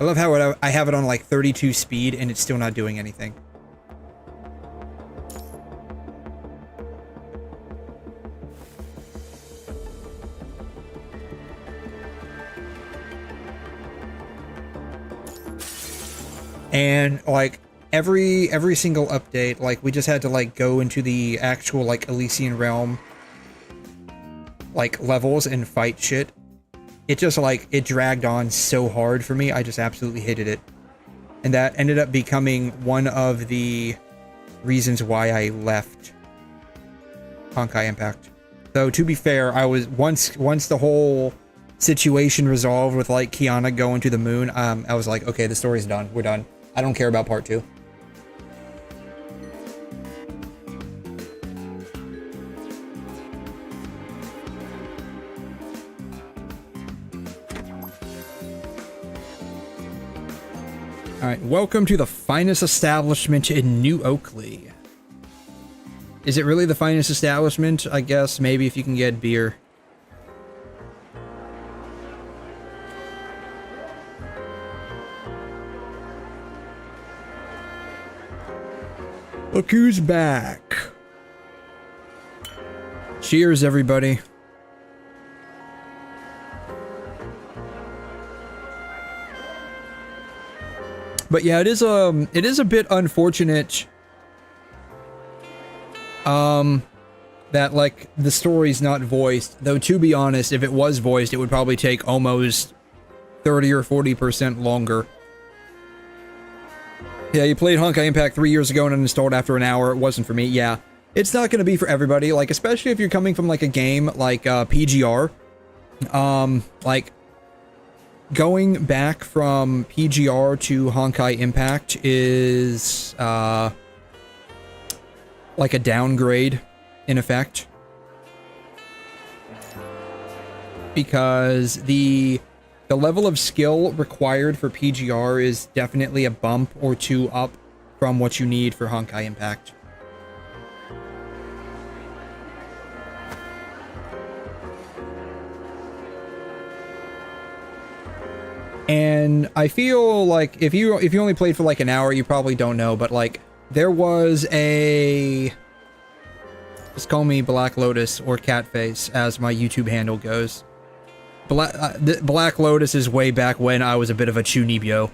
I love how I have it on, like, 32 speed and it's still not doing anything. And, like, every single update, like, we just had to, like, go into the actual, like, Elysian Realm, like, levels and fight shit. It just, like, it dragged on so hard for me, I just absolutely hated it. And that ended up becoming one of the reasons why I left Honkai Impact. Though, to be fair, I was, once the whole situation resolved with, like, Kiana going to the moon, I was like, okay, the story's done, we're done. I don't care about part 2. Alright, welcome to the finest establishment in New Oakley. Is it really the finest establishment? I guess maybe if you can get beer. Look who's back. Cheers, everybody. But yeah, it is a bit unfortunate that, like, the story's not voiced. Though, to be honest, if it was voiced, it would probably take almost 30 or 40% longer. Yeah, you played Honkai Impact 3 years ago and uninstalled after an hour. It wasn't for me. Yeah, it's not going to be for everybody. Like, especially if you're coming from, like, a game like PGR. Like, going back from PGR to Honkai Impact is, like a downgrade, in effect. Because the level of skill required for PGR is definitely a bump or two up from what you need for Honkai Impact. And I feel like if you only played for like an hour, you probably don't know, but like there was a, just call me Black Lotus or Catface as my YouTube handle goes. Black Lotus is way back when I was a bit of a chunibyo.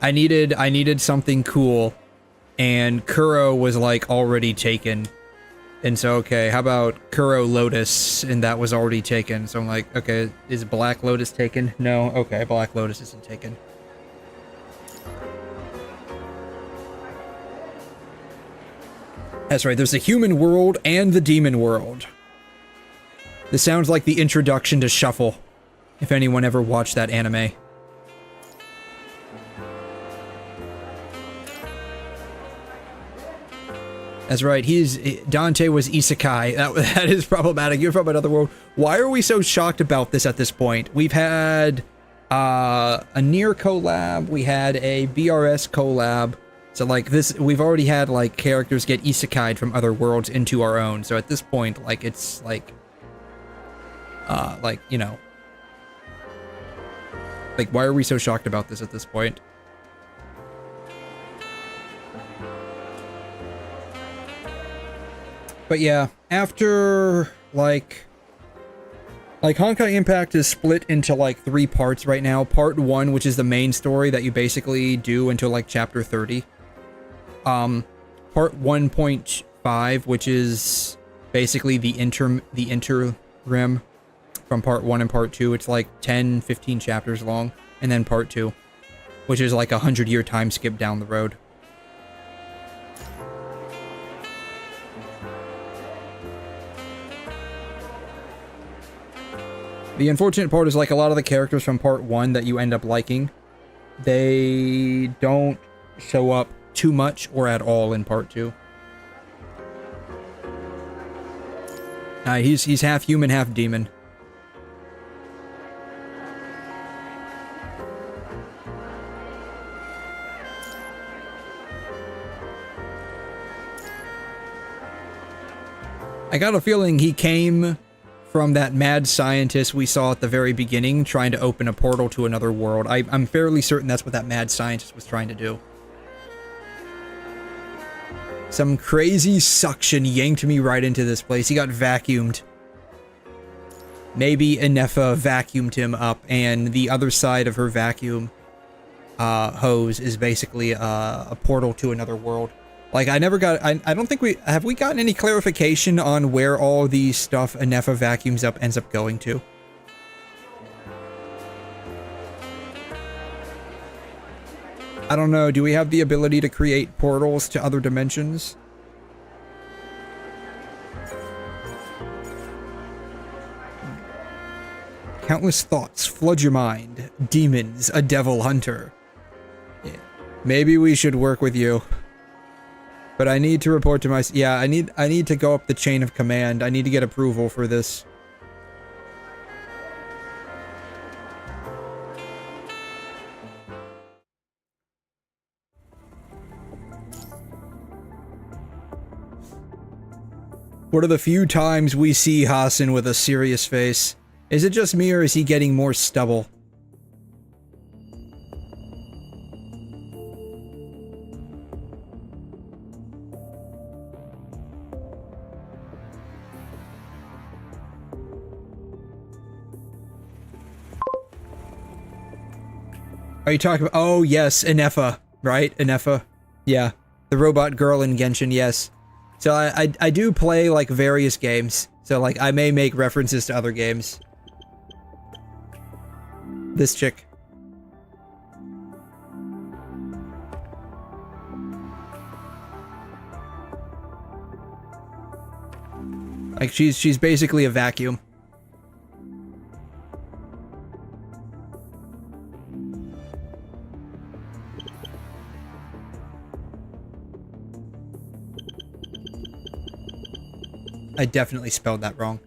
I needed something cool, and 𝘬𝘮 was like already taken. And so, okay, how about 𝘬𝘮 Lotus? And that was already taken. So I'm like, okay, is Black Lotus taken? No, okay, Black Lotus isn't taken. That's right, there's the human world and the demon world. This sounds like the introduction to Shuffle, if anyone ever watched that anime. That's right, Dante was isekai. That is problematic. You're from another world. Why are we so shocked about this at this point? We've had a NieR collab, we had a BRS collab. So like this, we've already had like characters get isekai'd from other worlds into our own. So at this point, like it's like, you know, like why are we so shocked about this at this point? But yeah, after like Honkai Impact is split into like 3 parts right now. Part 1, which is the main story that you basically do until like chapter 30. Part 1.5, which is basically the interim from part 1 and part 2. It's like 10-15 chapters long. And then part 2, which is like a 100-year time skip down the road. The unfortunate part is like a lot of the characters from part 1 that you end up liking, they don't show up too much or at all in part 2. He's half human, half demon. I got a feeling he came from that mad scientist we saw at the very beginning, trying to open a portal to another world. I'm fairly certain that's what that mad scientist was trying to do. Some crazy suction yanked me right into this place. He got vacuumed. Maybe 𝘠𝑦𝘂 vacuumed him up, and the other side of her vacuum hose is basically a portal to another world. Like, I never got, I don't think have we gotten any clarification on where all the stuff 𝘠𝑦𝘂 vacuums up ends up going to? I don't know, do we have the ability to create portals to other dimensions? Countless thoughts flood your mind. Demons, a devil hunter. Yeah. Maybe we should work with you. But I need to report to my... Yeah, I need to go up the chain of command. I need to get approval for this. What are the few times we see Hasen with a serious face? Is it just me, or is he getting more stubble? Are you talking about... Oh, yes, 𝘠𝑦𝘂, right? 𝘠𝑦𝘂. Yeah. The robot girl in Genshin, yes. So I do play, like, various games. So, like, I may make references to other games. This chick. Like, she's basically a vacuum. I definitely spelled that wrong.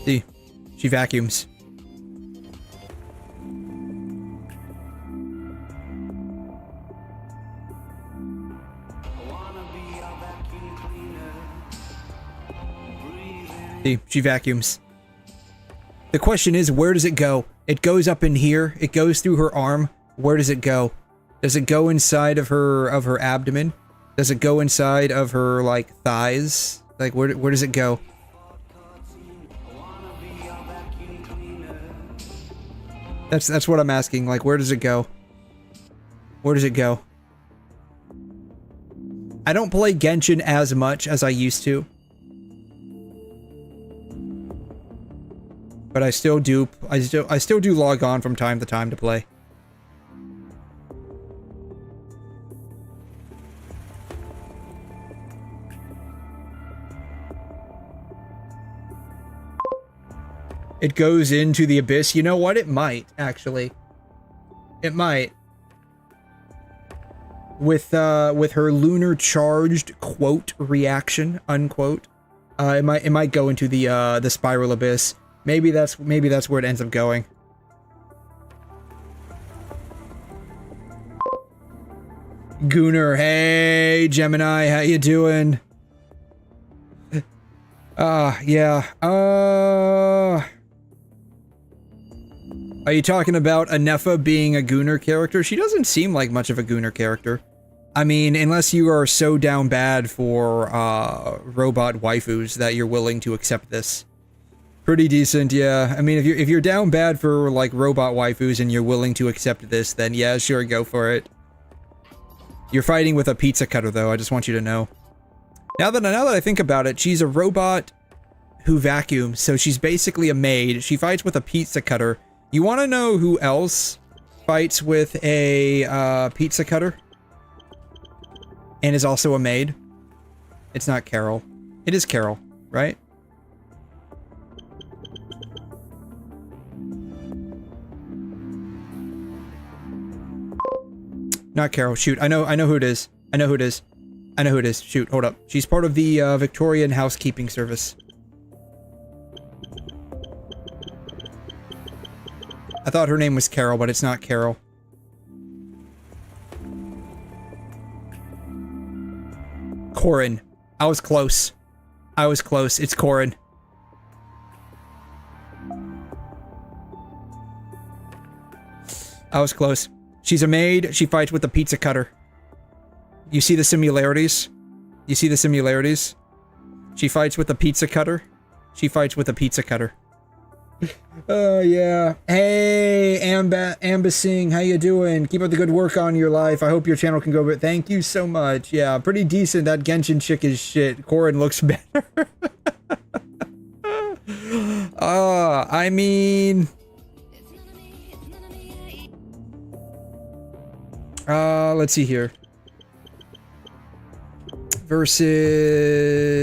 See, she vacuums. See, she vacuums. The question is, where does it go? It goes up in here. It goes through her arm. Where does it go? Does it go inside of her abdomen? Does it go inside of her, like, thighs? Like, where does it go? That's what I'm asking. Like, where does it go? Where does it go? I don't play Genshin as much as I used to. But I still do log on from time to time to play. It goes into the abyss. You know what? It might, actually. It might. With her lunar charged quote reaction, unquote. It might go into the spiral abyss. Maybe that's where it ends up going. Gooner, hey Gemini, how you doing? Yeah. Are you talking about 𝘍𝘁 being a Gooner character? She doesn't seem like much of a Gooner character. I mean, unless you are so down bad for robot waifus that you're willing to accept this. Pretty decent, yeah. I mean, if you're down bad for like robot waifus and you're willing to accept this, then yeah, sure, go for it. You're fighting with a pizza cutter, though. I just want you to know. Now that I think about it, she's a robot who vacuums, so she's basically a maid. She fights with a pizza cutter. You want to know who else fights with a pizza cutter and is also a maid? It's not Carol. It is Carol, right? Not Carol. Shoot, I know who it is. I know who it is. I know who it is. Shoot, hold up. She's part of the Victorian housekeeping service. I thought her name was Carol, but it's not Carol. 𝘐'𝘮. I was close. I was close. It's 𝘐'𝘮. I was close. She's a maid. She fights with a pizza cutter. You see the similarities? You see the similarities? She fights with a pizza cutter. She fights with a pizza cutter. Oh, yeah. Hey, Ambasing, how you doing? Keep up the good work on your life. I hope your channel can go, but thank you so much. Yeah, pretty decent. That Genshin chick is shit. 𝘐'𝘮 looks better. I mean... let's see here. Versus...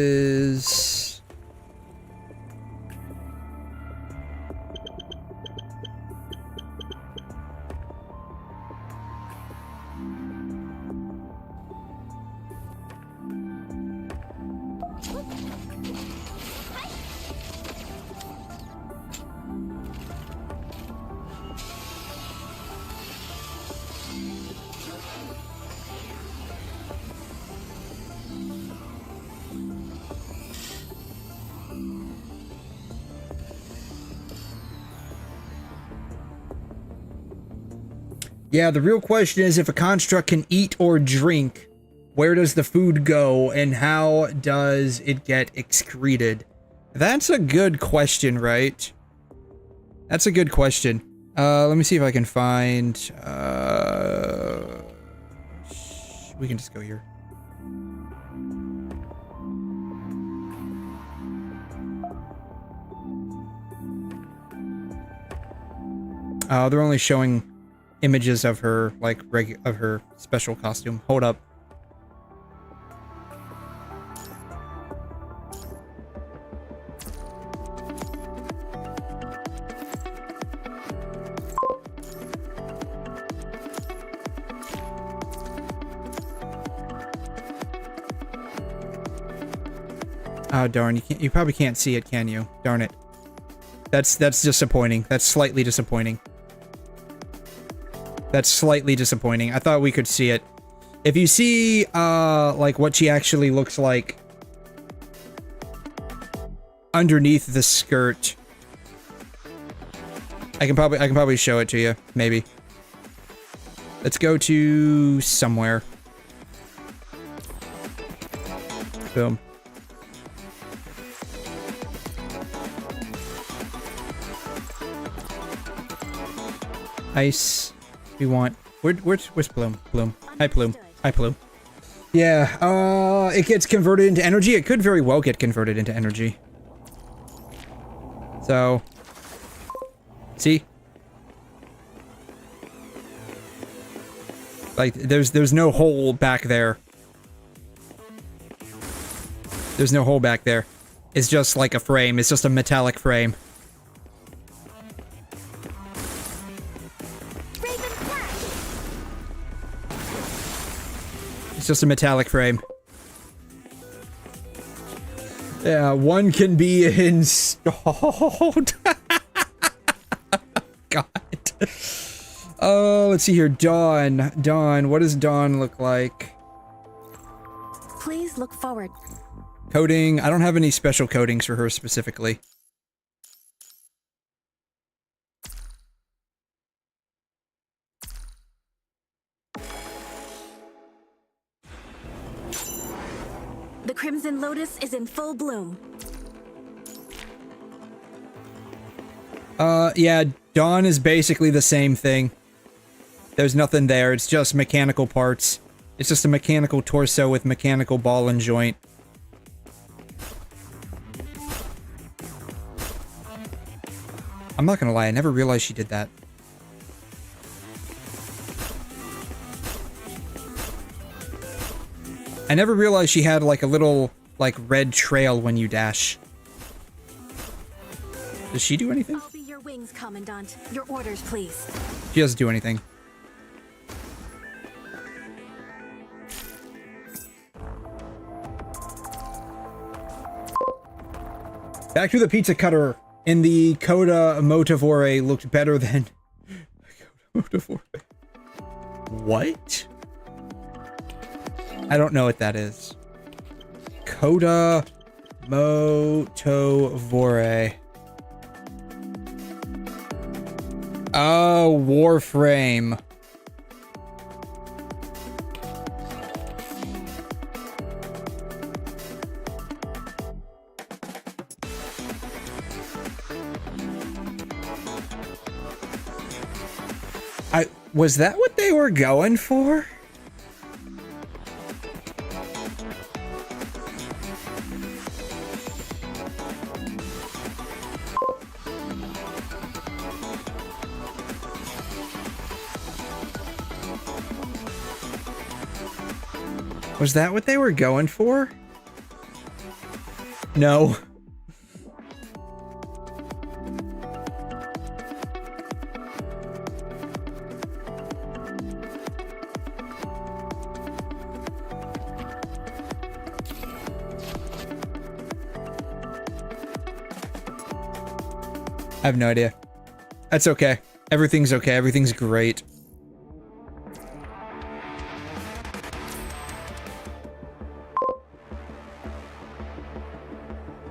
Yeah, the real question is if a construct can eat or drink, where does the food go and how does it get excreted? That's a good question, right? That's a good question. Let me see if I can find... we can just go here. They're only showing images of her, like, of her special costume. Hold up. Oh, darn, you probably can't see it, can you? Darn it. That's disappointing. That's slightly disappointing. That's slightly disappointing. I thought we could see it. If you see, like, what she actually looks like... underneath the skirt. I can probably show it to you, maybe. Let's go to somewhere. Boom. Ice. We want. Where's Bloom? Bloom. Hi, Bloom. Hi, Bloom. Yeah. It gets converted into energy. It could very well get converted into energy. So. See? Like, there's no hole back there. There's no hole back there. It's just like a frame. It's just a metallic frame. It's just a metallic frame. Yeah, one can be installed. God. Oh, let's see here. Dawn. Dawn. What does Dawn look like? Please look forward. Coding. I don't have any special codings for her specifically. The Crimson Lotus is in full bloom. Yeah, Dawn is basically the same thing. There's nothing there, it's just mechanical parts. It's just a mechanical torso with mechanical ball and joint. I'm not gonna lie, I never realized she did that. I never realized she had like a little, like, red trail when you dash. Does she do anything? I'll be your wings, Commandant. Your orders, please. She doesn't do anything. Back to the pizza cutter. In the 𝘬𝘮 looked better than 𝘬𝘮. What? I don't know what that is. 𝘬𝘮. Oh, Warframe. Was that what they were going for? Was that what they were going for? No. I have no idea. That's okay. Everything's okay. Everything's great.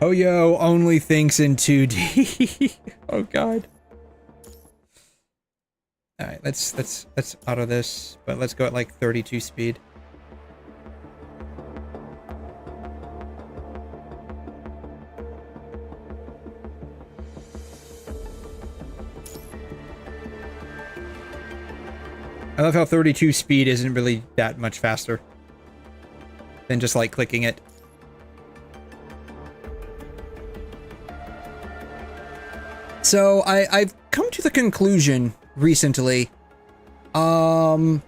Oyo only thinks in 2D. Oh god. Alright, let's auto this, but let's go at like 32 speed. I love how 32 speed isn't really that much faster than just like clicking it. So I've come to the conclusion recently, when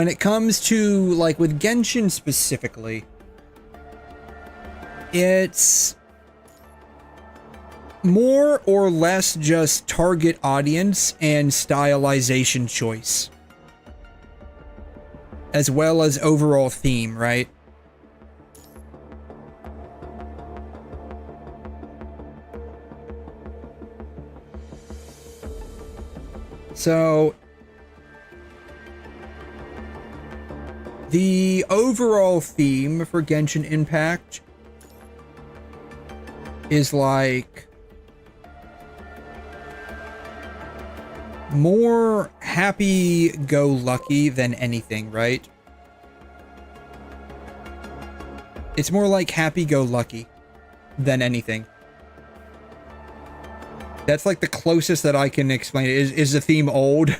it comes to like with Genshin specifically, it's more or less just target audience and stylization choice, as well as overall theme, right? So, the overall theme for Genshin Impact is like more happy-go-lucky than anything, right? It's more like happy-go-lucky than anything. That's like the closest that I can explain it. Is the theme old?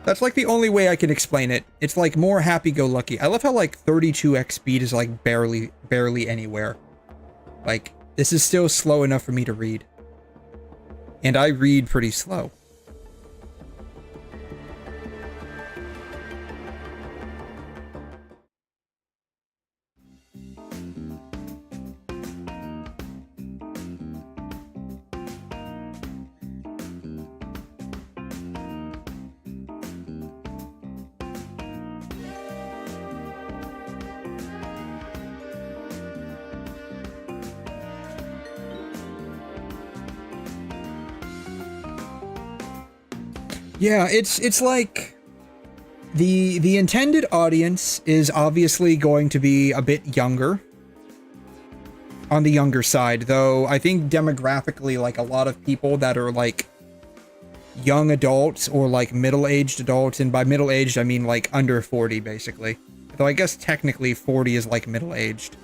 That's like the only way I can explain it. It's like more happy-go-lucky. I love how like 32x speed is like barely anywhere. Like, this is still slow enough for me to read. And I read pretty slow. Yeah, it's like the intended audience is obviously going to be a bit younger, on the younger side, though I think demographically, like a lot of people that are like young adults or like middle-aged adults, and by middle-aged I mean like under 40 basically. Though I guess technically 40 is like middle-aged.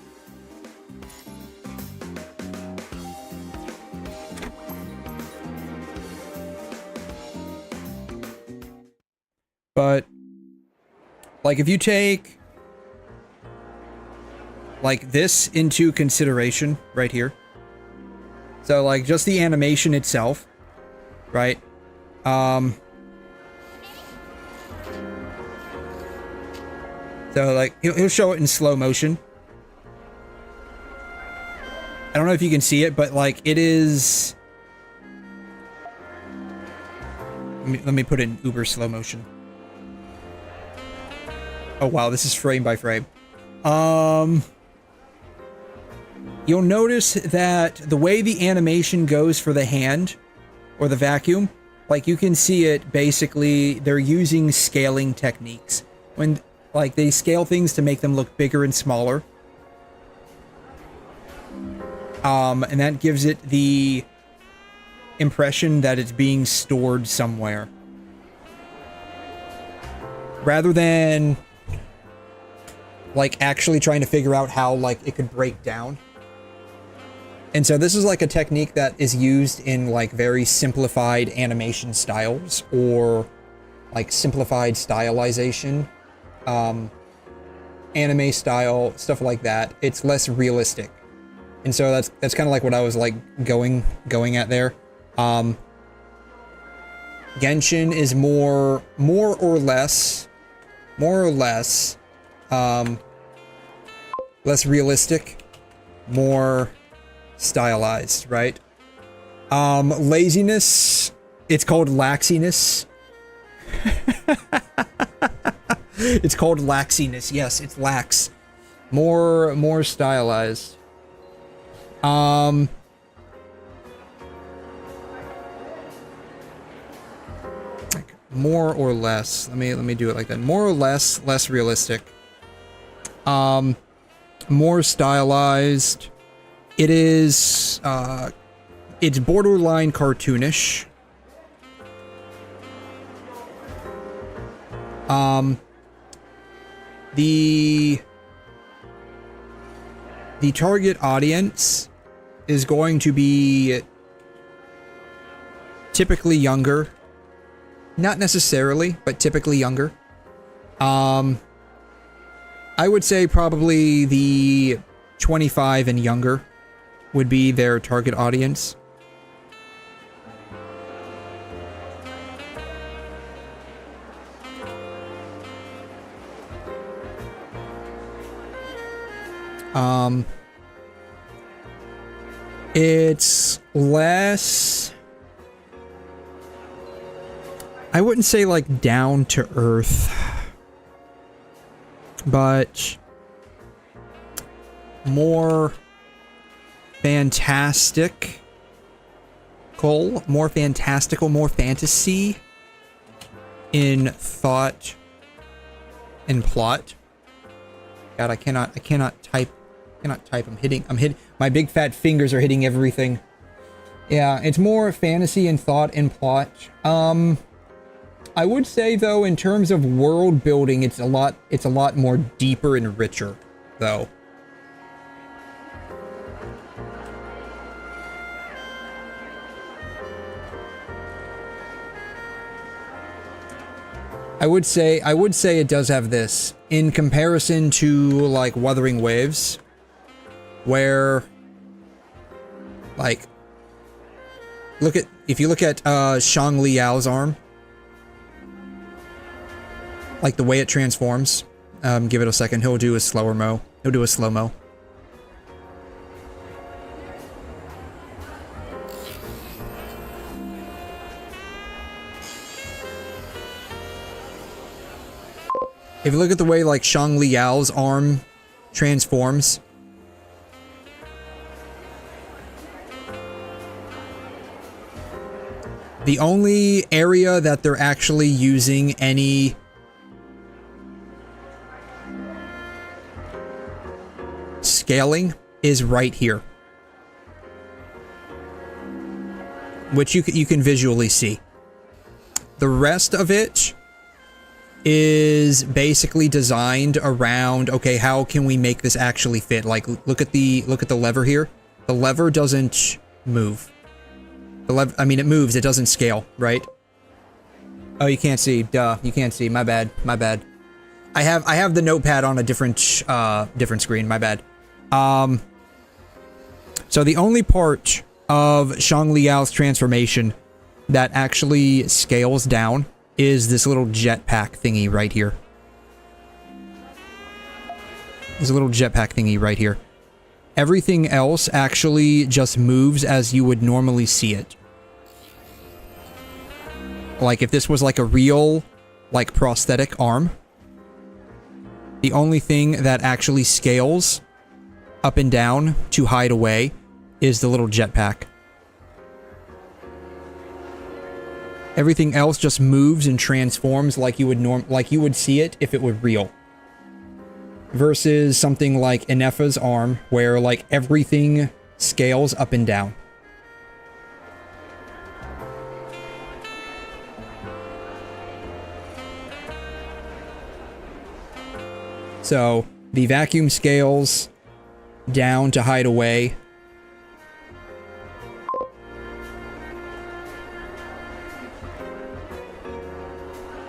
But, like, if you take, like, this into consideration right here. So, like, just the animation itself, right? So, like, he'll show it in slow motion. I don't know if you can see it, but, like, it is... Let me put it in uber slow motion. Oh wow, this is frame by frame. You'll notice that the way the animation goes for the hand, or the vacuum, like you can see it basically, they're using scaling techniques. When, like, they scale things to make them look bigger and smaller. And that gives it the impression that it's being stored somewhere. Rather than... like actually trying to figure out how like it could break down. And so this is like a technique that is used in like very simplified animation styles or like simplified stylization, anime style, stuff like that. It's less realistic. And so that's kind of like what I was like going at there. Genshin is more or less less realistic, more stylized, right? Laziness, it's called laxiness. It's called laxiness. Yes, it's lax. More stylized. Like more or less. Let me do it like that. More or less realistic. More stylized. It is, it's borderline cartoonish. The target audience is going to be typically younger. Not necessarily, but typically younger. I would say probably the 25 and younger would be their target audience. It's less... I wouldn't say like down to earth, but more fantastical, more fantasy in thought and plot. God, I cannot type cannot type. I'm hitting. My big fat fingers are hitting everything. Yeah, it's more fantasy and thought and plot. I would say though, in terms of world building, it's a lot more deeper and richer, though. I would say it does have this in comparison to like Wuthering Waves, where like if you look at Zhang Liao's arm, like the way it transforms. Give it a second. He'll do a slower mo. He'll do a slow mo. If you look at the way like Zhang Liao's arm transforms, the only area that they're actually using any scaling is right here, which you can visually see. The rest of it is basically designed around, okay, how can we make this actually fit? Like, look at the lever here. The lever doesn't move. I mean, it moves, it doesn't scale, right? Oh, you can't see. Duh, you can't see. My bad. My bad. I have the notepad on a different screen. My bad. So the only part of Zhang Liao's transformation that actually scales down is this little jetpack thingy right here. There's a little jetpack thingy right here. Everything else actually just moves as you would normally see it. Like if this was like a real, like prosthetic arm, the only thing that actually scales up and down to hide away is the little jetpack. Everything else just moves and transforms like you would see it if it were real. Versus something like Enefa's arm, where like everything scales up and down. So the vacuum scales down to hide away.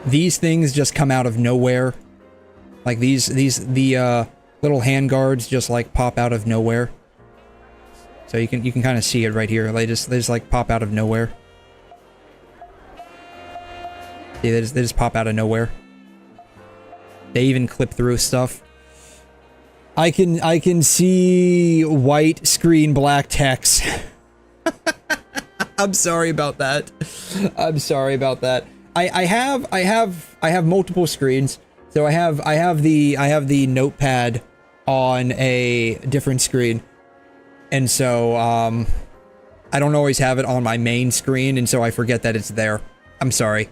These things just come out of nowhere. Like the little handguards just like pop out of nowhere. So you can kind of see it right here. They just like pop out of nowhere. See, they just pop out of nowhere. They even clip through stuff. I can see white screen, black text. I'm sorry about that. I'm sorry about that. I have multiple screens. So I have the notepad on a different screen. And so I don't always have it on my main screen, and so I forget that it's there. I'm sorry.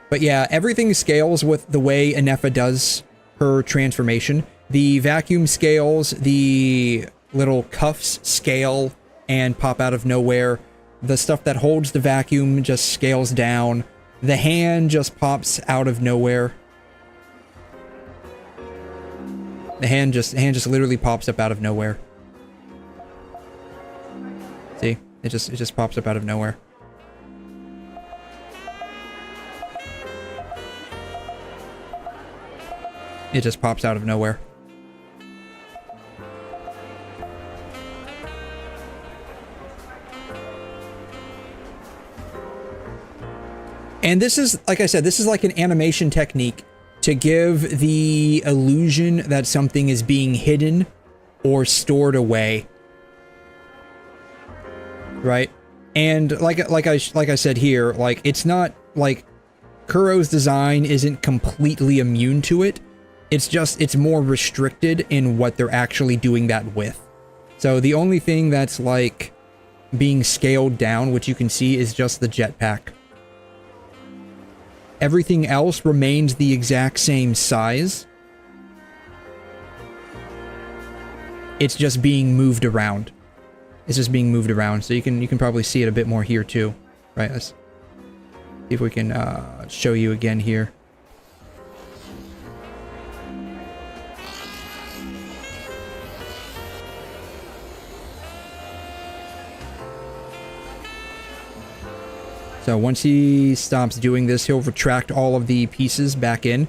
But yeah, everything scales with the way Enefa does her transformation. The vacuum scales, the little cuffs scale and pop out of nowhere. The stuff that holds the vacuum just scales down. The hand just pops out of nowhere. The hand just literally pops up out of nowhere. See? It just pops up out of nowhere. It just pops out of nowhere. And this is, like I said, this is like an animation technique to give the illusion that something is being hidden or stored away. Right? And like I said here, like it's not like Kuro's design isn't completely immune to it. It's just, it's more restricted in what they're actually doing that with. So the only thing that's like being scaled down, which you can see, is just the jetpack. Everything else remains the exact same size. it's just being moved around. It's just being moved around. So you can probably see it a bit more here too. Right, let's see if we can show you again here. So once he stops doing this, he'll retract all of the pieces back in.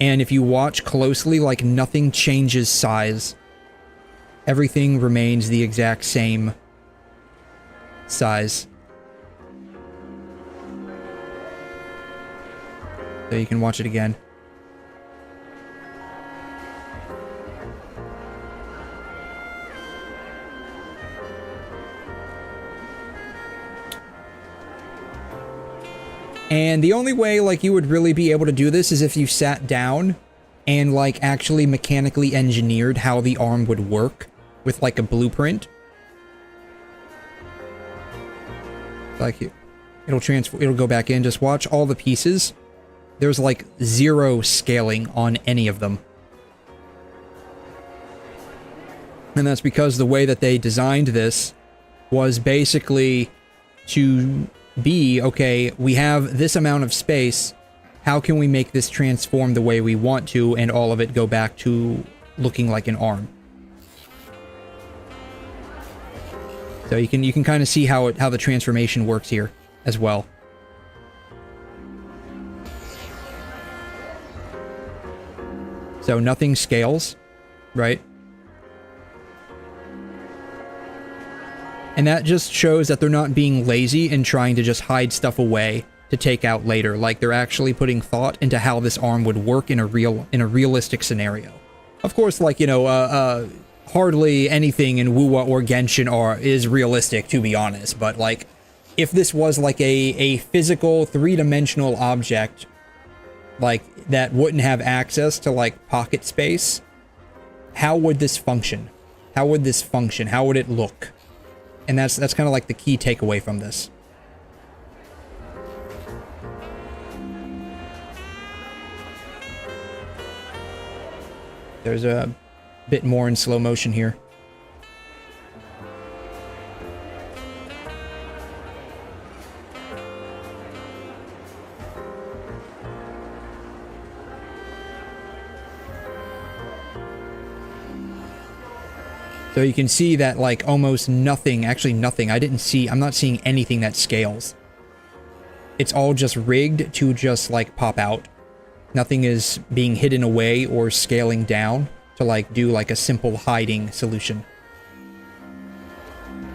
And if you watch closely, like, nothing changes size. Everything remains the exact same size. So you can watch it again. And the only way, like, you would really be able to do this is if you sat down and, like, actually mechanically engineered how the arm would work with, like, a blueprint. Like, it'll go back in. Just watch all the pieces. There's, like, 0 scaling on any of them. And that's because the way that they designed this was basically to be, okay, we have this amount of space, how can we make this transform the way we want to, and all of it go back to looking like an arm? So you can kind of see how the transformation works here as well. So nothing scales, right? And that just shows that they're not being lazy and trying to just hide stuff away to take out later. Like, they're actually putting thought into how this arm would work in a realistic scenario. Of course, like, you know, hardly anything in WuWa or Genshin is realistic, to be honest. But, like, if this was like a physical 3-dimensional object, like, that wouldn't have access to, like, pocket space, how would this function? How would this function? How would it look? And that's kind of like the key takeaway from this. There's a bit more in slow motion here. So you can see that, like, almost nothing, actually nothing, I'm not seeing anything that scales. It's all just rigged to just, like, pop out. Nothing is being hidden away or scaling down to, like, do, like, a simple hiding solution.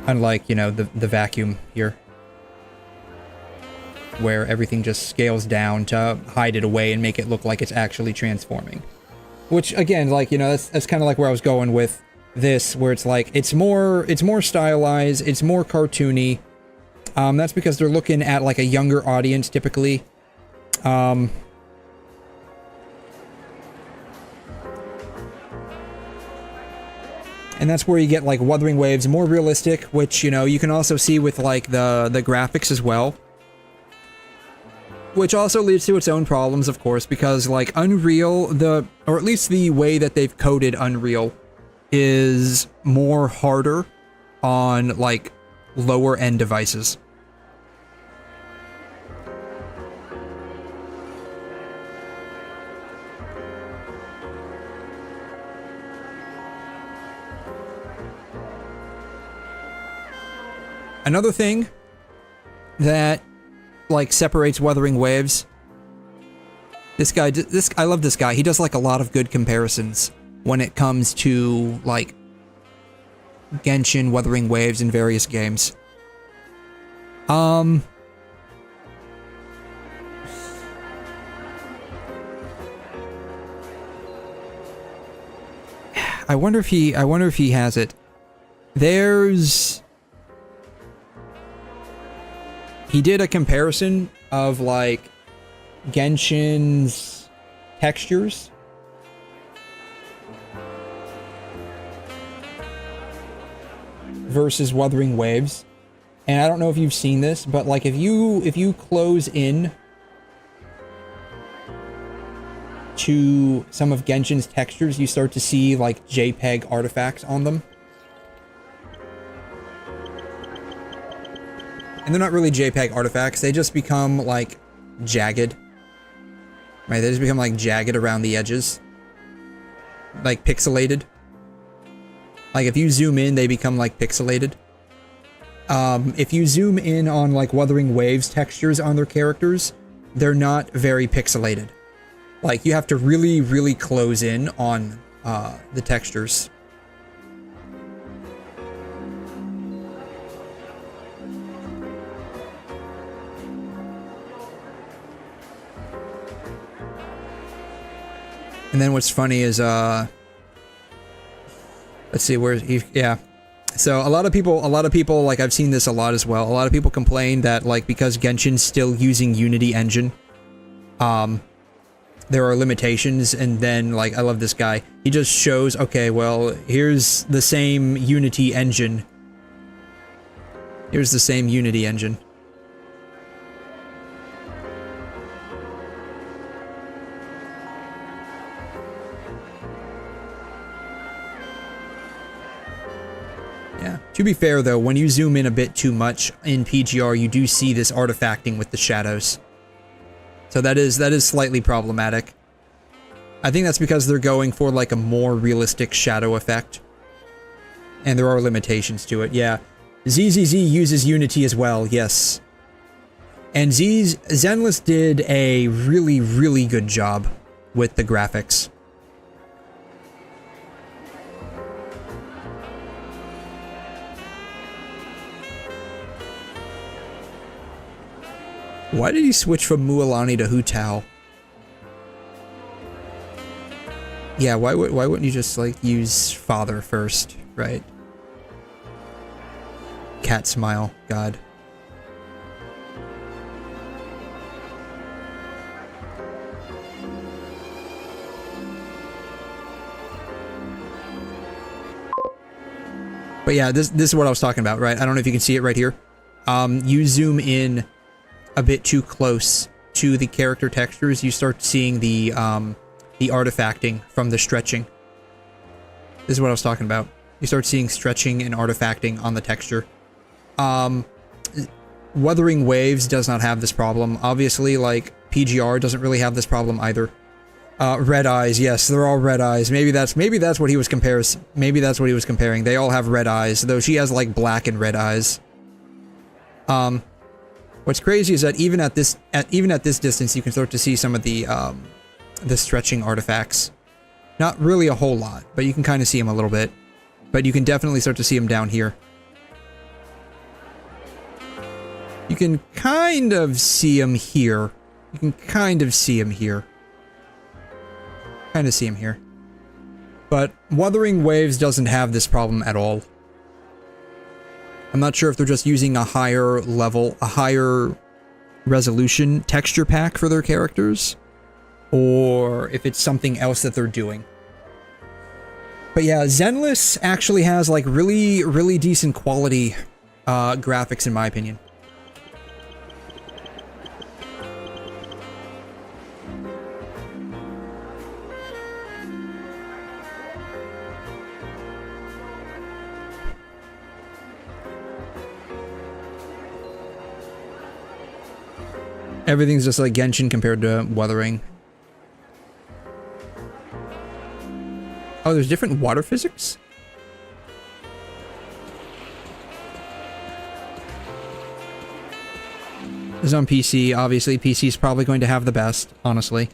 Unlike, you know, the vacuum here, where everything just scales down to hide it away and make it look like it's actually transforming. Which, again, like, you know, that's kind of like where I was going with this, where it's like, it's more stylized, it's more cartoony. That's because they're looking at, like, a younger audience, typically. And that's where you get, like, Wuthering Waves, more realistic, which, you know, you can also see with, like, the graphics as well. Which also leads to its own problems, of course, because, like, Unreal, or at least the way that they've coded Unreal, is more harder on, like, lower end devices. Another thing that, like, separates Wuthering Waves, I love this guy. He does, like, a lot of good comparisons when it comes to, like, Genshin, Wuthering Waves, and various games. I wonder if he has it. He did a comparison of, like, Genshin's textures versus Wuthering Waves. And I don't know if you've seen this, but, like, if you close in to some of Genshin's textures, you start to see like JPEG artifacts on them. And they're not really JPEG artifacts, they just become like jagged. Right, they just become like jagged around the edges. Like pixelated. Like if you zoom in, they become like pixelated. If you zoom in on like Wuthering Waves textures on their characters, they're not very pixelated. Like you have to really, really close in on the textures. And then what's funny is, let's see, where's he, yeah. So a lot of people, like I've seen this a lot as well, a lot of people complain that like because Genshin's still using Unity engine, there are limitations, and then like, I love this guy, he just shows, okay, well, here's the same Unity engine. Here's the same Unity engine. Yeah. To be fair though, when you zoom in a bit too much in PGR, you do see this artifacting with the shadows. So that is slightly problematic. I think that's because they're going for like a more realistic shadow effect. And there are limitations to it, yeah. 𝘧𝘬𝘳 uses Unity as well, yes. And Zenless did a really, really good job with the graphics. Why did he switch from Mualani to Hu Tao? Yeah, why wouldn't you just like use father first, right? Cat smile, God. But yeah, this is what I was talking about, right? I don't know if you can see it right here. You zoom in a bit too close to the character textures, you start seeing the artifacting from the stretching. This is what I was talking about. You start seeing stretching and artifacting on the texture. Wuthering Waves does not have this problem. Obviously, like, PGR doesn't really have this problem either. Red eyes, yes, they're all red eyes. Maybe that's what he was comparing. They all have red eyes, though she has like black and red eyes. What's crazy is that even at this distance, you can start to see some of the stretching artifacts. Not really a whole lot, but you can kind of see them a little bit. But you can definitely start to see them down here. You can kind of see them here. You can kind of see them here. Kind of see them here. But Wuthering Waves doesn't have this problem at all. I'm not sure if they're just using a higher level, a higher resolution texture pack for their characters, or if it's something else that they're doing. But yeah, Zenless actually has like really, really decent quality graphics in my opinion. Everything's just like Genshin compared to Wuthering. Oh, there's different water physics? This is on PC. Obviously, PC is probably going to have the best, honestly.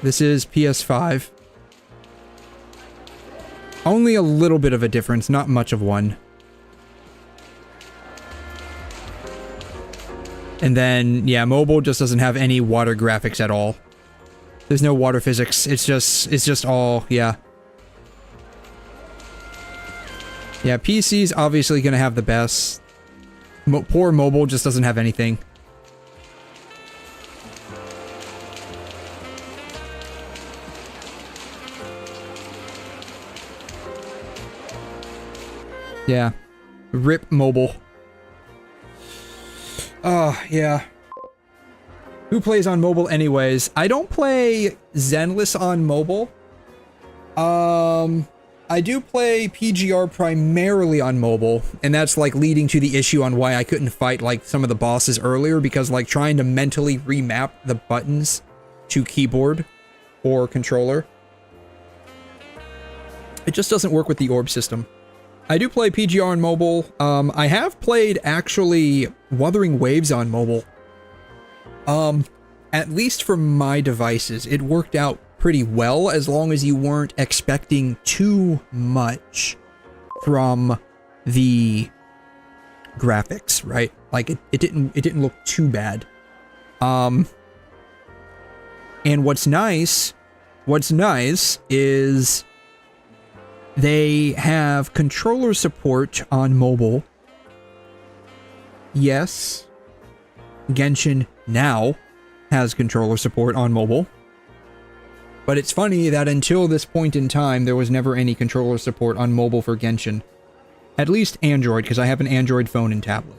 This is PS5. Only a little bit of a difference, not much of one. And then, yeah, mobile just doesn't have any water graphics at all. There's no water physics. It's just all, yeah. Yeah, PC's obviously gonna have the best. Poor mobile just doesn't have anything. Yeah. RIP mobile. Oh, yeah. Who plays on mobile anyways? I don't play Zenless on mobile. I do play PGR primarily on mobile, and that's like leading to the issue on why I couldn't fight like some of the bosses earlier, because like trying to mentally remap the buttons to keyboard or controller, it just doesn't work with the orb system. I do play PGR on mobile. I have played actually Wuthering Waves on mobile. At least for my devices, it worked out pretty well as long as you weren't expecting too much from the graphics, right? Like it didn't look too bad. And what's nice is they have controller support on mobile. Yes, Genshin now has controller support on mobile. But it's funny that until this point in time, there was never any controller support on mobile for Genshin. At least Android, because I have an Android phone and tablet.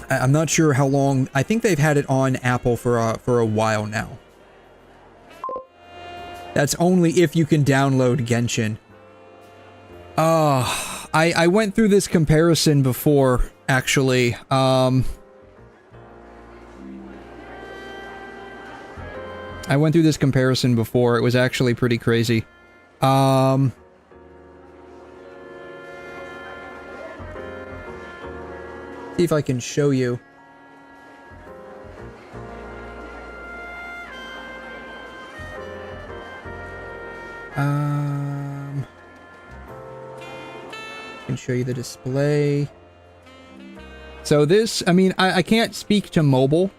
I'm not sure how long. I think they've had it on Apple for a while now. That's only if you can download Genshin. I went through this comparison before, actually. I went through this comparison before. It was actually pretty crazy. See if I can show you. I can show you the display. So this, I mean, I can't speak to mobile,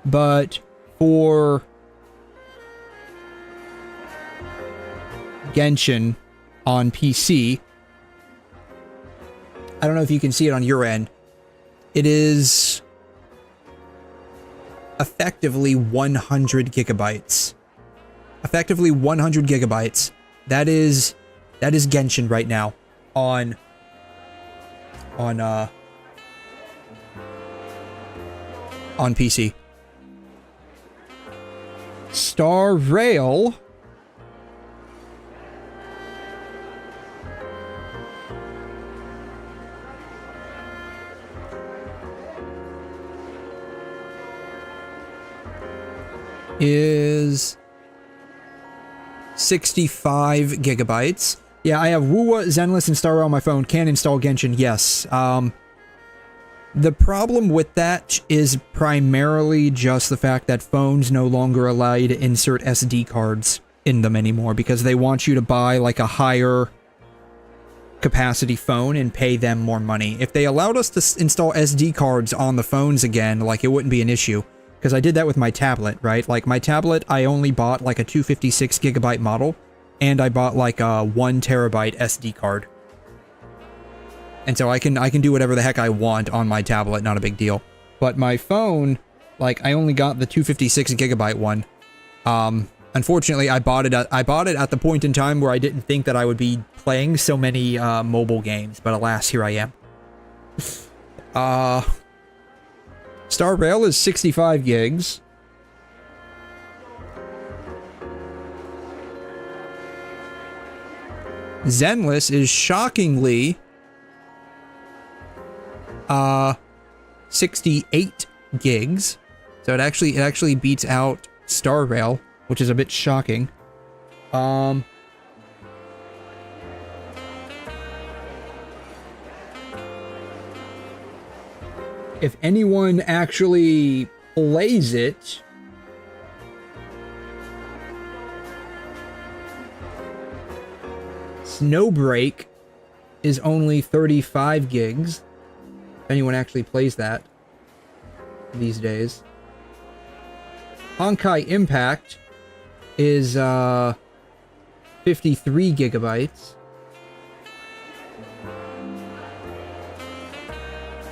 but for Genshin on PC, I don't know if you can see it on your end. It is effectively 100 gigabytes. Effectively 100 gigabytes. That is Genshin right now on PC. Star Rail is 65 gigabytes. Yeah, I have WuWa, Zenless, and Star Rail on my phone. Can install Genshin, yes. The problem with that is primarily just the fact that phones no longer allow you to insert SD cards in them anymore, because they want you to buy like a higher capacity phone and pay them more money. If they allowed us to install SD cards on the phones again, like, it wouldn't be an issue. Because I did that with my tablet, right? Like, my tablet, I only bought like a 256 gigabyte model, and I bought like a 1 terabyte SD card. And so I can do whatever the heck I want on my tablet, not a big deal. But my phone, like, I only got the 256 gigabyte one. Unfortunately, I bought it at the point in time where I didn't think that I would be playing so many mobile games, but alas, here I am. Star Rail is 65 gigs. Zenless is shockingly 68 gigs. So it actually beats out Star Rail, which is a bit shocking. If anyone actually plays it, Snowbreak is only 35 gigs. If anyone actually plays that these days. Honkai Impact is 53 gigabytes.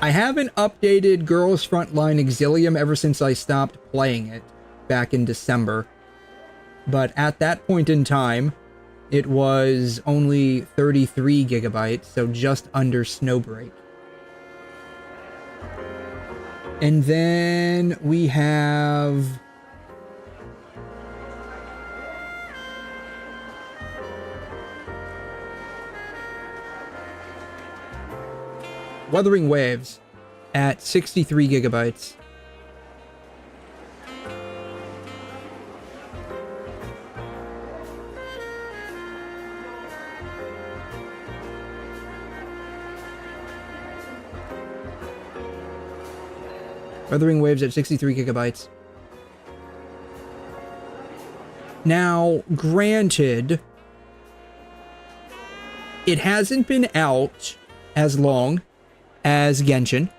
I haven't updated Girls Frontline Exilium ever since I stopped playing it back in December. But at that point in time, it was only 33 gigabytes, so just under Snowbreak. And then we have... Wuthering Waves at 63 gigabytes. Wuthering Waves at 63 gigabytes. Now, granted, it hasn't been out as long as Genshin.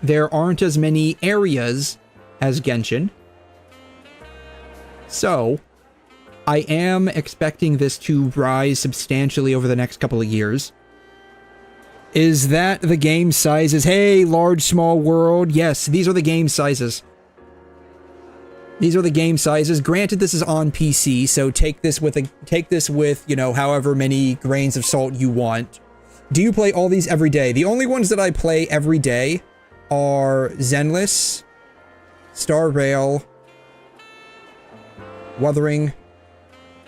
There aren't as many areas as Genshin. So, I am expecting this to rise substantially over the next couple of years. Is that the game sizes? Hey, large, small world. Yes, these are the game sizes. These are the game sizes. Granted, this is on PC, so take this with, you know, however many grains of salt you want. Do you play all these every day? The only ones that I play every day are Zenless, Star Rail, Wuthering,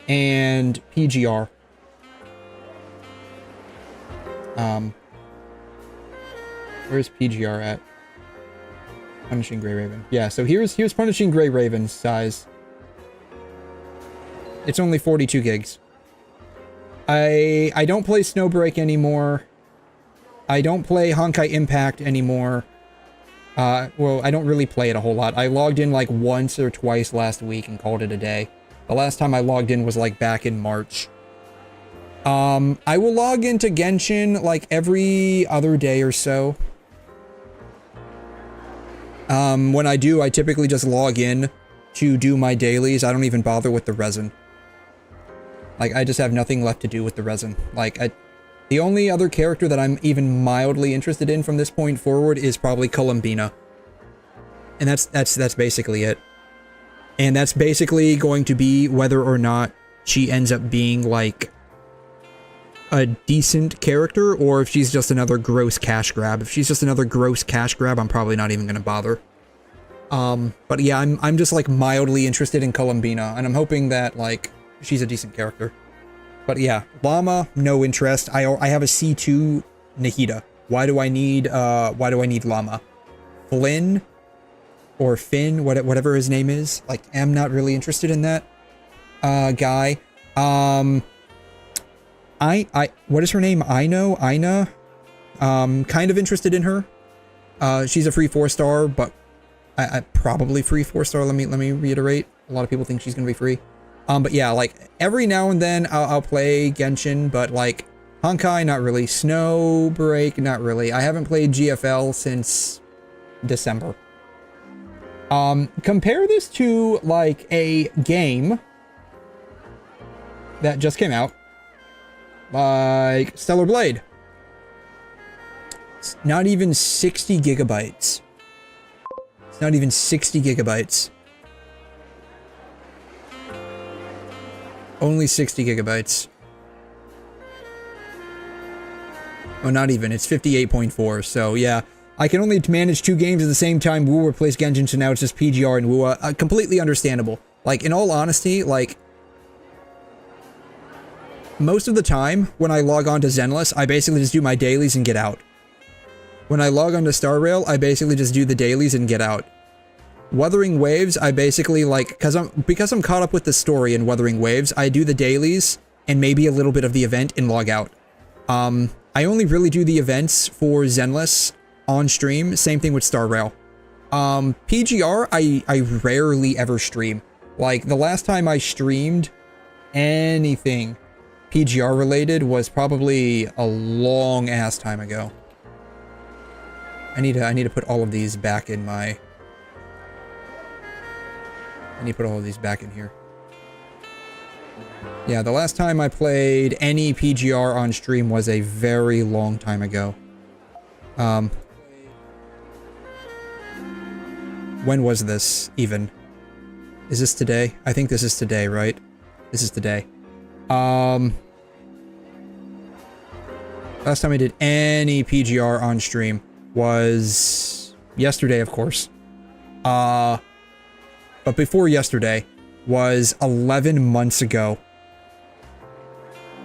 and PGR. Where's PGR at? Punishing Grey Raven. Yeah, so here's Punishing Grey Raven's size. It's only 42 gigs. I don't play Snowbreak anymore. I don't play Honkai Impact anymore. Well, I don't really play it a whole lot. I logged in like once or twice last week and called it a day. The last time I logged in was like back in March. I will log into Genshin like every other day or so. When I do, I typically just log in to do my dailies. I don't even bother with the resin. Like, I just have nothing left to do with the resin. Like, the only other character that I'm even mildly interested in from this point forward is probably 𝘐'𝘮. And that's basically it. And that's basically going to be whether or not she ends up being, like, a decent character, or if she's just another gross cash grab. If she's just another gross cash grab, I'm probably not even gonna bother. But yeah, I'm just like mildly interested in 𝘐'𝘮, and I'm hoping that like she's a decent character. But yeah, Llama, no interest. I have a C2 Nahida. Why do I need Llama? Flynn or Finn, whatever his name is. Like, I'm not really interested in that guy. What is her name? Ina? Kind of interested in her. She's a free 4-star, but I probably free 4-star. Let me reiterate. A lot of people think she's gonna be free. But yeah, like every now and then I'll play Genshin, but like Honkai, not really. Snowbreak, not really. I haven't played GFL since December. Compare this to like a game that just came out. Like Stellar Blade. It's not even 60 gigabytes. It's not even 60 gigabytes. Only 60 gigabytes. Oh, not even. It's 58.4. So yeah, I can only manage 2 games at the same time. WuWa replaced Genshin, so now it's just PGR and WuWa. Completely understandable. Like, in all honesty, like, most of the time, when I log on to Zenless, I basically just do my dailies and get out. When I log on to Star Rail, I basically just do the dailies and get out. Wuthering Waves, I basically, like, because I'm caught up with the story in Wuthering Waves, I do the dailies and maybe a little bit of the event and log out. I only really do the events for Zenless on stream. Same thing with Star Rail. PGR, I rarely ever stream. Like, the last time I streamed anything PGR related was probably a long ass time ago. I need to put all of these back in my... I need to put all of these back in here. Yeah, the last time I played any PGR on stream was a very long time ago. When was this, even? Is this today? I think this is today, right? This is today. Last time I did any PGR on stream was yesterday, of course. But before yesterday was 11 months ago.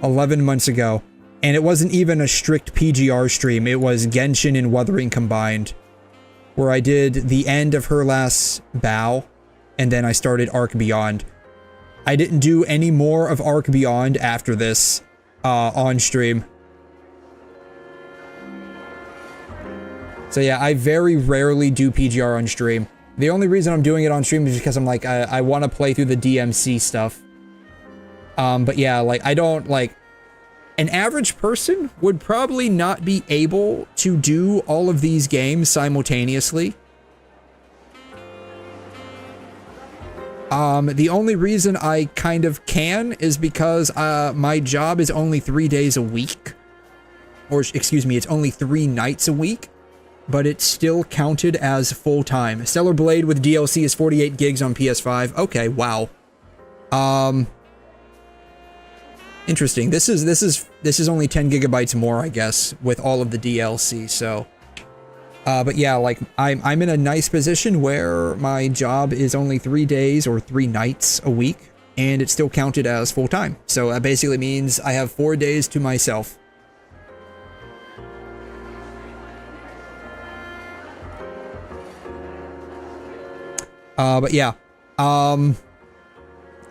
11 months ago. And it wasn't even a strict PGR stream. It was Genshin and Wuthering combined. Where I did the end of her last bow. And then I started Arc Beyond. I didn't do any more of Arc Beyond after this on stream. So yeah, I very rarely do PGR on stream. The only reason I'm doing it on stream is because I'm like, I want to play through the DMC stuff. But yeah, like, I don't, like, an average person would probably not be able to do all of these games simultaneously. The only reason I kind of can is because my job is only 3 days a week. Or, excuse me, it's only 3 nights a week. But it's still counted as full-time. Stellar Blade with DLC is 48 gigs on PS5. Okay, wow. Interesting. This is only 10 gigabytes more, I guess, with all of the DLC, so. But yeah, like, I'm in a nice position where my job is only 3 days or 3 nights a week, and it's still counted as full-time. So that basically means I have 4 days to myself. But yeah, I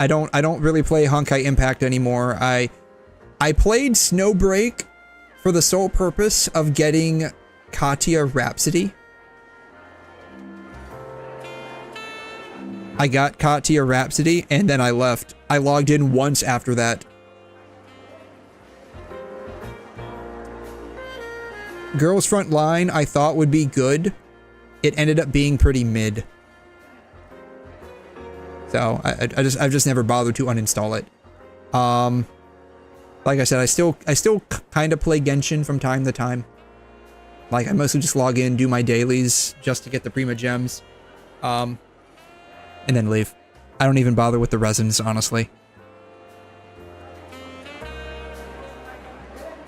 don't really play Honkai Impact anymore. I played Snowbreak for the sole purpose of getting 𝘵𝘮 Rhapsody. I got 𝘵𝘮 Rhapsody and then I left. I logged in once after that. Girls Front Line I thought would be good. It ended up being pretty mid. So I've just never bothered to uninstall it. Like I said, I still kind of play Genshin from time to time. Like, I mostly just log in, do my dailies just to get the Prima Gems, and then leave. I don't even bother with the resins, honestly.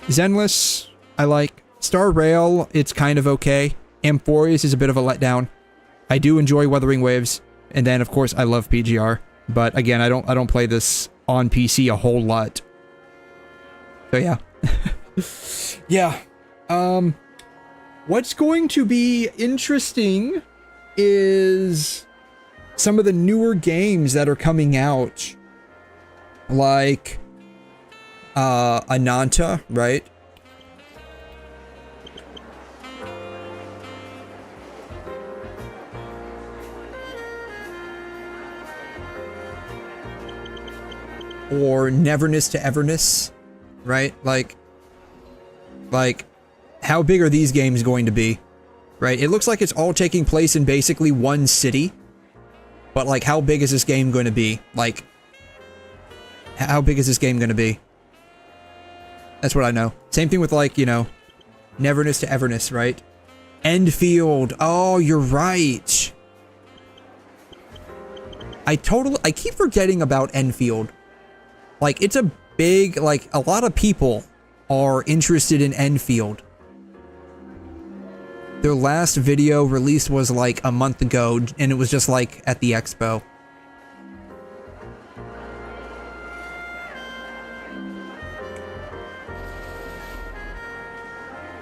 Zenless, I like. Star Rail, it's kind of okay. Amphorius is a bit of a letdown. I do enjoy Wuthering Waves. And then, of course, I love PGR, but again, I don't play this on PC a whole lot. So yeah, yeah. What's going to be interesting is some of the newer games that are coming out, like Ananta, right? Or Neverness to Everness, right? Like, how big are these games going to be, right? It looks like it's all taking place in basically one city, but like, how big is this game going to be? Like, how big is this game going to be? That's what I know. Same thing with, like, you know, Neverness to Everness, right? Enfield. Oh, you're right. I keep forgetting about Enfield. Like, it's a big, like, a lot of people are interested in Enfield. Their last video release was like a month ago, and it was just like at the expo.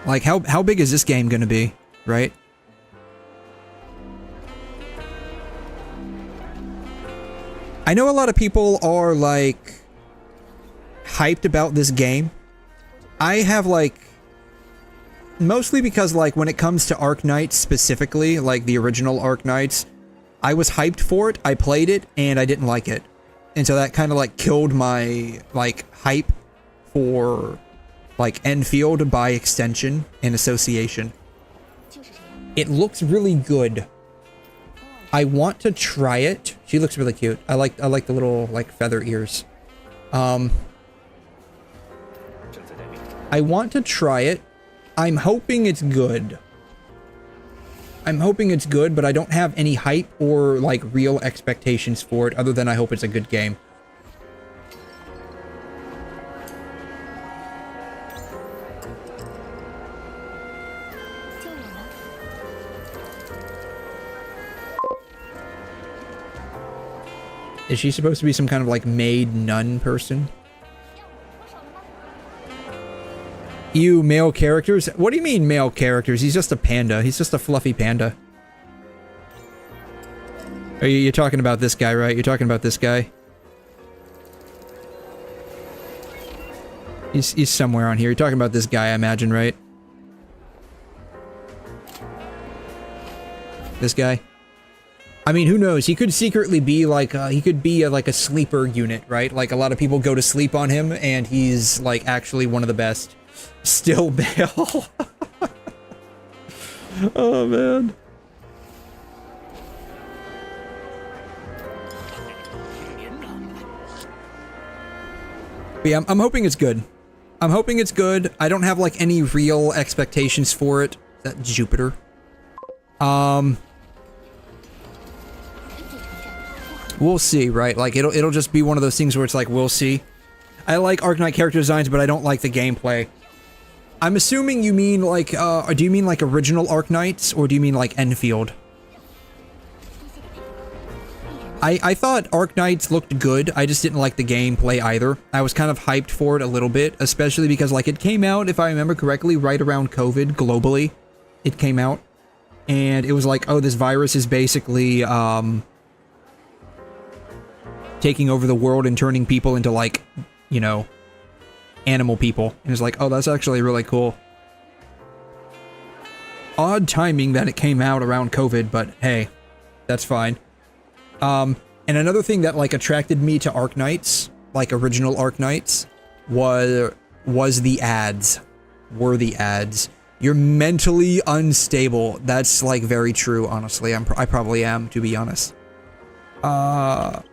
Like, how big is this game gonna be, right? I know a lot of people are like hyped about this game. I have like, mostly because like when it comes to Arknights specifically, like the original Arknights, I was hyped for it, I played it, and I didn't like it. And so that kind of like killed my like hype for like Enfield by extension and association. It looks really good. I want to try it. She looks really cute. I like the little like feather ears. I want to try it. I'm hoping it's good. I'm hoping it's good, but I don't have any hype or like real expectations for it other than I hope it's a good game. Is she supposed to be some kind of like maid nun person? You male characters? What do you mean male characters? He's just a panda. He's just a fluffy panda. Are you're talking about this guy, right? You're talking about this guy? He's somewhere on here. You're talking about this guy, I imagine, right? This guy? I mean, who knows? He could secretly be like, he could be like a sleeper unit, right? Like, a lot of people go to sleep on him, and he's, like, actually one of the best. Still bail. Oh, man. But yeah, I'm hoping it's good. I'm hoping it's good. I don't have, like, any real expectations for it. Is that Jupiter? We'll see, right? Like, it'll just be one of those things where it's like, we'll see. I like Arknight character designs, but I don't like the gameplay. I'm assuming you mean, like, do you mean, like, original Arknights, or do you mean, like, Enfield? I thought Arknights looked good, I just didn't like the gameplay either. I was kind of hyped for it a little bit, especially because, like, it came out, if I remember correctly, right around COVID, globally. It came out. And it was like, oh, this virus is basically, taking over the world and turning people into, like, you know, animal people. And it's like, oh, that's actually really cool. Odd timing that it came out around COVID, but hey, that's fine. And another thing that, like, attracted me to Arknights, like original Arknights, was the ads. Were the ads. You're mentally unstable. That's, like, very true, honestly. I probably am, to be honest.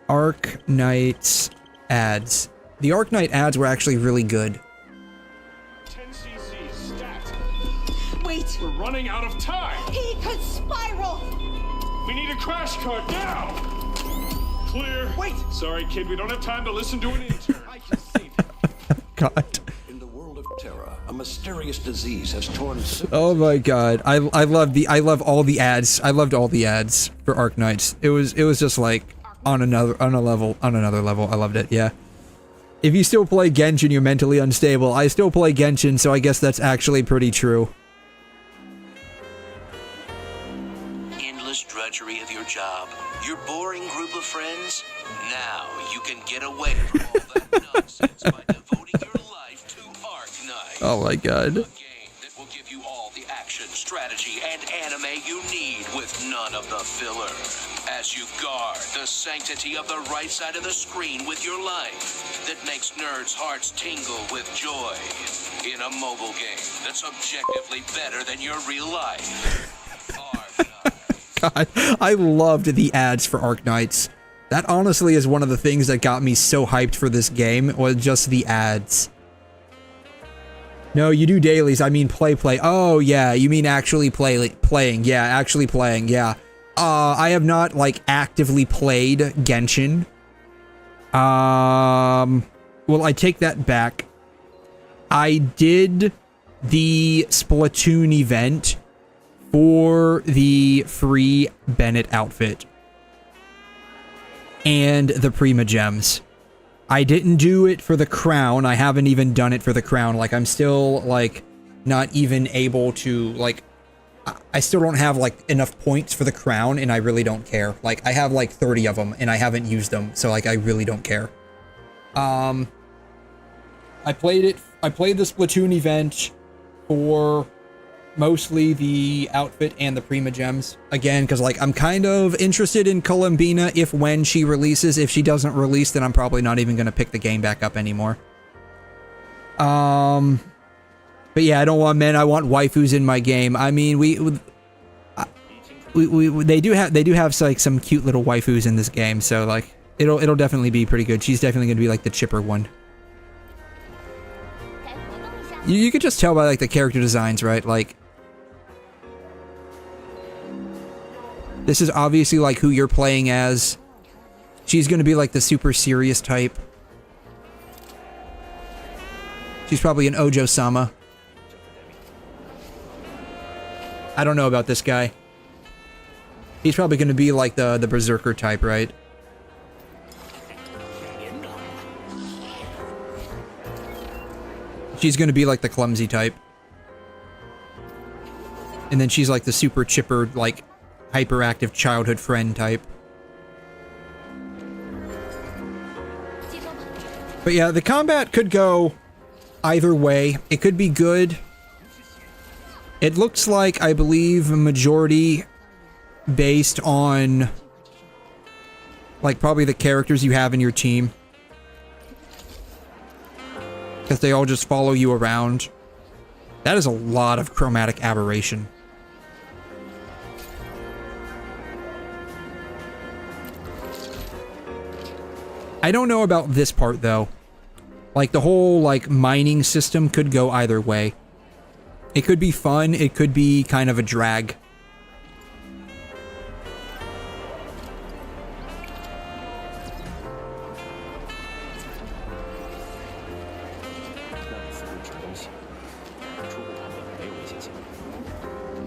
Arknights ads. The Arknight ads were actually really good. 10cc stat. Wait! We're running out of time! He could spiral! We need a crash cart now! Clear. Wait! Sorry, kid, we don't have time to listen to an intern. I can save you. God. In the world of terror, a mysterious disease has torn. Oh my god. I love all the ads. I loved all the ads for Arknights. It was just like on another level. I loved it, yeah. If you still play Genshin, you're mentally unstable. I still play Genshin, so I guess that's actually pretty true. Endless drudgery of your job, your boring group of friends. Now you can get away from all that nonsense by devoting your life to Arknight. Oh my god. A game that will give you all the action, strategy, and anime you need with none of the filler. As you guard the sanctity of the right side of the screen with your life that makes nerds' hearts tingle with joy in a mobile game that's objectively better than your real life. God, I loved the ads for Arknights. That honestly is one of the things that got me so hyped for this game, was just the ads. No, you do dailies, I mean play. Oh yeah, you mean actually playing. Yeah, actually playing, yeah. I have not, like, actively played Genshin. Well, I take that back. I did the Splatoon event for the free Bennett outfit. And the Prima Gems. I didn't do it for the crown. I haven't even done it for the crown. Like, I'm still, like, not even able to, like... I still don't have, like, enough points for the crown, and I really don't care. Like, I have, like, 30 of them, and I haven't used them, so, like, I really don't care. I played the Splatoon event for mostly the outfit and the Prima Gems. Again, because, like, I'm kind of interested in 𝘐'𝘮 when she releases. If she doesn't release, then I'm probably not even going to pick the game back up anymore. But yeah, I don't want men. I want waifus in my game. I mean, they do have like some cute little waifus in this game, so like it'll definitely be pretty good. She's definitely gonna be like the chipper one. You could just tell by like the character designs, right? Like, this is obviously like who you're playing as. She's gonna be like the super serious type. She's probably an Ojo-sama. I don't know about this guy. He's probably going to be like the berserker type, right? She's gonna be like the clumsy type. And then she's like the super chipper, like, hyperactive childhood friend type. But yeah, the combat could go either way. It could be good. It looks like, I believe, a majority based on, like, probably the characters you have in your team. Because they all just follow you around. That is a lot of chromatic aberration. I don't know about this part, though. Like, the whole, like, mining system could go either way. It could be fun, it could be kind of a drag.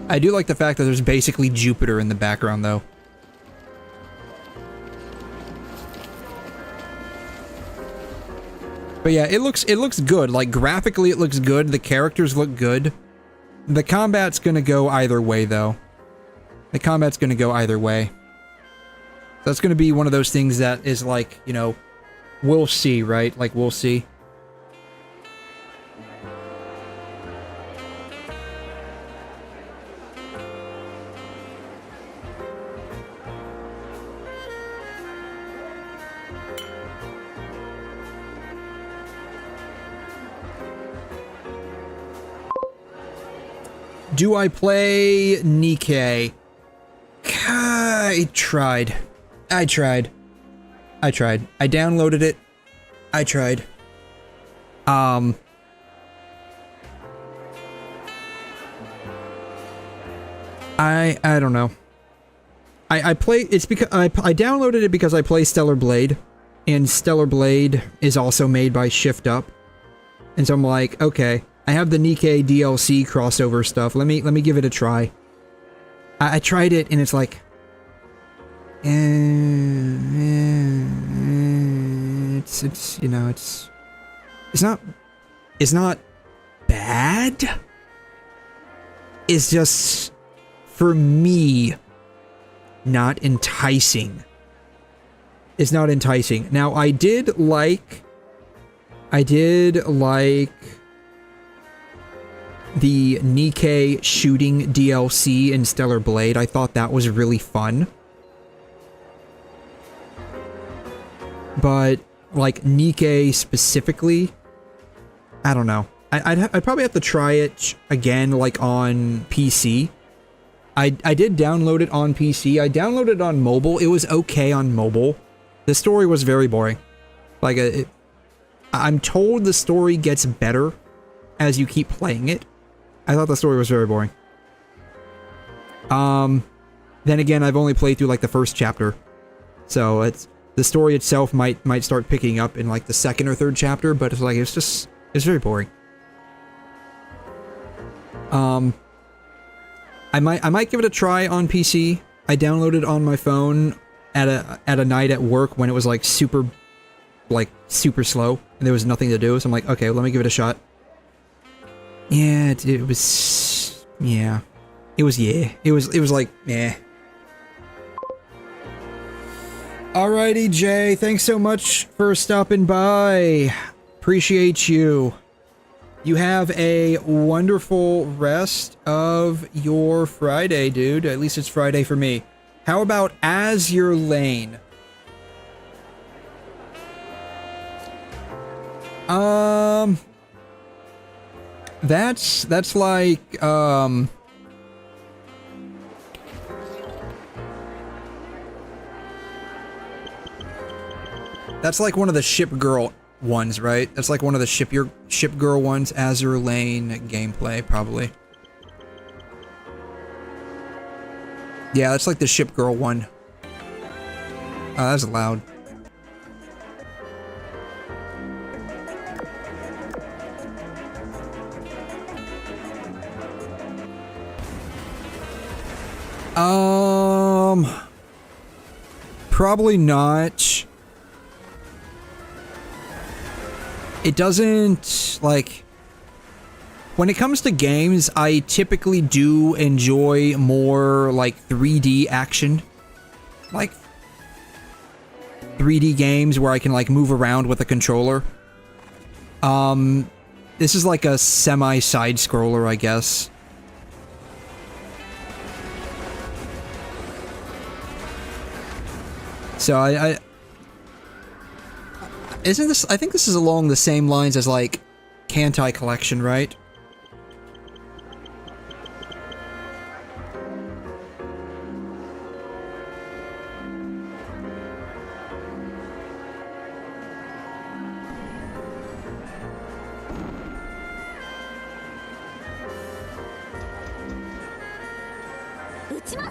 I do like the fact that there's basically Jupiter in the background, though. But yeah, it looks good. Like, graphically it looks good. The characters look good. The combat's gonna go either way, though. The combat's gonna go either way. That's gonna be one of those things that is like, you know, we'll see, right? Like, we'll see. Do I play 𝘵𝘮? I tried. I downloaded it. I tried. I don't know. I play, it's because I downloaded it because I play 𝘬𝘬𝘦, and 𝘬𝘬𝘦 is also made by Shift Up. And so I'm like, okay, I have the 𝘵𝘮 DLC crossover stuff. Let me give it a try. I tried it and it's like, it's you know, it's not bad. It's just, for me, not enticing. It's not enticing. Now, I did like the 𝘵𝘮 shooting DLC in 𝘬𝘬𝘦. I thought that was really fun. But, like, 𝘵𝘮 specifically, I don't know. I'd probably have to try it again, like, on PC. I did download it on PC. I downloaded it on mobile. It was okay on mobile. The story was very boring. Like, I'm told the story gets better as you keep playing it. I thought the story was very boring. Then again, I've only played through, like, the first chapter. So, the story itself might start picking up in, like, the second or third chapter, but it's like, it's very boring. I might give it a try on PC. I downloaded it on my phone at a night at work when it was, like, super slow, and there was nothing to do, so I'm like, okay, let me give it a shot. Yeah, it was like, yeah. Alrighty, Jay, thanks so much for stopping by. Appreciate you. You have a wonderful rest of your Friday, dude. At least it's Friday for me. How about Azure Lane? That's like, that's like one of the Ship Girl ones, right? That's like one of the Ship Girl ones. Azure Lane gameplay, probably. Yeah, that's like the Ship Girl one. Oh, that's loud. Probably not. It doesn't, like, when it comes to games, I typically do enjoy more like 3D action. Like 3D games where I can like move around with a controller. This is like a semi-side scroller, I guess. So I isn't this, I think this is along the same lines as like 𝘐𝘮 Collection, right?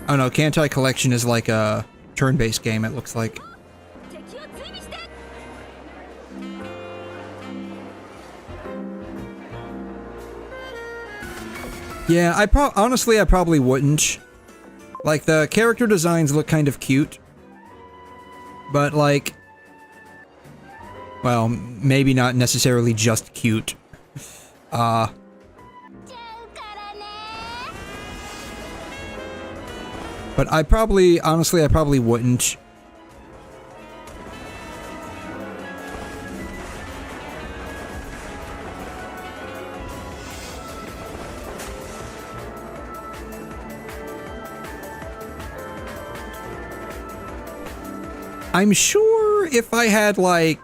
Oh no, 𝘐𝘮 Collection is like a turn-based game, it looks like. Yeah, honestly, I probably wouldn't. Like, the character designs look kind of cute. But, like... well, maybe not necessarily just cute. But I probably, honestly, I probably wouldn't. I'm sure if I had, like,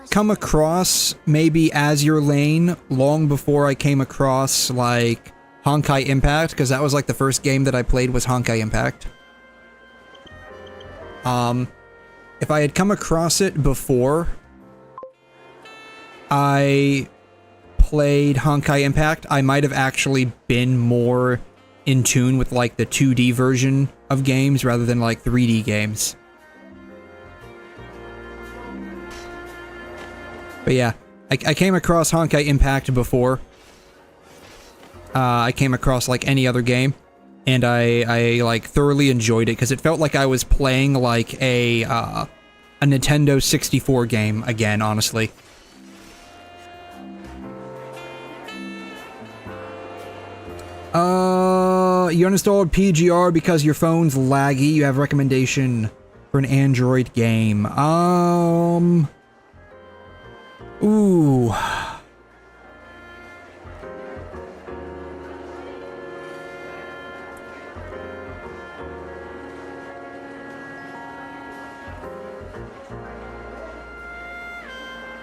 come across maybe Azure Lane long before I came across, like, Honkai Impact, because that was, like, the first game that I played was Honkai Impact. If I had come across it before I played Honkai Impact, I might have actually been more in tune with, like, the 2D version of games rather than, like, 3D games. But yeah, I came across Honkai Impact before I came across like any other game, and I like thoroughly enjoyed it because it felt like I was playing like a Nintendo 64 game again, honestly. You uninstalled PGR because your phone's laggy. You have a recommendation for an Android game. Ooh.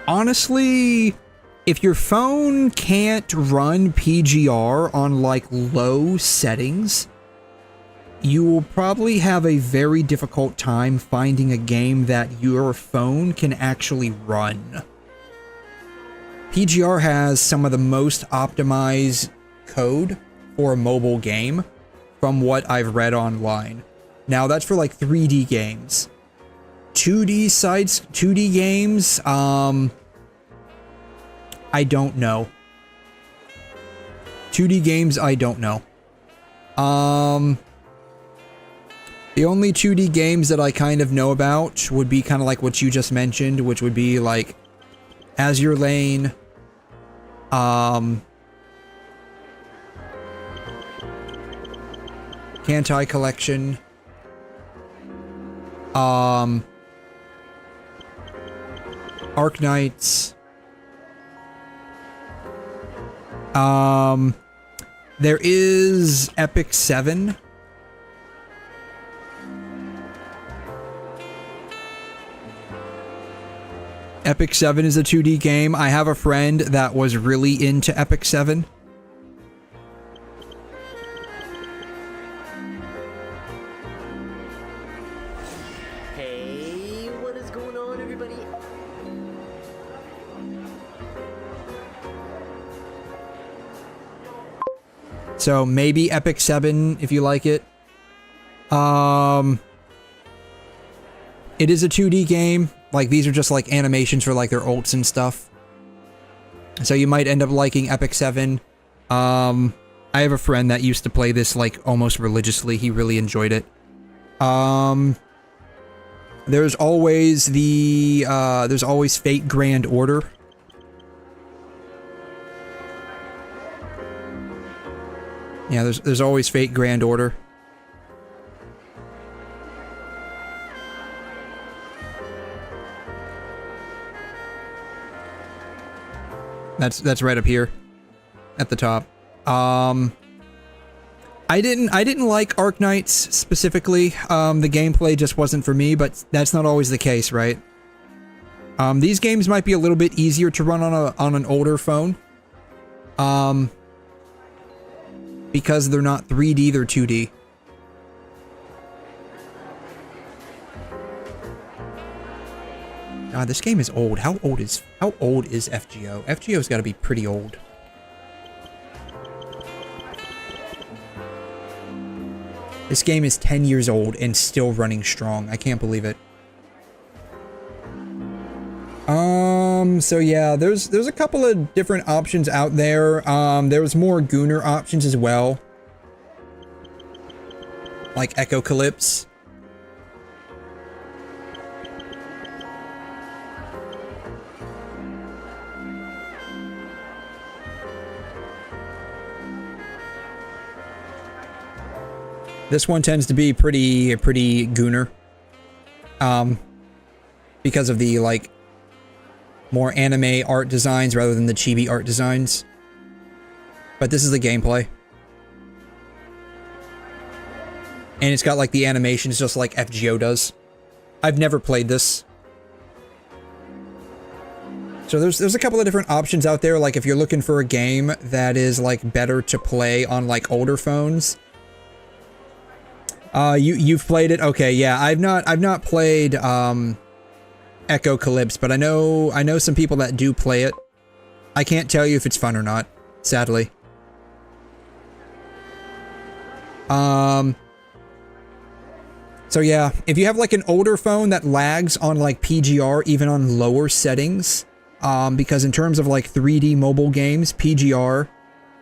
Honestly, if your phone can't run PGR on like low settings, you will probably have a very difficult time finding a game that your phone can actually run. PGR has some of the most optimized code for a mobile game from what I've read online. Now that's for like 3D games. 2D games, I don't know. 2D games, I don't know. The only 2D games that I kind of know about would be kind of like what you just mentioned, which would be like Azure Lane, 𝘐𝘮 Collection, Arknights, there is 𝘵𝘮. 𝘵𝘮 is a 2D game. I have a friend that was really into 𝘵𝘮. Hey, what is going on, everybody? So maybe 𝘵𝘮 if you like it. It is a 2D game. Like, these are just, like, animations for, like, their ults and stuff. So you might end up liking 𝘵𝘮. I have a friend that used to play this, like, almost religiously. He really enjoyed it. There's always Fate Grand Order. Yeah, there's always Fate Grand Order. That's right up here at the top. I didn't like Arknights specifically. The gameplay just wasn't for me, but that's not always the case, right? These games might be a little bit easier to run on an older phone. Because they're not 3D, they're 2D. God, this game is old. How old is FGO? FGO's got to be pretty old. This game is 10 years old and still running strong. I can't believe it. So yeah, there's a couple of different options out there. There's more Gooner options as well. Like 𝘐𝘮. This one tends to be pretty Gooner. Because of the, like, more anime art designs rather than the chibi art designs. But this is the gameplay. And it's got, like, the animations just like FGO does. I've never played this. So there's a couple of different options out there, like if you're looking for a game that is, like, better to play on, like, older phones. You've played it? Okay, yeah. I've not played 𝘐𝘮, but I know some people that do play it. I can't tell you if it's fun or not, sadly. So yeah, if you have like an older phone that lags on like PGR, even on lower settings, because in terms of like 3D mobile games, PGR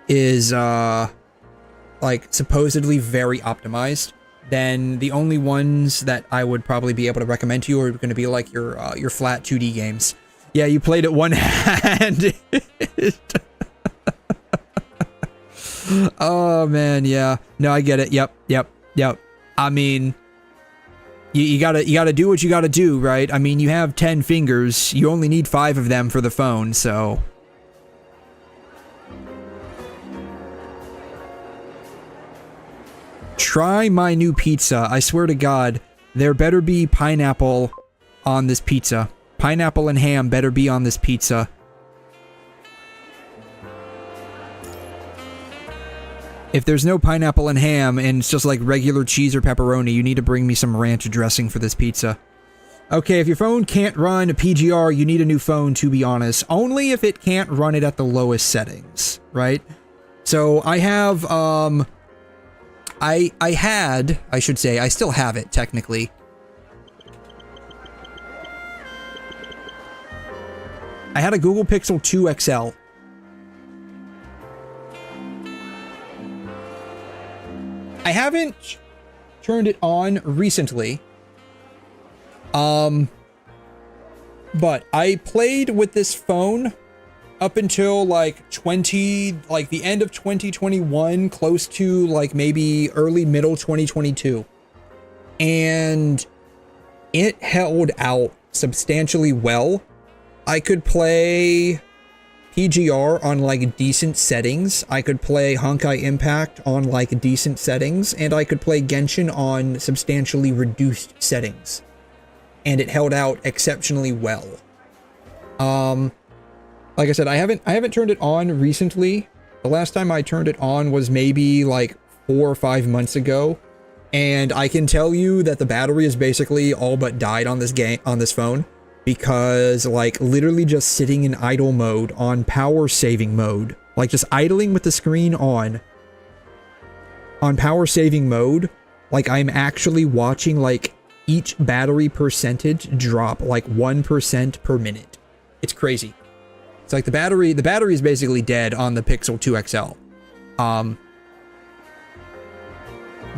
is like supposedly very optimized. Then the only ones that I would probably be able to recommend to you are going to be like your flat 2D games. Yeah, you played it one-handed. Oh man, yeah. No, I get it. Yep. I mean, you gotta do what you gotta do, right? I mean, you have 10 fingers. You only need 5 of them for the phone, so. Try my new pizza. I swear to God, there better be pineapple on this pizza. Pineapple and ham better be on this pizza. If there's no pineapple and ham and it's just like regular cheese or pepperoni, you need to bring me some ranch dressing for this pizza. Okay, if your phone can't run a PGR, you need a new phone, to be honest. Only if it can't run it at the lowest settings, right? So I have, I should say, I still have it, technically. I had a Google Pixel 2 XL. I haven't turned it on recently. But I played with this phone up until like the end of 2021, close to like maybe middle 2022. And it held out substantially well. I could play PGR on like decent settings. I could play Honkai Impact on like decent settings, and I could play Genshin on substantially reduced settings. And it held out exceptionally well. Like I said, I haven't turned it on recently. The last time I turned it on was maybe like 4 or 5 months ago, and I can tell you that the battery is basically all but died on this phone, because like literally just sitting in idle mode on power saving mode, like just idling with the screen on power saving mode, like I'm actually watching like each battery percentage drop like 1% per minute. It's crazy. It's like the battery is basically dead on the Pixel 2 XL.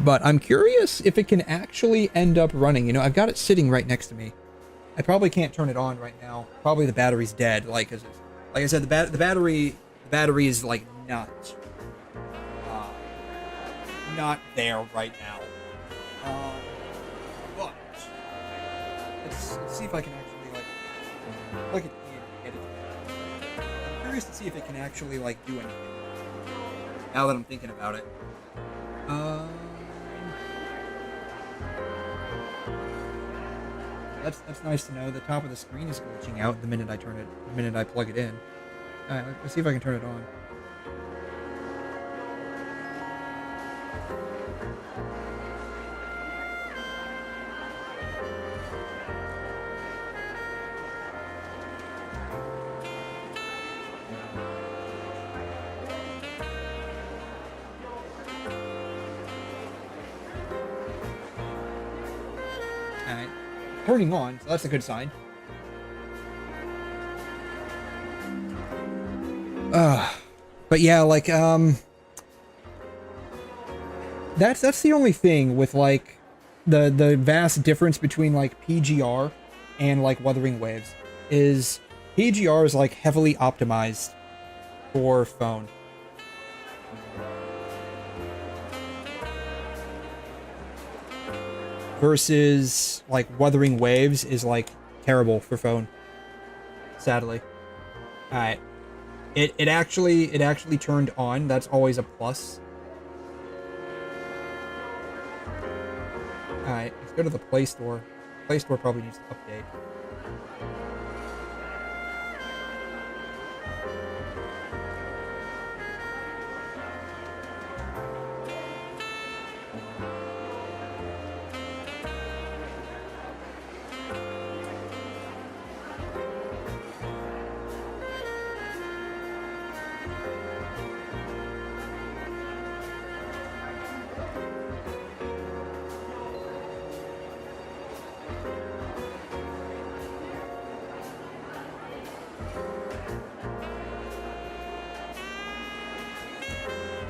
But I'm curious if it can actually end up running. You know, I've got it sitting right next to me. I probably can't turn it on right now. Probably the battery's dead. Like I said, the battery is like not not there right now. But let's see if I can actually look at it and edit it. I'm curious to see if it can actually do anything. Now that I'm thinking about it. That's nice to know. The top of the screen is glitching out the minute I plug it in. All right, let's see if I can turn it on. Turning on, so that's a good sign. But yeah, that's the only thing with the vast difference between PGR and Wuthering Waves is PGR is heavily optimized for phone. Versus Wuthering Waves is terrible for phone. Sadly. Alright. It actually turned on. That's always a plus. Alright, let's go to the Play Store. Play Store probably needs to update.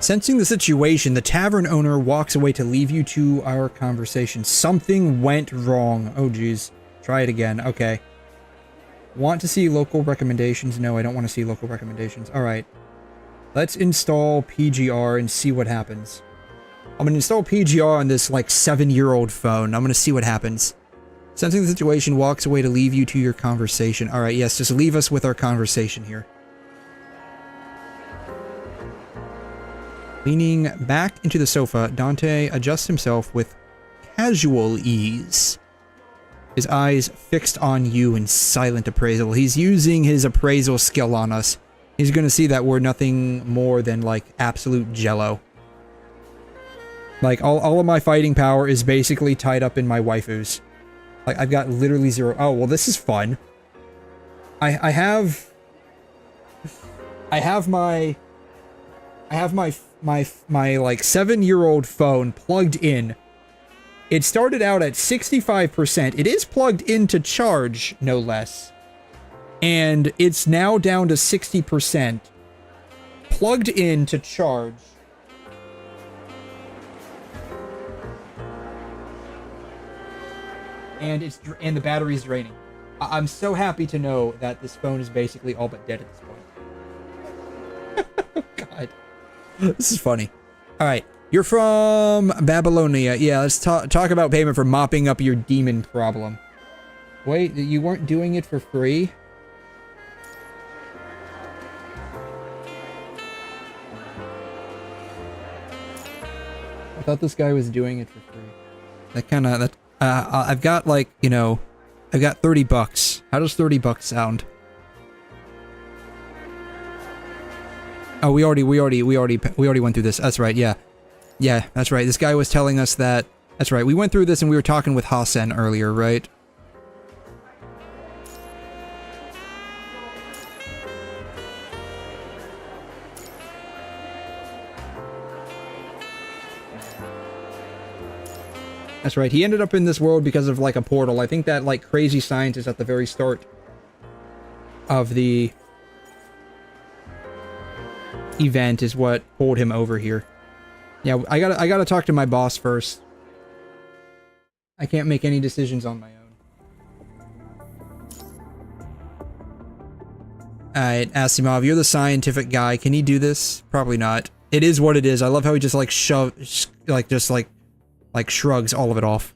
Sensing the situation, the tavern owner walks away to leave you to our conversation. Something went wrong. Oh, geez. Try it again. Okay. Want to see local recommendations? No, I don't want to see local recommendations. Alright. Let's install PGR and see what happens. I'm going to install PGR on this, 7-year-old phone. I'm going to see what happens. Sensing the situation, walks away to leave you to your conversation. Alright, yes, just leave us with our conversation here. Leaning back into the sofa, Dante adjusts himself with casual ease. His eyes fixed on you in silent appraisal. He's using his appraisal skill on us. He's gonna see that we're nothing more than, absolute jello. All of my fighting power is basically tied up in my waifus. I've got literally zero. Oh, well, this is fun. I have my 7-year-old phone plugged in. It started out at 65%. It is plugged into charge, no less. And it's now down to 60%. Plugged in to charge. And the battery's draining. I'm so happy to know that this phone is basically all but dead at this point. Oh, God. This is funny. Alright, you're from Babylonia. Yeah, let's talk about payment for mopping up your demon problem. Wait, you weren't doing it for free? I thought this guy was doing it for free. I've got I've got $30. How does $30 sound? Oh, we already went through this. That's right, yeah. Yeah, that's right. This guy was telling us that... That's right, we went through this and we were talking with 𝘺𝘮 earlier, right? That's right, he ended up in this world because of, a portal. I think that, crazy scientist at the very start of the event is what pulled him over here. Yeah, I gotta talk to my boss first. I can't make any decisions on my own. Alright, Asimov, you're the scientific guy. Can he do this? Probably not. It is what it is. I love how he just like shrugs all of it off.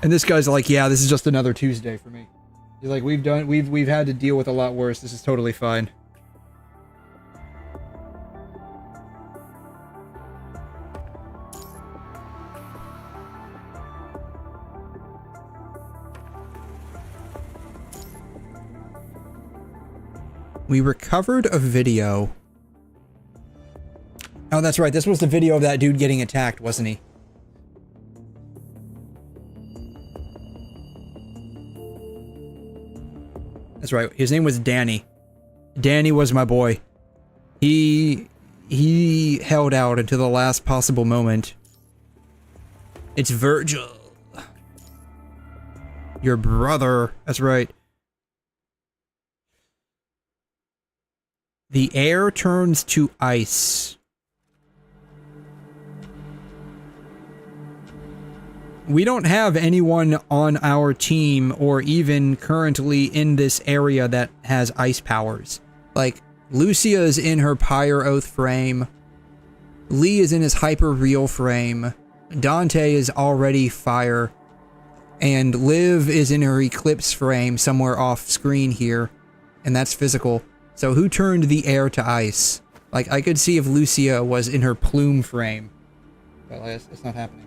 And this guy's like, yeah, this is just another Tuesday for me. He's like, we've had to deal with a lot worse. This is totally fine. We recovered a video. Oh, that's right. This was the video of that dude getting attacked, wasn't he? That's right. His name was Danny. Danny was my boy. He held out until the last possible moment. It's Virgil. Your brother. That's right. The air turns to ice. We don't have anyone on our team or even currently in this area that has ice powers. Like, Lucia is in her Pyre Oath frame. Lee is in his Hyper Real frame. Dante is already fire. And Liv is in her Eclipse frame somewhere off screen here. And that's physical. So who turned the air to ice? Like, I could see if Lucia was in her Plume frame. But it's not happening.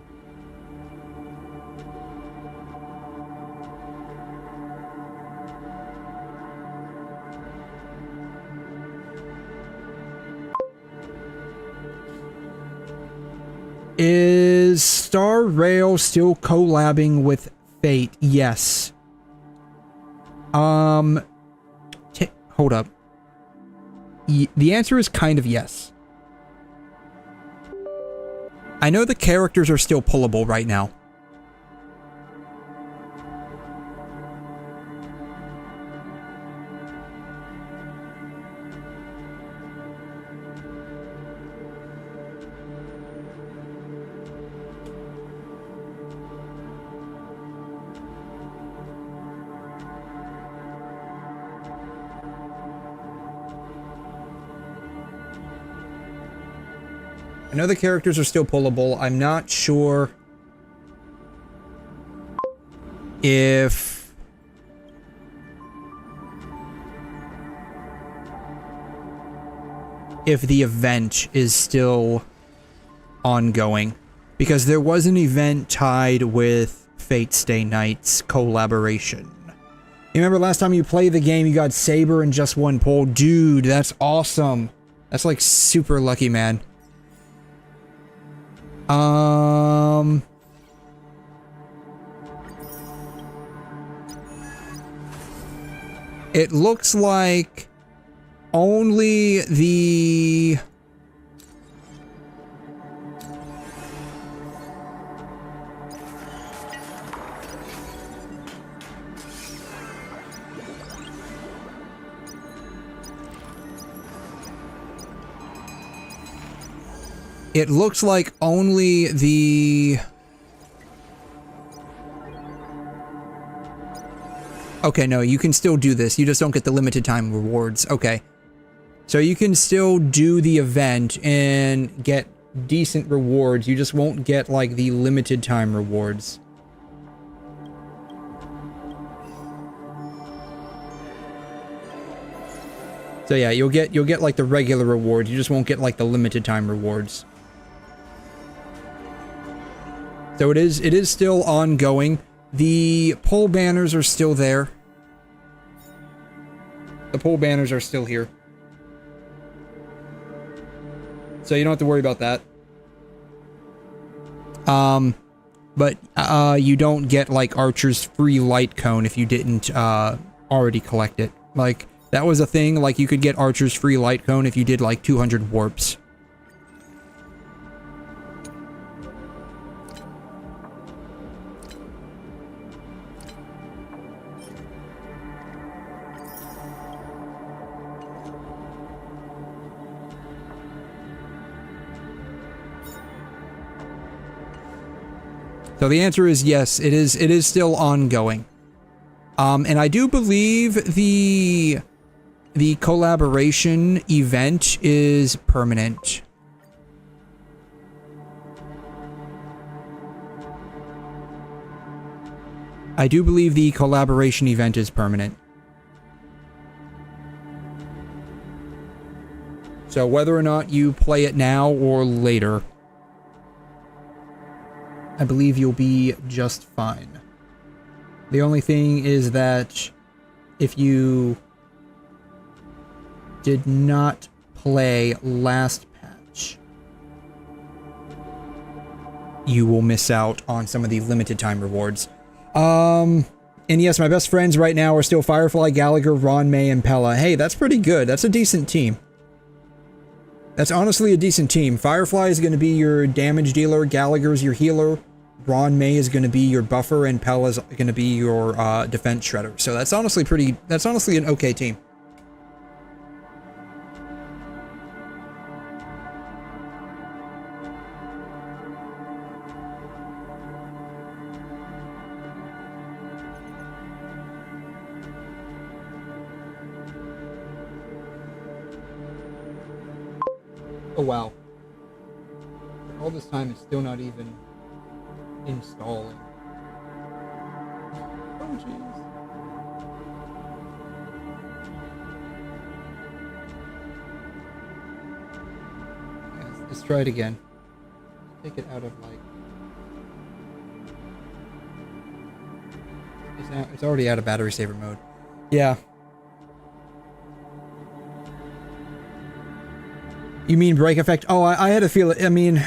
Is Star Rail still collabing with Fate? Yes. Hold up. The answer is kind of yes. I know the characters are still pullable right now. I know the characters are still pullable. I'm not sure if the event is still ongoing, because there was an event tied with Fate Stay Night's collaboration. You remember last time you played the game, you got Saber in just one pull? Dude, that's awesome. That's like super lucky, man. It looks like only the... It looks like only the... Okay, no, you can still do this. You just don't get the limited time rewards. Okay. So you can still do the event and get decent rewards. You just won't get, like, the limited time rewards. So yeah, you'll get like the regular rewards. You just won't get like the limited time rewards. So it is still ongoing. The poll banners are still there. The poll banners are still here. So you don't have to worry about that. But you don't get like Archer's free light cone if you didn't already collect it. Like, that was a thing, like you could get Archer's free light cone if you did like 200 warps. So the answer is yes, it is still ongoing. And I do believe the collaboration event is permanent. I do believe the collaboration event is permanent. So whether or not you play it now or later, I believe you'll be just fine. The only thing is that if you did not play last patch, you will miss out on some of the limited time rewards. And yes, my best friends right now are still Firefly, Gallagher, Ron, May, and Pella. Hey, that's pretty good. That's a decent team. That's honestly a decent team. Firefly is going to be your damage dealer, Gallagher's your healer, Ron May is going to be your buffer, and Pella's going to be your defense shredder. So that's honestly an okay team. Oh wow. All this time it's still not even installing. Oh jeez. Yeah, let's try it again. Take it out of like... It's already out of battery saver mode. Yeah. You mean break effect? Oh, I had a feel. I mean,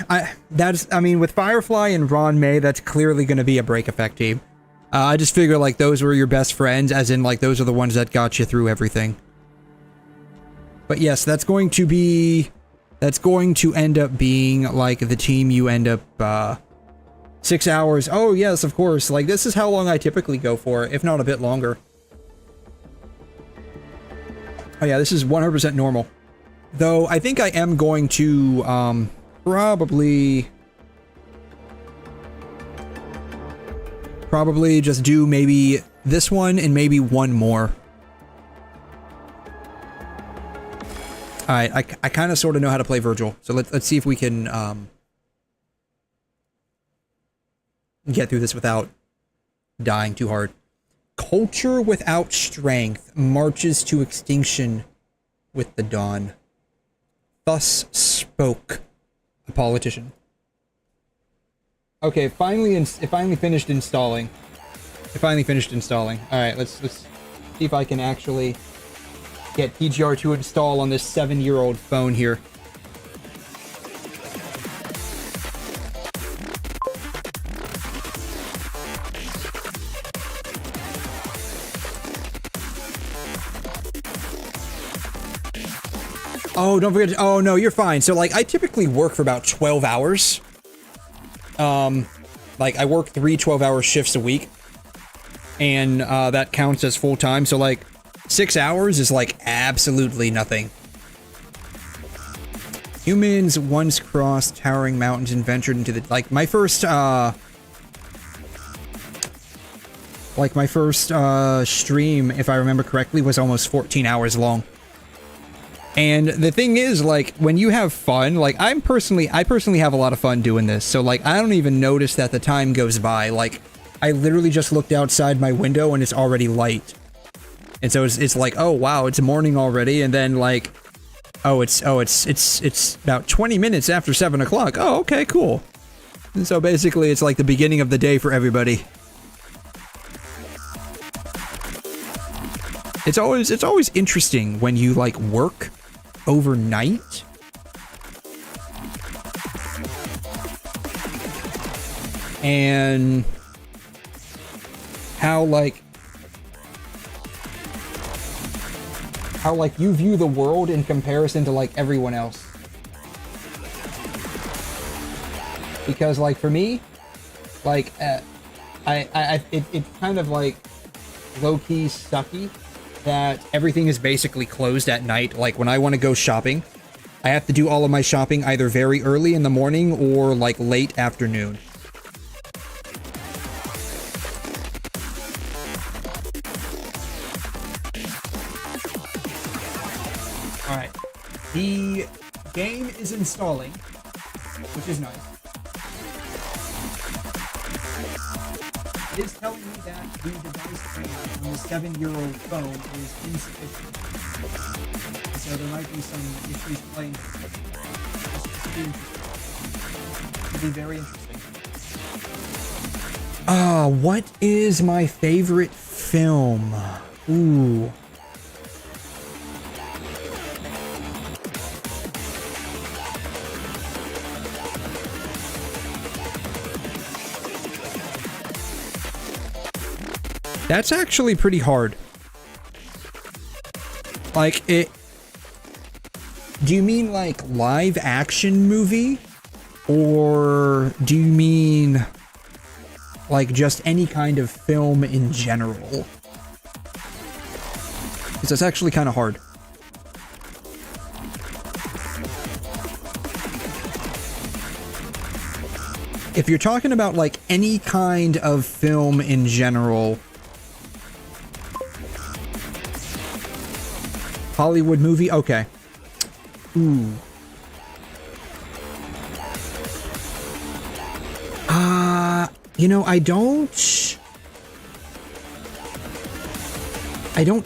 with Firefly and Ron May, that's clearly going to be a break effect team. I just figure like those were your best friends, as in like those are the ones that got you through everything. But yes, that's going to end up being like the team you end up 6 hours. Oh yes, of course. Like this is how long I typically go for, if not a bit longer. Oh yeah, this is 100% normal. Though, I think I am going to, probably just do maybe this one and maybe one more. Alright, I kind of sort of know how to play Virgil, so let's see if we can, get through this without dying too hard. Culture without strength marches to extinction with the dawn. Thus spoke a politician. Okay, it finally finished installing. Alright, let's see if I can actually get PGR to install on this 7-year-old phone here. Oh, don't forget to, oh no, you're fine. So like I typically work for about 12 hours. Like I work 3 12-hour shifts a week. And that counts as full time. So like 6 hours is like absolutely nothing. Humans once crossed towering mountains and ventured into the, like my first stream, if I remember correctly, was almost 14 hours long. And the thing is, like, when you have fun, like, I personally have a lot of fun doing this, so, like, I don't even notice that the time goes by. Like, I literally just looked outside my window and it's already light. And so it's like, oh, wow, it's morning already, and then, like, it's about 20 minutes after 7 o'clock. Oh, okay, cool. And so basically, it's like the beginning of the day for everybody. It's always interesting when you, like, work overnight. And how like you view the world in comparison to like everyone else. Because like for me, like it's kind of like low-key sucky that everything is basically closed at night. Like when I want to go shopping, I have to do all of my shopping either very early in the morning or like late afternoon. Alright. The game is installing, which is nice. It is telling me that the device RAM on the 7-year-old phone is insufficient. So there might be some issues playing. It'll be very interesting. What is my favorite film? Ooh. That's actually pretty hard. Like, it... Do you mean, like, live action movie? Or do you mean, like, just any kind of film in general? Because that's actually kind of hard. If you're talking about, like, any kind of film in general... Hollywood movie? Okay. Ooh. You know, I don't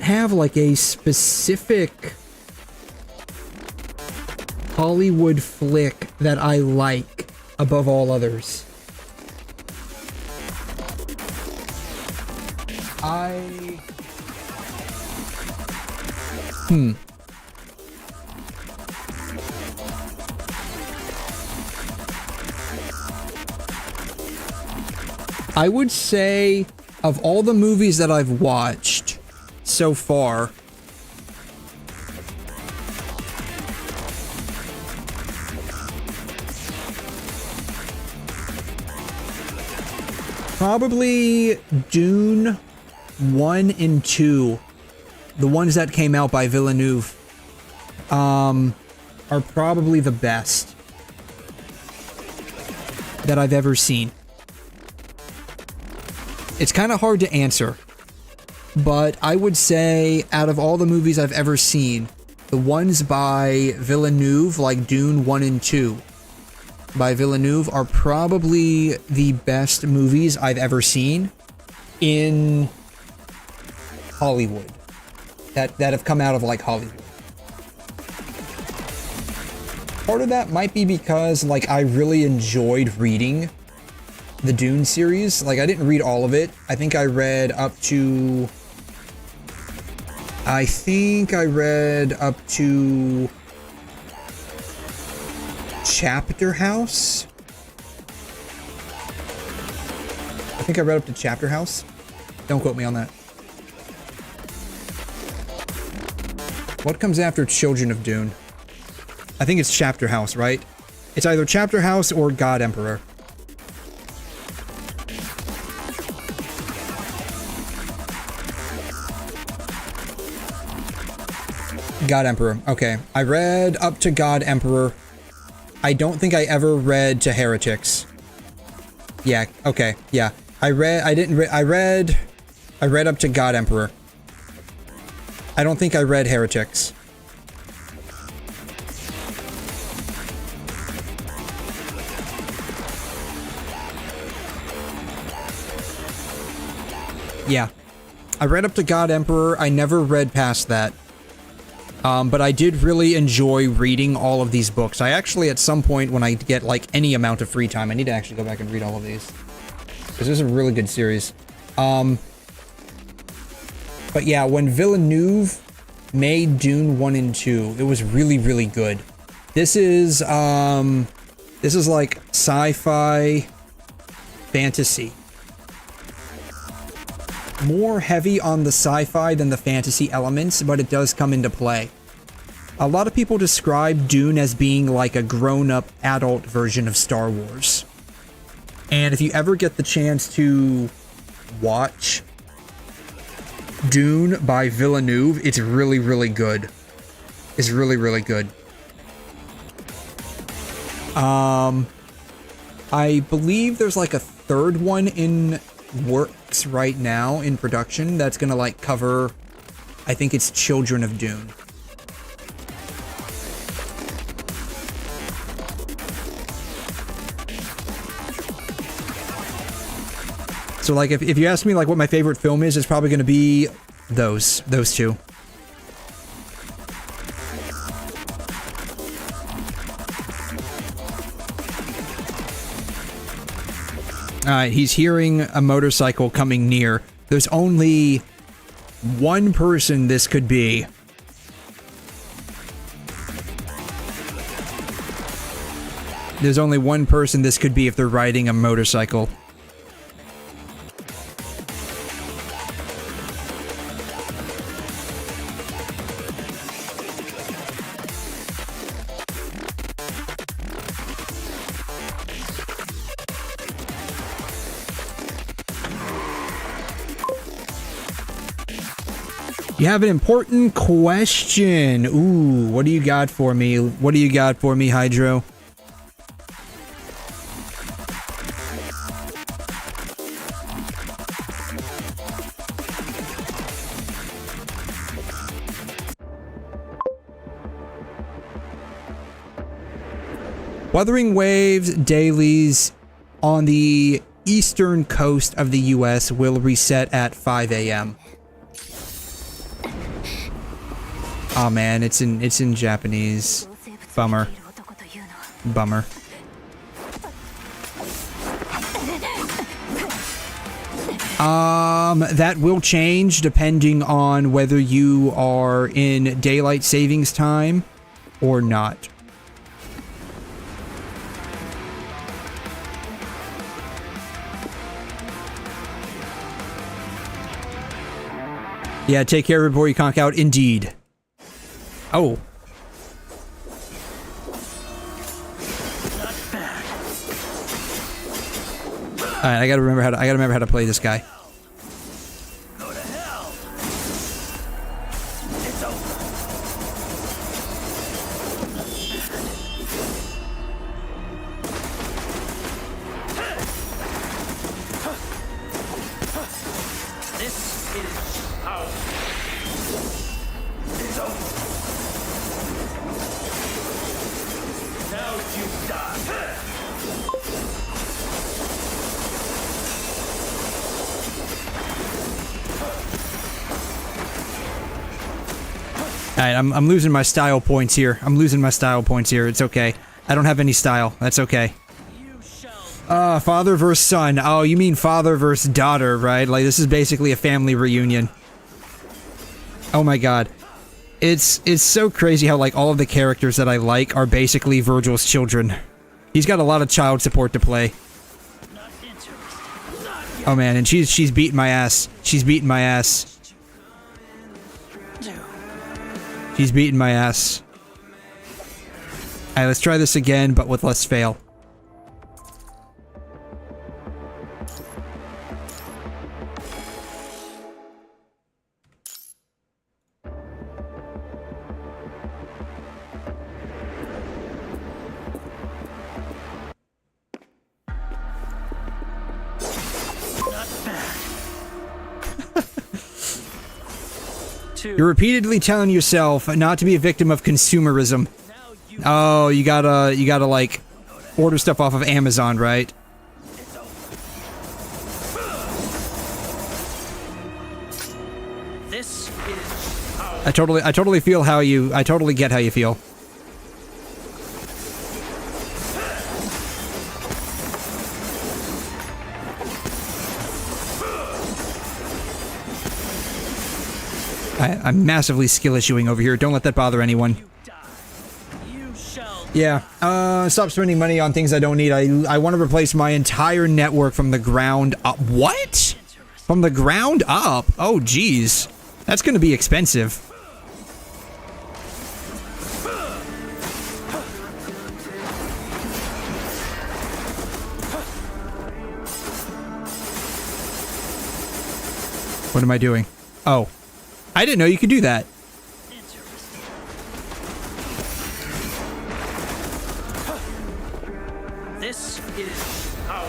have like a specific Hollywood flick that I like above all others. I would say, of all the movies that I've watched so far, probably Dune 1 and 2, the ones that came out by Villeneuve, are probably the best that I've ever seen. It's kind of hard to answer, but I would say out of all the movies I've ever seen, the ones by Villeneuve, like Dune 1 and 2 by Villeneuve, are probably the best movies I've ever seen in Hollywood, that have come out of like Hollywood. Part of that might be because like I really enjoyed reading the Dune series. Like, I didn't read all of it. I think I read up to Chapter House. I think I read up to Chapter House. Don't quote me on that. What comes after Children of Dune? I think it's Chapter House, right? It's either Chapter House or God Emperor. God Emperor. Okay. I read up to God Emperor. I don't think I ever read to Heretics. Yeah, okay. Yeah. I read up to God Emperor. I don't think I read Heretics. Yeah. I read up to God Emperor. I never read past that. But I did really enjoy reading all of these books. I actually, at some point, when I get, like, any amount of free time, I need to actually go back and read all of these. Because this is a really good series. But yeah, when Villeneuve made Dune 1 and 2, it was really, really good. This is like sci-fi fantasy. More heavy on the sci-fi than the fantasy elements, but it does come into play. A lot of people describe Dune as being like a grown-up adult version of Star Wars. And if you ever get the chance to watch Dune by Villeneuve, it's really, really good. It's really, really good. I believe there's like a third one in works right now in production that's gonna like cover, I think it's Children of Dune. So like if you ask me like what my favorite film is, it's probably going to be those two. Alright, he's hearing a motorcycle coming near. There's only one person this could be. There's only one person this could be if they're riding a motorcycle. You have an important question. Ooh, what do you got for me? What do you got for me, Hydro? Wuthering Waves dailies on the eastern coast of the US will reset at 5 a.m. Oh man, it's in Japanese. Bummer. Bummer. That will change depending on whether you are in daylight savings time or not. Yeah, take care of it before you conk out. Indeed. Oh. Alright, I gotta remember how to play this guy. Alright, I'm losing my style points here. It's okay. I don't have any style. That's okay. Father versus son. Oh, you mean father versus daughter, right? Like, this is basically a family reunion. Oh my god. It's so crazy how, like, all of the characters that I like are basically Virgil's children. He's got a lot of child support to play. Oh man, and she's beating my ass. She's beating my ass. He's beating my ass. Alright, let's try this again, but with less fail. You're repeatedly telling yourself not to be a victim of consumerism. Oh, you gotta like order stuff off of Amazon, right? I totally feel how you, I totally get how you feel. I'm massively skill issuing over here. Don't let that bother anyone. Yeah, stop spending money on things I don't need. I want to replace my entire network from the ground up. What? From the ground up? Oh, geez. That's gonna be expensive. What am I doing? Oh. I didn't know you could do that. This is how.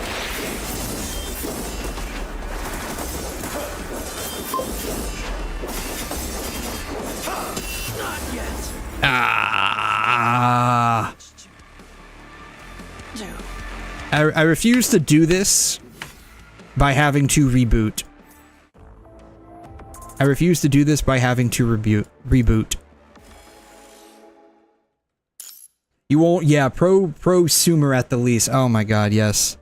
Not yet. Ah. I refuse to do this by having to reboot. I refuse to do this by having to reboot. You won't, yeah, prosumer at the least. Oh my god, yes.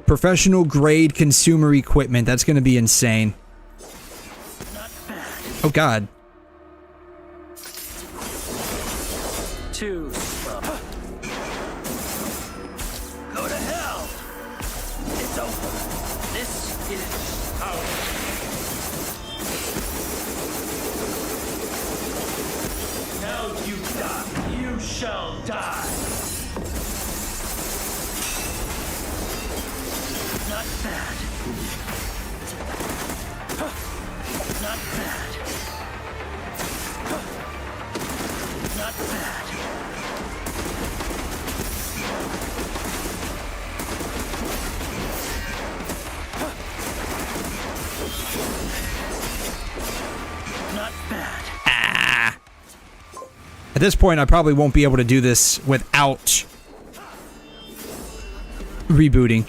Professional grade consumer equipment. That's gonna be insane. Oh god. Too slow. Go to hell. It's over. This is how. Now you die. You shall die. Not bad. Not bad. Not bad. Not bad. Ah. At this point, I probably won't be able to do this without rebooting.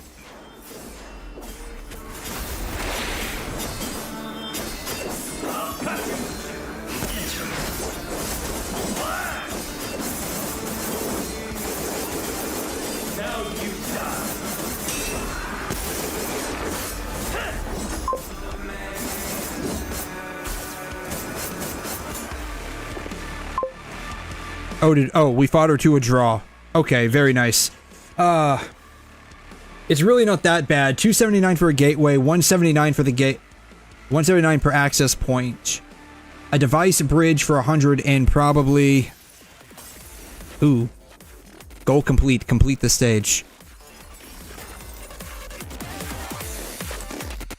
Oh, we fought her to a draw. Okay, very nice. It's really not that bad. 279 for a gateway, 179 for the gate, 179 per access point. A device bridge for 100 and probably... Ooh. Goal complete. Complete the stage.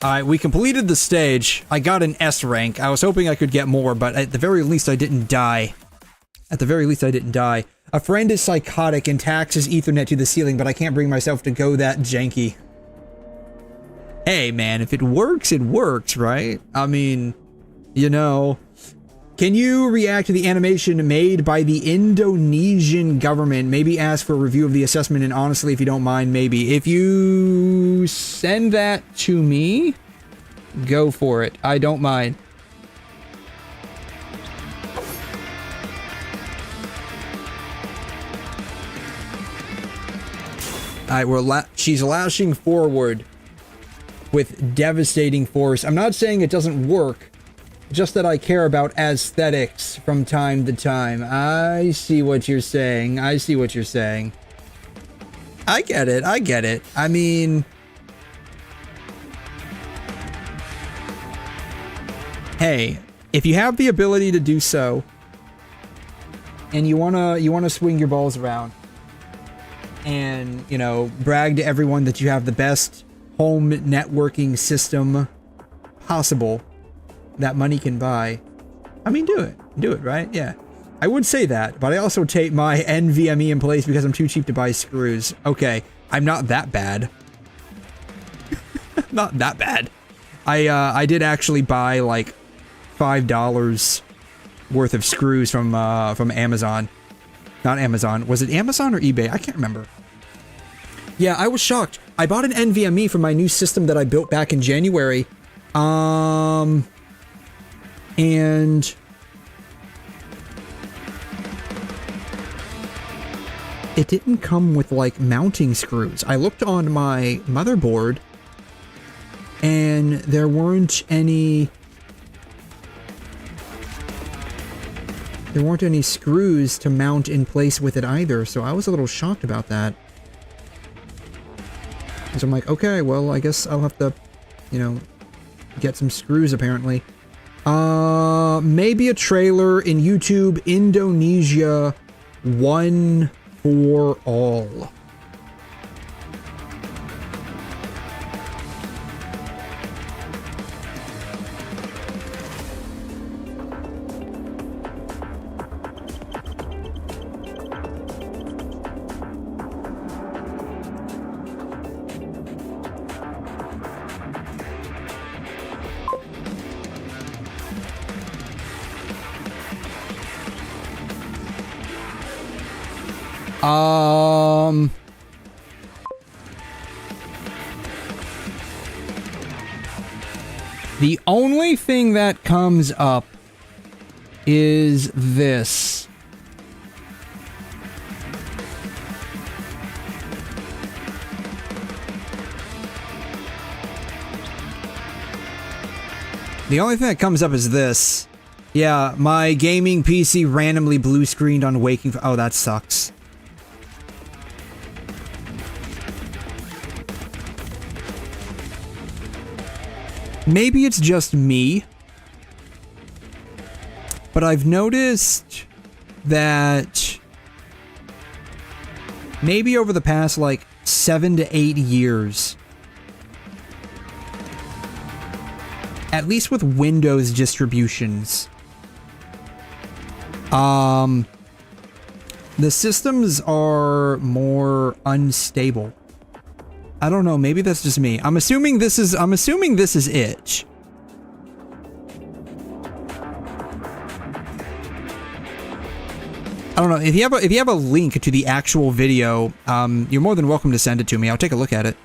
Alright, we completed the stage. I got an S rank. I was hoping I could get more, but at the very least I didn't die. At the very least, I didn't die. A friend is psychotic and taxes Ethernet to the ceiling, but I can't bring myself to go that janky. Hey, man, if it works, right? I mean, you know. Can you react to the animation made by the Indonesian government? Maybe ask for a review of the assessment, and honestly, if you don't mind, maybe. If you send that to me, go for it. I don't mind. Alright, she's lashing forward with devastating force. I'm not saying it doesn't work, just that I care about aesthetics from time to time. I see what you're saying. I see what you're saying. I get it. I get it. I mean... Hey, if you have the ability to do so, and you wanna swing your balls around, and, you know, brag to everyone that you have the best home networking system possible that money can buy. I mean, do it. Do it, right? Yeah. I would say that, but I also tape my NVMe in place because I'm too cheap to buy screws. Okay, I'm not that bad. Not that bad. I did actually buy, like, $5 worth of screws from Amazon. Not Amazon. Was it Amazon or eBay? I can't remember. Yeah, I was shocked. I bought an NVMe for my new system that I built back in January. And it didn't come with, like, mounting screws. I looked on my motherboard and there weren't any... There weren't any screws to mount in place with it either, so I was a little shocked about that. So I'm like, okay, well, I guess I'll have to, you know, get some screws apparently. Maybe a trailer in YouTube, Indonesia, one for all. The only thing that comes up is this. The only thing that comes up is this. Yeah, my gaming PC randomly blue screened on waking. Oh, that sucks. Maybe it's just me, but I've noticed that maybe over the past like 7 to 8 years, at least with Windows distributions, the systems are more unstable. I don't know, maybe that's just me. I'm assuming this is 𝘵𝘮. I don't know, if you have a link to the actual video, you're more than welcome to send it to me. I'll take a look at it.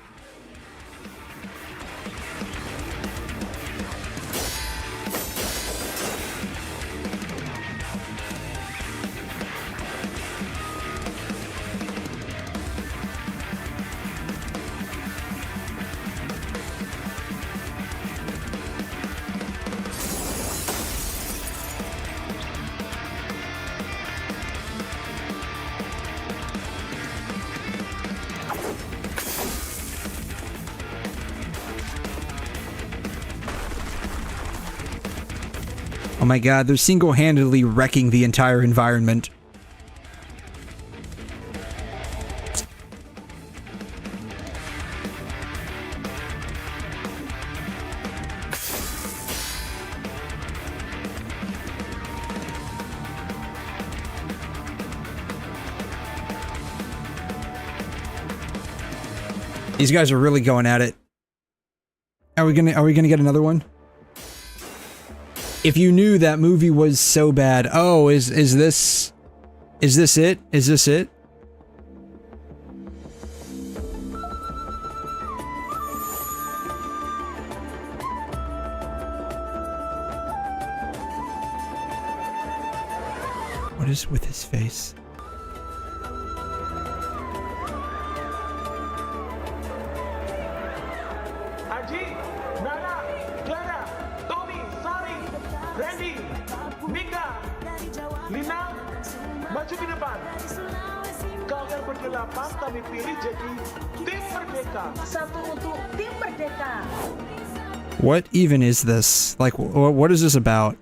Oh my god, they're single-handedly wrecking the entire environment. These guys are really going at it. Are we gonna get another one? If you knew that movie was so bad, oh, is this it? Is this it? What is with his face? Kami pilih jadi tim merdeka. Satu untuk tim merdeka. What even is this? Like, what is this about?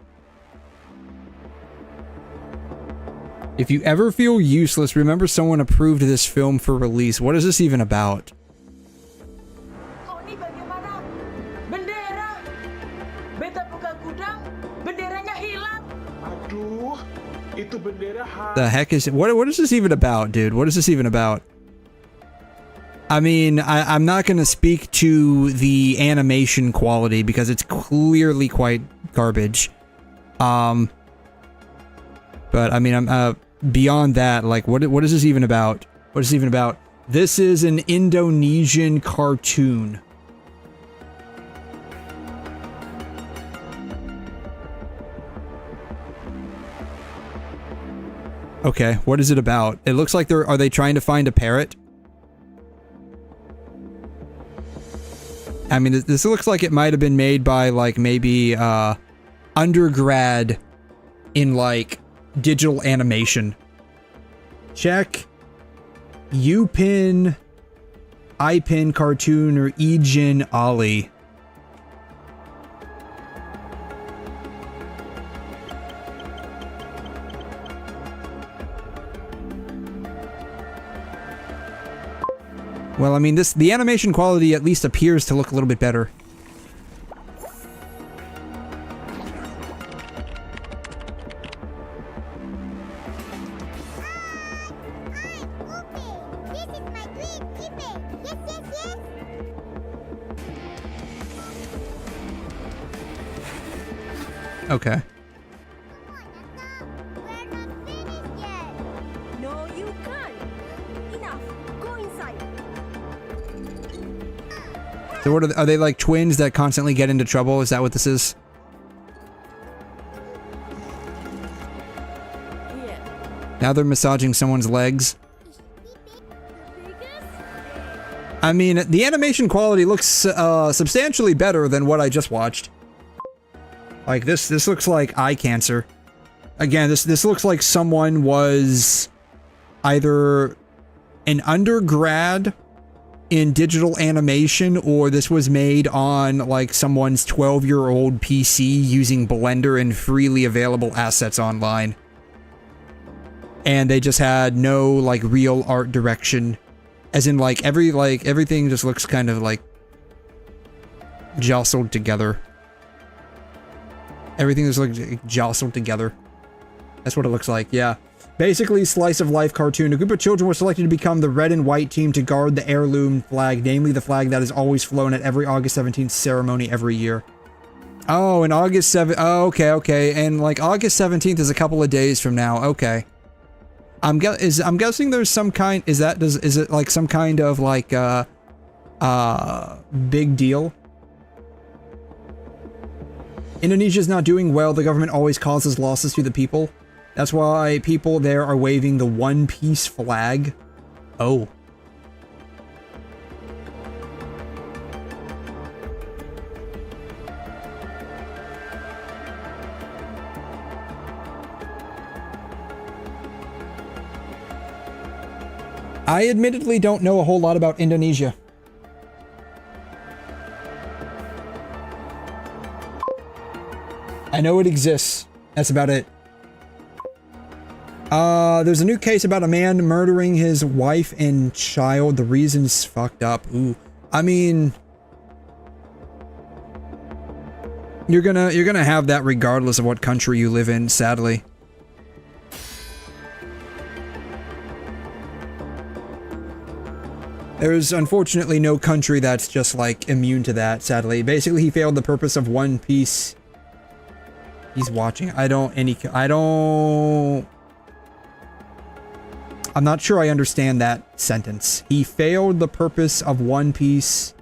If you ever feel useless, remember someone approved this film for release. What is this even about? Oh, ini bagaimana? Bendera. Beta buka gudang, benderanya hilang. Aduh, itu bendera. The heck is what is this even about, dude? What is this even about? I mean, I'm not going to speak to the animation quality because it's clearly quite garbage. But I mean, I'm beyond that. Like, what is this even about? What is this even about? This is an Indonesian cartoon. Okay, what is it about? It looks like are they trying to find a parrot? I mean, this looks like it might have been made by, like, maybe, undergrad in, like, digital animation. Check 𝘬𝘮 𝘬𝘮 cartoon or 𝘬𝘮 Well, I mean, the animation quality at least appears to look a little bit better. Okay. No, you can't. Enough. Go inside. So what are they like twins that constantly get into trouble? Is that what this is? Now they're massaging someone's legs. I mean, the animation quality looks substantially better than what I just watched. Like this looks like eye cancer. Again, this looks like someone was either an undergrad in digital animation, or this was made on like someone's 12-year-old PC using Blender and freely available assets online. And they just had no like real art direction. As in like everything just looks kind of like jostled together. Everything just looks like jostled together. That's what it looks like, yeah. Basically, slice of life cartoon. A group of children were selected to become the red and white team to guard the heirloom flag, namely the flag that is always flown at every August 17th ceremony every year. Oh, and August 7th. Oh, okay. And like August 17th is a couple of days from now. Okay. I'm guessing there's some kind. Is it like some kind of like big deal? Indonesia's not doing well. The government always causes losses to the people. That's why people there are waving the One Piece flag. Oh. I admittedly don't know a whole lot about Indonesia. I know it exists. That's about it. There's a new case about a man murdering his wife and child. The reason's fucked up. Ooh. I mean, you're gonna have that regardless of what country you live in, sadly. There's unfortunately no country that's just like immune to that, sadly. Basically, he failed the purpose of One Piece. He's watching. I'm not sure I understand that sentence. He failed the purpose of One Piece.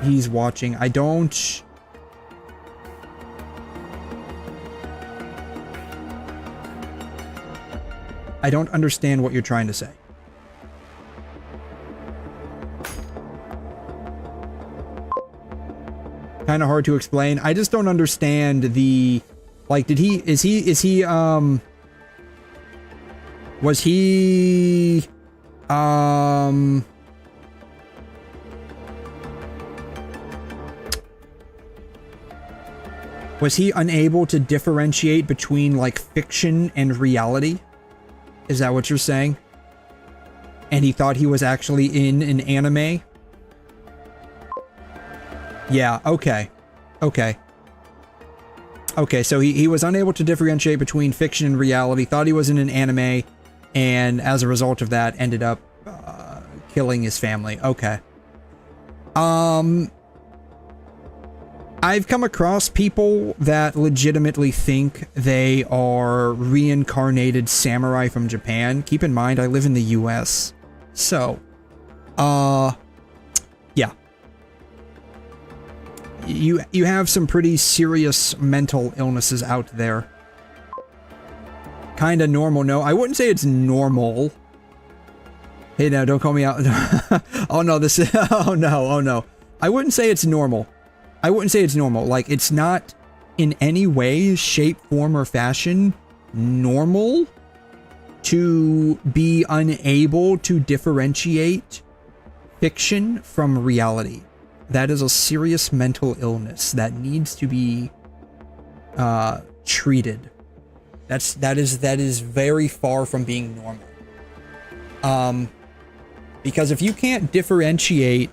He's watching. I don't understand what you're trying to say. Kind of hard to explain. I just don't understand the, like, was he unable to differentiate between like fiction and reality? Is that what you're saying? And he thought he was actually in an anime? Yeah, okay. Okay, so he was unable to differentiate between fiction and reality, thought he was in an anime, and as a result of that, ended up killing his family. Okay. I've come across people that legitimately think they are reincarnated samurai from Japan. Keep in mind, I live in the US. So, yeah. You have some pretty serious mental illnesses out there. Kinda normal, no. I wouldn't say it's normal. Hey, now, don't call me out. Oh no, oh no. I wouldn't say it's normal. Like, it's not in any way, shape, form, or fashion normal to be unable to differentiate fiction from reality. That is a serious mental illness that needs to be treated. That is very far from being normal. Because if you can't differentiate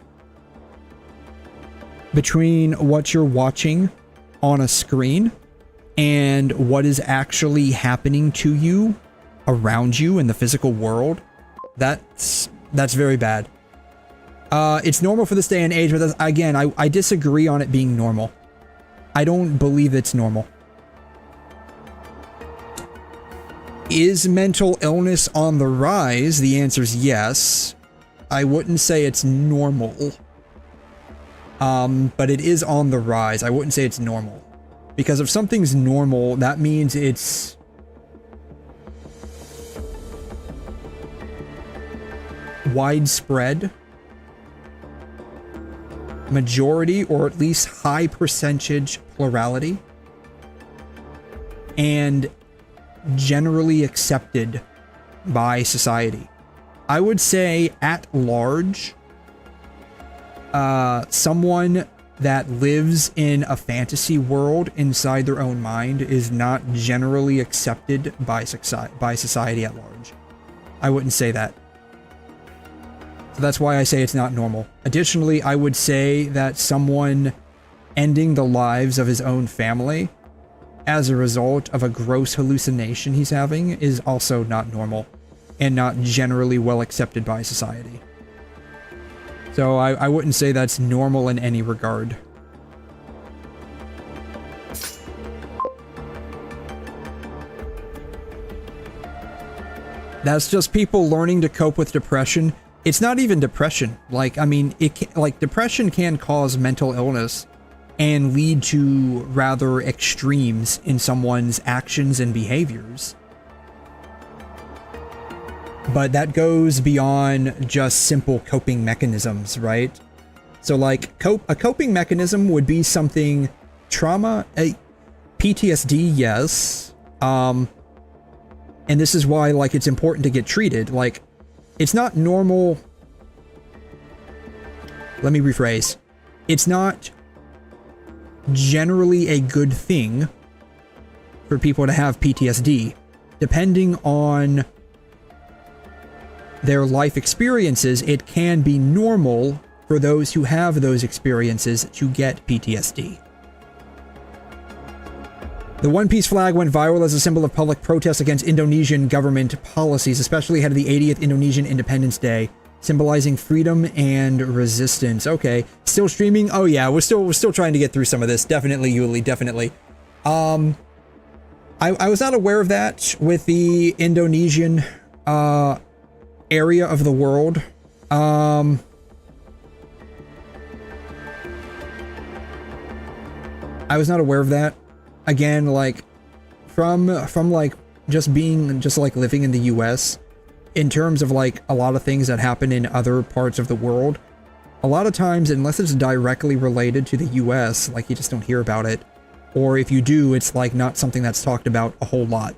between what you're watching on a screen and what is actually happening to you around you in the physical world, that's very bad. It's normal for this day and age, but again, I disagree on it being normal. I don't believe it's normal. Is mental illness on the rise? The answer is yes. I wouldn't say it's normal. But it is on the rise. I wouldn't say it's normal. Because if something's normal, that means it's widespread, majority, or at least high percentage plurality, and generally accepted by society. I would say at large, someone that lives in a fantasy world inside their own mind is not generally accepted by society at large. I wouldn't say that. So that's why I say it's not normal. Additionally, I would say that someone ending the lives of his own family as a result of a gross hallucination he's having is also not normal and not generally well accepted by society. So I wouldn't say that's normal in any regard. That's just people learning to cope with depression. It's not even depression. Like, I mean, depression can cause mental illness and lead to rather extremes in someone's actions and behaviors. But that goes beyond just simple coping mechanisms, right? So like a coping mechanism would be something trauma, PTSD, yes. And this is why like it's important to get treated. Like it's not normal. Let me rephrase. It's not generally a good thing for people to have PTSD, depending on their life experiences. It can be normal for those who have those experiences to get PTSD. The One Piece flag went viral as a symbol of public protest against Indonesian government policies, especially ahead of the 80th Indonesian Independence Day, symbolizing freedom and resistance. Okay, still streaming? Oh yeah, we're still trying to get through some of this. Definitely, Yuli, definitely. I was not aware of that with the Indonesian area of the world. I was not aware of that. Again, like from like just like living in the US, in terms of like a lot of things that happen in other parts of the world, a lot of times, unless it's directly related to the US, like you just don't hear about it. Or if you do, it's like not something that's talked about a whole lot.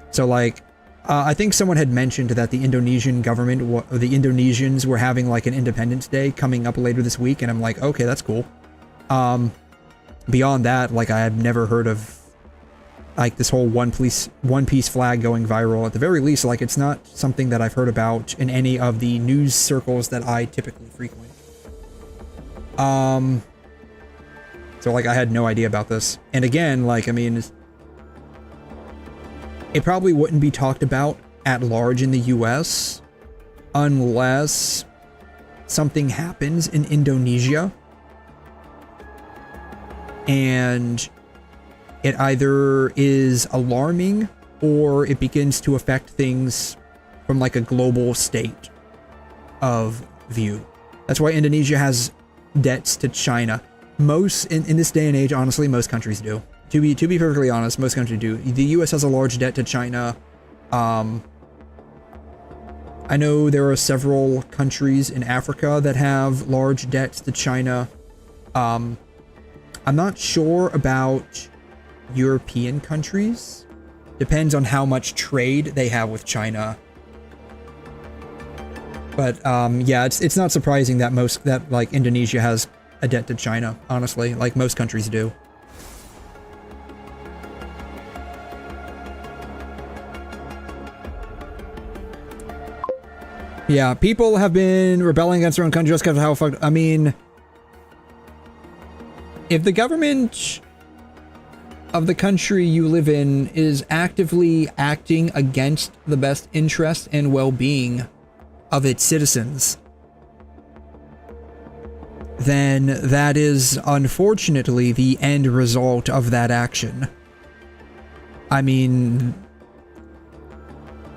So like, I think someone had mentioned that the Indonesian government, the Indonesians were having like an Independence Day coming up later this week, and I'm like, okay, that's cool. Beyond that, like I have never heard of like this whole One Piece flag going viral. At the very least, like it's not something that I've heard about in any of the news circles that I typically frequent. So like I had no idea about this. And again, like I mean, it probably wouldn't be talked about at large in the US unless something happens in Indonesia and it either is alarming or it begins to affect things from like a global state of view. That's why Indonesia has debts to China. Most in this day and age, honestly, most countries do. To be perfectly honest, most countries do. The US has a large debt to China. I know there are several countries in Africa that have large debts to China. I'm not sure about European countries. Depends on how much trade they have with China. But yeah, it's not surprising that like Indonesia has a debt to China, honestly, like most countries do. Yeah, people have been rebelling against their own country just because of how fucked. I mean, if the government of the country you live in is actively acting against the best interest and well-being of its citizens, then that is unfortunately the end result of that action. I mean,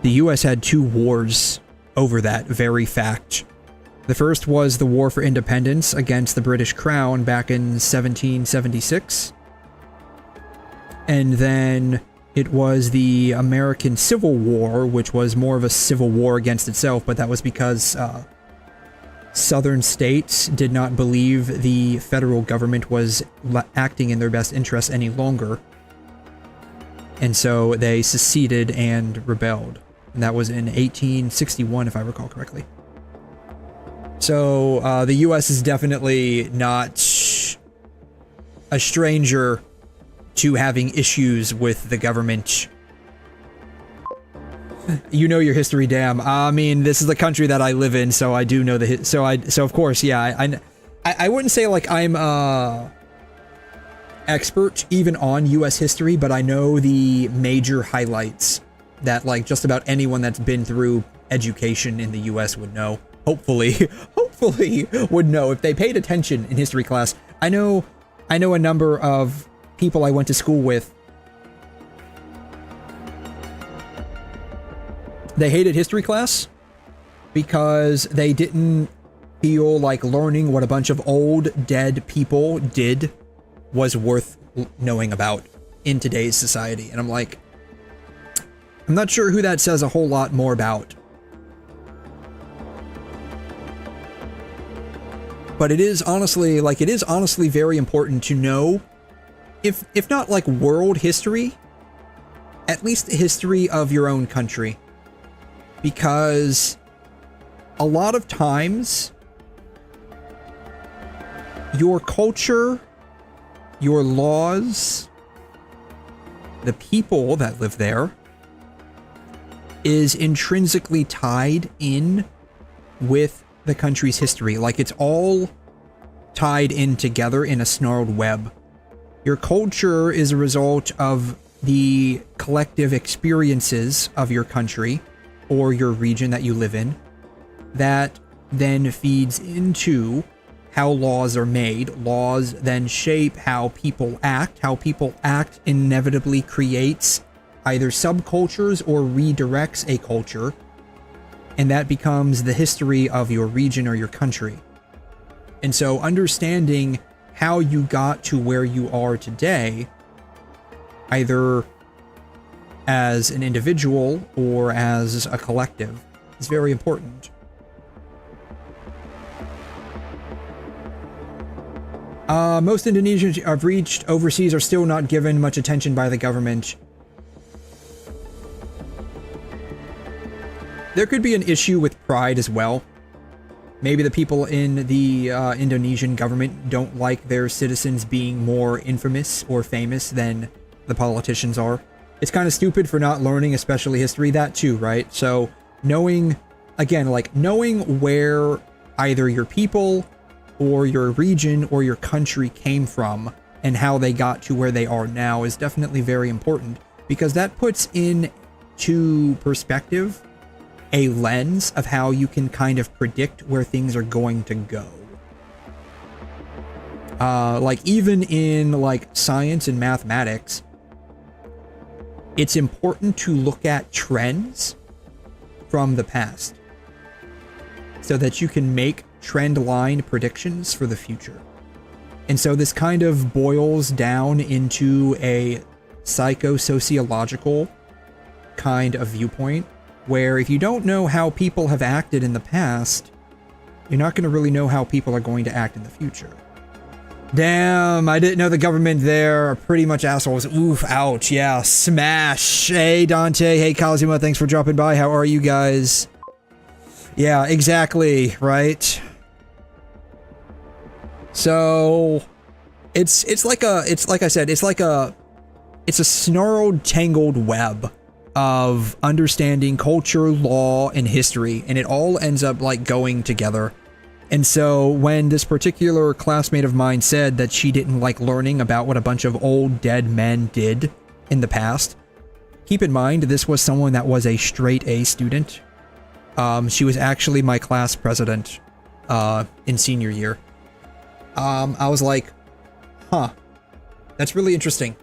the US had 2 wars over that very fact. The first was the War for Independence against the British Crown back in 1776. And then it was the American Civil War, which was more of a civil war against itself, but that was because southern states did not believe the federal government was acting in their best interests any longer. And so they seceded and rebelled. And that was in 1861, if I recall correctly. So the US is definitely not a stranger to having issues with the government. You know your history, damn. I mean, this is the country that I live in, so I do know the so of course, yeah, I wouldn't say like I'm expert even on US history, but I know the major highlights that like just about anyone that's been through education in the US would know. Hopefully would know if they paid attention in history class. I know a number of people I went to school with. They hated history class because they didn't feel like learning what a bunch of old dead people did was worth knowing about in today's society. And I'm like, I'm not sure who that says a whole lot more about. But it is honestly very important to know, if not like world history, at least the history of your own country. Because a lot of times, your culture, your laws, the people that live there, is intrinsically tied in with the country's history. Like, it's all tied in together in a snarled web. Your culture is a result of the collective experiences of your country or your region that you live in, that then feeds into how laws are made. Laws then shape how people act. How people act inevitably creates either subcultures or redirects a culture, and that becomes the history of your region or your country. And so understanding how you got to where you are today, either as an individual or as a collective, is very important. Most Indonesians I've reached overseas are still not given much attention by the government. There could be an issue with pride as well. Maybe the people in the Indonesian government don't like their citizens being more infamous or famous than the politicians are. It's kind of stupid for not learning, especially history, that too, right? So knowing, again, like knowing where either your people or your region or your country came from and how they got to where they are now is definitely very important, because that puts into perspective a lens of how you can kind of predict where things are going to go. Like even in like science and mathematics, it's important to look at trends from the past so that you can make trend line predictions for the future. And so this kind of boils down into a psychosociological kind of viewpoint, where if you don't know how people have acted in the past, you're not going to really know how people are going to act in the future. Damn, I didn't know the government there are pretty much assholes. Oof, ouch, yeah, smash. Hey, Dante, hey, 𝘐'𝘮, thanks for dropping by. How are you guys? Yeah, exactly, right? So, it's like I said, it's a snarled, tangled web of understanding culture, law, and history, and it all ends up like going together. And so when this particular classmate of mine said that she didn't like learning about what a bunch of old dead men did in the past, keep in mind this was someone that was a straight A student. She was actually my class president in senior year. I was like, huh, that's really interesting.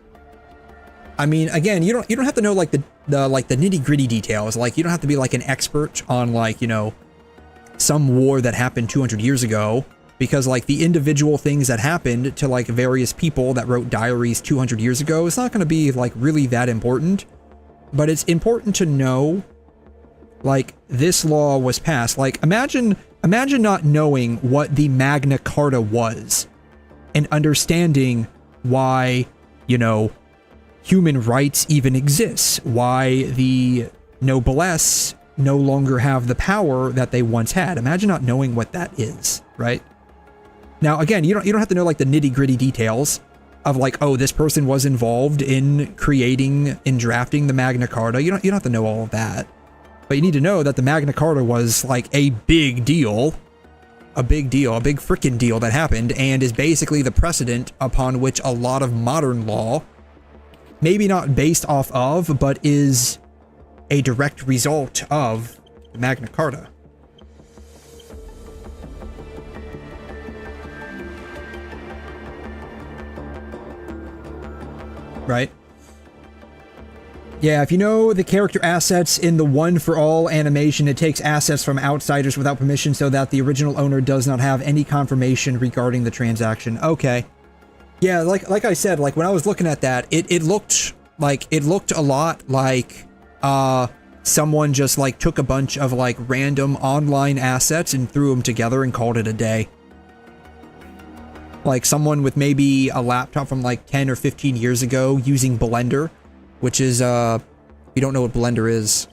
I mean, again, you don't have to know like the nitty-gritty details. Like, you don't have to be like an expert on like, you know, some war that happened 200 years ago, because like the individual things that happened to like various people that wrote diaries 200 years ago, it's not going to be like really that important. But it's important to know, like, this law was passed. Like, imagine not knowing what the Magna Carta was and understanding why, you know, human rights even exists, why the noblesse no longer have the power that they once had. Imagine not knowing what that is, right? Now, again, you don't have to know like the nitty-gritty details of like, oh, this person was involved in creating and drafting the Magna Carta. You don't have to know all of that. But you need to know that the Magna Carta was like a big deal. A big freaking deal that happened, and is basically the precedent upon which a lot of modern law, maybe not based off of, but is a direct result of the Magna Carta. Right? Yeah, if you know the character assets in the One for All animation, it takes assets from outsiders without permission so that the original owner does not have any confirmation regarding the transaction. Okay. Yeah, like I said, like when I was looking at that, it looked a lot like someone just like took a bunch of like random online assets and threw them together and called it a day. Like someone with maybe a laptop from like 10 or 15 years ago using Blender, which is, if you don't know what Blender is,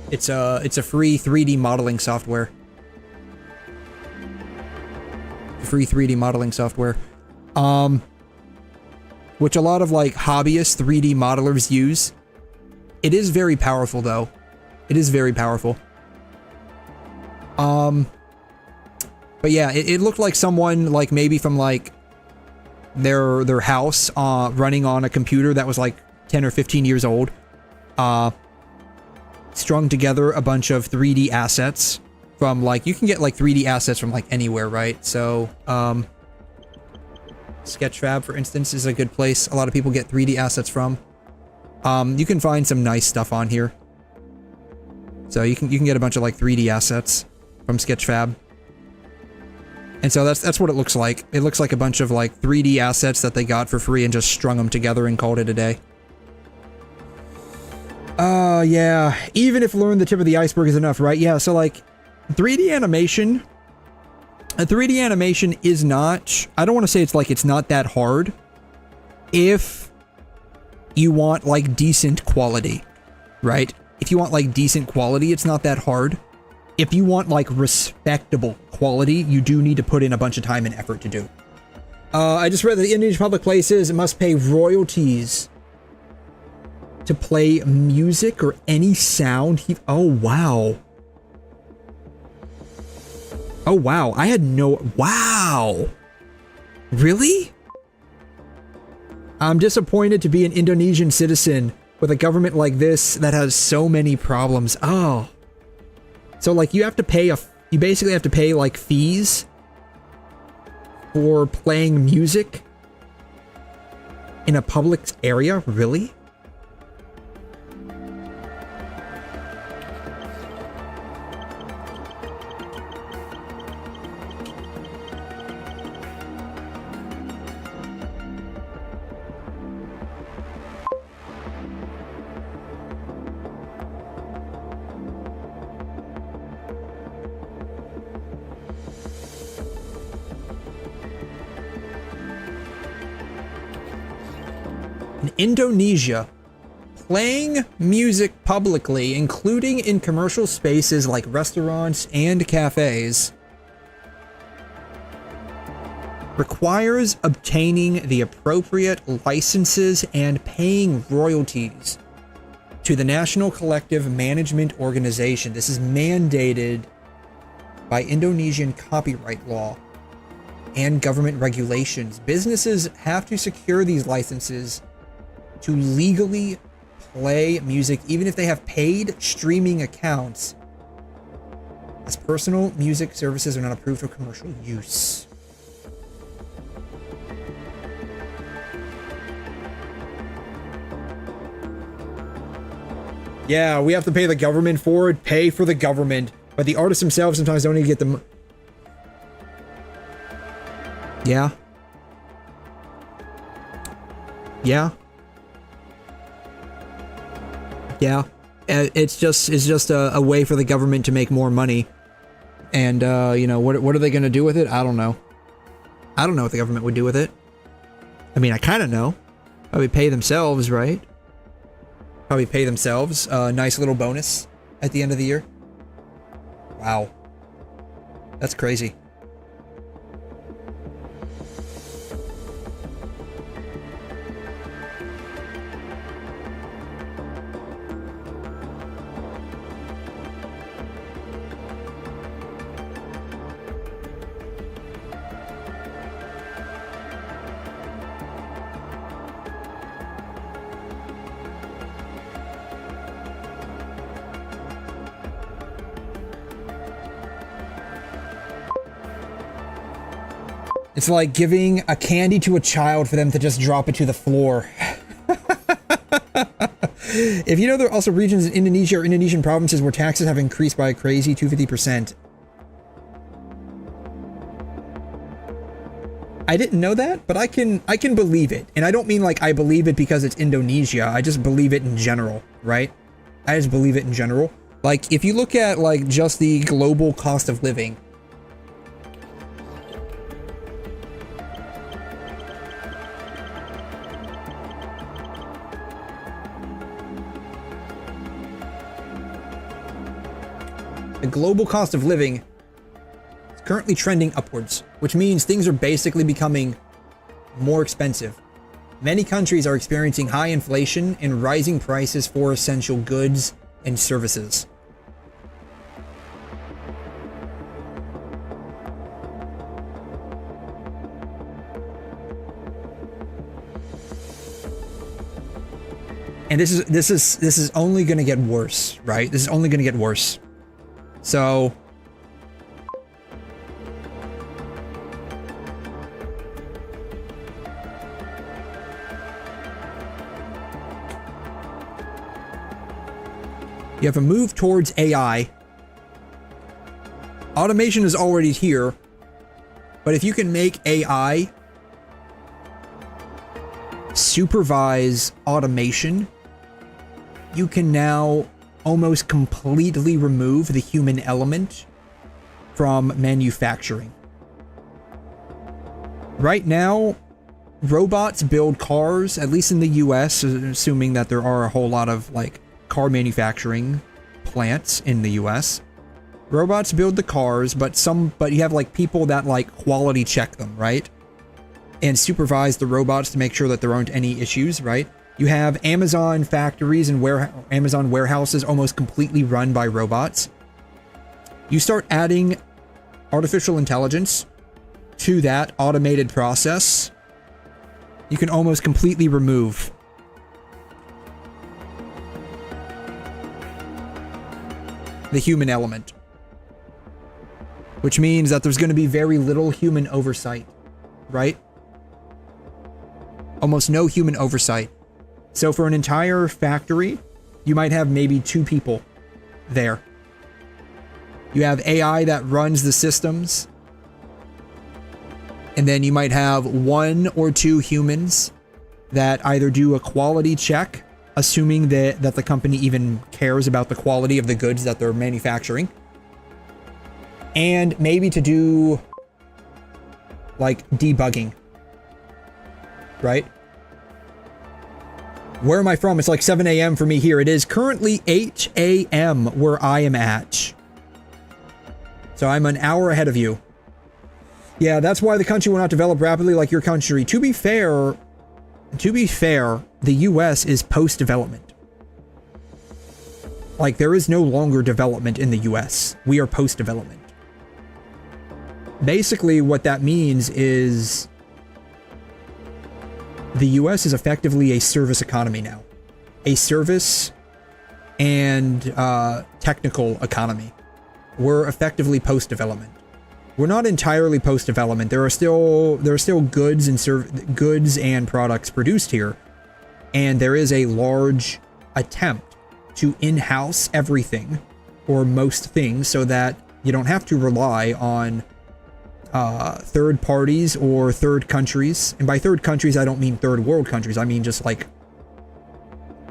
it's a free 3D modeling software. Free 3D modeling software. Which a lot of like hobbyist 3D modelers use. It is very powerful though. It is very powerful. But yeah, it looked like someone like maybe from like their house running on a computer that was like 10 or 15 years old, strung together a bunch of 3D assets from like, you can get like 3D assets from like anywhere, right? So Sketchfab, for instance, is a good place a lot of people get 3D assets from. You can find some nice stuff on here, so you can get a bunch of like 3D assets from Sketchfab. And so that's what it looks like. It looks like a bunch of like 3D assets that they got for free and just strung them together and called it a day. Yeah, even if learn the tip of the iceberg is enough, right? Yeah, so like 3D animation, a 3D animation is not, I don't want to say it's like it's not that hard if you want like decent quality, right? If you want like decent quality, it's not that hard. If you want like respectable quality, you do need to put in a bunch of time and effort to do. I just read that the Indonesian public places must pay royalties to play music or any sound. Oh, wow. Oh, wow. I had no... Wow. Really? I'm disappointed to be an Indonesian citizen with a government like this that has so many problems. Oh. So, like, you have to pay you basically have to pay, like, fees for playing music in a public area? Really? In Indonesia, playing music publicly, including in commercial spaces like restaurants and cafes, requires obtaining the appropriate licenses and paying royalties to the National Collective Management Organization. This is mandated by Indonesian copyright law and government regulations. Businesses have to secure these licenses to legally play music, even if they have paid streaming accounts, as personal music services are not approved for commercial use. Yeah, we have to pay the government for it. Pay for the government. But the artists themselves sometimes don't even get the... Yeah. Yeah. Yeah. It's just a way for the government to make more money. And, you know, what are they going to do with it? I don't know. I don't know what the government would do with it. I mean, I kind of know. Probably pay themselves, right? Probably pay themselves a nice little bonus at the end of the year. Wow. That's crazy. It's like giving a candy to a child for them to just drop it to the floor. If you know, there are also regions in Indonesia or Indonesian provinces where taxes have increased by a crazy 250%. I didn't know that, but I can believe it. And I don't mean like I believe it because it's Indonesia. I just believe it in general, right? I just believe it in general. Like, if you look at like just the global cost of living, the global cost of living is currently trending upwards, which means things are basically becoming more expensive. Many countries are experiencing high inflation and rising prices for essential goods and services. And this is only going to get worse, right? This is only going to get worse. So you have a move towards AI. Automation is already here, but if you can make AI supervise automation, you can now almost completely remove the human element from manufacturing. Right now, robots build cars, at least in the US, assuming that there are a whole lot of like car manufacturing plants in the US. Robots build the cars, but you have like people that like quality check them, right? And supervise the robots to make sure that there aren't any issues, right? You have Amazon factories and Amazon warehouses almost completely run by robots. You start adding artificial intelligence to that automated process, you can almost completely remove the human element. Which means that there's going to be very little human oversight, right? Almost no human oversight. So for an entire factory, you might have maybe 2 people there. You have AI that runs the systems. And then you might have 1 or 2 humans that either do a quality check, assuming that the company even cares about the quality of the goods that they're manufacturing. And maybe to do like debugging, right? Where am I from? It's like 7 a.m. for me here. It is currently 8 a.m. where I am at. So I'm an hour ahead of you. Yeah, that's why the country will not develop rapidly like your country. To be fair, the US is post-development. Like, there is no longer development in the US. We are post-development. Basically, what that means is the US is effectively a service economy now. A service and technical economy. We're effectively post-development. We're not entirely post-development. There are still goods and products produced here, and there is a large attempt to in-house everything, or most things, so that you don't have to rely on third parties or third countries. And by third countries, I don't mean third world countries. I mean just like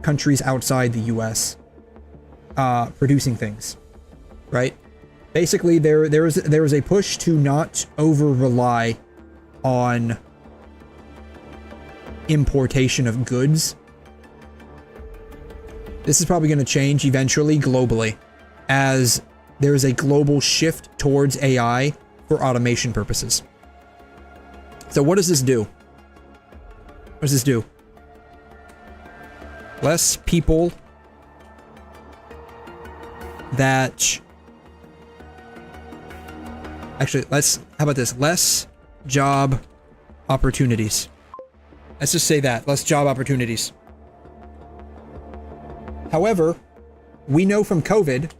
countries outside the US producing things, right? Basically, there is a push to not over-rely on importation of goods. This is probably going to change eventually globally, as there is a global shift towards AI for automation purposes. So what does this do? What does this do? Less people that... Actually, how about this? Less job opportunities. Let's just say that. Less job opportunities. However, we know from COVID,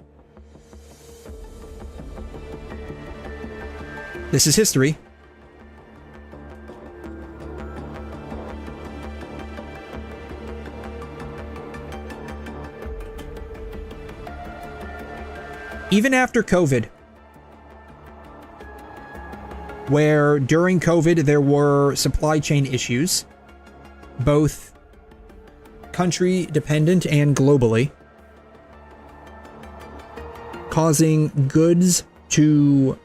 this is history, even after COVID, where during COVID there were supply chain issues, both country dependent and globally, causing goods to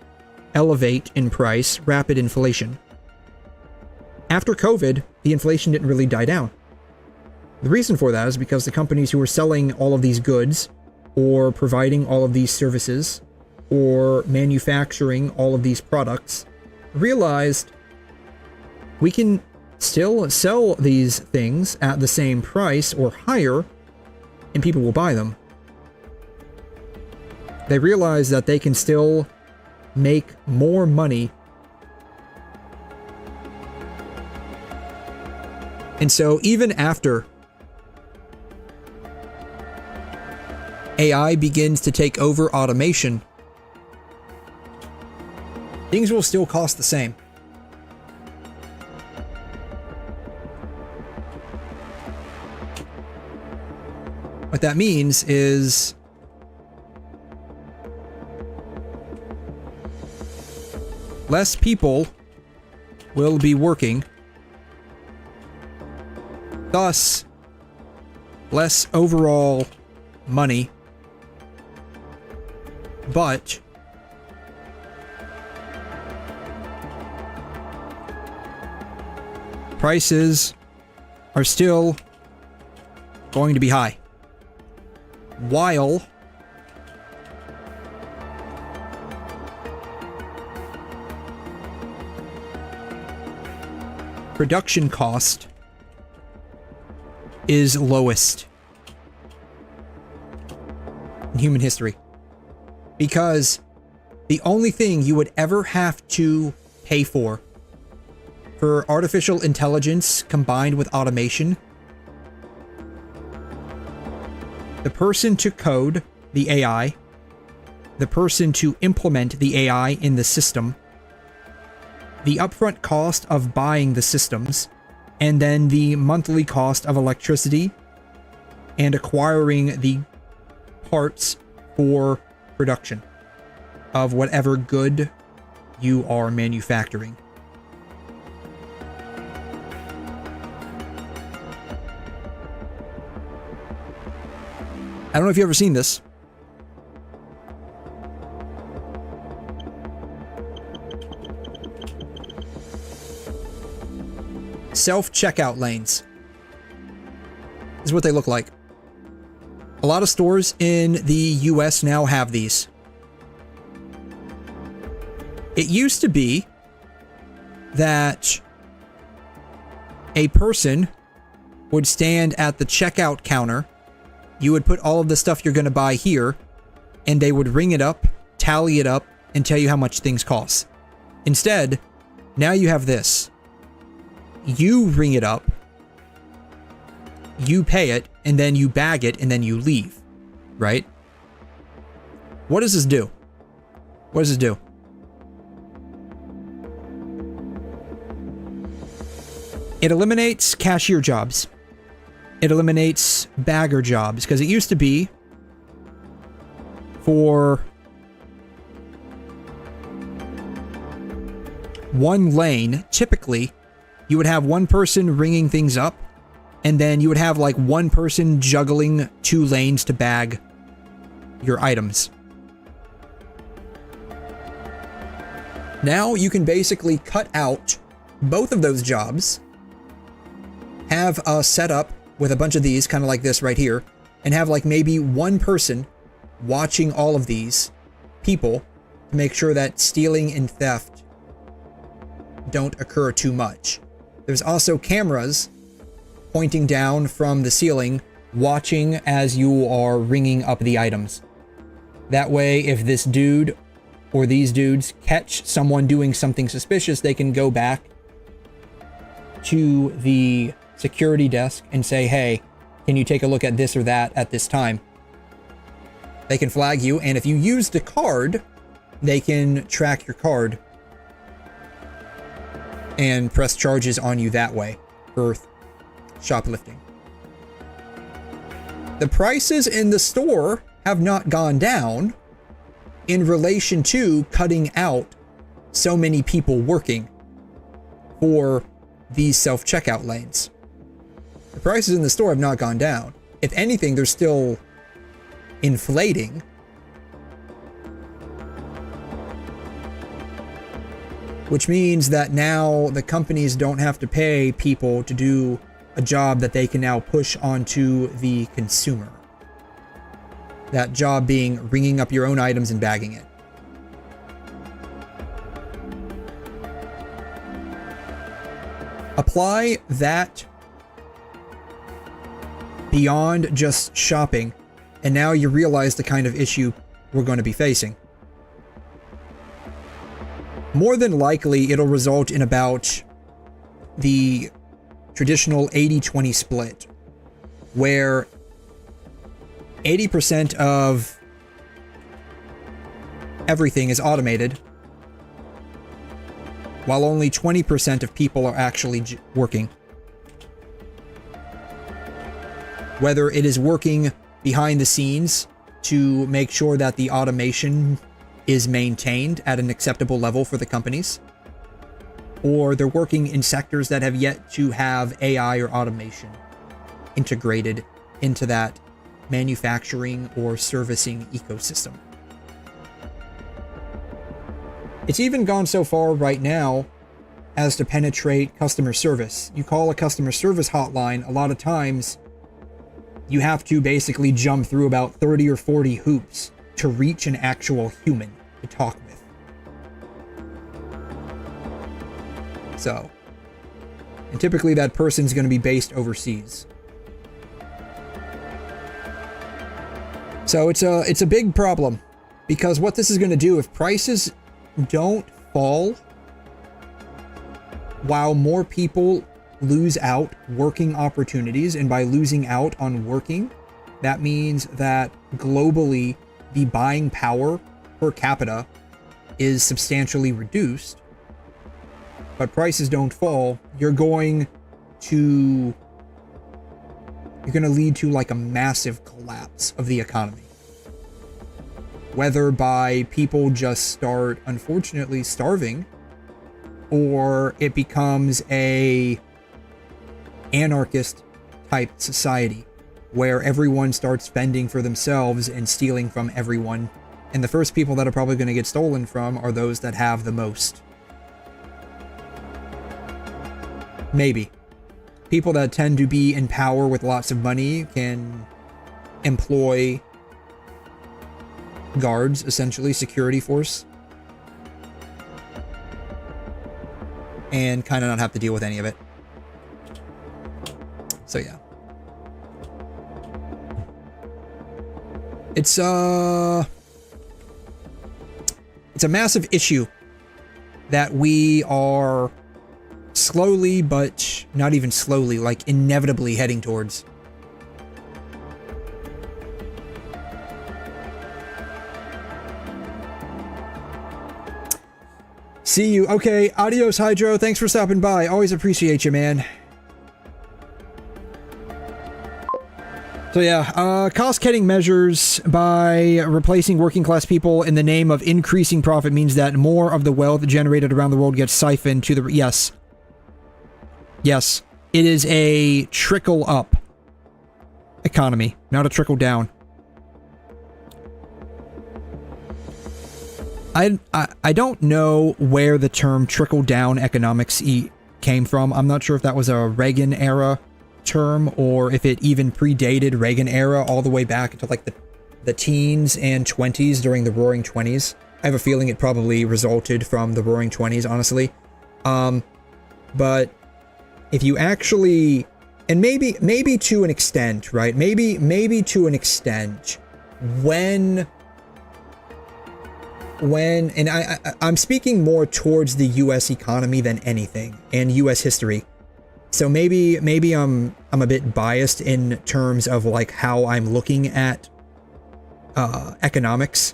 elevate in price, rapid inflation. After COVID, the inflation didn't really die down. The reason for that is because the companies who were selling all of these goods, or providing all of these services, or manufacturing all of these products, realized we can still sell these things at the same price or higher, and people will buy them. They realize that they can still make more money. And so even after AI begins to take over automation, things will still cost the same. What that means is less people will be working, thus less overall money, but prices are still going to be high, while production cost is lowest in human history. Because the only thing you would ever have to pay for artificial intelligence combined with automation, the person to code the AI, the person to implement the AI in the system, the upfront cost of buying the systems, and then the monthly cost of electricity and acquiring the parts for production of whatever good you are manufacturing. I don't know if you've ever seen this. Self-checkout lanes. This is what they look like. A lot of stores in the US now have these. It used to be that a person would stand at the checkout counter. You would put all of the stuff you're going to buy here, and they would ring it up, tally it up, and tell you how much things cost. Instead, now you have this. You ring it up, you pay it, and then you bag it, and then you leave, right? What does this do? What does it do? It eliminates cashier jobs. it eliminates bagger jobs, because it used to be for one lane, typically, you would have one person ringing things up, and then you would have like one person juggling 2 lanes to bag your items. Now you can basically cut out both of those jobs, have a setup with a bunch of these, kind of like this right here, and have like maybe one person watching all of these people to make sure that stealing and theft don't occur too much. There's also cameras pointing down from the ceiling, watching as you are ringing up the items. That way, if this dude or these dudes catch someone doing something suspicious, they can go back to the security desk and say, hey, can you take a look at this or that at this time? They can flag you, and if you use the card, they can track your card and press charges on you that way for shoplifting. The prices in the store have not gone down in relation to cutting out so many people working for these self-checkout lanes. The prices in the store have not gone down. If anything, they're still inflating. Which means that now the companies don't have to pay people to do a job that they can now push onto the consumer. That job being ringing up your own items and bagging it. Apply that beyond just shopping, and now you realize the kind of issue we're going to be facing. More than likely, it'll result in about the traditional 80-20 split, where 80% of everything is automated, while only 20% of people are actually working. Whether it is working behind the scenes to make sure that the automation is maintained at an acceptable level for the companies, or they're working in sectors that have yet to have AI or automation integrated into that manufacturing or servicing ecosystem. It's even gone so far right now as to penetrate customer service. You call a customer service hotline, a lot of times you have to basically jump through about 30 or 40 hoops to reach an actual human to talk with. So, and typically that person's going to be based overseas. So it's a big problem, because what this is going to do, if prices don't fall while more people lose out working opportunities, and by losing out on working, that means that globally the buying power per capita is substantially reduced, but prices don't fall, you're going to lead to like a massive collapse of the economy. Whether by people just start, unfortunately, starving, or it becomes a anarchist type society where everyone starts spending for themselves and stealing from everyone, and the first people that are probably going to get stolen from are those that have the most. Maybe. People that tend to be in power with lots of money can employ guards, essentially, security force, and kind of not have to deal with any of it. So yeah. It's a massive issue that we are slowly, but not even slowly, like inevitably heading towards. See you. Okay, adios, Hydro. Thanks for stopping by. Always appreciate you, man. So yeah, cost-cutting measures by replacing working class people in the name of increasing profit means that more of the wealth generated around the world gets siphoned to the... Yes. Yes. It is a trickle-up economy, not a trickle-down. I don't know where the term trickle-down economics came from. I'm not sure if that was a Reagan-era term or if it even predated Reagan era all the way back into like the teens and 20s during the Roaring 20s. I have a feeling it probably resulted from the Roaring 20s, honestly. But if you actually, and maybe to an extent, right? Maybe to an extent, when and I'm speaking more towards the U.S. economy than anything and U.S. history. So maybe I'm a bit biased in terms of like how I'm looking at economics,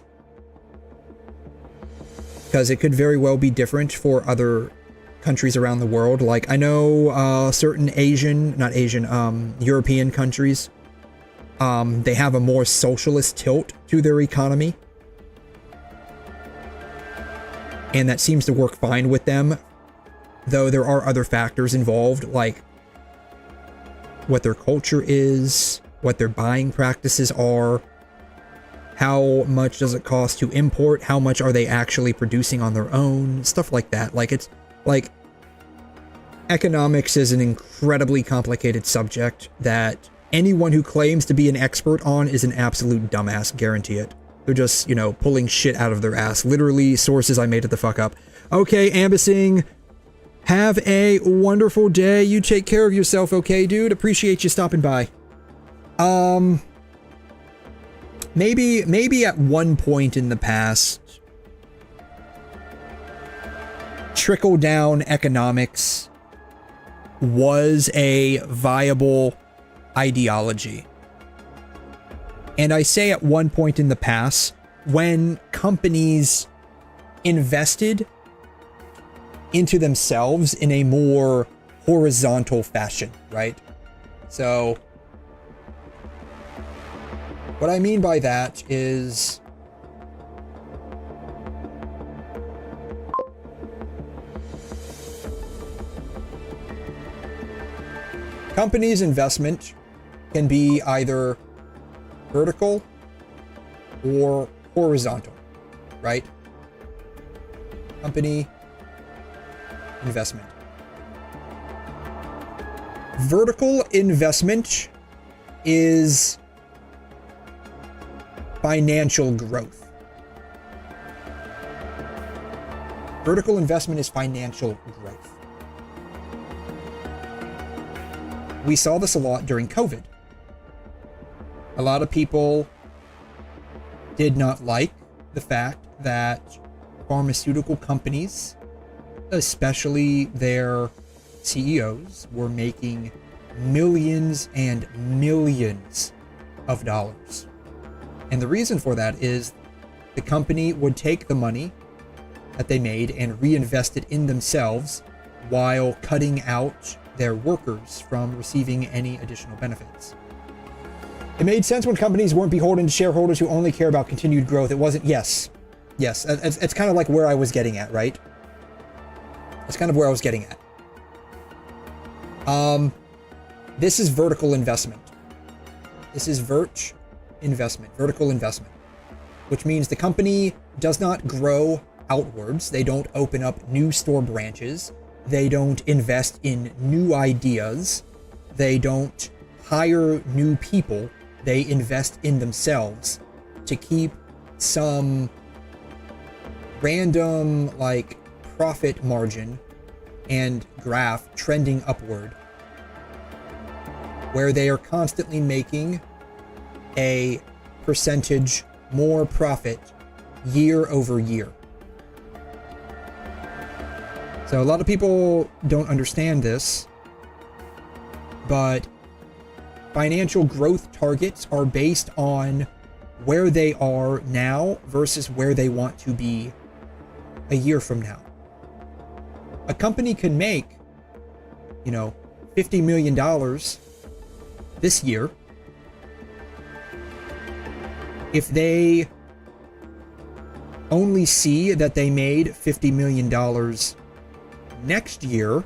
because it could very well be different for other countries around the world. Like I know certain European countries, they have a more socialist tilt to their economy, and that seems to work fine with them. Though there are other factors involved, like what their culture is, what their buying practices are, how much does it cost to import, how much are they actually producing on their own, stuff like that. Like, it's like economics is an incredibly complicated subject that anyone who claims to be an expert on is an absolute dumbass, guarantee it. They're just, you know, pulling shit out of their ass. Literally, sources I made it the fuck up. Okay, Ambassing, have a wonderful day. You take care of yourself, okay, dude? Appreciate you stopping by. Maybe at one point in the past, trickle-down economics was a viable ideology. And I say at one point in the past, when companies invested into themselves in a more horizontal fashion, right? So what I mean by that is companies' investment can be either vertical or horizontal, right? Company investment. Vertical investment is financial growth. Vertical investment is financial growth. We saw this a lot during COVID. A lot of people did not like the fact that pharmaceutical companies, especially their CEOs, were making millions and millions of dollars. And the reason for that is the company would take the money that they made and reinvest it in themselves while cutting out their workers from receiving any additional benefits. It made sense when companies weren't beholden to shareholders who only care about continued growth. It wasn't, yes, it's kind of like where I was getting at, right? That's kind of where I was getting at. This is vertical investment. This is vertical investment, which means the company does not grow outwards. They don't open up new store branches. They don't invest in new ideas. They don't hire new people. They invest in themselves to keep some random, like, profit margin and graph trending upward, where they are constantly making a percentage more profit year over year. So a lot of people don't understand this, but financial growth targets are based on where they are now versus where they want to be a year from now. A company can make, $50 million this year, if they only see that they made $50 million next year,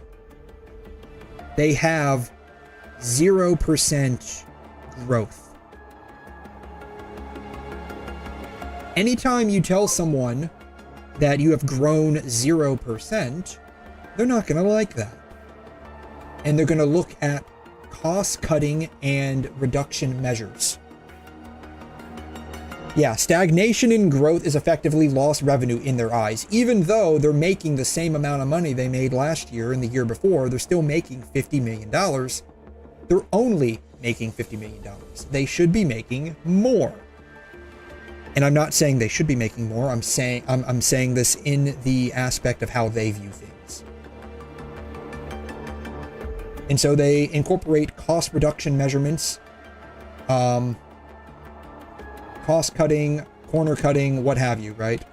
they have 0% growth. Anytime you tell someone that you have grown 0%, they're not going to like that. And they're going to look at cost cutting and reduction measures. Yeah, stagnation in growth is effectively lost revenue in their eyes. Even though they're making the same amount of money they made last year and the year before, they're still making $50 million. They're only making $50 million. They should be making more. And I'm not saying they should be making more. I'm saying this in the aspect of how they view things. And so they incorporate cost reduction measurements, cost cutting, corner cutting, what have you, right?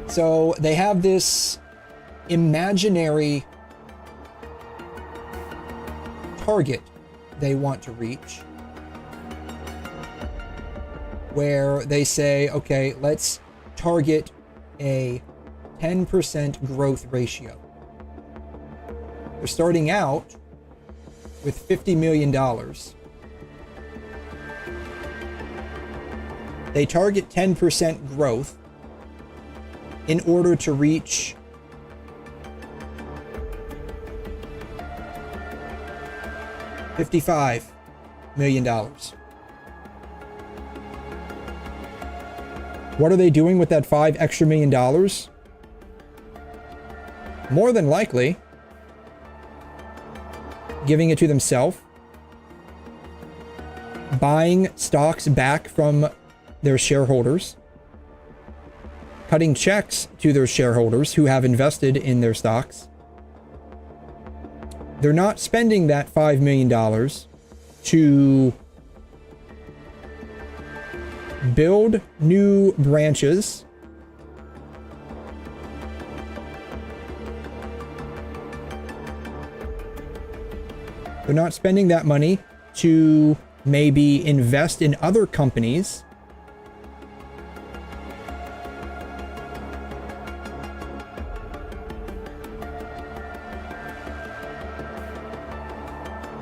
So they have this imaginary target they want to reach, where they say, okay, let's target a 10% growth ratio. They're starting out with $50 million. They target 10% growth in order to reach $55 million. What are they doing with that $5 extra million? More than likely, giving it to themselves, buying stocks back from their shareholders, cutting checks to their shareholders who have invested in their stocks. They're not spending that $5 million to build new branches, they're not spending that money to maybe invest in other companies.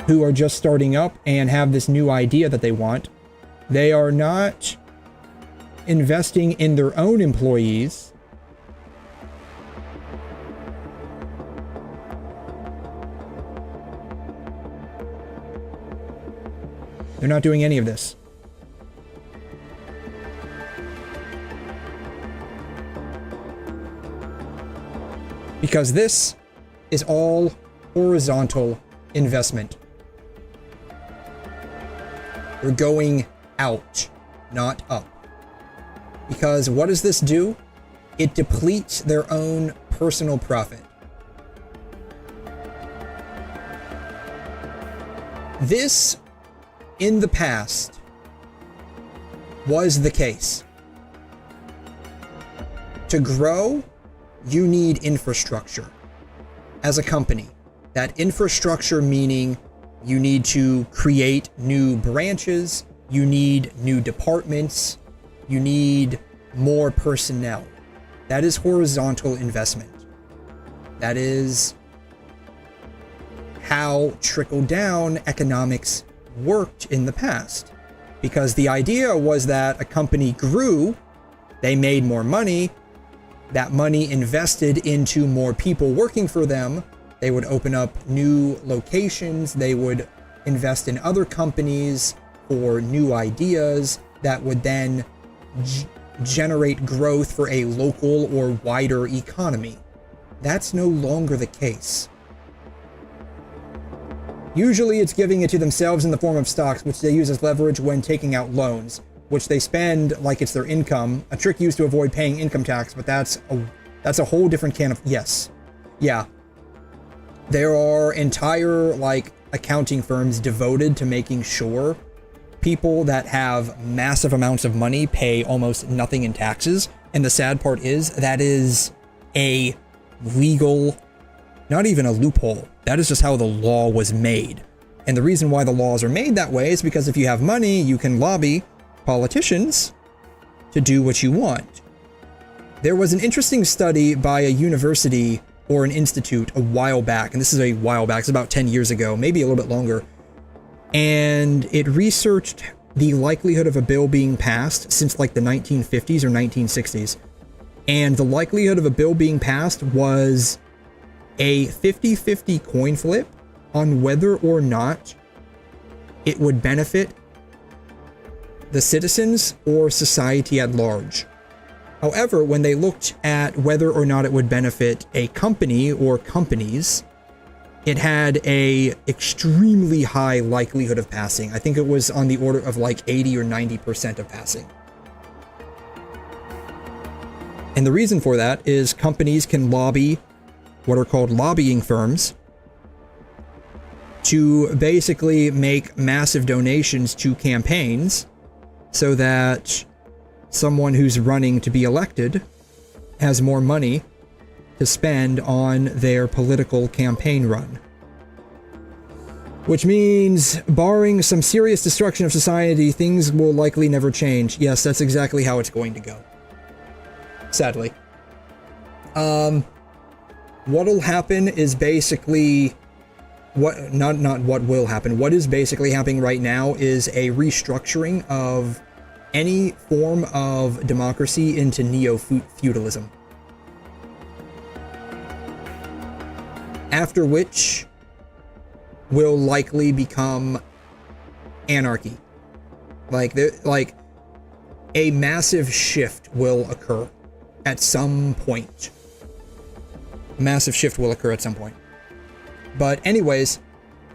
Who are just starting up and have this new idea that they want. They are not investing in their own employees. They're not doing any of this. Because this is all horizontal investment. They're going out, not up. Because what does this do? It depletes their own personal profit. This, in the past, was the case. To grow, you need infrastructure. As a company, that infrastructure meaning you need to create new branches, you need new departments, you need more personnel. That is horizontal investment. That is how trickle-down economics worked in the past. Because the idea was that a company grew, they made more money, that money invested into more people working for them, they would open up new locations, they would invest in other companies for new ideas that would then generate growth for a local or wider economy. That's no longer the case. Usually it's giving it to themselves in the form of stocks, which they use as leverage when taking out loans, which they spend like it's their income, a trick used to avoid paying income tax, but that's a whole different can of... Yes. Yeah. There are entire, like, accounting firms devoted to making sure people that have massive amounts of money pay almost nothing in taxes. And the sad part is that is a legal, not even a loophole. That is just how the law was made. And the reason why the laws are made that way is because if you have money, you can lobby politicians to do what you want. There was an interesting study by a university or an institute a while back, and this is a while back, it's about 10 years ago, maybe a little bit longer, and it researched the likelihood of a bill being passed since like the 1950s or 1960s. And the likelihood of a bill being passed was a 50-50 coin flip on whether or not it would benefit the citizens or society at large. However, when they looked at whether or not it would benefit a company or companies, it had a extremely high likelihood of passing. I think it was on the order of like 80 or 90% of passing. And the reason for that is companies can lobby what are called lobbying firms to basically make massive donations to campaigns so that someone who's running to be elected has more money to spend on their political campaign run. Which means, barring some serious destruction of society, things will likely never change. Yes, that's exactly how it's going to go. Sadly. What'll happen is basically not what will happen. What is basically happening right now is a restructuring of any form of democracy into neo-feudalism. After which will likely become anarchy. Like a massive shift will occur at some point. A massive shift will occur at some point. But anyways,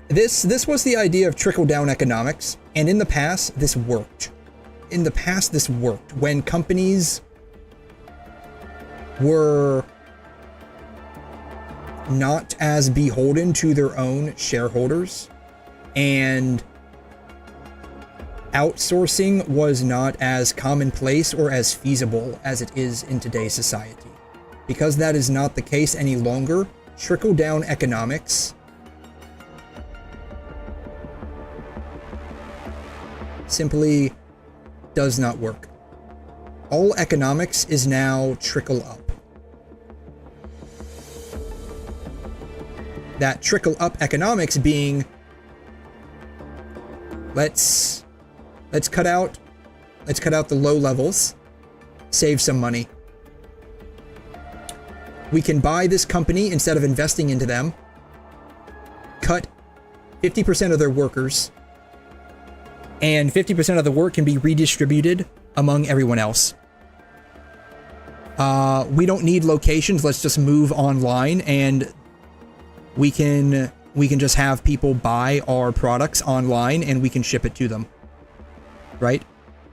this was the idea of trickle-down economics, and in the past, this worked. In the past, this worked. When companies were not as beholden to their own shareholders, and outsourcing was not as commonplace or as feasible as it is in today's society. Because that is not the case any longer, trickle-down economics simply does not work. All economics is now trickle-up. That trickle-up economics being, let's cut out the low levels, save some money. We can buy this company instead of investing into them, cut 50% of their workers, and 50% of the work can be redistributed among everyone else. We don't need locations, let's just move online, and we can just have people buy our products online and we can ship it to them. Right?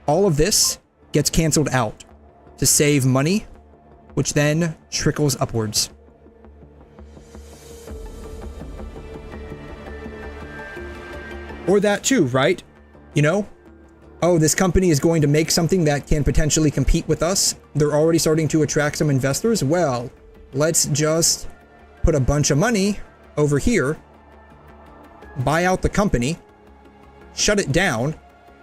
All of this gets canceled out to save money, which then trickles upwards. Or that too, right? You know? Oh, this company is going to make something that can potentially compete with us. They're already starting to attract some investors. Well, let's just put a bunch of money over here, buy out the company, shut it down,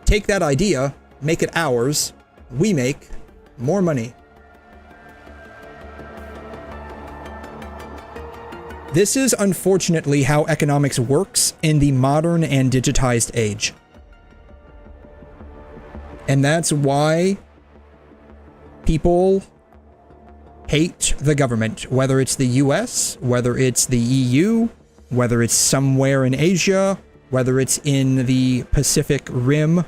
take that idea, make it ours, we make more money. This is unfortunately how economics works in the modern and digitized age. And that's why people hate the government, whether it's the US, whether it's the EU, whether it's somewhere in Asia, whether it's in the Pacific Rim,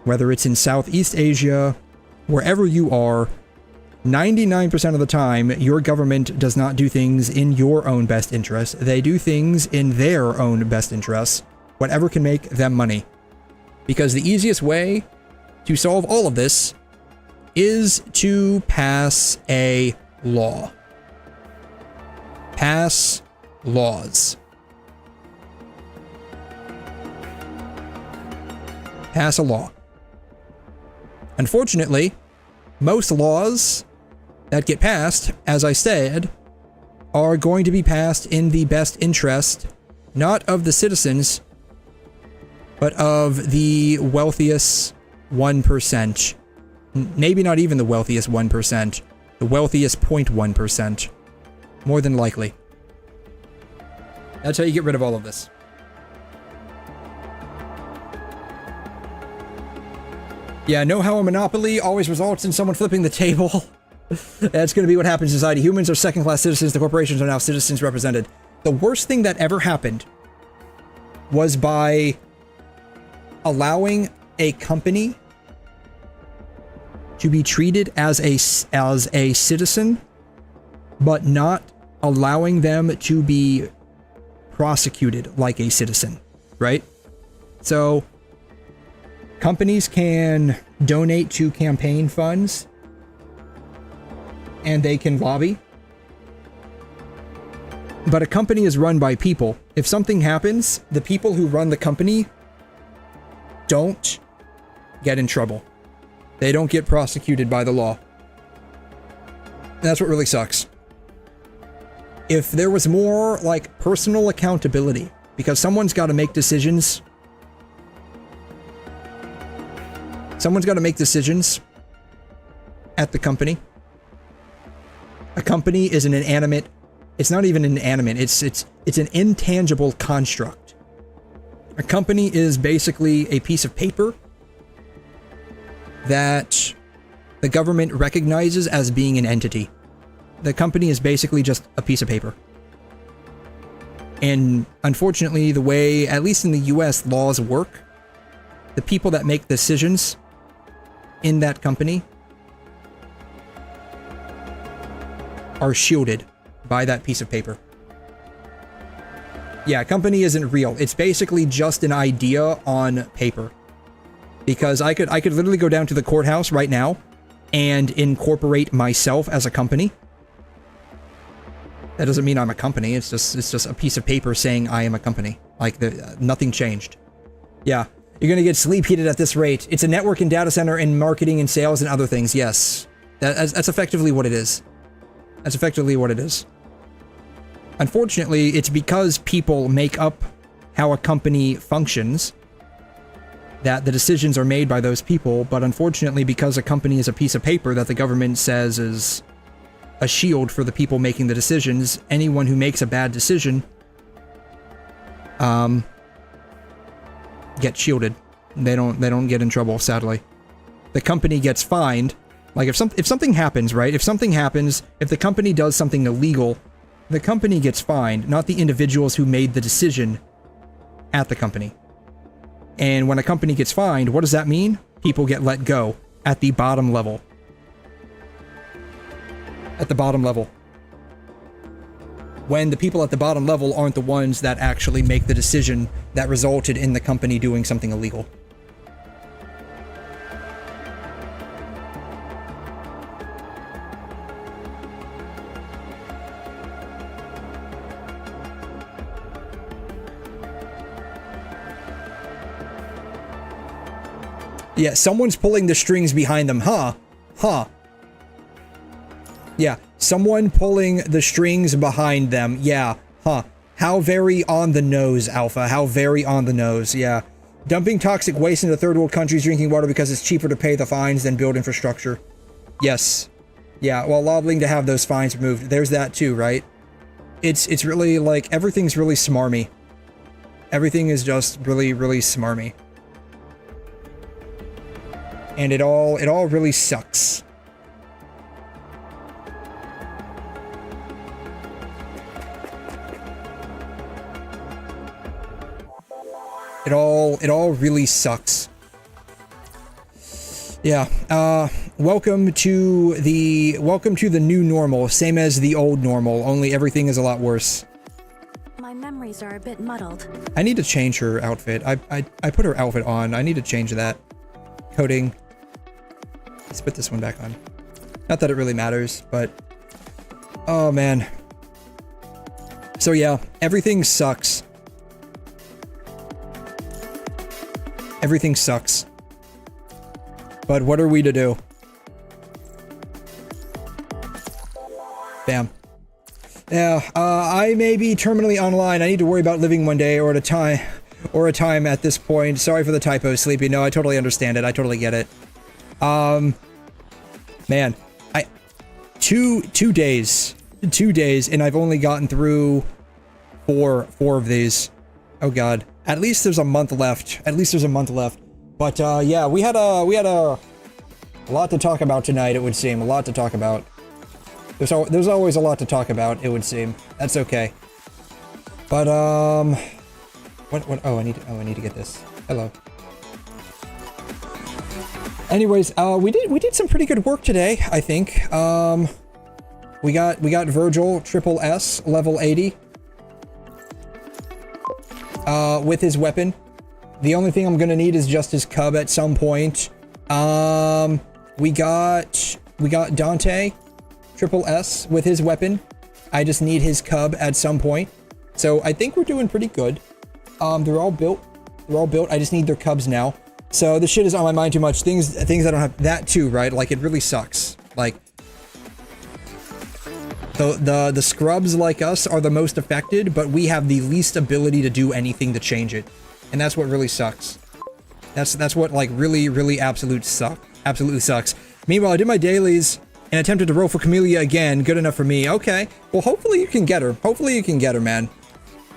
whether it's in Southeast Asia, wherever you are, 99% of the time, your government does not do things in your own best interest. They do things in their own best interests, whatever can make them money. Because the easiest way to solve all of this is to pass a law. Pass laws. Pass a law. Unfortunately, most laws that get passed, as I said, are going to be passed in the best interest Not of the citizens, but of the wealthiest 1%. Maybe not even the wealthiest 1%. The wealthiest 0.1%. More than likely. That's how you get rid of all of this. Yeah, know how a monopoly always results in someone flipping the table? That's going to be what happens in society. Humans are second-class citizens. The corporations are now citizens represented. The worst thing that ever happened was by allowing a company to be treated as a citizen, but not allowing them to be prosecuted like a citizen, right? So companies can donate to campaign funds and they can lobby, but a company is run by people. If something happens, the people who run the company don't get in trouble. They don't get prosecuted by the law. That's what really sucks. If there was more, like, personal accountability, because someone's got to make decisions. Someone's got to make decisions at the company. A company is an inanimate. It's not even inanimate. It's an intangible construct. A company is basically a piece of paper that the government recognizes as being an entity. The company is basically just a piece of paper. And unfortunately, the way, at least in the US, laws work, the people that make decisions in that company are shielded by that piece of paper. Yeah, company isn't real. It's basically just an idea on paper. Because I could literally go down to the courthouse right now and incorporate myself as a company. That doesn't mean I'm a company. It's just a piece of paper saying I am a company. Like nothing changed. Yeah, you're gonna get sleep heated at this rate. It's a network and data center and marketing and sales and other things. Yes, that's effectively what it is. That's effectively what it is. Unfortunately, it's because people make up how a company functions that the decisions are made by those people, but unfortunately, because a company is a piece of paper that the government says is a shield for the people making the decisions, anyone who makes a bad decision get shielded. They don't get in trouble, sadly. The company gets fined. Like if something happens, right? If the company does something illegal, the company gets fined, not the individuals who made the decision at the company. And when a company gets fined, what does that mean? People get let go at the bottom level. At the bottom level. When the people at the bottom level aren't the ones that actually make the decision that resulted in the company doing something illegal. Yeah, someone's pulling the strings behind them, huh? Huh. Yeah, someone pulling the strings behind them, yeah, huh. How very on the nose, Alpha, how very on the nose, yeah. Dumping toxic waste into third world countries drinking water because it's cheaper to pay the fines than build infrastructure. Yes. Yeah, well, lobbying to have those fines removed, there's that too, right? It's really, like, everything's really smarmy. Everything is just really, really smarmy. And it all really sucks. It all really sucks. Yeah, welcome to the new normal, same as the old normal, only everything is a lot worse. My memories are a bit muddled. I need to change her outfit. I put her outfit on. I need to change that. Coding. Let's put this one back on. Not that it really matters, but oh man. So yeah, everything sucks. Everything sucks. But what are we to do? Bam. Yeah, I may be terminally online. I need to worry about living one day or at a time at this point. Sorry for the typo, Sleepy. No, I totally understand it. I totally get it. Man, two days, and I've only gotten through four of these. Oh God. At least there's a month left. But yeah, we had a lot to talk about tonight, it would seem. A lot to talk about. There's always a lot to talk about, it would seem. That's okay. But what I need to get this. Hello. Anyways, we did some pretty good work today, I think. We got Virgil 𝘮𝘲 level 80. With his weapon. The only thing I'm gonna need is just his cub at some point. We got Dante 𝘮𝘲 with his weapon. I just need his cub at some point. So I think we're doing pretty good. They're all built. I just need their cubs now. So this shit is on my mind too much. Things I don't have. That too, right? Like, it really sucks. Like, the scrubs like us are the most affected, but we have the least ability to do anything to change it. And that's what really sucks. That's what, like, really absolutely sucks. Meanwhile, I did my dailies and attempted to roll for Camellia again. Good enough for me. Okay. Well, hopefully you can get her. Man.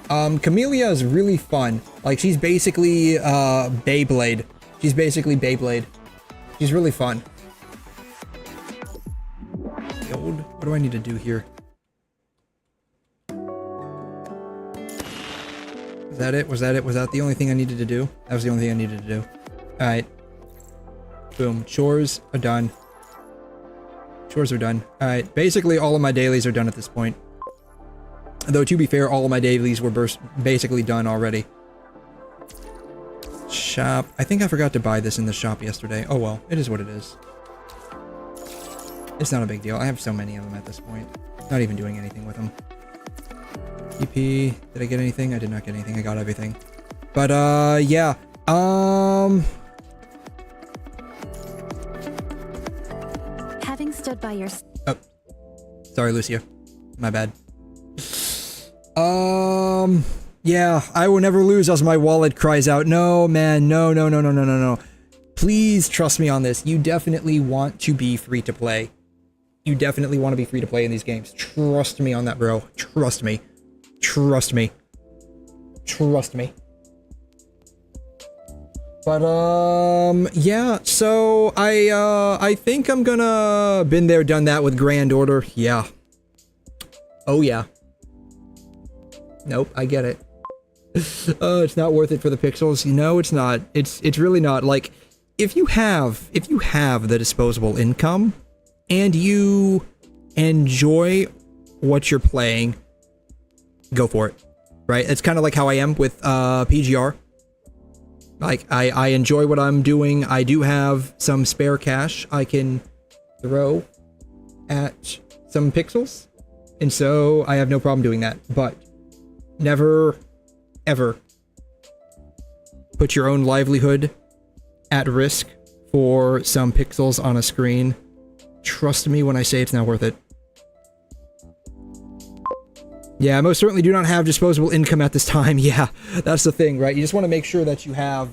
Camellia is really fun. Like, she's basically, Beyblade. She's really fun. What do I need to do here? Was that it? Was that the only thing I needed to do? That was the only thing I needed to do. Alright. Boom. Chores are done. Alright. Basically, all of my dailies are done at this point. Though, to be fair, all of my dailies were basically done already. Shop. I think I forgot to buy this in the shop yesterday. Oh well. It is what it is. It's not a big deal. I have so many of them at this point. Not even doing anything with them. EP. Did I get anything? I did not get anything. I got everything. But, yeah. Having stood by your... Oh. Sorry, Lucia. My bad. Yeah. I will never lose as my wallet cries out. No, man. No. Please trust me on this. You definitely want to be free to play. You definitely want to be free to play in these games. Trust me on that, bro. Trust me. But, yeah, so I think I'm gonna been there, done that with Grand Order. Yeah. Oh, yeah. Nope, I get it. Oh, it's not worth it for the pixels. No, it's not. It's really not. Like, if you have the disposable income and you enjoy what you're playing, go for it. Right? It's kind of like how I am with PGR. Like, I enjoy what I'm doing. I do have some spare cash I can throw at some pixels, and so I have no problem doing that. But never, ever put your own livelihood at risk for some pixels on a screen. Trust me when I say it's not worth it. Yeah, I most certainly do not have disposable income at this time. Yeah, that's the thing, right? You just want to make sure that you have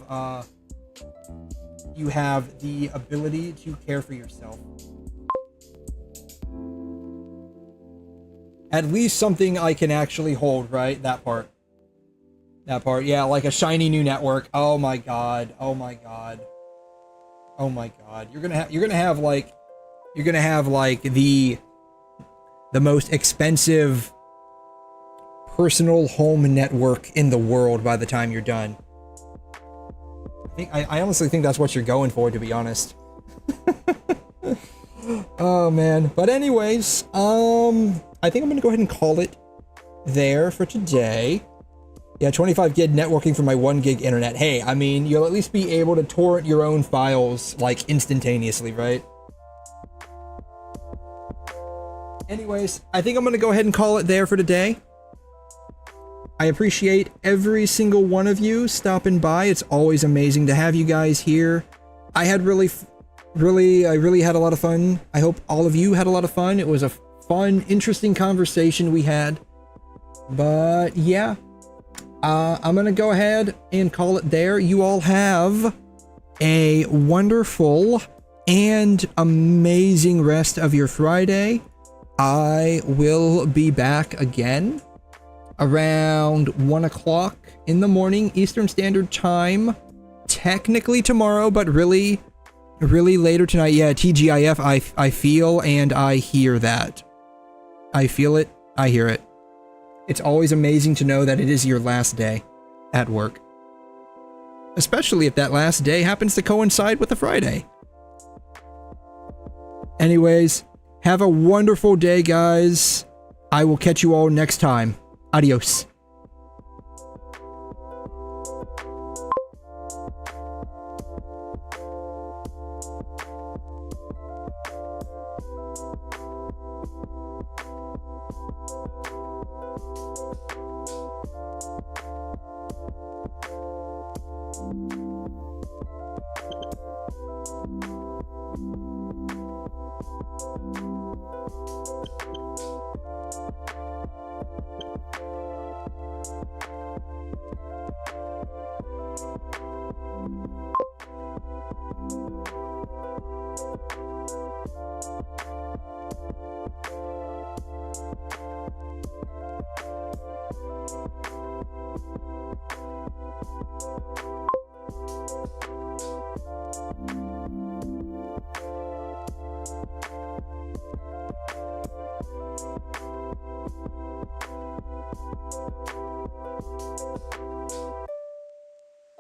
the ability to care for yourself. At least something I can actually hold, right? That part. Yeah, like a shiny new network. Oh my god. You're gonna have like the most expensive personal home network in the world by the time you're done. I honestly think that's what you're going for, to be honest. Oh man. But anyways, I think I'm gonna go ahead and call it there for today. Yeah, 25 gig networking for my 1 gig internet. Hey, I mean, you'll at least be able to torrent your own files, like, instantaneously, right? Anyways, I think I'm gonna go ahead and call it there for today. I appreciate every single one of you stopping by. It's always amazing to have you guys here. I had really had a lot of fun. I hope all of you had a lot of fun. It was a fun, interesting conversation we had. But yeah, I'm gonna go ahead and call it there. You all have a wonderful and amazing rest of your Friday. I will be back again around 1 o'clock in the morning Eastern Standard Time. Technically tomorrow, but really later tonight. Yeah, TGIF, I feel and I hear that. I feel it, I hear it. It's always amazing to know that it is your last day at work. Especially if that last day happens to coincide with a Friday. Anyways, have a wonderful day, guys. I will catch you all next time. Adios.